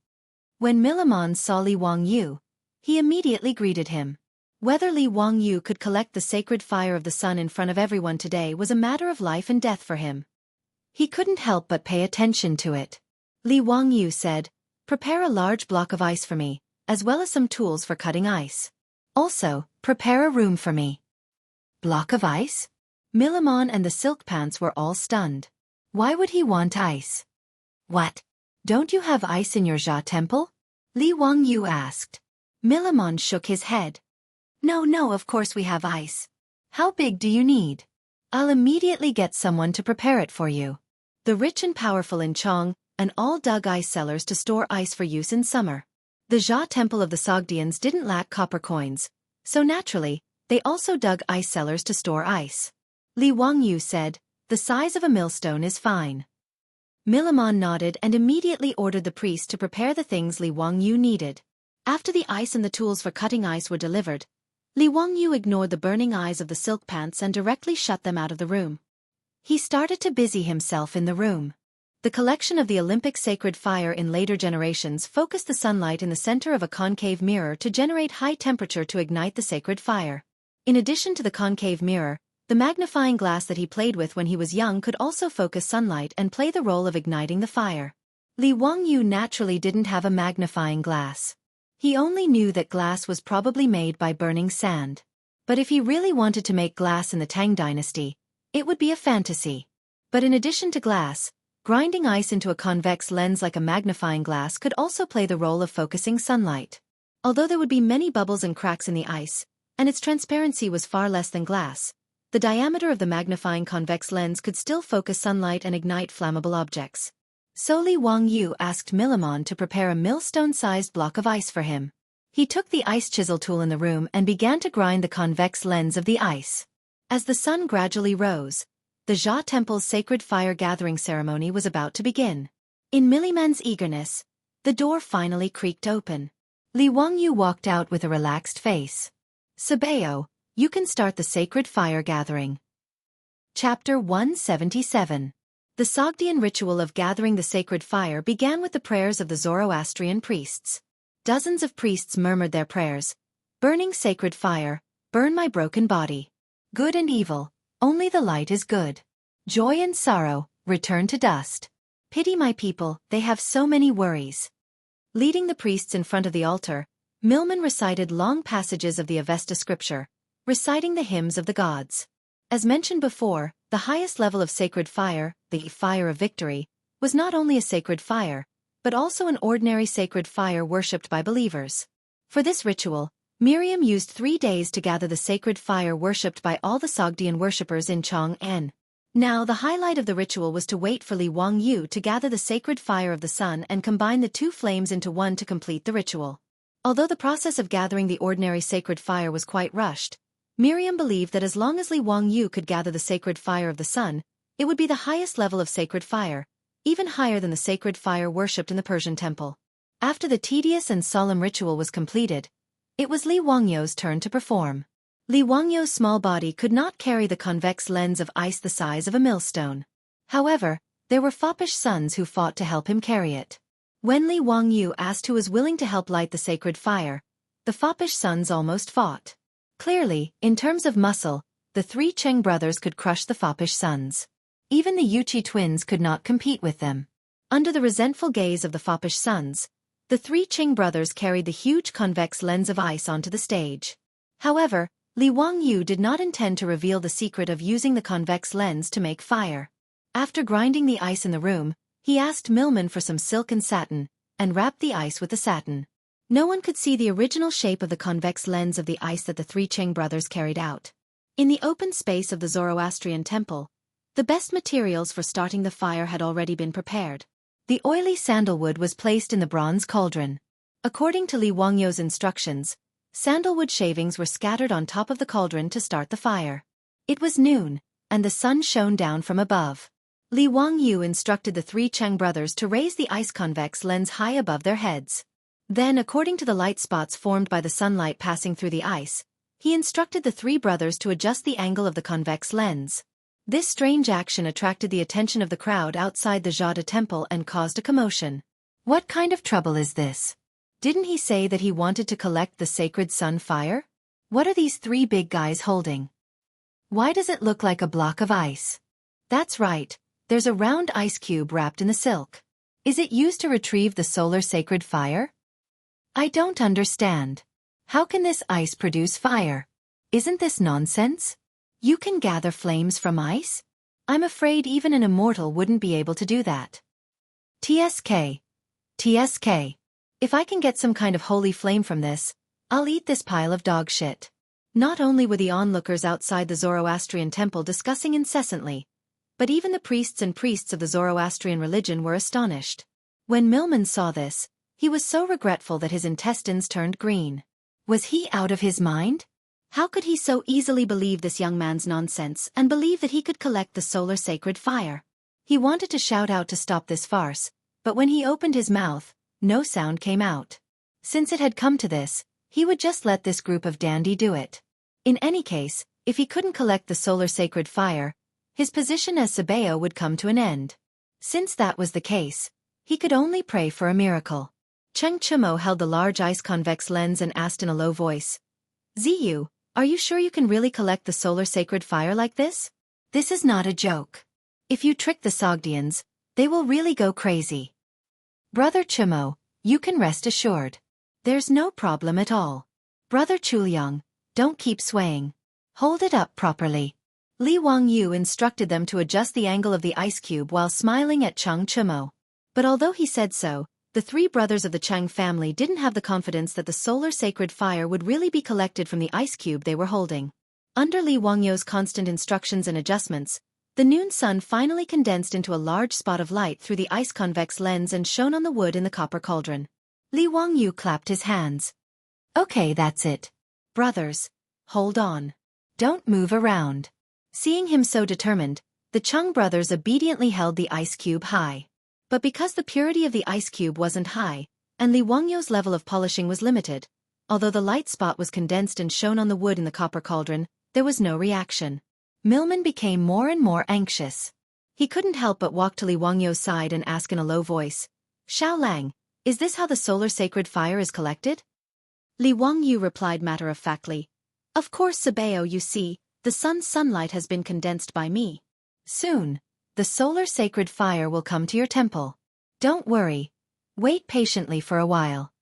When Milamon saw Li Wangyu, he immediately greeted him. Whether Li Wangyu could collect the sacred fire of the sun in front of everyone today was a matter of life and death for him. He couldn't help but pay attention to it. Li Wangyu said, "Prepare a large block of ice for me, as well as some tools for cutting ice. Also, prepare a room for me." Block of ice? Milamon and the silk pants were all stunned. Why would he want ice? What? Don't you have ice in your Jia temple? Li Wangyu asked. Milamon shook his head. No, of course we have ice. How big do you need? I'll immediately get someone to prepare it for you. The rich and powerful in Chong and all dug ice cellars to store ice for use in summer. The Jia temple of the Sogdians didn't lack copper coins, so naturally, they also dug ice cellars to store ice. Li Wangyu said, "The size of a millstone is fine." Milamon nodded and immediately ordered the priest to prepare the things Li Wangyu needed. After the ice and the tools for cutting ice were delivered, Li Wangyu ignored the burning eyes of the silk pants and directly shut them out of the room. He started to busy himself in the room. The collection of the Olympic sacred fire in later generations focused the sunlight in the center of a concave mirror to generate high temperature to ignite the sacred fire. In addition to the concave mirror, the magnifying glass that he played with when he was young could also focus sunlight and play the role of igniting the fire. Li Wangyu naturally didn't have a magnifying glass. He only knew that glass was probably made by burning sand. But if he really wanted to make glass in the Tang dynasty, it would be a fantasy. But in addition to glass, grinding ice into a convex lens like a magnifying glass could also play the role of focusing sunlight. Although there would be many bubbles and cracks in the ice, and its transparency was far less than glass, the diameter of the magnifying convex lens could still focus sunlight and ignite flammable objects. So Li Wangyu asked Milamon to prepare a millstone-sized block of ice for him. He took the ice chisel tool in the room and began to grind the convex lens of the ice. As the sun gradually rose, the Jia temple's sacred fire gathering ceremony was about to begin. In Miliman's eagerness, the door finally creaked open. Li Wangyu walked out with a relaxed face. "Sabeo, you can start the sacred fire gathering." Chapter 177. The Sogdian ritual of gathering the sacred fire began with the prayers of the Zoroastrian priests. Dozens of priests murmured their prayers. "Burning sacred fire, burn my broken body. Good and evil, only the light is good. Joy and sorrow, return to dust. Pity my people, they have so many worries." Leading the priests in front of the altar, Milman recited long passages of the Avesta scripture, reciting the hymns of the gods. As mentioned before, the highest level of sacred fire, the fire of victory, was not only a sacred fire, but also an ordinary sacred fire worshipped by believers. For this ritual, Miriam used 3 days to gather the sacred fire worshipped by all the Sogdian worshippers in Chang'an. Now the highlight of the ritual was to wait for Li Wangyu to gather the sacred fire of the sun and combine the two flames into one to complete the ritual. Although the process of gathering the ordinary sacred fire was quite rushed, Miriam believed that as long as Li Wangyu could gather the sacred fire of the sun, it would be the highest level of sacred fire, even higher than the sacred fire worshipped in the Persian temple. After the tedious and solemn ritual was completed, it was Li Wangyu's turn to perform. Li Wangyu's small body could not carry the convex lens of ice the size of a millstone. However, there were foppish sons who fought to help him carry it. When Li Wangyu asked who was willing to help light the sacred fire, the foppish sons almost fought. Clearly, in terms of muscle, the 3 Cheng brothers could crush the foppish sons. Even the Yuchi twins could not compete with them. Under the resentful gaze of the foppish sons, the 3 Cheng brothers carried the huge convex lens of ice onto the stage. However, Li Wangyu did not intend to reveal the secret of using the convex lens to make fire. After grinding the ice in the room, he asked Milman for some silk and satin, and wrapped the ice with the satin. No one could see the original shape of the convex lens of the ice that the 3 Cheng brothers carried out. In the open space of the Zoroastrian temple, the best materials for starting the fire had already been prepared. The oily sandalwood was placed in the bronze cauldron. According to Li Wangyu's instructions, Sandalwood shavings were scattered on top of the cauldron to start the fire. It was noon, and the sun shone down from above. Li Wangyu instructed the three Cheng brothers to raise the ice-convex lens high above their heads. Then, according to the light spots formed by the sunlight passing through the ice, he instructed the three brothers to adjust the angle of the convex lens. This strange action attracted the attention of the crowd outside the Jade temple and caused a commotion. What kind of trouble is this? Didn't he say that he wanted to collect the sacred sun fire? What are these three big guys holding? Why does it look like a block of ice? That's right, there's a round ice cube wrapped in the silk. Is it used to retrieve the solar sacred fire? I don't understand. How can this ice produce fire? Isn't this nonsense? You can gather flames from ice? I'm afraid even an immortal wouldn't be able to do that. TSK. TSK. If I can get some kind of holy flame from this, I'll eat this pile of dog shit. Not only were the onlookers outside the Zoroastrian temple discussing incessantly, but even the priests and priests of the Zoroastrian religion were astonished. When Milman saw this, he was so regretful that his intestines turned green. Was he out of his mind? How could he so easily believe this young man's nonsense and believe that he could collect the solar sacred fire? He wanted to shout out to stop this farce, but when he opened his mouth, no sound came out. Since it had come to this, he would just let this group of dandy do it. In any case, if he couldn't collect the solar sacred fire, his position as Sabeo would come to an end. Since that was the case, he could only pray for a miracle. Cheng Chumo held the large ice-convex lens and asked in a low voice, Ziyu, are you sure you can really collect the solar sacred fire like this? This is not a joke. If you trick the Sogdians, they will really go crazy. Brother Chumo, you can rest assured. There's no problem at all. Brother Chuliang, don't keep swaying. Hold it up properly. Li Wangyu instructed them to adjust the angle of the ice cube while smiling at Cheng Chumo. But although he said so, the three brothers of the Cheng family didn't have the confidence that the solar sacred fire would really be collected from the ice cube they were holding. Under Li Wangyu's constant instructions and adjustments, the noon sun finally condensed into a large spot of light through the ice-convex lens and shone on the wood in the copper cauldron. Li Wangyu clapped his hands. Okay, that's it. Brothers, hold on. Don't move around. Seeing him so determined, the Cheng brothers obediently held the ice cube high. But because the purity of the ice cube wasn't high, and Li Wangyu's level of polishing was limited, although the light spot was condensed and shone on the wood in the copper cauldron, there was no reaction. Milman became more and more anxious. He couldn't help but walk to Li Wangyu's side and ask in a low voice, Xiao Lang, is this how the solar sacred fire is collected? Li Wangyu replied matter-of-factly, Of course, Sabeo, you see, the sun's sunlight has been condensed by me. Soon, the solar sacred fire will come to your temple. Don't worry. Wait patiently for a while.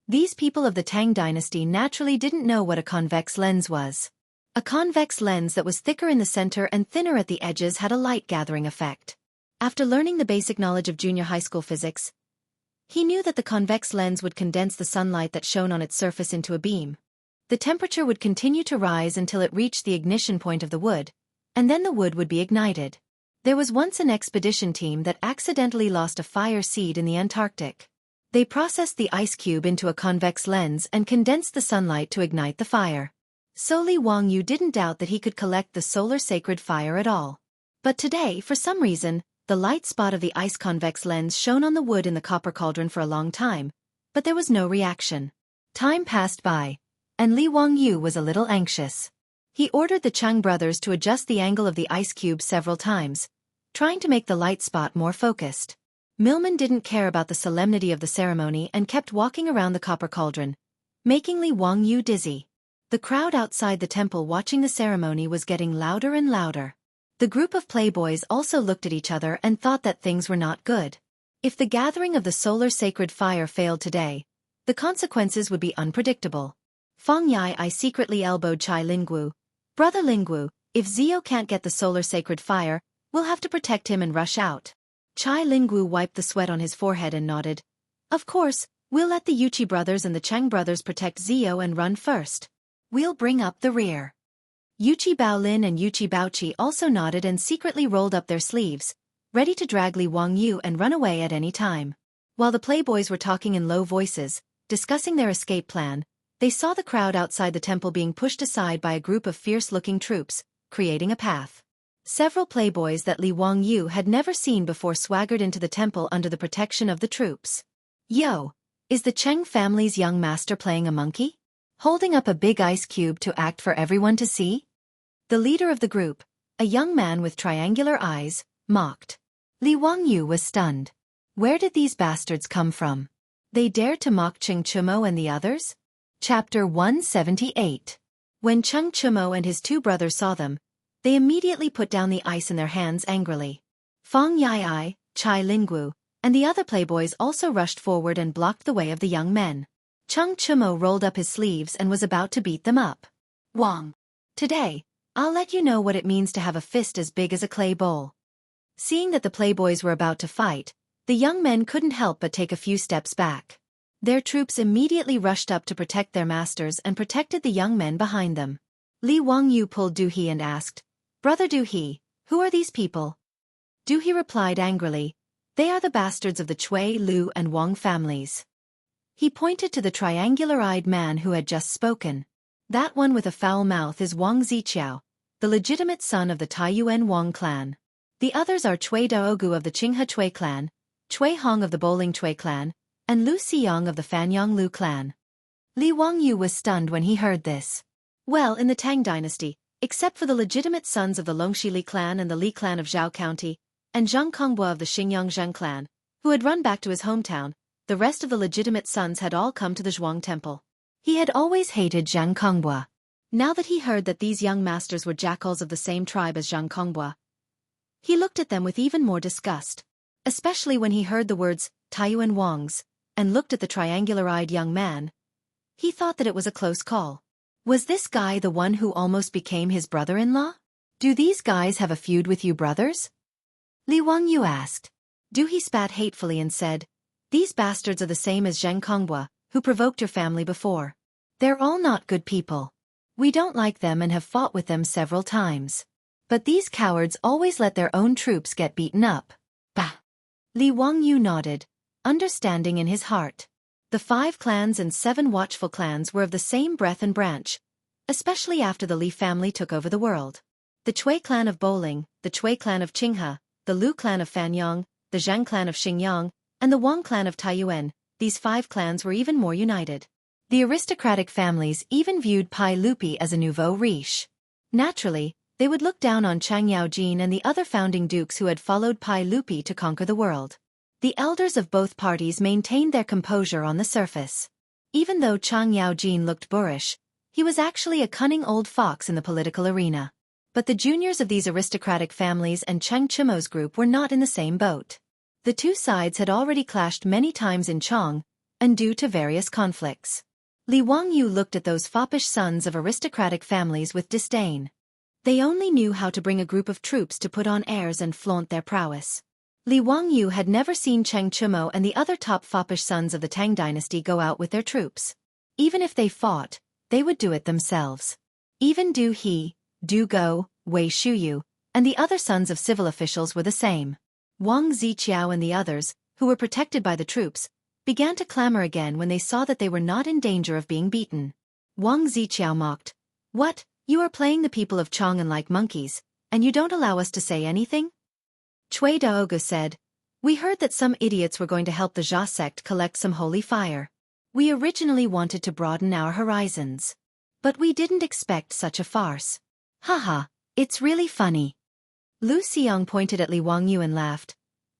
These people of the Tang dynasty naturally didn't know what a convex lens was. A convex lens that was thicker in the center and thinner at the edges had a light-gathering effect. After learning the basic knowledge of junior high school physics, he knew that the convex lens would condense the sunlight that shone on its surface into a beam. The temperature would continue to rise until it reached the ignition point of the wood, and then the wood would be ignited. There was once an expedition team that accidentally lost a fire seed in the Antarctic. They processed the ice cube into a convex lens and condensed the sunlight to ignite the fire. So Li Wangyu didn't doubt that he could collect the solar sacred fire at all. But today, for some reason, the light spot of the ice convex lens shone on the wood in the copper cauldron for a long time, but there was no reaction. Time passed by, and Li Wangyu was a little anxious. He ordered the Chang brothers to adjust the angle of the ice cube several times, trying to make the light spot more focused. Milman didn't care about the solemnity of the ceremony and kept walking around the copper cauldron, making Li Wangyu dizzy. The crowd outside the temple watching the ceremony was getting louder and louder. The group of playboys also looked at each other and thought that things were not good. If the gathering of the solar sacred fire failed today, the consequences would be unpredictable. Feng Yai secretly elbowed Chai Linggu. Brother Linggu, if Zio can't get the solar sacred fire, we'll have to protect him and rush out. Chai Linggu wiped the sweat on his forehead and nodded. Of course, we'll let the Yuchi brothers and the Cheng brothers protect Zio and run first. We'll bring up the rear. Yuchi Baolin and Yuchi Baochi also nodded and secretly rolled up their sleeves, ready to drag Li Wangyu and run away at any time. While the playboys were talking in low voices, discussing their escape plan, They saw the crowd outside the temple being pushed aside by a group of fierce-looking troops, creating a path. Several playboys that Li Wangyu had never seen before swaggered into the temple under the protection of the troops. Yo! Is the Cheng family's young master playing a monkey? Holding up a big ice cube to act for everyone to see? The leader of the group, a young man with triangular eyes, mocked. Li Wangyu was stunned. Where did these bastards come from? They dared to mock Cheng Chumo and the others? Chapter 178. When Cheng Chumo and his two brothers saw them, they immediately put down the ice in their hands angrily. Fang Yai, Chai Linggu, and the other playboys also rushed forward and blocked the way of the young men. Cheng Chumo rolled up his sleeves and was about to beat them up. Wang. Today, I'll let you know what it means to have a fist as big as a clay bowl. Seeing that the playboys were about to fight, the young men couldn't help but take a few steps back. Their troops immediately rushed up to protect their masters and protected the young men behind them. Li Wangyu pulled Du He and asked, "Brother Du He, who are these people?" Du He replied angrily, "They are the bastards of the Cui, Lu and Wang families." He pointed to the triangular-eyed man who had just spoken. That one with a foul mouth is Wang Ziqiao, the legitimate son of the Taiyuan Wang clan. The others are Cui Daogu of the Qinghe Cui clan, Cui Hong of the Bowling Cui clan, and Lu Xiyang of the Fanyang Lu clan. Li Wangyu was stunned when he heard this. Well, in the Tang dynasty, except for the legitimate sons of the Longxi Li clan and the Li clan of Zhao County, and Zhang Kongbua of the Xingyang Zheng clan, who had run back to his hometown, the rest of the legitimate sons had all come to the Zhuang temple. He had always hated Zhang Kongbua. Now that he heard that these young masters were jackals of the same tribe as Zhang Kongbua, he looked at them with even more disgust. Especially when he heard the words, Taiyuan Wangs, and looked at the triangular-eyed young man. He thought that it was a close call. Was this guy the one who almost became his brother-in-law? Do these guys have a feud with you brothers? Li Wangyu asked. Du He spat hatefully and said, "These bastards are the same as Zhang Kongbua, who provoked your family before. They're all not good people. We don't like them and have fought with them several times. But these cowards always let their own troops get beaten up." Bah! Li Wangyu nodded, understanding in his heart. The 5 clans and 7 watchful clans were of the same breath and branch, especially after the Li family took over the world. The Cui clan of Bowling, the Cui clan of Qinghe, the Lu clan of Fanyang, the Zhang clan of Xingyang, and the Wang clan of Taiyuan, these 5 clans were even more united. The aristocratic families even viewed Pai Lupi as a nouveau riche. Naturally, they would look down on Chang Yaojin and the other founding dukes who had followed Pai Lupi to conquer the world. The elders of both parties maintained their composure on the surface. Even though Chang Yaojin looked boorish, he was actually a cunning old fox in the political arena. But the juniors of these aristocratic families and Cheng Chumo's group were not in the same boat. The two sides had already clashed many times in Chong, and due to various conflicts. Li Wangyu looked at those foppish sons of aristocratic families with disdain. They only knew how to bring a group of troops to put on airs and flaunt their prowess. Li Wangyu had never seen Cheng Chumo and the other top foppish sons of the Tang dynasty go out with their troops. Even if they fought, they would do it themselves. Even Du He, Du Go, Wei Shuyu, and the other sons of civil officials were the same. Wang Ziqiao and the others, who were protected by the troops, began to clamor again when they saw that they were not in danger of being beaten. Wang Ziqiao mocked, "What? You are playing the people of Chang'an like monkeys, and you don't allow us to say anything?" Cui Daogu said, "We heard that some idiots were going to help the Jia sect collect some holy fire. We originally wanted to broaden our horizons. But we didn't expect such a farce. Haha, it's really funny." Lu Xiyang pointed at Li Wangyu and laughed.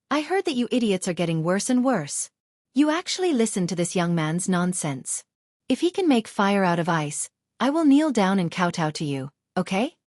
"I heard that you idiots are getting worse and worse. You actually listen to this young man's nonsense. If he can make fire out of ice, I will kneel down and kowtow to you, okay?"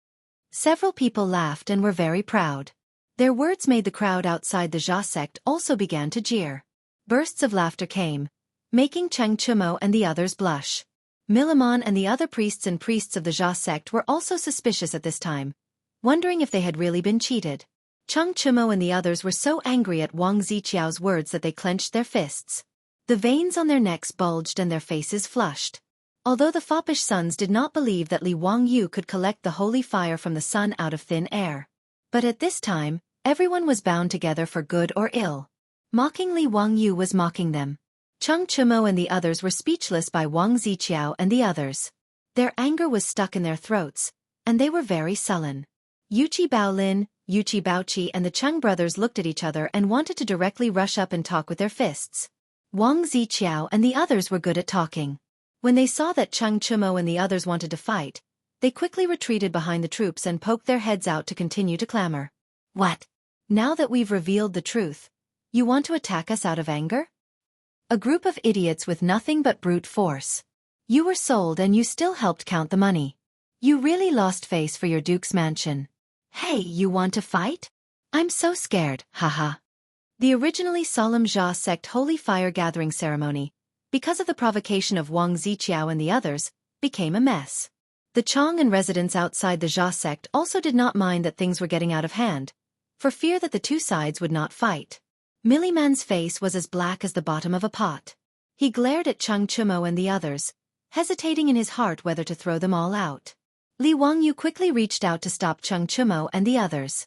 Several people laughed and were very proud. Their words made the crowd outside the Jia sect also began to jeer. Bursts of laughter came, making Cheng Chumo and the others blush. Milamon and the other priests and priests of the Jia sect were also suspicious at this time, wondering if they had really been cheated. Cheng Chumo and the others were so angry at Wang Ziqiao's words that they clenched their fists. The veins on their necks bulged and their faces flushed. Although the foppish sons did not believe that Li Wangyu could collect the holy fire from the sun out of thin air. But at this time, everyone was bound together for good or ill. Mocking Li Wangyu was mocking them. Cheng Chumo and the others were speechless by Wang Ziqiao and the others. Their anger was stuck in their throats, and they were very sullen. Yuqi Baolin, Yuqi Baoqi and the Cheng brothers looked at each other and wanted to directly rush up and talk with their fists. Wang Ziqiao and the others were good at talking. When they saw that Cheng Chumo and the others wanted to fight, they quickly retreated behind the troops and poked their heads out to continue to clamor. What? Now that we've revealed the truth, you want to attack us out of anger? A group of idiots with nothing but brute force. You were sold and you still helped count the money. You really lost face for your duke's mansion. Hey, you want to fight? I'm so scared, haha. The originally solemn Jia sect holy fire gathering ceremony, because of the provocation of Wang Ziqiao and the others, became a mess. The Chang'an residents outside the Jia sect also did not mind that things were getting out of hand, for fear that the two sides would not fight. Milliman's face was as black as the bottom of a pot. He glared at Cheng Chumo and the others, hesitating in his heart whether to throw them all out. Li Wangyu quickly reached out to stop Cheng Chumo and the others.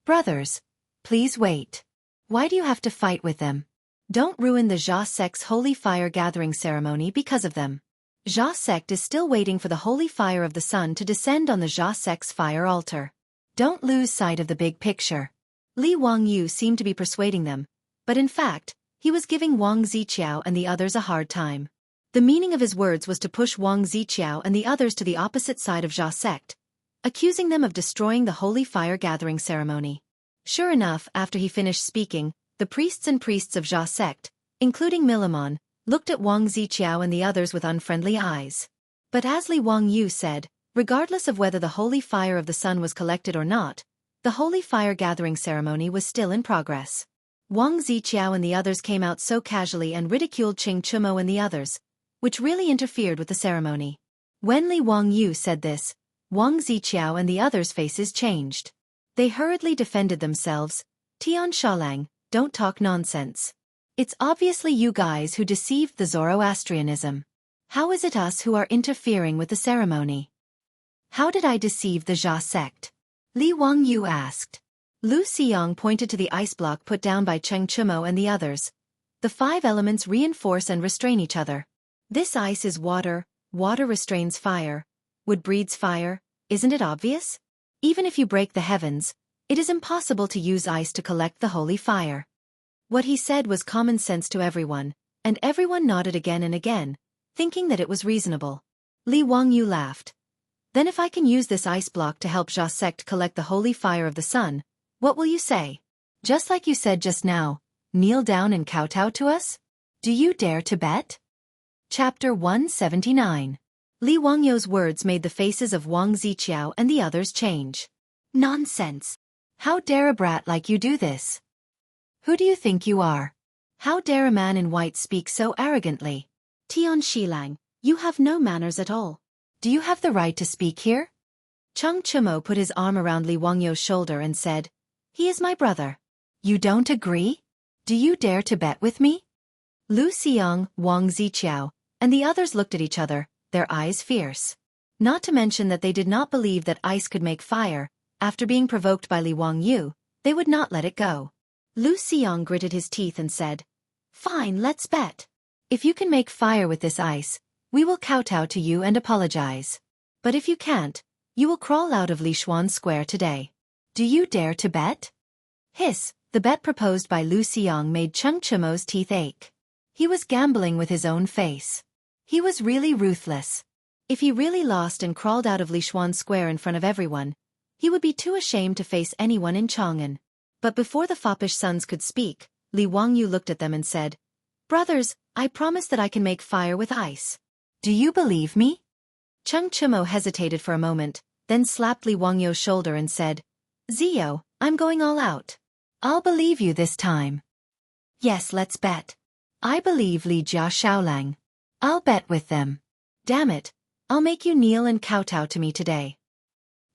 Brothers, please wait. Why do you have to fight with them? Don't ruin the Jia sect's holy fire gathering ceremony because of them. Jia sect is still waiting for the holy fire of the sun to descend on the Jia sect's fire altar. Don't lose sight of the big picture. Li Wangyu seemed to be persuading them, but in fact, he was giving Wang Ziqiao and the others a hard time. The meaning of his words was to push Wang Ziqiao and the others to the opposite side of Jia sect, accusing them of destroying the holy fire gathering ceremony. Sure enough, after he finished speaking, the priests of Jia sect, including Milliman, looked at Wang Ziqiao and the others with unfriendly eyes. But as Li Wangyu said, regardless of whether the holy fire of the sun was collected or not, the holy fire gathering ceremony was still in progress. Wang Ziqiao and the others came out so casually and ridiculed Cheng Chumo and the others, which really interfered with the ceremony. When Li Wangyu said this, Wang Ziqiao and the others' faces changed. They hurriedly defended themselves. Tian Shaolang, don't talk nonsense. It's obviously you guys who deceived the Zoroastrianism. How is it us who are interfering with the ceremony? How did I deceive the Jia sect? Li Wangyu asked. Lu Xiong pointed to the ice block put down by Cheng Chumo and the others. The 5 elements reinforce and restrain each other. This ice is water, water restrains fire, wood breeds fire, isn't it obvious? Even if you break the heavens, it is impossible to use ice to collect the holy fire. What he said was common sense to everyone, and everyone nodded again and again, thinking that it was reasonable. Li Wangyu laughed. Then if I can use this ice block to help Jia sect collect the holy fire of the sun, what will you say? Just like you said just now, kneel down and kowtow to us? Do you dare to bet? Chapter 179. Li Wangyu's words made the faces of Wang Ziqiao and the others change. Nonsense! How dare a brat like you do this? Who do you think you are? How dare a man in white speak so arrogantly? Tian Shilang, you have no manners at all. Do you have the right to speak here? Cheng Chumo put his arm around Li Wangyu's shoulder and said, He is my brother. You don't agree? Do you dare to bet with me? Lu Xiong, Wang Ziqiao, and the others looked at each other, their eyes fierce. Not to mention that they did not believe that ice could make fire. After being provoked by Li Wangyu, they would not let it go. Lu Xiong gritted his teeth and said, Fine, let's bet. If you can make fire with this ice, we will kowtow to you and apologize. But if you can't, you will crawl out of Lishuan Square today. Do you dare to bet? Hiss, the bet proposed by Lu Xiong made Cheng Chumo's teeth ache. He was gambling with his own face. He was really ruthless. If he really lost and crawled out of Lishuan Square in front of everyone, he would be too ashamed to face anyone in Chang'an. But before the foppish sons could speak, Li Wangyu looked at them and said, Brothers, I promise that I can make fire with ice. Do you believe me? Cheng Chumo hesitated for a moment, then slapped Li Wangyu's shoulder and said, Zio, I'm going all out. I'll believe you this time. Yes, let's bet. I believe Li Jia Shaolang. I'll bet with them. Damn it, I'll make you kneel and kowtow to me today.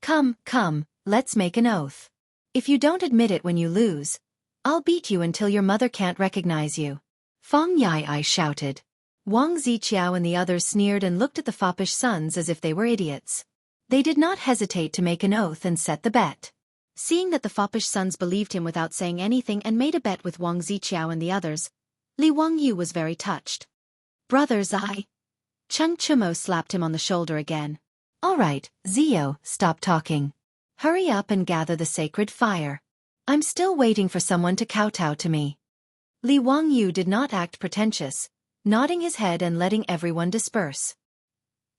Come, let's make an oath. If you don't admit it when you lose, I'll beat you until your mother can't recognize you. Feng Yai shouted. Wang Ziqiao and the others sneered and looked at the foppish sons as if they were idiots. They did not hesitate to make an oath and set the bet. Seeing that the foppish sons believed him without saying anything and made a bet with Wang Ziqiao and the others, Li Wangyu was very touched. Brothers, Cheng Chumo slapped him on the shoulder again. All right, Zio, stop talking. Hurry up and gather the sacred fire. I'm still waiting for someone to kowtow to me. Li Wangyu did not act pretentious, nodding his head and letting everyone disperse.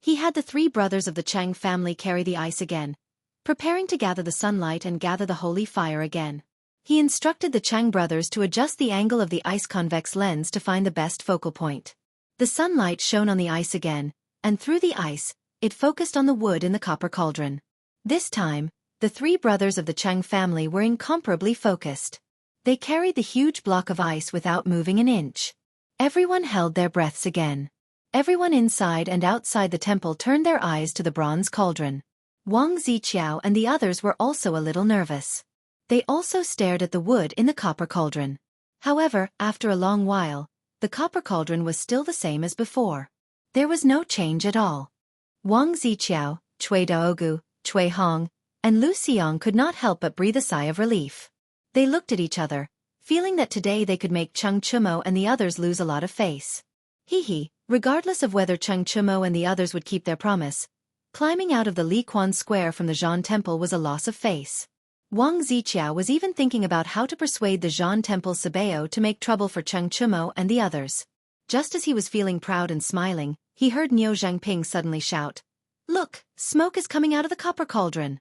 He had the 3 brothers of the Chang family carry the ice again, preparing to gather the sunlight and gather the holy fire again. He instructed the Chang brothers to adjust the angle of the ice convex lens to find the best focal point. The sunlight shone on the ice again, and through the ice, it focused on the wood in the copper cauldron. This time, the 3 brothers of the Chang family were incomparably focused. They carried the huge block of ice without moving an inch. Everyone held their breaths again. Everyone inside and outside the temple turned their eyes to the bronze cauldron. Wang Ziqiao and the others were also a little nervous. They also stared at the wood in the copper cauldron. However, after a long while, the copper cauldron was still the same as before. There was no change at all. Wang Ziqiao, Cui Daogu, Cui Hong, and Lu Xiong could not help but breathe a sigh of relief. They looked at each other, feeling that today they could make Cheng Chumo and the others lose a lot of face. Regardless of whether Cheng Chumo and the others would keep their promise, climbing out of the Li Quan Square from the Zhan Temple was a loss of face. Wang Ziqiao was even thinking about how to persuade the Zhan Temple Sabeo to make trouble for Cheng Chumo and the others. Just as he was feeling proud and smiling, he heard Niu Zhangping suddenly shout, "Look, smoke is coming out of the copper cauldron."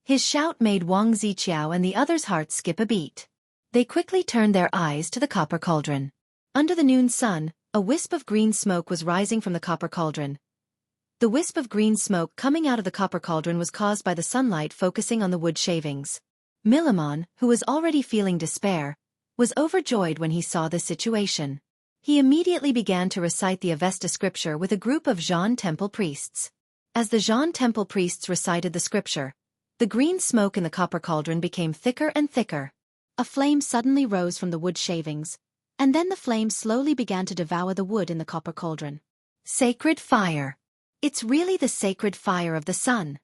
His shout made Wang Ziqiao and the others' hearts skip a beat. They quickly turned their eyes to the copper cauldron. Under the noon sun, a wisp of green smoke was rising from the copper cauldron. The wisp of green smoke coming out of the copper cauldron was caused by the sunlight focusing on the wood shavings. Milamon, who was already feeling despair, was overjoyed when he saw this situation. He immediately began to recite the Avesta scripture with a group of Zhan Temple priests. As the Zhan Temple priests recited the scripture, the green smoke in the copper cauldron became thicker and thicker. A flame suddenly rose from the wood shavings, and then the flame slowly began to devour the wood in the copper cauldron. Sacred fire! It's really the sacred fire of the sun!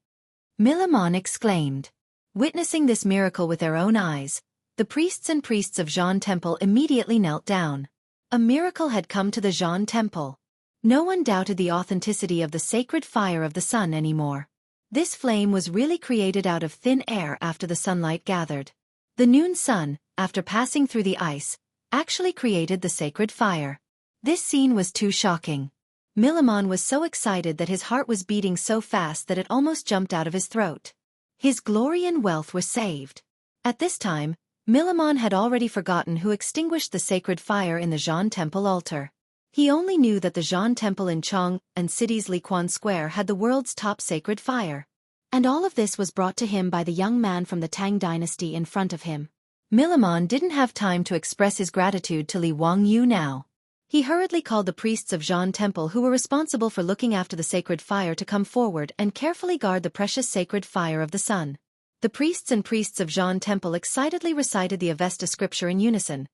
Milamon exclaimed. Witnessing this miracle with their own eyes, the priests and priests of Zhan Temple immediately knelt down. A miracle had come to the Zhan Temple. No one doubted the authenticity of the sacred fire of the sun anymore. This flame was really created out of thin air after the sunlight gathered. The noon sun, after passing through the ice, actually created the sacred fire. This scene was too shocking. Milamon was so excited that his heart was beating so fast that it almost jumped out of his throat. His glory and wealth were saved. At this time, Milamon had already forgotten who extinguished the sacred fire in the Zhan Temple altar. He only knew that the Zhan Temple in Chong and city's Li Quan Square had the world's top sacred fire. And all of this was brought to him by the young man from the Tang dynasty in front of him. Milamon didn't have time to express his gratitude to Li Wangyu now. He hurriedly called the priests of Zhan Temple who were responsible for looking after the sacred fire to come forward and carefully guard the precious sacred fire of the sun. The priests and priests of Zhan Temple excitedly recited the Avesta scripture in unison,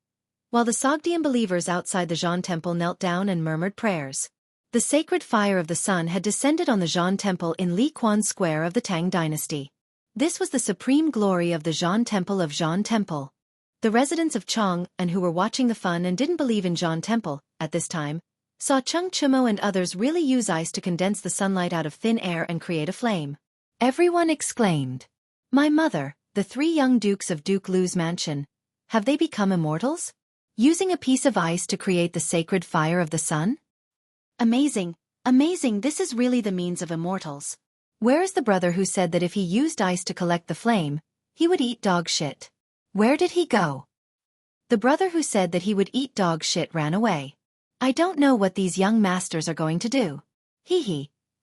while the Sogdian believers outside the Zhan Temple knelt down and murmured prayers. The sacred fire of the sun had descended on the Zhan Temple in Li Quan Square of the Tang dynasty. This was the supreme glory of the Zhan Temple of Zhan Temple. The residents of Chong and who were watching the fun and didn't believe in Zhan Temple, at this time, saw Cheng Chumo and others really use ice to condense the sunlight out of thin air and create a flame. Everyone exclaimed, "My mother, the 3 young dukes of Duke Lu's mansion, have they become immortals? Using a piece of ice to create the sacred fire of the sun? Amazing, amazing, this is really the means of immortals. Where is the brother who said that if he used ice to collect the flame, he would eat dog shit? Where did he go? The brother who said that he would eat dog shit ran away. I don't know what these young masters are going to do.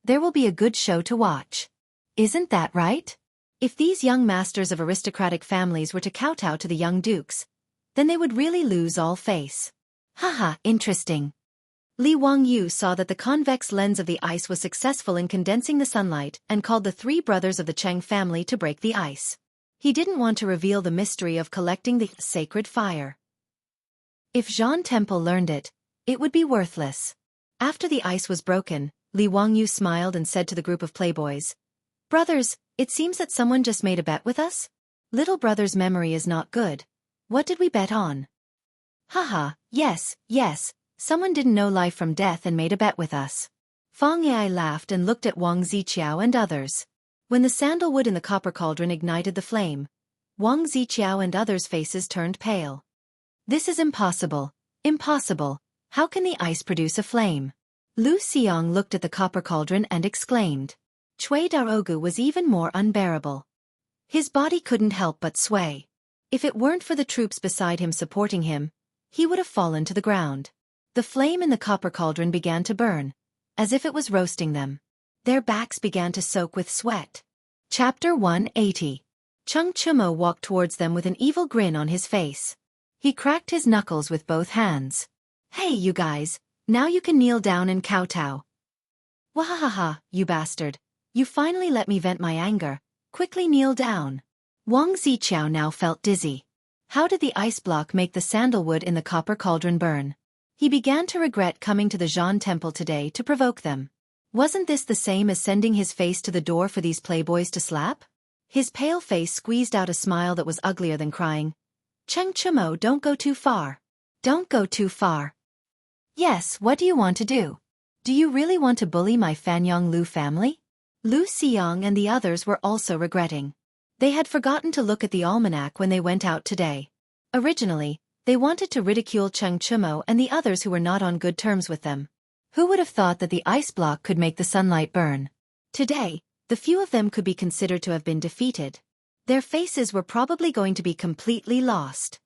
There will be a good show to watch. Isn't that right? If these young masters of aristocratic families were to kowtow to the young dukes, then they would really lose all face. Haha, interesting." Li Wangyu saw that the convex lens of the ice was successful in condensing the sunlight and called the 3 brothers of the Cheng family to break the ice. He didn't want to reveal the mystery of collecting the sacred fire. If Zhan Temple learned it, it would be worthless. After the ice was broken, Li Wangyu smiled and said to the group of playboys, "Brothers, it seems that someone just made a bet with us? Little brother's memory is not good. What did we bet on?" Haha, yes, yes, someone didn't know life from death and made a bet with us. Fang Yai laughed and looked at Wang Ziqiao and others. When the sandalwood in the copper cauldron ignited the flame, Wang Ziqiao and others' faces turned pale. This is impossible, impossible, how can the ice produce a flame? Lu Xiong looked at the copper cauldron and exclaimed. Cui Daogu was even more unbearable. His body couldn't help but sway. If it weren't for the troops beside him supporting him, he would have fallen to the ground. The flame in the copper cauldron began to burn, as if it was roasting them. Their backs began to soak with sweat. Chapter 180. Cheng Chumo walked towards them with an evil grin on his face. He cracked his knuckles with both hands. Hey you guys, now you can kneel down and kowtow. Wahahaha, you bastard. You finally let me vent my anger. Quickly kneel down. Wang Ziqiao now felt dizzy. How did the ice block make the sandalwood in the copper cauldron burn? He began to regret coming to the Zhan temple today to provoke them. Wasn't this the same as sending his face to the door for these playboys to slap? His pale face squeezed out a smile that was uglier than crying. Cheng Chumo, don't go too far. Don't go too far. Yes, what do you want to do? Do you really want to bully my Fanyong Lu family? Lu Xiong and the others were also regretting. They had forgotten to look at the almanac when they went out today. Originally, they wanted to ridicule Cheng Chumo and the others who were not on good terms with them. Who would have thought that the ice block could make the sunlight burn? Today, the few of them could be considered to have been defeated. Their faces were probably going to be completely lost.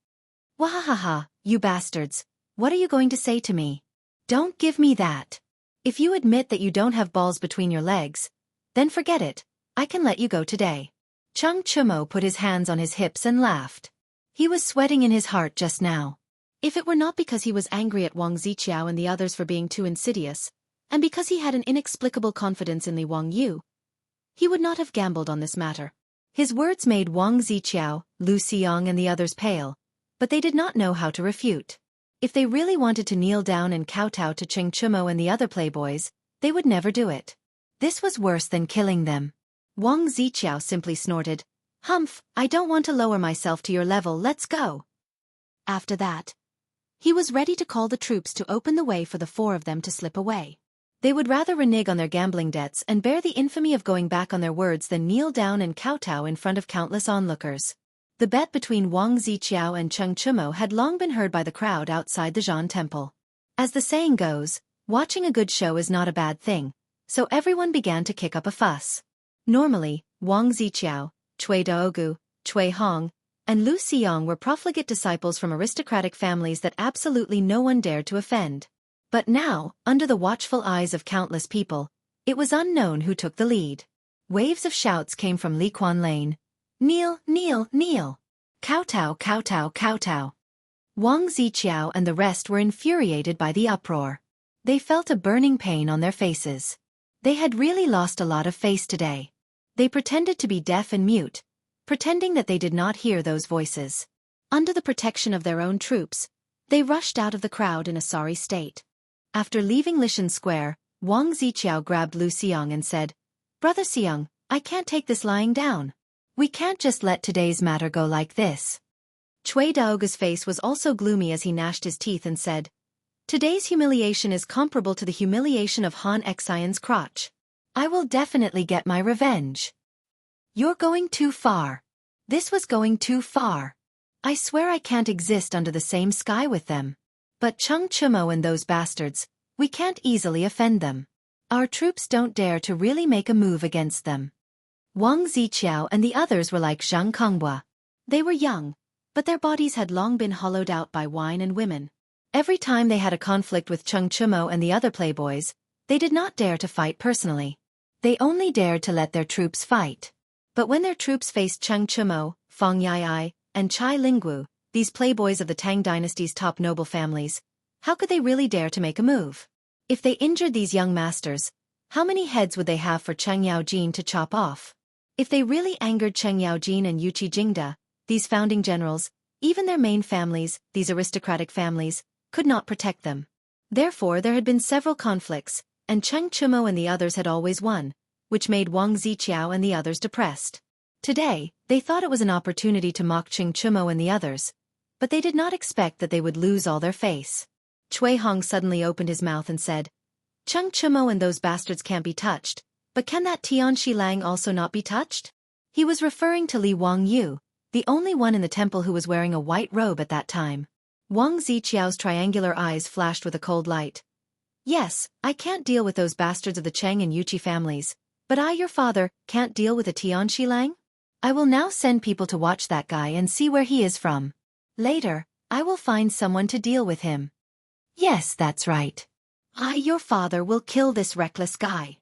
Wahahaha, you bastards, what are you going to say to me? Don't give me that. If you admit that you don't have balls between your legs, then forget it, I can let you go today. Cheng Chumo put his hands on his hips and laughed. He was sweating in his heart just now. If it were not because he was angry at Wang Ziqiao and the others for being too insidious, and because he had an inexplicable confidence in Li Wangyu, he would not have gambled on this matter. His words made Wang Ziqiao, Lu Xiong and the others pale, but they did not know how to refute. If they really wanted to kneel down and kowtow to Cheng Chumo and the other playboys, they would never do it. This was worse than killing them. Wang Ziqiao simply snorted, Humph, I don't want to lower myself to your level, let's go. After that, he was ready to call the troops to open the way for the four of them to slip away. They would rather renege on their gambling debts and bear the infamy of going back on their words than kneel down and kowtow in front of countless onlookers. The bet between Wang Ziqiao and Cheng Chumo had long been heard by the crowd outside the Zhan temple. As the saying goes, watching a good show is not a bad thing, so everyone began to kick up a fuss. Normally, Wang Ziqiao, Cui Daogu, Cui Hong, and Lu Xiong were profligate disciples from aristocratic families that absolutely no one dared to offend. But now, under the watchful eyes of countless people, it was unknown who took the lead. Waves of shouts came from Liquan Lane. Kneel, kneel, kneel. Kowtow, kowtow, kowtow. Wang Ziqiao and the rest were infuriated by the uproar. They felt a burning pain on their faces. They had really lost a lot of face today. They pretended to be deaf and mute, pretending that they did not hear those voices. Under the protection of their own troops, they rushed out of the crowd in a sorry state. After leaving Lishan Square, Wang Ziqiao grabbed Lu Xiong and said, Brother Xiong, I can't take this lying down. We can't just let today's matter go like this. Cui Daogu's face was also gloomy as he gnashed his teeth and said, Today's humiliation is comparable to the humiliation of Han Xian's crotch. I will definitely get my revenge. You're going too far. This was going too far. I swear I can't exist under the same sky with them. But Cheng Chumo and those bastards, we can't easily offend them. Our troops don't dare to really make a move against them. Wang Ziqiao and the others were like Zhang Konghua. They were young, but their bodies had long been hollowed out by wine and women. Every time they had a conflict with Cheng Chumo and the other playboys, they did not dare to fight personally. They only dared to let their troops fight. But when their troops faced Cheng Chumo, Fang Yai, and Chai Linggu, these playboys of the Tang dynasty's top noble families, how could they really dare to make a move? If they injured these young masters, how many heads would they have for Cheng Yaojin to chop off? If they really angered Cheng Yaojin and Yuqi Jingda, these founding generals, even their main families, these aristocratic families, could not protect them. Therefore there had been several conflicts, and Cheng Chumo and the others had always won, which made Wang Ziqiao and the others depressed. Today, they thought it was an opportunity to mock Cheng Chumo and the others, but they did not expect that they would lose all their face. Cui Hong suddenly opened his mouth and said, Cheng Chumo and those bastards can't be touched, but can that Tian Shilang also not be touched? He was referring to Li Wangyu, the only one in the temple who was wearing a white robe at that time. Wang Ziqiao's triangular eyes flashed with a cold light. Yes, I can't deal with those bastards of the Cheng and Yuchi families, but I, your father, can't deal with a Tian Shilang? I will now send people to watch that guy and see where he is from. Later, I will find someone to deal with him. Yes, that's right. I, your father, will kill this reckless guy.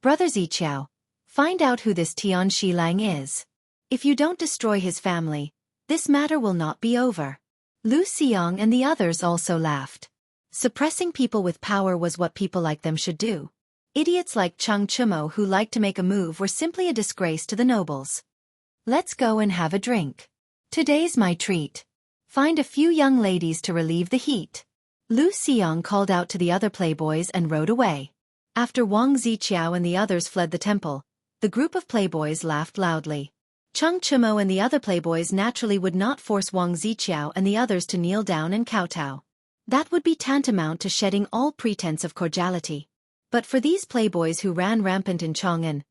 Brother Ziqiao, find out who this Tian Shilang is. If you don't destroy his family, this matter will not be over. Lu Xiong and the others also laughed. Suppressing people with power was what people like them should do. Idiots like Cheng Chumo who liked to make a move were simply a disgrace to the nobles. Let's go and have a drink. Today's my treat. Find a few young ladies to relieve the heat. Lu Xiong called out to the other playboys and rode away. After Wang Ziqiao and the others fled the temple, the group of playboys laughed loudly. Cheng Chumo and the other playboys naturally would not force Wang Ziqiao and the others to kneel down and kowtow. That would be tantamount to shedding all pretense of cordiality. But for these playboys who ran rampant in Chang'an,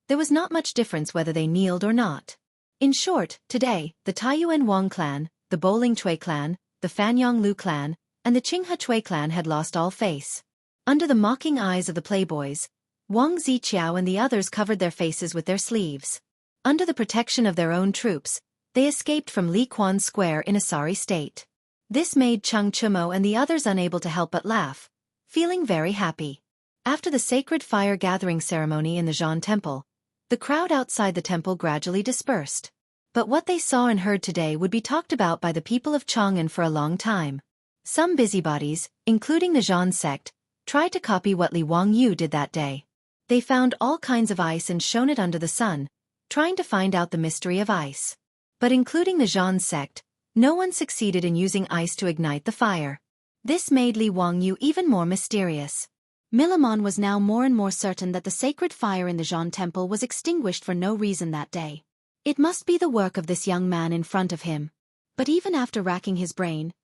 there was not much difference whether they kneeled or not. In short, today, the Taiyuan Wang clan, the Bowling Chui clan, the Fanyang Lu clan, and the Qinghe Chui clan had lost all face. Under the mocking eyes of the playboys, Wang Ziqiao and the others covered their faces with their sleeves. Under the protection of their own troops, they escaped from Li Quan Square in a sorry state. This made Cheng Chumo and the others unable to help but laugh, feeling very happy. After the sacred fire gathering ceremony in the Zhan Temple, the crowd outside the temple gradually dispersed. But what they saw and heard today would be talked about by the people of Chang'an for a long time. Some busybodies, including the Zhan sect, tried to copy what Li Wangyu did that day. They found all kinds of ice and shone it under the sun, trying to find out the mystery of ice. But including the Zhan sect, no one succeeded in using ice to ignite the fire. This made Li Wangyu even more mysterious. Millimon was now more and more certain that the sacred fire in the Zhan temple was extinguished for no reason that day. It must be the work of this young man in front of him. But even after racking his brain,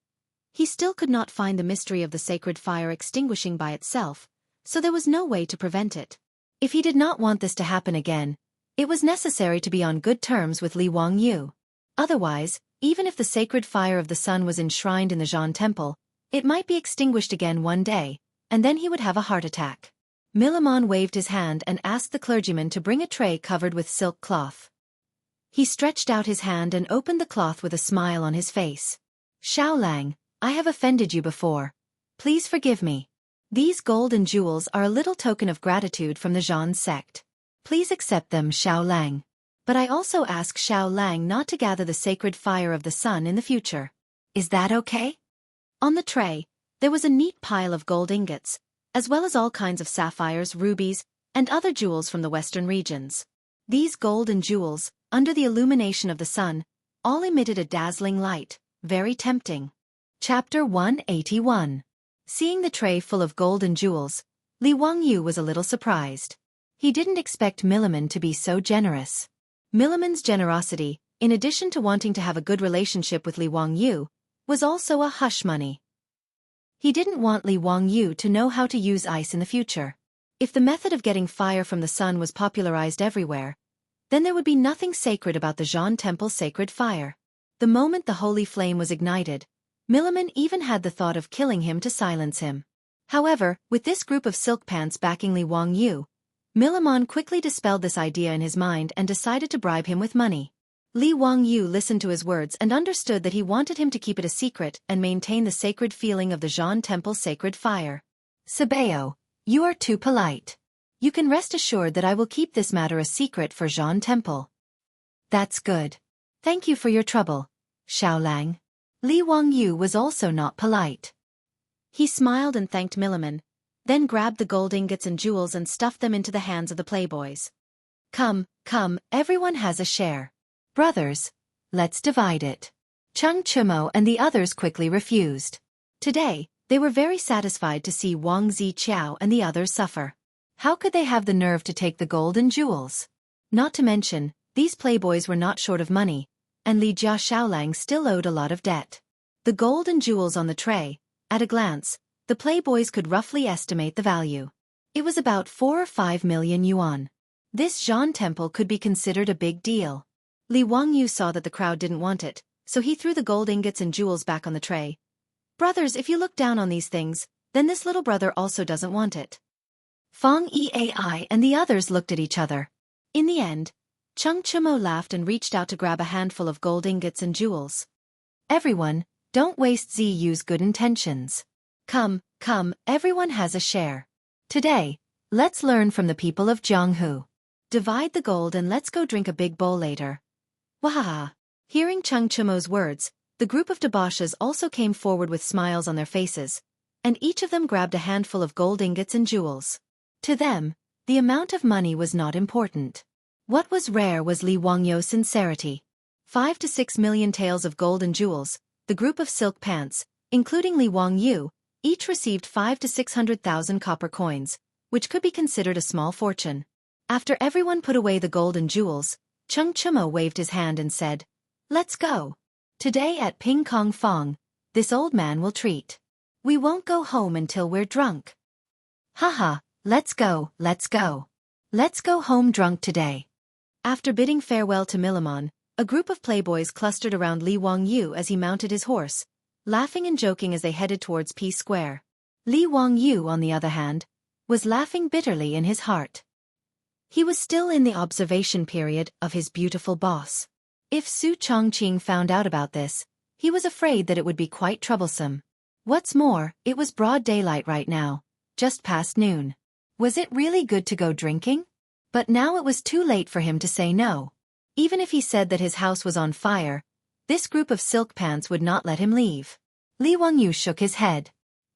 he still could not find the mystery of the sacred fire extinguishing by itself, so there was no way to prevent it. If he did not want this to happen again, it was necessary to be on good terms with Li Wangyu. Otherwise, even if the sacred fire of the sun was enshrined in the Zhan temple, it might be extinguished again one day, and then he would have a heart attack. Millimon waved his hand and asked the clergyman to bring a tray covered with silk cloth. He stretched out his hand and opened the cloth with a smile on his face. Xiaolang, I have offended you before. Please forgive me. These gold and jewels are a little token of gratitude from the Zhan sect. Please accept them, Xiaolang. But I also ask Xiaolang not to gather the sacred fire of the sun in the future. Is that okay? On the tray, there was a neat pile of gold ingots, as well as all kinds of sapphires, rubies, and other jewels from the western regions. These gold and jewels, under the illumination of the sun, all emitted a dazzling light, very tempting. Chapter 181. Seeing the tray full of gold and jewels, Li Wangyu was a little surprised. He didn't expect Millimon to be so generous. Millimon's generosity, in addition to wanting to have a good relationship with Li Wangyu, was also a hush money. He didn't want Li Wangyu to know how to use ice in the future. If the method of getting fire from the sun was popularized everywhere, then there would be nothing sacred about the Zhan Temple's sacred fire. The moment the holy flame was ignited, Millimon even had the thought of killing him to silence him. However, with this group of silk pants backing Li Wangyu, Millimon quickly dispelled this idea in his mind and decided to bribe him with money. Li Wangyu listened to his words and understood that he wanted him to keep it a secret and maintain the sacred feeling of the Zhan Temple's sacred fire. Sabeo, you are too polite. You can rest assured that I will keep this matter a secret for Zhan Temple. That's good. Thank you for your trouble, Xiaolang. Li Wangyu was also not polite. He smiled and thanked Millimon, then grabbed the gold ingots and jewels and stuffed them into the hands of the playboys. Come, come, everyone has a share. Brothers, let's divide it. Cheng Chumo and the others quickly refused. Today, they were very satisfied to see Wang Ziqiao and the others suffer. How could they have the nerve to take the gold and jewels? Not to mention, these playboys were not short of money, and Li Jia Xiaolang still owed a lot of debt. The gold and jewels on the tray, at a glance, the playboys could roughly estimate the value. It was about 4 or 5 million yuan. This Zhan temple could be considered a big deal. Li Wangyu saw that the crowd didn't want it, so he threw the gold ingots and jewels back on the tray. Brothers, if you look down on these things, then this little brother also doesn't want it. Fang Eai and the others looked at each other. In the end, Cheng Chimo laughed and reached out to grab a handful of gold ingots and jewels. Everyone, don't waste Ziyu's good intentions. Come, everyone has a share. Today, let's learn from the people of Jianghu. Divide the gold and let's go drink a big bowl later. Wahaha! Hearing Cheng Chimo's words, the group of debauches also came forward with smiles on their faces, and each of them grabbed a handful of gold ingots and jewels. To them, the amount of money was not important. What was rare was Li Wangyu's sincerity. 5 to 6 million taels of gold and jewels, the group of silk pants, including Li Wangyu, each received 5 to 600,000 copper coins, which could be considered a small fortune. After everyone put away the gold and jewels, Cheng Chimo waved his hand and said, "Let's go. Today at Ping Kong Fong, this old man will treat. We won't go home until we're drunk. Haha, let's go. Let's go home drunk today." After bidding farewell to Milamon, a group of playboys clustered around Li Wangyu as he mounted his horse, laughing and joking as they headed towards Peace Square. Li Wangyu, on the other hand, was laughing bitterly in his heart. He was still in the observation period of his beautiful boss. If Su Chongqing found out about this, he was afraid that it would be quite troublesome. What's more, it was broad daylight right now, just past noon. Was it really good to go drinking? But now it was too late for him to say no. Even if he said that his house was on fire, this group of silk pants would not let him leave. Li Wangyu shook his head.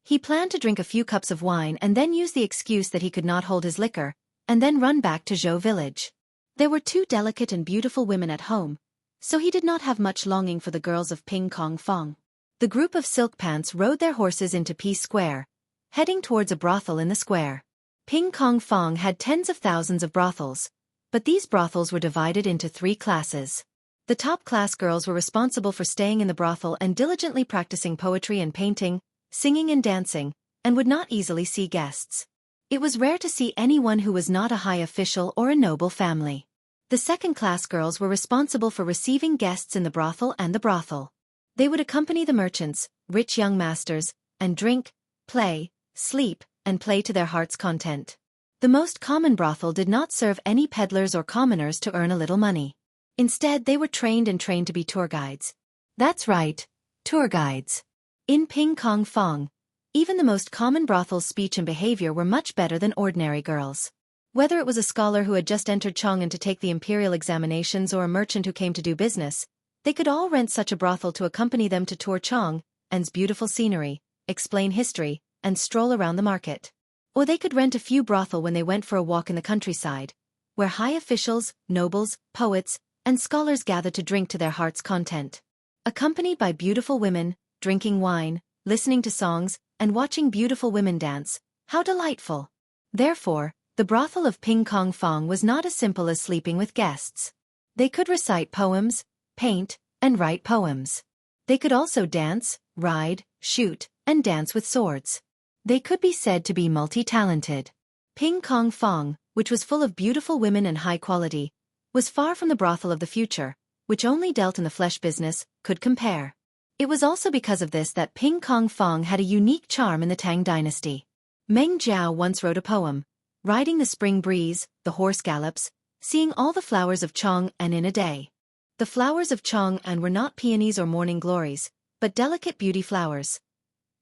He planned to drink a few cups of wine and then use the excuse that he could not hold his liquor, and then run back to Zhou village. There were 2 delicate and beautiful women at home, so he did not have much longing for the girls of Ping Kong Fong. The group of silk pants rode their horses into Peace Square, heading towards a brothel in the square. Ping Kong Fong had tens of thousands of brothels, but these brothels were divided into 3 classes. The top-class girls were responsible for staying in the brothel and diligently practicing poetry and painting, singing and dancing, and would not easily see guests. It was rare to see anyone who was not a high official or a noble family. The second-class girls were responsible for receiving guests in the brothel and the brothel. They would accompany the merchants, rich young masters, and drink, play, sleep, and play to their heart's content. The most common brothel did not serve any peddlers or commoners to earn a little money. Instead, they were trained to be tour guides. That's right, tour guides. In Ping Kong Fong, even the most common brothel's speech and behavior were much better than ordinary girls. Whether it was a scholar who had just entered Chong'an to take the imperial examinations or a merchant who came to do business, they could all rent such a brothel to accompany them to tour Chong'an's beautiful scenery, explain history, and stroll around the market. Or they could rent a few brothel when they went for a walk in the countryside, where high officials, nobles, poets, and scholars gathered to drink to their heart's content. Accompanied by beautiful women, drinking wine, listening to songs, and watching beautiful women dance, how delightful! Therefore, the brothel of Ping Kong Fong was not as simple as sleeping with guests. They could recite poems, paint, and write poems. They could also dance, ride, shoot, and dance with swords. They could be said to be multi-talented. Ping Kong Fong, which was full of beautiful women and high quality, was far from the brothel of the future, which only dealt in the flesh business, could compare. It was also because of this that Ping Kong Fong had a unique charm in the Tang dynasty. Meng Jiao once wrote a poem, riding the spring breeze, the horse gallops, seeing all the flowers of Chong'an in a day. The flowers of Chong'an were not peonies or morning glories, but delicate beauty flowers.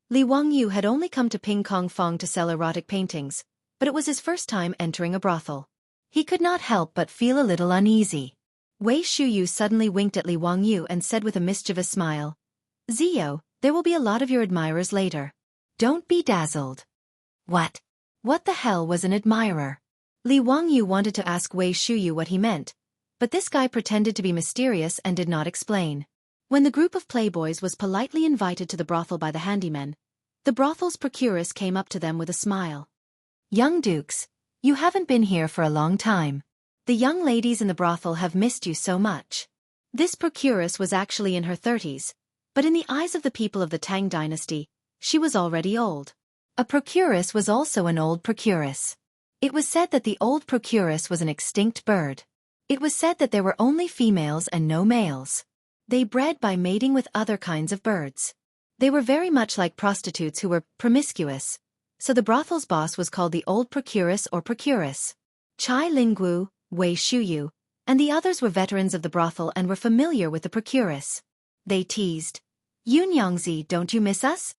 Li Wangyu had only come to Ping Kong Fong to sell erotic paintings, but it was his first time entering a brothel. He could not help but feel a little uneasy. Wei Shuyu suddenly winked at Li Wangyu and said with a mischievous smile, "Zio, there will be a lot of your admirers later. Don't be dazzled." What? What the hell was an admirer? Li Wangyu wanted to ask Wei Shuyu what he meant, but this guy pretended to be mysterious and did not explain. When the group of playboys was politely invited to the brothel by the handyman, the brothel's procuress came up to them with a smile. "Young dukes, you haven't been here for a long time. The young ladies in the brothel have missed you so much." This procuress was actually in her 30s, But in the eyes of the people of the Tang dynasty, she was already old. A procuress was also an old procuress. It was said that the old procuress was an extinct bird. It was said that there were only females and no males. They bred by mating with other kinds of birds. They were very much like prostitutes who were promiscuous, so the brothel's boss was called the old procuress or procuress. Chai Linggu, Wei Shuyu, and the others were veterans of the brothel and were familiar with the procuress. They teased, "Yun Yongzi, don't you miss us?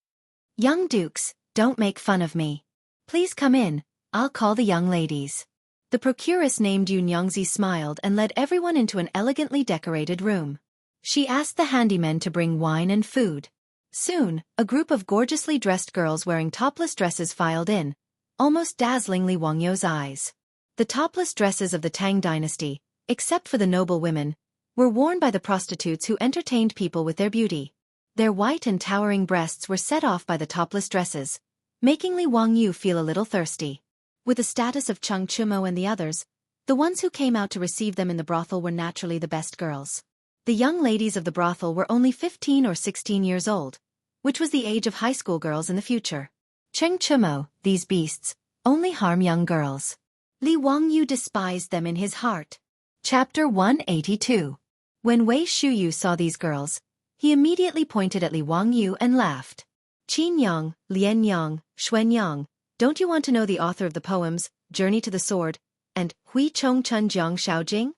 Young dukes, don't make fun of me. Please come in, I'll call the young ladies." The procuress named Yun Yongzi smiled and led everyone into an elegantly decorated room. She asked the handymen to bring wine and food. Soon, a group of gorgeously dressed girls wearing topless dresses filed in, almost dazzling Li Wangyo's eyes. The topless dresses of the Tang dynasty, except for the noble women, were worn by the prostitutes who entertained people with their beauty. Their white and towering breasts were set off by the topless dresses, making Li Wangyu feel a little thirsty. With the status of Chung Chumo and the others, the ones who came out to receive them in the brothel were naturally the best girls. The young ladies of the brothel were only 15 or 16 years old, which was the age of high school girls in the future. Cheng Chumo, these beasts, only harm young girls. Li Wangyu despised them in his heart. Chapter 182. When Wei Shuyu saw these girls, he immediately pointed at Li Wangyu and laughed. "Qin Yang, Lian Yang, Xuan Yang, don't you want to know the author of the poems, Journey to the Sword, and Hui Chong Chun Jiang Xiaojing?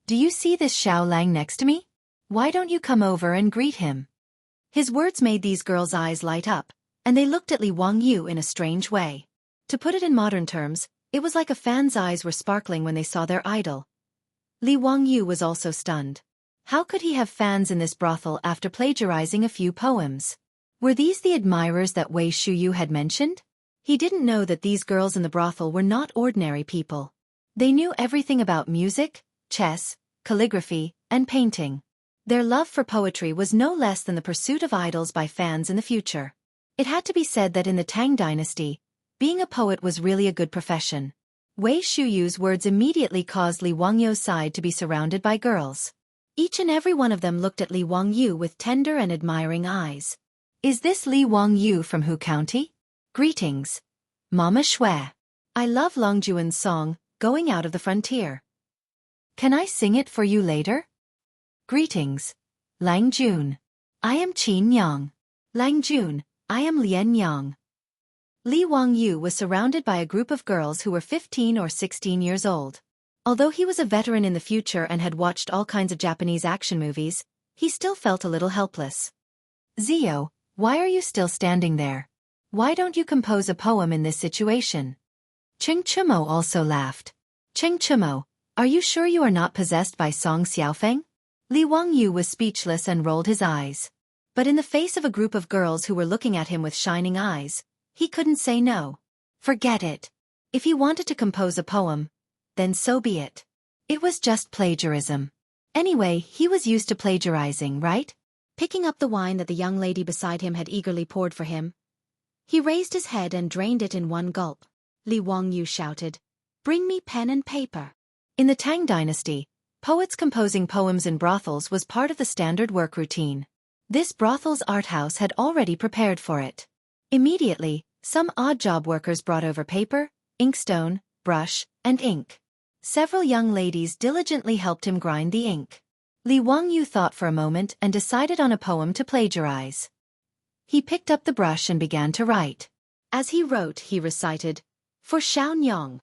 Do you see this Xiao Lang next to me? Why don't you come over and greet him?" His words made these girls' eyes light up, and they looked at Li Wangyu in a strange way. To put it in modern terms, it was like a fan's eyes were sparkling when they saw their idol. Li Wangyu was also stunned. How could he have fans in this brothel after plagiarizing a few poems? Were these the admirers that Wei Shuyu had mentioned? He didn't know that these girls in the brothel were not ordinary people. They knew everything about music, chess, calligraphy, and painting. Their love for poetry was no less than the pursuit of idols by fans in the future. It had to be said that in the Tang dynasty, being a poet was really a good profession. Wei Shuyu's words immediately caused Li Wangyu's side to be surrounded by girls. Each and every one of them looked at Li Wangyu with tender and admiring eyes. "Is this Li Wangyu from Hu County? Greetings, Mama Shui. I love Longjuan's song, Going Out of the Frontier. Can I sing it for you later? Greetings, Lang Jun. I am Qin Yang. Lang Jun, I am Lian Yang." Li Wangyu was surrounded by a group of girls who were 15 or 16 years old. Although he was a veteran in the future and had watched all kinds of Japanese action movies, he still felt a little helpless. "Zio, why are you still standing there? Why don't you compose a poem in this situation?" Cheng Chumo also laughed. "Cheng Chumo, are you sure you are not possessed by Song Xiaofeng?" Li Wangyu was speechless and rolled his eyes. But in the face of a group of girls who were looking at him with shining eyes, he couldn't say no. Forget it. If he wanted to compose a poem, then so be it. It was just plagiarism. Anyway, he was used to plagiarizing, right? Picking up the wine that the young lady beside him had eagerly poured for him, he raised his head and drained it in one gulp. Li Wangyu shouted, "Bring me pen and paper." In the Tang dynasty, poets composing poems in brothels was part of the standard work routine. This brothel's art house had already prepared for it. Immediately, some odd job workers brought over paper, inkstone, brush, and ink. Several young ladies diligently helped him grind the ink. Li Wangyu thought for a moment and decided on a poem to plagiarize. He picked up the brush and began to write. As he wrote, he recited, "For Xiaonyang,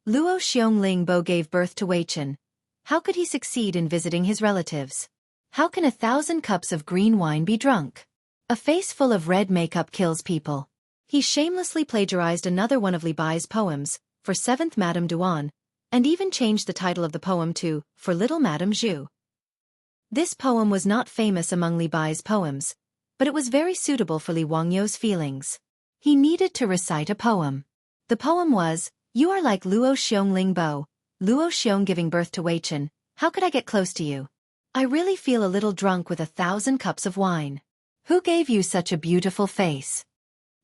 Luo Xiongling Bo gave birth to Weichen. How could he succeed in visiting his relatives? How can 1,000 cups of green wine be drunk? A face full of red makeup kills people." He shamelessly plagiarized another one of Li Bai's poems, For 7th Madame Duan, and even changed the title of the poem to For Little Madame Zhu. This poem was not famous among Li Bai's poems, but it was very suitable for Li Wangyu's feelings. He needed to recite a poem. The poem was, "You are like Luo Xiongling Bo, Luo Xiong giving birth to Weichen. How could I get close to you? I really feel a little drunk with 1,000 cups of wine. Who gave you such a beautiful face?"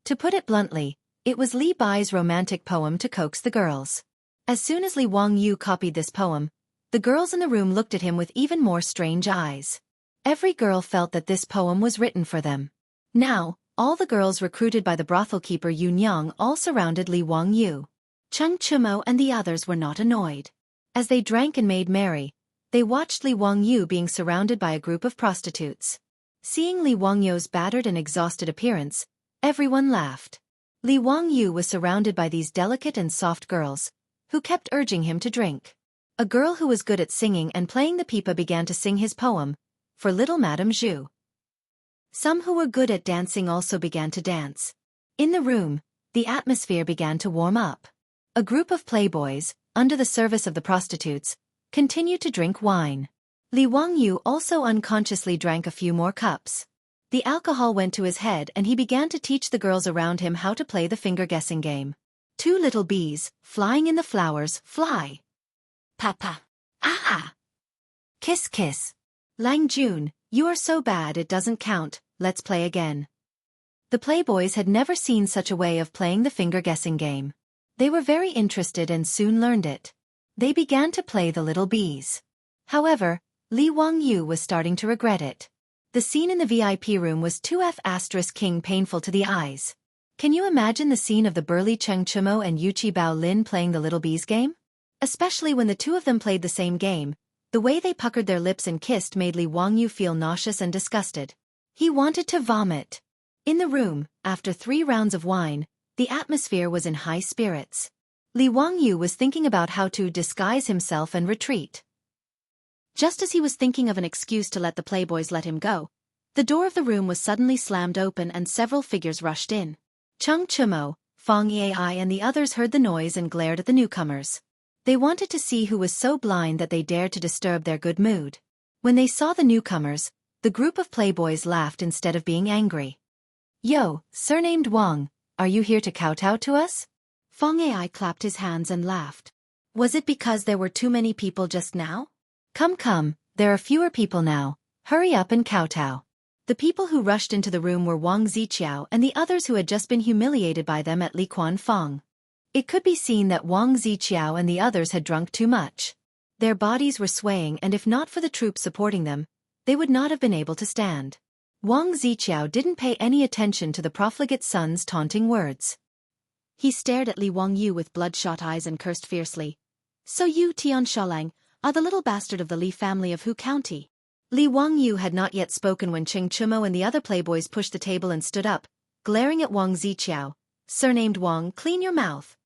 To put it bluntly, it was Li Bai's romantic poem to coax the girls. As soon as Li Wangyu copied this poem, the girls in the room looked at him with even more strange eyes. Every girl felt that this poem was written for them. Now, all the girls recruited by the brothel keeper Yun Yang all surrounded Li Wangyu. Cheng Chumo and the others were not annoyed. As they drank and made merry, they watched Li Wangyu being surrounded by a group of prostitutes. Seeing Li Wangyu's battered and exhausted appearance, everyone laughed. Li Wangyu was surrounded by these delicate and soft girls, who kept urging him to drink. A girl who was good at singing and playing the pipa began to sing his poem, for little Madame Zhu. Some who were good at dancing also began to dance. In the room, the atmosphere began to warm up. A group of playboys, under the service of the prostitutes, continued to drink wine. Li Wangyu also unconsciously drank a few more cups. The alcohol went to his head and he began to teach the girls around him how to play the finger-guessing game. Two little bees, flying in the flowers, fly. Papa. Ah! Kiss kiss. Lang Jun, you are so bad it doesn't count, let's play again. The playboys had never seen such a way of playing the finger-guessing game. They were very interested and soon learned it. They began to play the little bees. However, Li Wangyu was starting to regret it. The scene in the VIP room was too *king painful to the eyes. Can you imagine the scene of the burly Cheng Chumo and Yuchi Bao Lin playing the little bees game? Especially when the two of them played the same game, the way they puckered their lips and kissed made Li Wangyu feel nauseous and disgusted. He wanted to vomit. In the room, after 3 rounds of wine, the atmosphere was in high spirits. Li Wangyu was thinking about how to disguise himself and retreat. Just as he was thinking of an excuse to let the playboys let him go, the door of the room was suddenly slammed open and several figures rushed in. Cheng Chumo, Fong Yai and the others heard the noise and glared at the newcomers. They wanted to see who was so blind that they dared to disturb their good mood. When they saw the newcomers, the group of playboys laughed instead of being angry. Yo, surnamed Wang, are you here to kowtow to us? Fong Ai clapped his hands and laughed. Was it because there were too many people just now? Come, there are fewer people now. Hurry up and kowtow. The people who rushed into the room were Wang Ziqiao and the others who had just been humiliated by them at Li Quan Fong. It could be seen that Wang Ziqiao and the others had drunk too much. Their bodies were swaying and if not for the troops supporting them, they would not have been able to stand. Wang Ziqiao didn't pay any attention to the profligate son's taunting words. He stared at Li Wangyu with bloodshot eyes and cursed fiercely. So you, Tian Shaolang, are the little bastard of the Li family of Hu County. Li Wangyu had not yet spoken when Cheng Chumo and the other playboys pushed the table and stood up, glaring at Wang Ziqiao. Surnamed Wang, clean your mouth.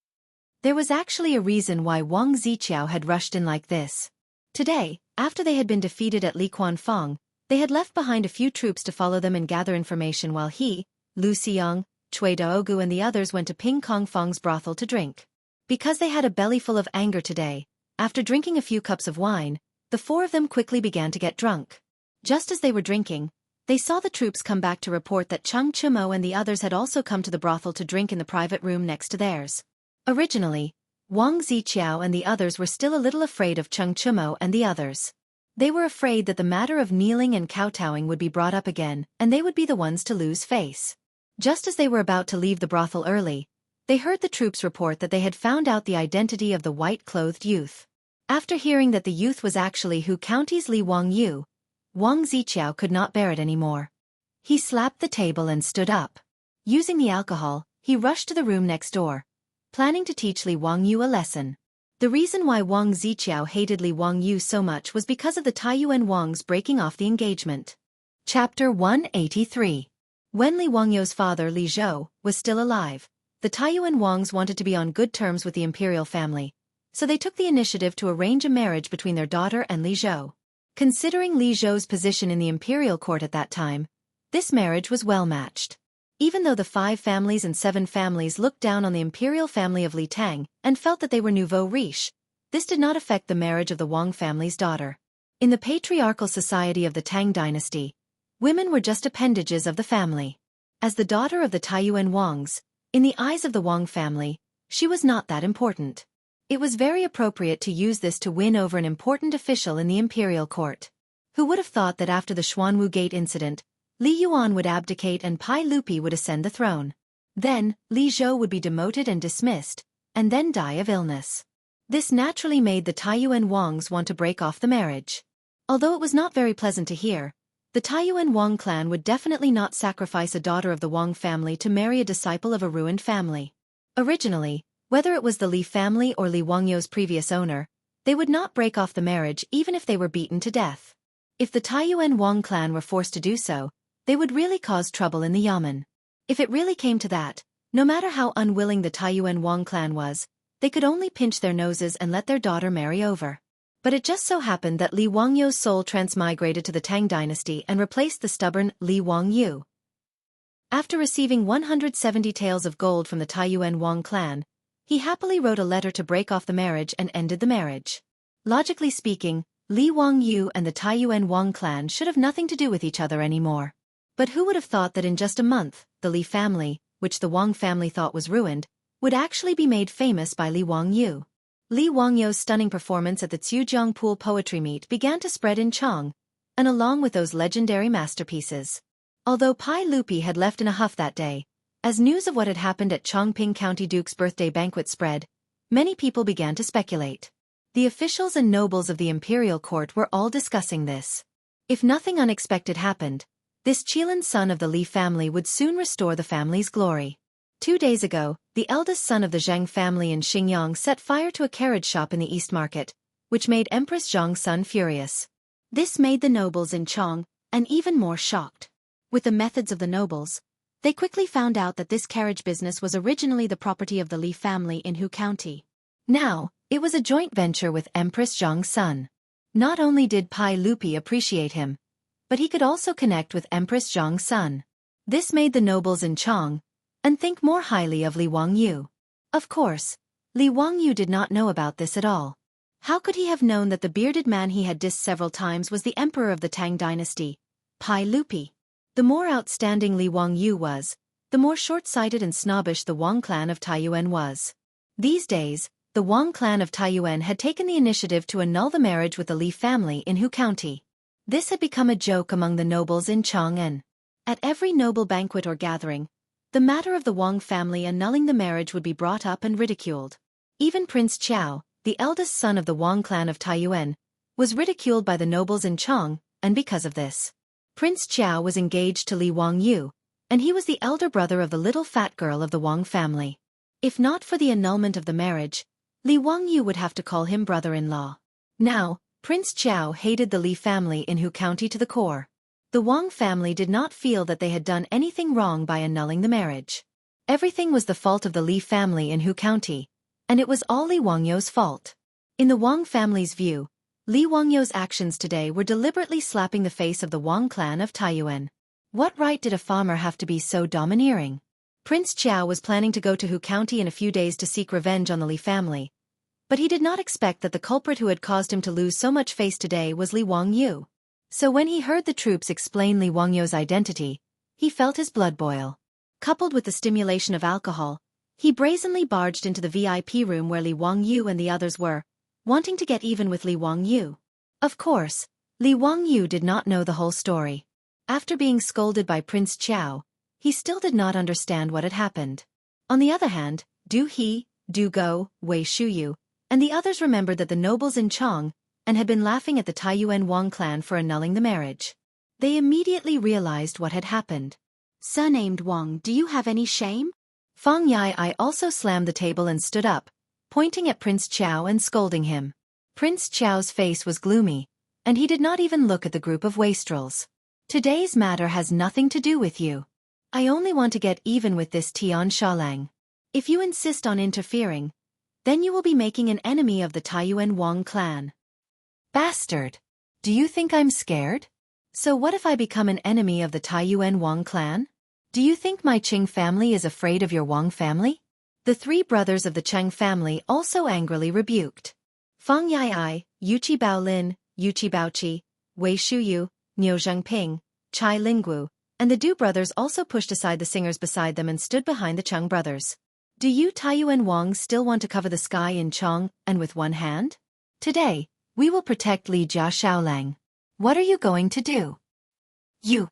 There was actually a reason why Wang Ziqiao had rushed in like this. Today, after they had been defeated at Li Quan Fong, they had left behind a few troops to follow them and gather information while he, Lu Xiong, Chui Daogu and the others went to Ping Kong Fong's brothel to drink. Because they had a bellyful of anger today, after drinking a few cups of wine, the 4 of them quickly began to get drunk. Just as they were drinking, they saw the troops come back to report that Cheng Chumo and the others had also come to the brothel to drink in the private room next to theirs. Originally, Wang Ziqiao and the others were still a little afraid of Cheng Chumo and the others. They were afraid that the matter of kneeling and kowtowing would be brought up again and they would be the ones to lose face. Just as they were about to leave the brothel early, they heard the troops report that they had found out the identity of the white-clothed youth. After hearing that the youth was actually Hu County's Li Wangyu, Wang Ziqiao could not bear it anymore. He slapped the table and stood up. Using the alcohol, he rushed to the room next door, planning to teach Li Wangyu a lesson. The reason why Wang Ziqiao hated Li Wangyu so much was because of the Taiyuan Wangs breaking off the engagement. Chapter 183. When Li Wangyu's father Li Zhou was still alive, the Taiyuan Wangs wanted to be on good terms with the imperial family, so they took the initiative to arrange a marriage between their daughter and Li Zhou. Considering Li Zhou's position in the imperial court at that time, this marriage was well matched. Even though the 5 families and 7 families looked down on the imperial family of Li Tang and felt that they were nouveau riche, this did not affect the marriage of the Wang family's daughter. In the patriarchal society of the Tang dynasty, women were just appendages of the family. As the daughter of the Taiyuan Wangs, in the eyes of the Wang family, she was not that important. It was very appropriate to use this to win over an important official in the imperial court. Who would have thought that after the Xuanwu Gate incident, Li Yuan would abdicate and Pai Lupi would ascend the throne. Then, Li Zhou would be demoted and dismissed, and then die of illness. This naturally made the Taiyuan Wangs want to break off the marriage. Although it was not very pleasant to hear, The Taiyuan Wang clan would definitely not sacrifice a daughter of the Wang family to marry a disciple of a ruined family. Originally, whether it was the Li family or Li Wangyou's previous owner, they would not break off the marriage even if they were beaten to death. If the Taiyuan Wang clan were forced to do so, they would really cause trouble in the Yamen. If it really came to that, no matter how unwilling the Taiyuan Wang clan was, they could only pinch their noses and let their daughter marry over. But it just so happened that Li Wangyou's soul transmigrated to the Tang dynasty and replaced the stubborn Li Wangyou. After receiving 170 taels of gold from the Taiyuan Wang clan, he happily wrote a letter to break off the marriage and ended the marriage. Logically speaking, Li Wangyou and the Taiyuan Wang clan should have nothing to do with each other anymore. But who would have thought that in just a month, the Li family, which the Wang family thought was ruined, would actually be made famous by Li Wangyou. Li Wangyou's stunning performance at the Zhujiang Pool Poetry Meet began to spread in Chang, and along with those legendary masterpieces. Although Pai Lupi had left in a huff that day, as news of what had happened at Chongping County Duke's birthday banquet spread, many people began to speculate. The officials and nobles of the imperial court were all discussing this. If nothing unexpected happened, this Qilan son of the Li family would soon restore the family's glory. 2 days ago, the eldest son of the Zhang family in Xinjiang set fire to a carriage shop in the East Market, which made Empress Zhang's son furious. This made the nobles in Chong and even more shocked. With the methods of the nobles, they quickly found out that this carriage business was originally the property of the Li family in Hu County. Now, it was a joint venture with Empress Zhang's son. Not only did Pai Lupi appreciate him, but he could also connect with Empress Zhang's son. This made the nobles in Chong and think more highly of Li Wangyou. Of course, Li Wangyou did not know about this at all. How could he have known that the bearded man he had dissed several times was the emperor of the Tang dynasty, Pai Lupi? The more outstanding Li Wangyou was, the more short-sighted and snobbish the Wang clan of Taiyuan was. These days, the Wang clan of Taiyuan had taken the initiative to annul the marriage with the Li family in Hu County. This had become a joke among the nobles in Chang'an. At every noble banquet or gathering, the matter of the Wang family annulling the marriage would be brought up and ridiculed. Even Prince Qiao, the eldest son of the Wang clan of Taiyuan, was ridiculed by the nobles in Chang, and because of this, Prince Qiao was engaged to Li Wangyou, and he was the elder brother of the little fat girl of the Wang family. If not for the annulment of the marriage, Li Wangyou would have to call him brother-in-law. Now, Prince Qiao hated the Li family in Hu County to the core. The Wang family did not feel that they had done anything wrong by annulling the marriage. Everything was the fault of the Li family in Hu County, and it was all Li Wangyou's fault. In the Wang family's view, Li Wangyou's actions today were deliberately slapping the face of the Wang clan of Taiyuan. What right did a farmer have to be so domineering? Prince Qiao was planning to go to Hu County in a few days to seek revenge on the Li family, but he did not expect that the culprit who had caused him to lose so much face today was Li Wangyou. So when he heard the troops explain Li Wangyou's identity, he felt his blood boil. Coupled with the stimulation of alcohol, he brazenly barged into the VIP room where Li Wangyou and the others were, wanting to get even with Li Wangyou. Of course, Li Wangyou did not know the whole story. After being scolded by Prince Qiao, he still did not understand what had happened. On the other hand, Du He, Du Go, Wei Shuyu, and the others remembered that the nobles in Chang and had been laughing at the Taiyuan Wang clan for annulling the marriage. They immediately realized what had happened. Surnamed Wang, do you have any shame? Fang Yai also slammed the table and stood up, pointing at Prince Qiao and scolding him. Prince Qiao's face was gloomy, and he did not even look at the group of wastrels. Today's matter has nothing to do with you. I only want to get even with this Tian Shalang. If you insist on interfering, then you will be making an enemy of the Taiyuan Wang clan. Bastard! Do you think I'm scared? So what if I become an enemy of the Taiyuan Wang clan? Do you think my Qing family is afraid of your Wang family? The 3 brothers of the Cheng family also angrily rebuked. Fang Yai, Yuqi Baolin, Yuqi Baoqi, Wei Shuyu, Niu Zhengping, Chai Linggu, and the Du brothers also pushed aside the singers beside them and stood behind the Cheng brothers. Do you Taiyuan Wang still want to cover the sky in Chong and with one hand? Today, we will protect Li Jia Shaolang. What are you going to do? You.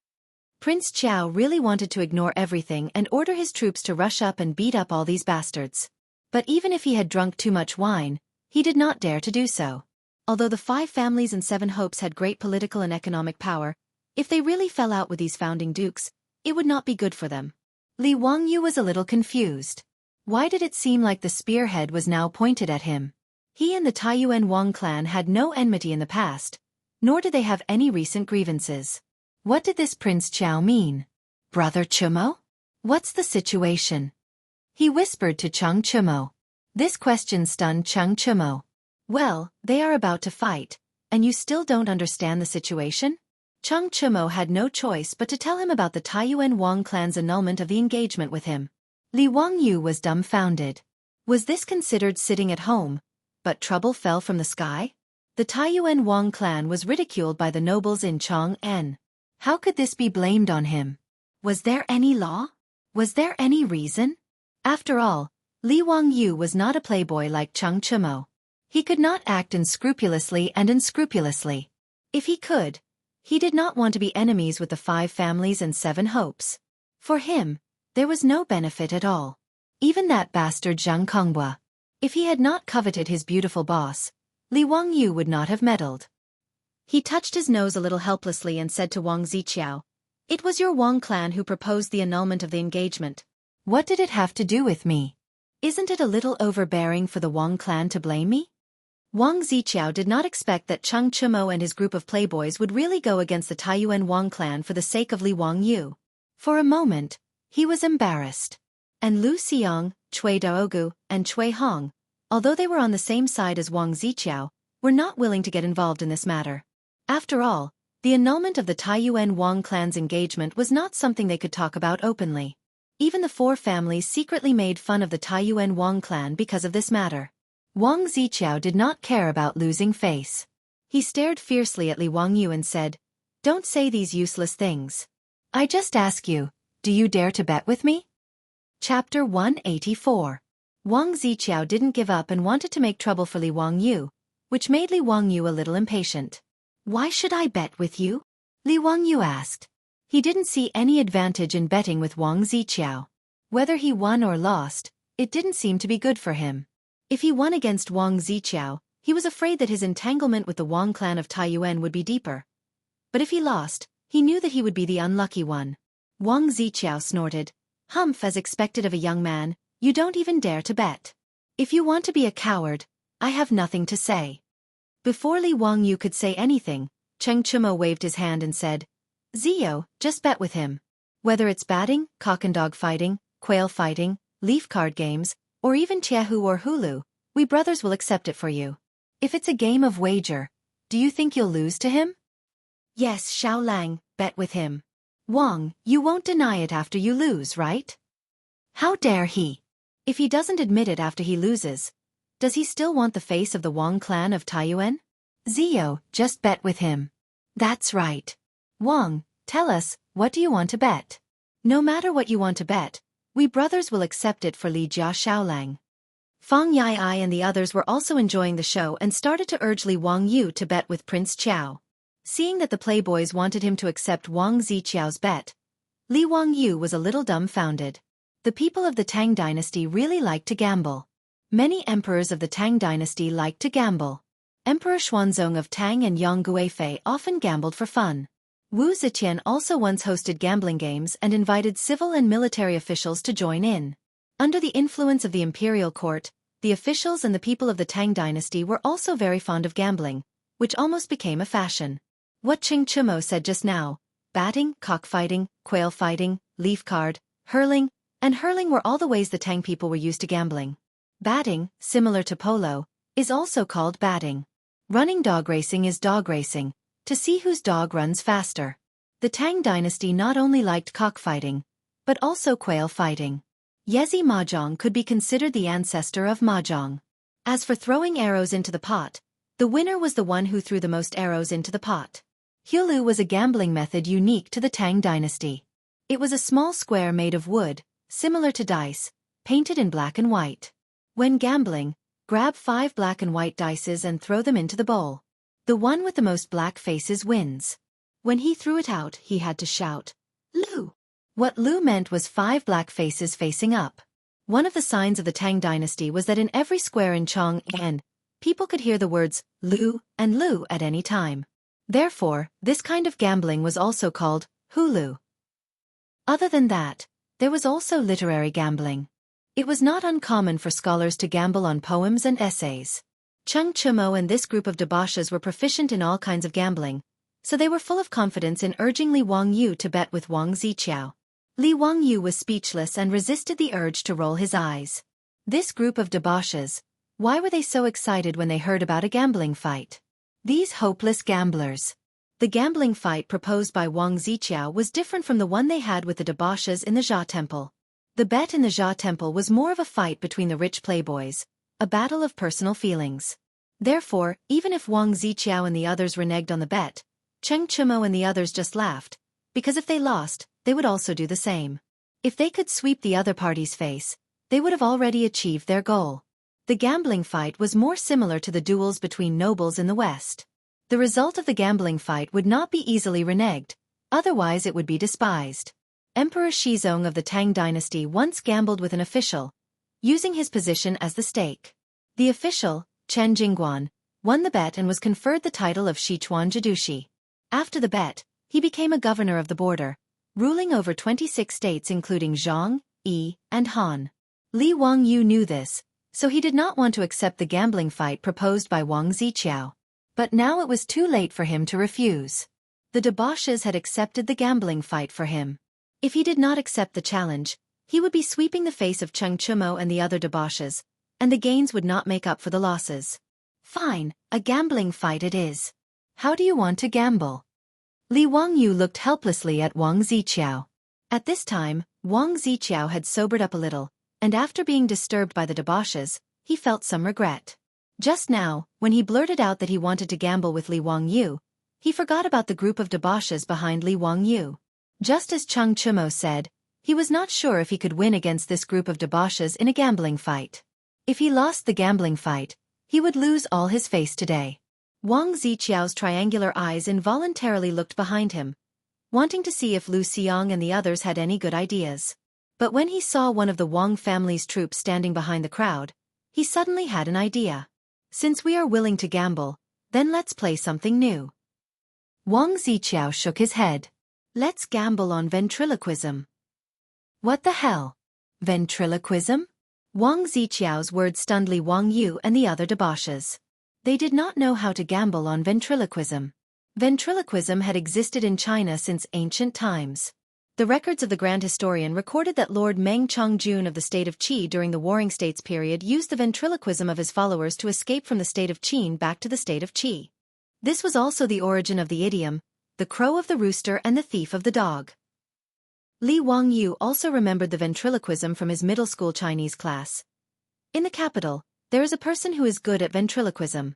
Prince Qiao really wanted to ignore everything and order his troops to rush up and beat up all these bastards. But even if he had drunk too much wine, he did not dare to do so. Although the 5 families and 7 hopes had great political and economic power, If they really fell out with these founding dukes, it would not be good for them. Li Wangyu was a little confused. Why did it seem like the spearhead was now pointed at him? He and the Taiyuan Wang clan had no enmity in the past, nor did they have any recent grievances. What did this Prince Qiao mean? Brother Chumo? What's the situation? He whispered to Cheng Chumo. This question stunned Cheng Chumo. Well, they are about to fight, and you still don't understand the situation? Cheng Chumo had no choice but to tell him about the Taiyuan Wang clan's annulment of the engagement with him. Li Wangyu was dumbfounded. Was this considered sitting at home, but trouble fell from the sky? The Taiyuan Wang clan was ridiculed by the nobles in Chang'an. How could this be blamed on him? Was there any law? Was there any reason? After all, Li Wangyu was not a playboy like Cheng Chumo. He could not act unscrupulously and unscrupulously. If he could, he did not want to be enemies with the 5 families and 7 hopes. For him, there was no benefit at all. Even that bastard Zhang Konghua. If he had not coveted his beautiful boss, Li Wangyu would not have meddled. He touched his nose a little helplessly and said to Wang Ziqiao, "It was your Wang clan who proposed the annulment of the engagement. What did it have to do with me? Isn't it a little overbearing for the Wang clan to blame me?" Wang Ziqiao did not expect that Cheng Chumo and his group of playboys would really go against the Taiyuan Wang clan for the sake of Li Wangyu. For a moment, he was embarrassed. And Lu Xiong, Cui Daogu, and Cui Hong, although they were on the same side as Wang Ziqiao, were not willing to get involved in this matter. After all, the annulment of the Taiyuan Wang clan's engagement was not something they could talk about openly. Even the 4 families secretly made fun of the Taiyuan Wang clan because of this matter. Wang Ziqiao did not care about losing face. He stared fiercely at Li Wangyu and said, "Don't say these useless things. I just ask you, do you dare to bet with me?" Chapter 184. Wang Ziqiao didn't give up and wanted to make trouble for Li Wangyu, which made Li Wangyu a little impatient. "Why should I bet with you?" Li Wangyu asked. He didn't see any advantage in betting with Wang Ziqiao. Whether he won or lost, it didn't seem to be good for him. If he won against Wang Ziqiao, he was afraid that his entanglement with the Wang clan of Taiyuan would be deeper. But if he lost, he knew that he would be the unlucky one. Wang Ziqiao snorted, "Humph, as expected of a young man, you don't even dare to bet. If you want to be a coward, I have nothing to say." Before Li Wangyu could say anything, Cheng Chumo waved his hand and said, "Zio, just bet with him. Whether it's batting, cock and dog fighting, quail fighting, leaf card games, or even Chiahu or Hulu, we brothers will accept it for you. If it's a game of wager, do you think you'll lose to him?" "Yes, Xiao Lang, bet with him. Wang, you won't deny it after you lose, right?" "How dare he? If he doesn't admit it after he loses, does he still want the face of the Wang clan of Taiyuan?" "Zio, just bet with him." "That's right. Wang, tell us, what do you want to bet?" "No matter what you want to bet, we brothers will accept it for Li Jia Xiaolang." Fang Yai and the others were also enjoying the show and started to urge Li Wangyu to bet with Prince Qiao. Seeing that the playboys wanted him to accept Wang Ziqiao's bet, Li Wangyu was a little dumbfounded. The people of the Tang dynasty really liked to gamble. Many emperors of the Tang dynasty liked to gamble. Emperor Xuanzong of Tang and Yang Guifei often gambled for fun. Wu Zetian also once hosted gambling games and invited civil and military officials to join in. Under the influence of the imperial court, the officials and the people of the Tang dynasty were also very fond of gambling, which almost became a fashion. What Cheng Chumo said just now, batting, cockfighting, quail fighting, leaf card, hurling were all the ways the Tang people were used to gambling. Batting, similar to polo, is also called batting. Running dog racing is dog racing, to see whose dog runs faster. The Tang dynasty not only liked cockfighting, but also quail fighting. Yezi Mahjong could be considered the ancestor of Mahjong. As for throwing arrows into the pot, the winner was the one who threw the most arrows into the pot. Hulu was a gambling method unique to the Tang dynasty. It was a small square made of wood, similar to dice, painted in black and white. When gambling, grab 5 black and white dices and throw them into the bowl. The one with the most black faces wins. When he threw it out, he had to shout, "Lu!" What Lu meant was 5 black faces facing up. One of the signs of the Tang dynasty was that in every square in Chang'an, people could hear the words Lu and Lu at any time. Therefore, this kind of gambling was also called hulu. Other than that, there was also literary gambling. It was not uncommon for scholars to gamble on poems and essays. Cheng Chumo and this group of debauches were proficient in all kinds of gambling, so they were full of confidence in urging Li Wangyu to bet with Wang Ziqiao. Li Wangyu was speechless and resisted the urge to roll his eyes. This group of debauches, why were they so excited when they heard about a gambling fight? These hopeless gamblers. The gambling fight proposed by Wang Ziqiao was different from the one they had with the debauches in the Jia Temple. The bet in the Jia Temple was more of a fight between the rich playboys, a battle of personal feelings. Therefore, even if Wang Ziqiao and the others reneged on the bet, Cheng Chumo and the others just laughed, because if they lost, they would also do the same. If they could sweep the other party's face, they would have already achieved their goal. The gambling fight was more similar to the duels between nobles in the West. The result of the gambling fight would not be easily reneged, otherwise it would be despised. Emperor Shizong of the Tang dynasty once gambled with an official, using his position as the stake. The official, Chen Jingguan, won the bet and was conferred the title of Sichuan Jidushi. After the bet, he became a governor of the border, ruling over 26 states including Zhang, Yi, and Han. Li Wangyu knew this, so he did not want to accept the gambling fight proposed by Wang Ziqiao. But now it was too late for him to refuse. The debauches had accepted the gambling fight for him. If he did not accept the challenge, he would be sweeping the face of Cheng Chumo and the other debauches, and the gains would not make up for the losses. Fine, a gambling fight it is. How do you want to gamble? Li Wangyu looked helplessly at Wang Ziqiao. At this time, Wang Ziqiao had sobered up a little, and after being disturbed by the debauches, he felt some regret. Just now, when he blurted out that he wanted to gamble with Li Wangyu, he forgot about the group of debauches behind Li Wangyu. Just as Cheng Chumo said, he was not sure if he could win against this group of debauches in a gambling fight. If he lost the gambling fight, he would lose all his face today. Wang Ziqiao's triangular eyes involuntarily looked behind him, wanting to see if Lu Xiang and the others had any good ideas. But when he saw one of the Wang family's troops standing behind the crowd, he suddenly had an idea. Since we are willing to gamble, then let's play something new. Wang Ziqiao shook his head. Let's gamble on ventriloquism. What the hell? Ventriloquism? Wang Ziqiao's words stunned Li Wangyu and the other debauches. They did not know how to gamble on ventriloquism. Ventriloquism had existed in China since ancient times. The records of the Grand Historian recorded that Lord Meng Chongjun of the state of Qi during the Warring States period used the ventriloquism of his followers to escape from the state of Qin back to the state of Qi. This was also the origin of the idiom, the crow of the rooster and the thief of the dog. Li Wangyu also remembered the ventriloquism from his middle school Chinese class. In the capital, there is a person who is good at ventriloquism.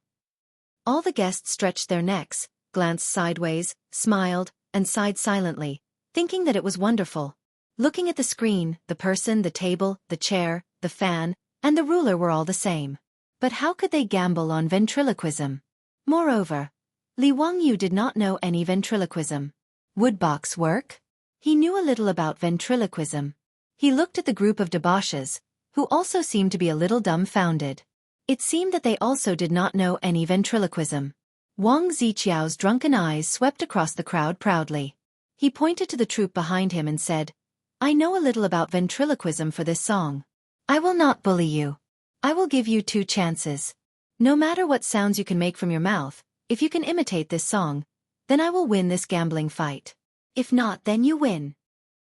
All the guests stretched their necks, glanced sideways, smiled, and sighed silently, thinking that it was wonderful. Looking at the screen, the person, the table, the chair, the fan, and the ruler were all the same. But how could they gamble on ventriloquism? Moreover, Li Wangyu did not know any ventriloquism. Would box work? He knew a little about ventriloquism. He looked at the group of debauches, who also seemed to be a little dumbfounded. It seemed that they also did not know any ventriloquism. Wang Ziqiao's drunken eyes swept across the crowd proudly. He pointed to the troupe behind him and said, I know a little about ventriloquism for this song. I will not bully you. I will give you 2 chances. No matter what sounds you can make from your mouth, if you can imitate this song, then I will win this gambling fight. If not, then you win.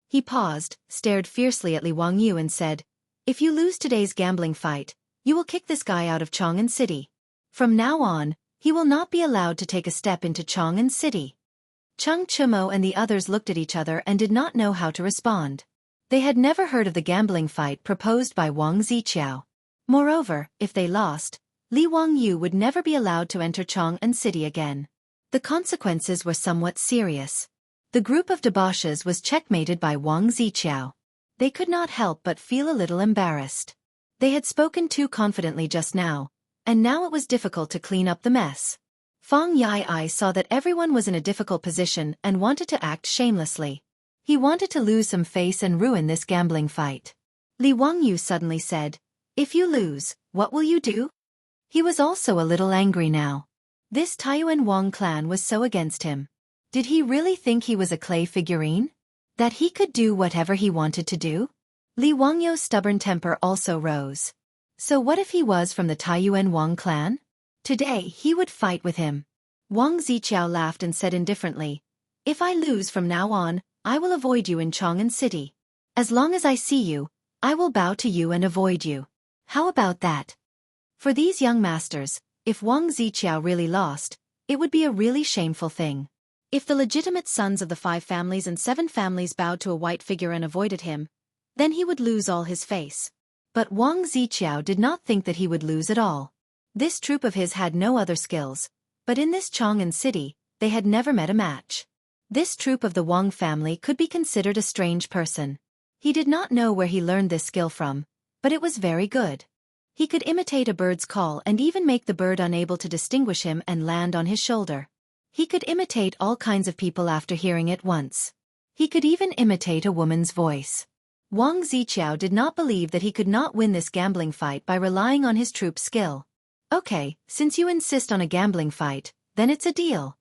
He paused, stared fiercely at Li Wangyu and said, If you lose today's gambling fight, you will kick this guy out of Chang'an City. From now on, he will not be allowed to take a step into Chang'an City. Cheng Chumo and the others looked at each other and did not know how to respond. They had never heard of the gambling fight proposed by Wang Ziqiao. Moreover, if they lost, Li Wangyu would never be allowed to enter Chang'an City again. The consequences were somewhat serious. The group of debauches was checkmated by Wang Ziqiao. They could not help but feel a little embarrassed. They had spoken too confidently just now, and now it was difficult to clean up the mess. Fang Yai saw that everyone was in a difficult position and wanted to act shamelessly. He wanted to lose some face and ruin this gambling fight. Li Wangyu suddenly said, If you lose, what will you do? He was also a little angry now. This Taiyuan Wang clan was so against him. Did he really think he was a clay figurine? That he could do whatever he wanted to do? Li Wangyou's stubborn temper also rose. So what if he was from the Taiyuan Wang clan? Today he would fight with him. Wang Ziqiao laughed and said indifferently, "If I lose from now on, I will avoid you in Chang'an City. As long as I see you, I will bow to you and avoid you. How about that?" For these young masters, if Wang Ziqiao really lost, it would be a really shameful thing. If the legitimate sons of the 5 families and 7 families bowed to a white figure and avoided him, then he would lose all his face. But Wang Ziqiao did not think that he would lose at all. This troop of his had no other skills, but in this Chang'an City, they had never met a match. This troop of the Wang family could be considered a strange person. He did not know where he learned this skill from, but it was very good. He could imitate a bird's call and even make the bird unable to distinguish him and land on his shoulder. He could imitate all kinds of people after hearing it once. He could even imitate a woman's voice. Wang Ziqiao did not believe that he could not win this gambling fight by relying on his troop's skill. "Okay, since you insist on a gambling fight, then it's a deal."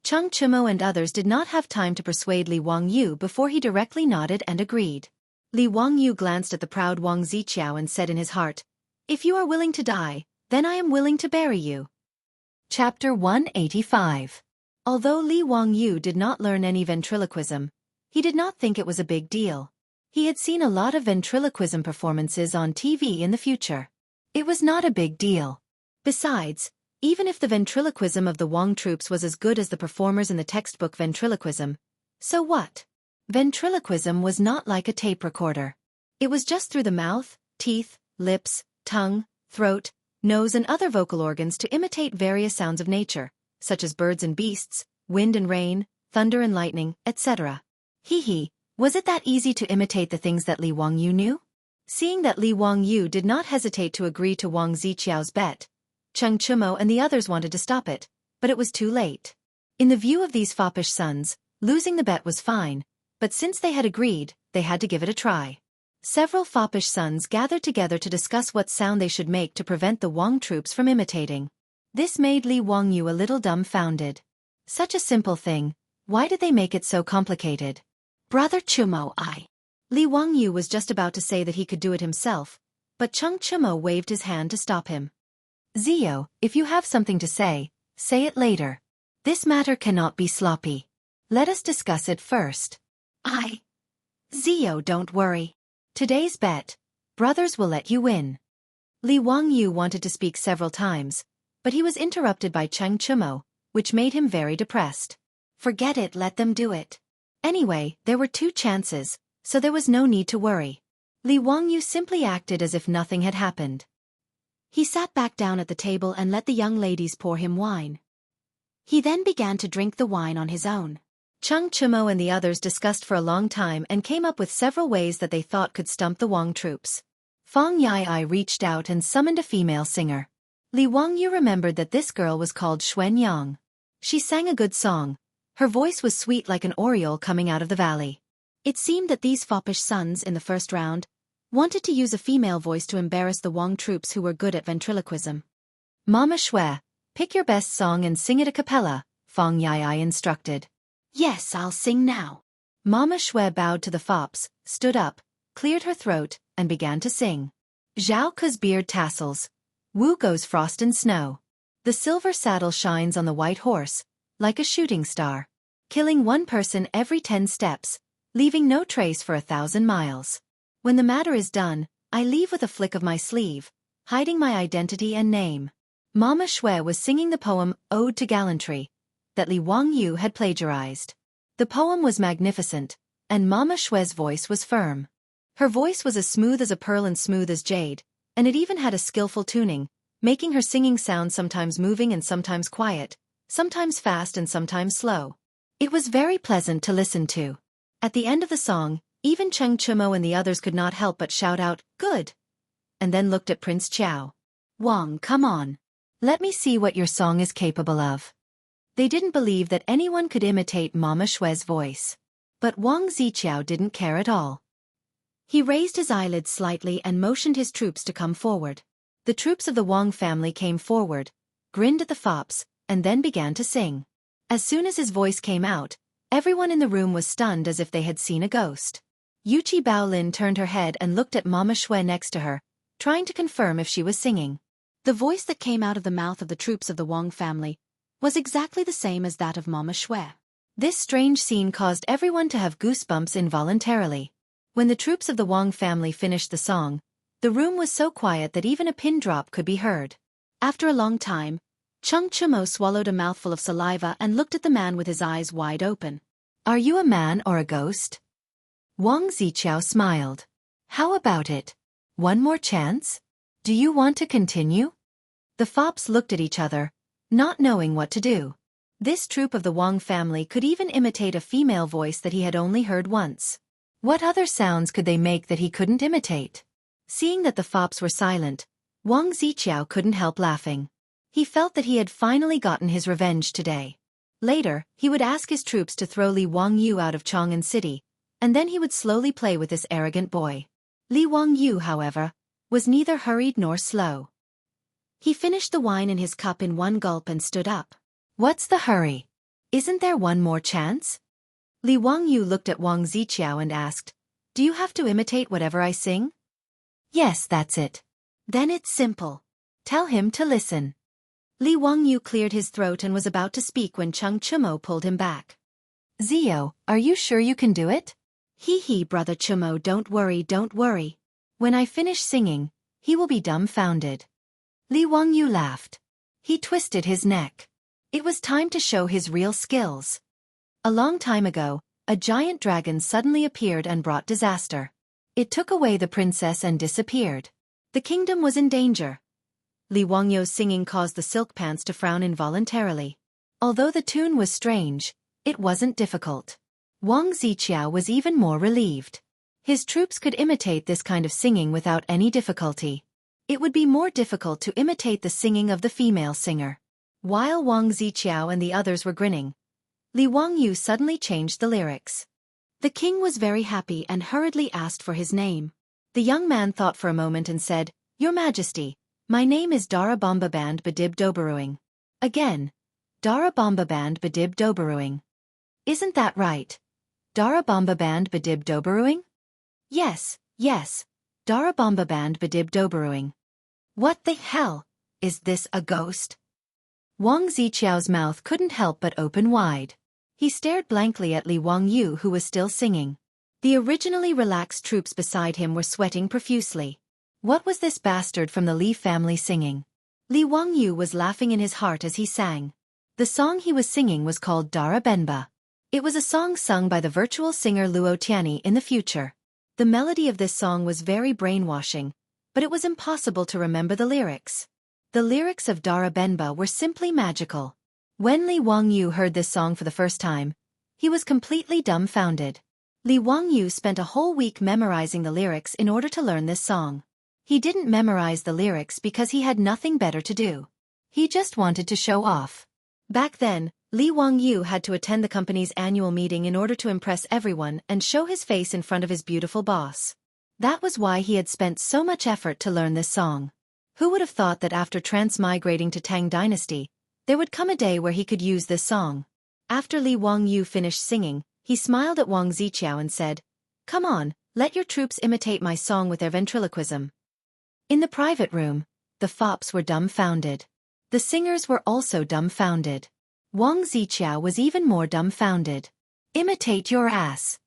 Cheng Chimo and others did not have time to persuade Li Wangyu before he directly nodded and agreed. Li Wangyu glanced at the proud Wang Ziqiao and said in his heart, "If you are willing to die, then I am willing to bury you." Chapter 185. Although Li Wangyu did not learn any ventriloquism, he did not think it was a big deal. He had seen a lot of ventriloquism performances on TV in the future. It was not a big deal. Besides, even if the ventriloquism of the Wang troops was as good as the performers in the textbook ventriloquism, so what? Ventriloquism was not like a tape recorder. It was just through the mouth, teeth, lips, tongue, throat, nose and other vocal organs to imitate various sounds of nature, such as birds and beasts, wind and rain, thunder and lightning, etc. Was it that easy to imitate the things that Li Wangyu knew? Seeing that Li Wangyu did not hesitate to agree to Wang Ziqiao's bet, Cheng Chimo and the others wanted to stop it, but it was too late. In the view of these foppish sons, losing the bet was fine, but since they had agreed, they had to give it a try. Several foppish sons gathered together to discuss what sound they should make to prevent the Wang troops from imitating. This made Li Wangyu a little dumbfounded. Such a simple thing, why did they make it so complicated? "Brother Chimo, Li Wangyu was just about to say that he could do it himself, but Cheng Chimo waved his hand to stop him. "Zio, if you have something to say it later. This matter cannot be sloppy. Let us discuss it first." "Zio, don't worry. Today's bet, brothers will let you win." Li Wangyu wanted to speak several times, but he was interrupted by Cheng Chimo, which made him very depressed. Forget it, let them do it. Anyway, there were 2 chances, so there was no need to worry. Li Wangyu simply acted as if nothing had happened. He sat back down at the table and let the young ladies pour him wine. He then began to drink the wine on his own. Cheng Chimo and the others discussed for a long time and came up with several ways that they thought could stump the Wang troops. Fang Yai reached out and summoned a female singer. Li Wangyu remembered that this girl was called Xuan Yang. She sang a good song. Her voice was sweet like an oriole coming out of the valley. It seemed that these foppish sons in the first round wanted to use a female voice to embarrass the Wang troops who were good at ventriloquism. "Mama Shui, pick your best song and sing it a cappella," Fang Yai instructed. "Yes, I'll sing now." Mama Shui bowed to the fops, stood up, cleared her throat, and began to sing. "Zhao Ke's beard tassels. Wu goes frost and snow. The silver saddle shines on the white horse, like a shooting star, killing 1 person every 10 steps, leaving no trace for 1,000 miles. When the matter is done, I leave with a flick of my sleeve, hiding my identity and name." Mama Shui was singing the poem Ode to Gallantry that Li Wangyu had plagiarized. The poem was magnificent, and Mama Shui's voice was firm. Her voice was as smooth as a pearl and smooth as jade, and it even had a skillful tuning, making her singing sound sometimes moving and sometimes quiet, sometimes fast and sometimes slow. It was very pleasant to listen to. At the end of the song, even Cheng Chimo and the others could not help but shout out, "Good!" and then looked at Prince Chao. "Wang, come on. Let me see what your song is capable of." They didn't believe that anyone could imitate Mama Shui's voice. But Wang Ziqiao didn't care at all. He raised his eyelids slightly and motioned his troops to come forward. The troops of the Wang family came forward, grinned at the fops, and then began to sing. As soon as his voice came out, everyone in the room was stunned as if they had seen a ghost. Yuchi Baolin turned her head and looked at Mama Shui next to her, trying to confirm if she was singing. The voice that came out of the mouth of the troops of the Wang family was exactly the same as that of Mama Shui. This strange scene caused everyone to have goosebumps involuntarily. When the troops of the Wang family finished the song, the room was so quiet that even a pin drop could be heard. After a long time, Chung Chumo swallowed a mouthful of saliva and looked at the man with his eyes wide open. "Are you a man or a ghost?" Wang Ziqiao smiled. "How about it? One more chance? Do you want to continue?" The fops looked at each other, not knowing what to do. This troop of the Wang family could even imitate a female voice that he had only heard once. What other sounds could they make that he couldn't imitate? Seeing that the fops were silent, Wang Ziqiao couldn't help laughing. He felt that he had finally gotten his revenge today. Later, he would ask his troops to throw Li Wangyu out of Chang'an City, and then he would slowly play with this arrogant boy. Li Wangyu, however, was neither hurried nor slow. He finished the wine in his cup in one gulp and stood up. "What's the hurry? Isn't there one more chance?" Li Wangyu looked at Wang Ziqiao and asked, "Do you have to imitate whatever I sing?" "Yes, that's it." "Then it's simple. Tell him to listen." Li Wangyu cleared his throat and was about to speak when Chung Chumo pulled him back. "Zio, are you sure you can do it?" Hee, brother Chumo, don't worry. When I finish singing, he will be dumbfounded." Li Wangyu laughed. He twisted his neck. It was time to show his real skills. A long time ago, a giant dragon suddenly appeared and brought disaster. It took away the princess and disappeared. The kingdom was in danger. Li Wangyu's singing caused the silk pants to frown involuntarily. Although the tune was strange, it wasn't difficult. Wang Ziqiao was even more relieved. His troops could imitate this kind of singing without any difficulty. It would be more difficult to imitate the singing of the female singer. While Wang Ziqiao and the others were grinning, Li Wangyu suddenly changed the lyrics. The king was very happy and hurriedly asked for his name. The young man thought for a moment and said, "Your Majesty, my name is Darabambaband Badib Dobaruing." Again, Darabambaband Badib Dobaruing. "Isn't that right? Darabambaband Badib Dobaruing?" Yes, Darabambaband Badib Dobaruing." "What the hell? Is this a ghost?" Wang Ziqiao's mouth couldn't help but open wide. He stared blankly at Li Wangyu, who was still singing. The originally relaxed troops beside him were sweating profusely. What was this bastard from the Li family singing? Li Wangyu was laughing in his heart as he sang. The song he was singing was called Dara Benba. It was a song sung by the virtual singer Luo Tianyi in the future. The melody of this song was very brainwashing, but it was impossible to remember the lyrics. The lyrics of Dara Benba were simply magical. When Li Wangyu heard this song for the first time, he was completely dumbfounded. Li Wangyu spent a whole week memorizing the lyrics in order to learn this song. He didn't memorize the lyrics because he had nothing better to do. He just wanted to show off. Back then, Li Wangyu had to attend the company's annual meeting in order to impress everyone and show his face in front of his beautiful boss. That was why he had spent so much effort to learn this song. Who would have thought that after transmigrating to Tang Dynasty, there would come a day where he could use this song? After Li Wangyu finished singing, he smiled at Wang Ziqiao and said, "Come on, let your troops imitate my song with their ventriloquism." In the private room, the fops were dumbfounded. The singers were also dumbfounded. Wang Ziqiao was even more dumbfounded. "Imitate your ass.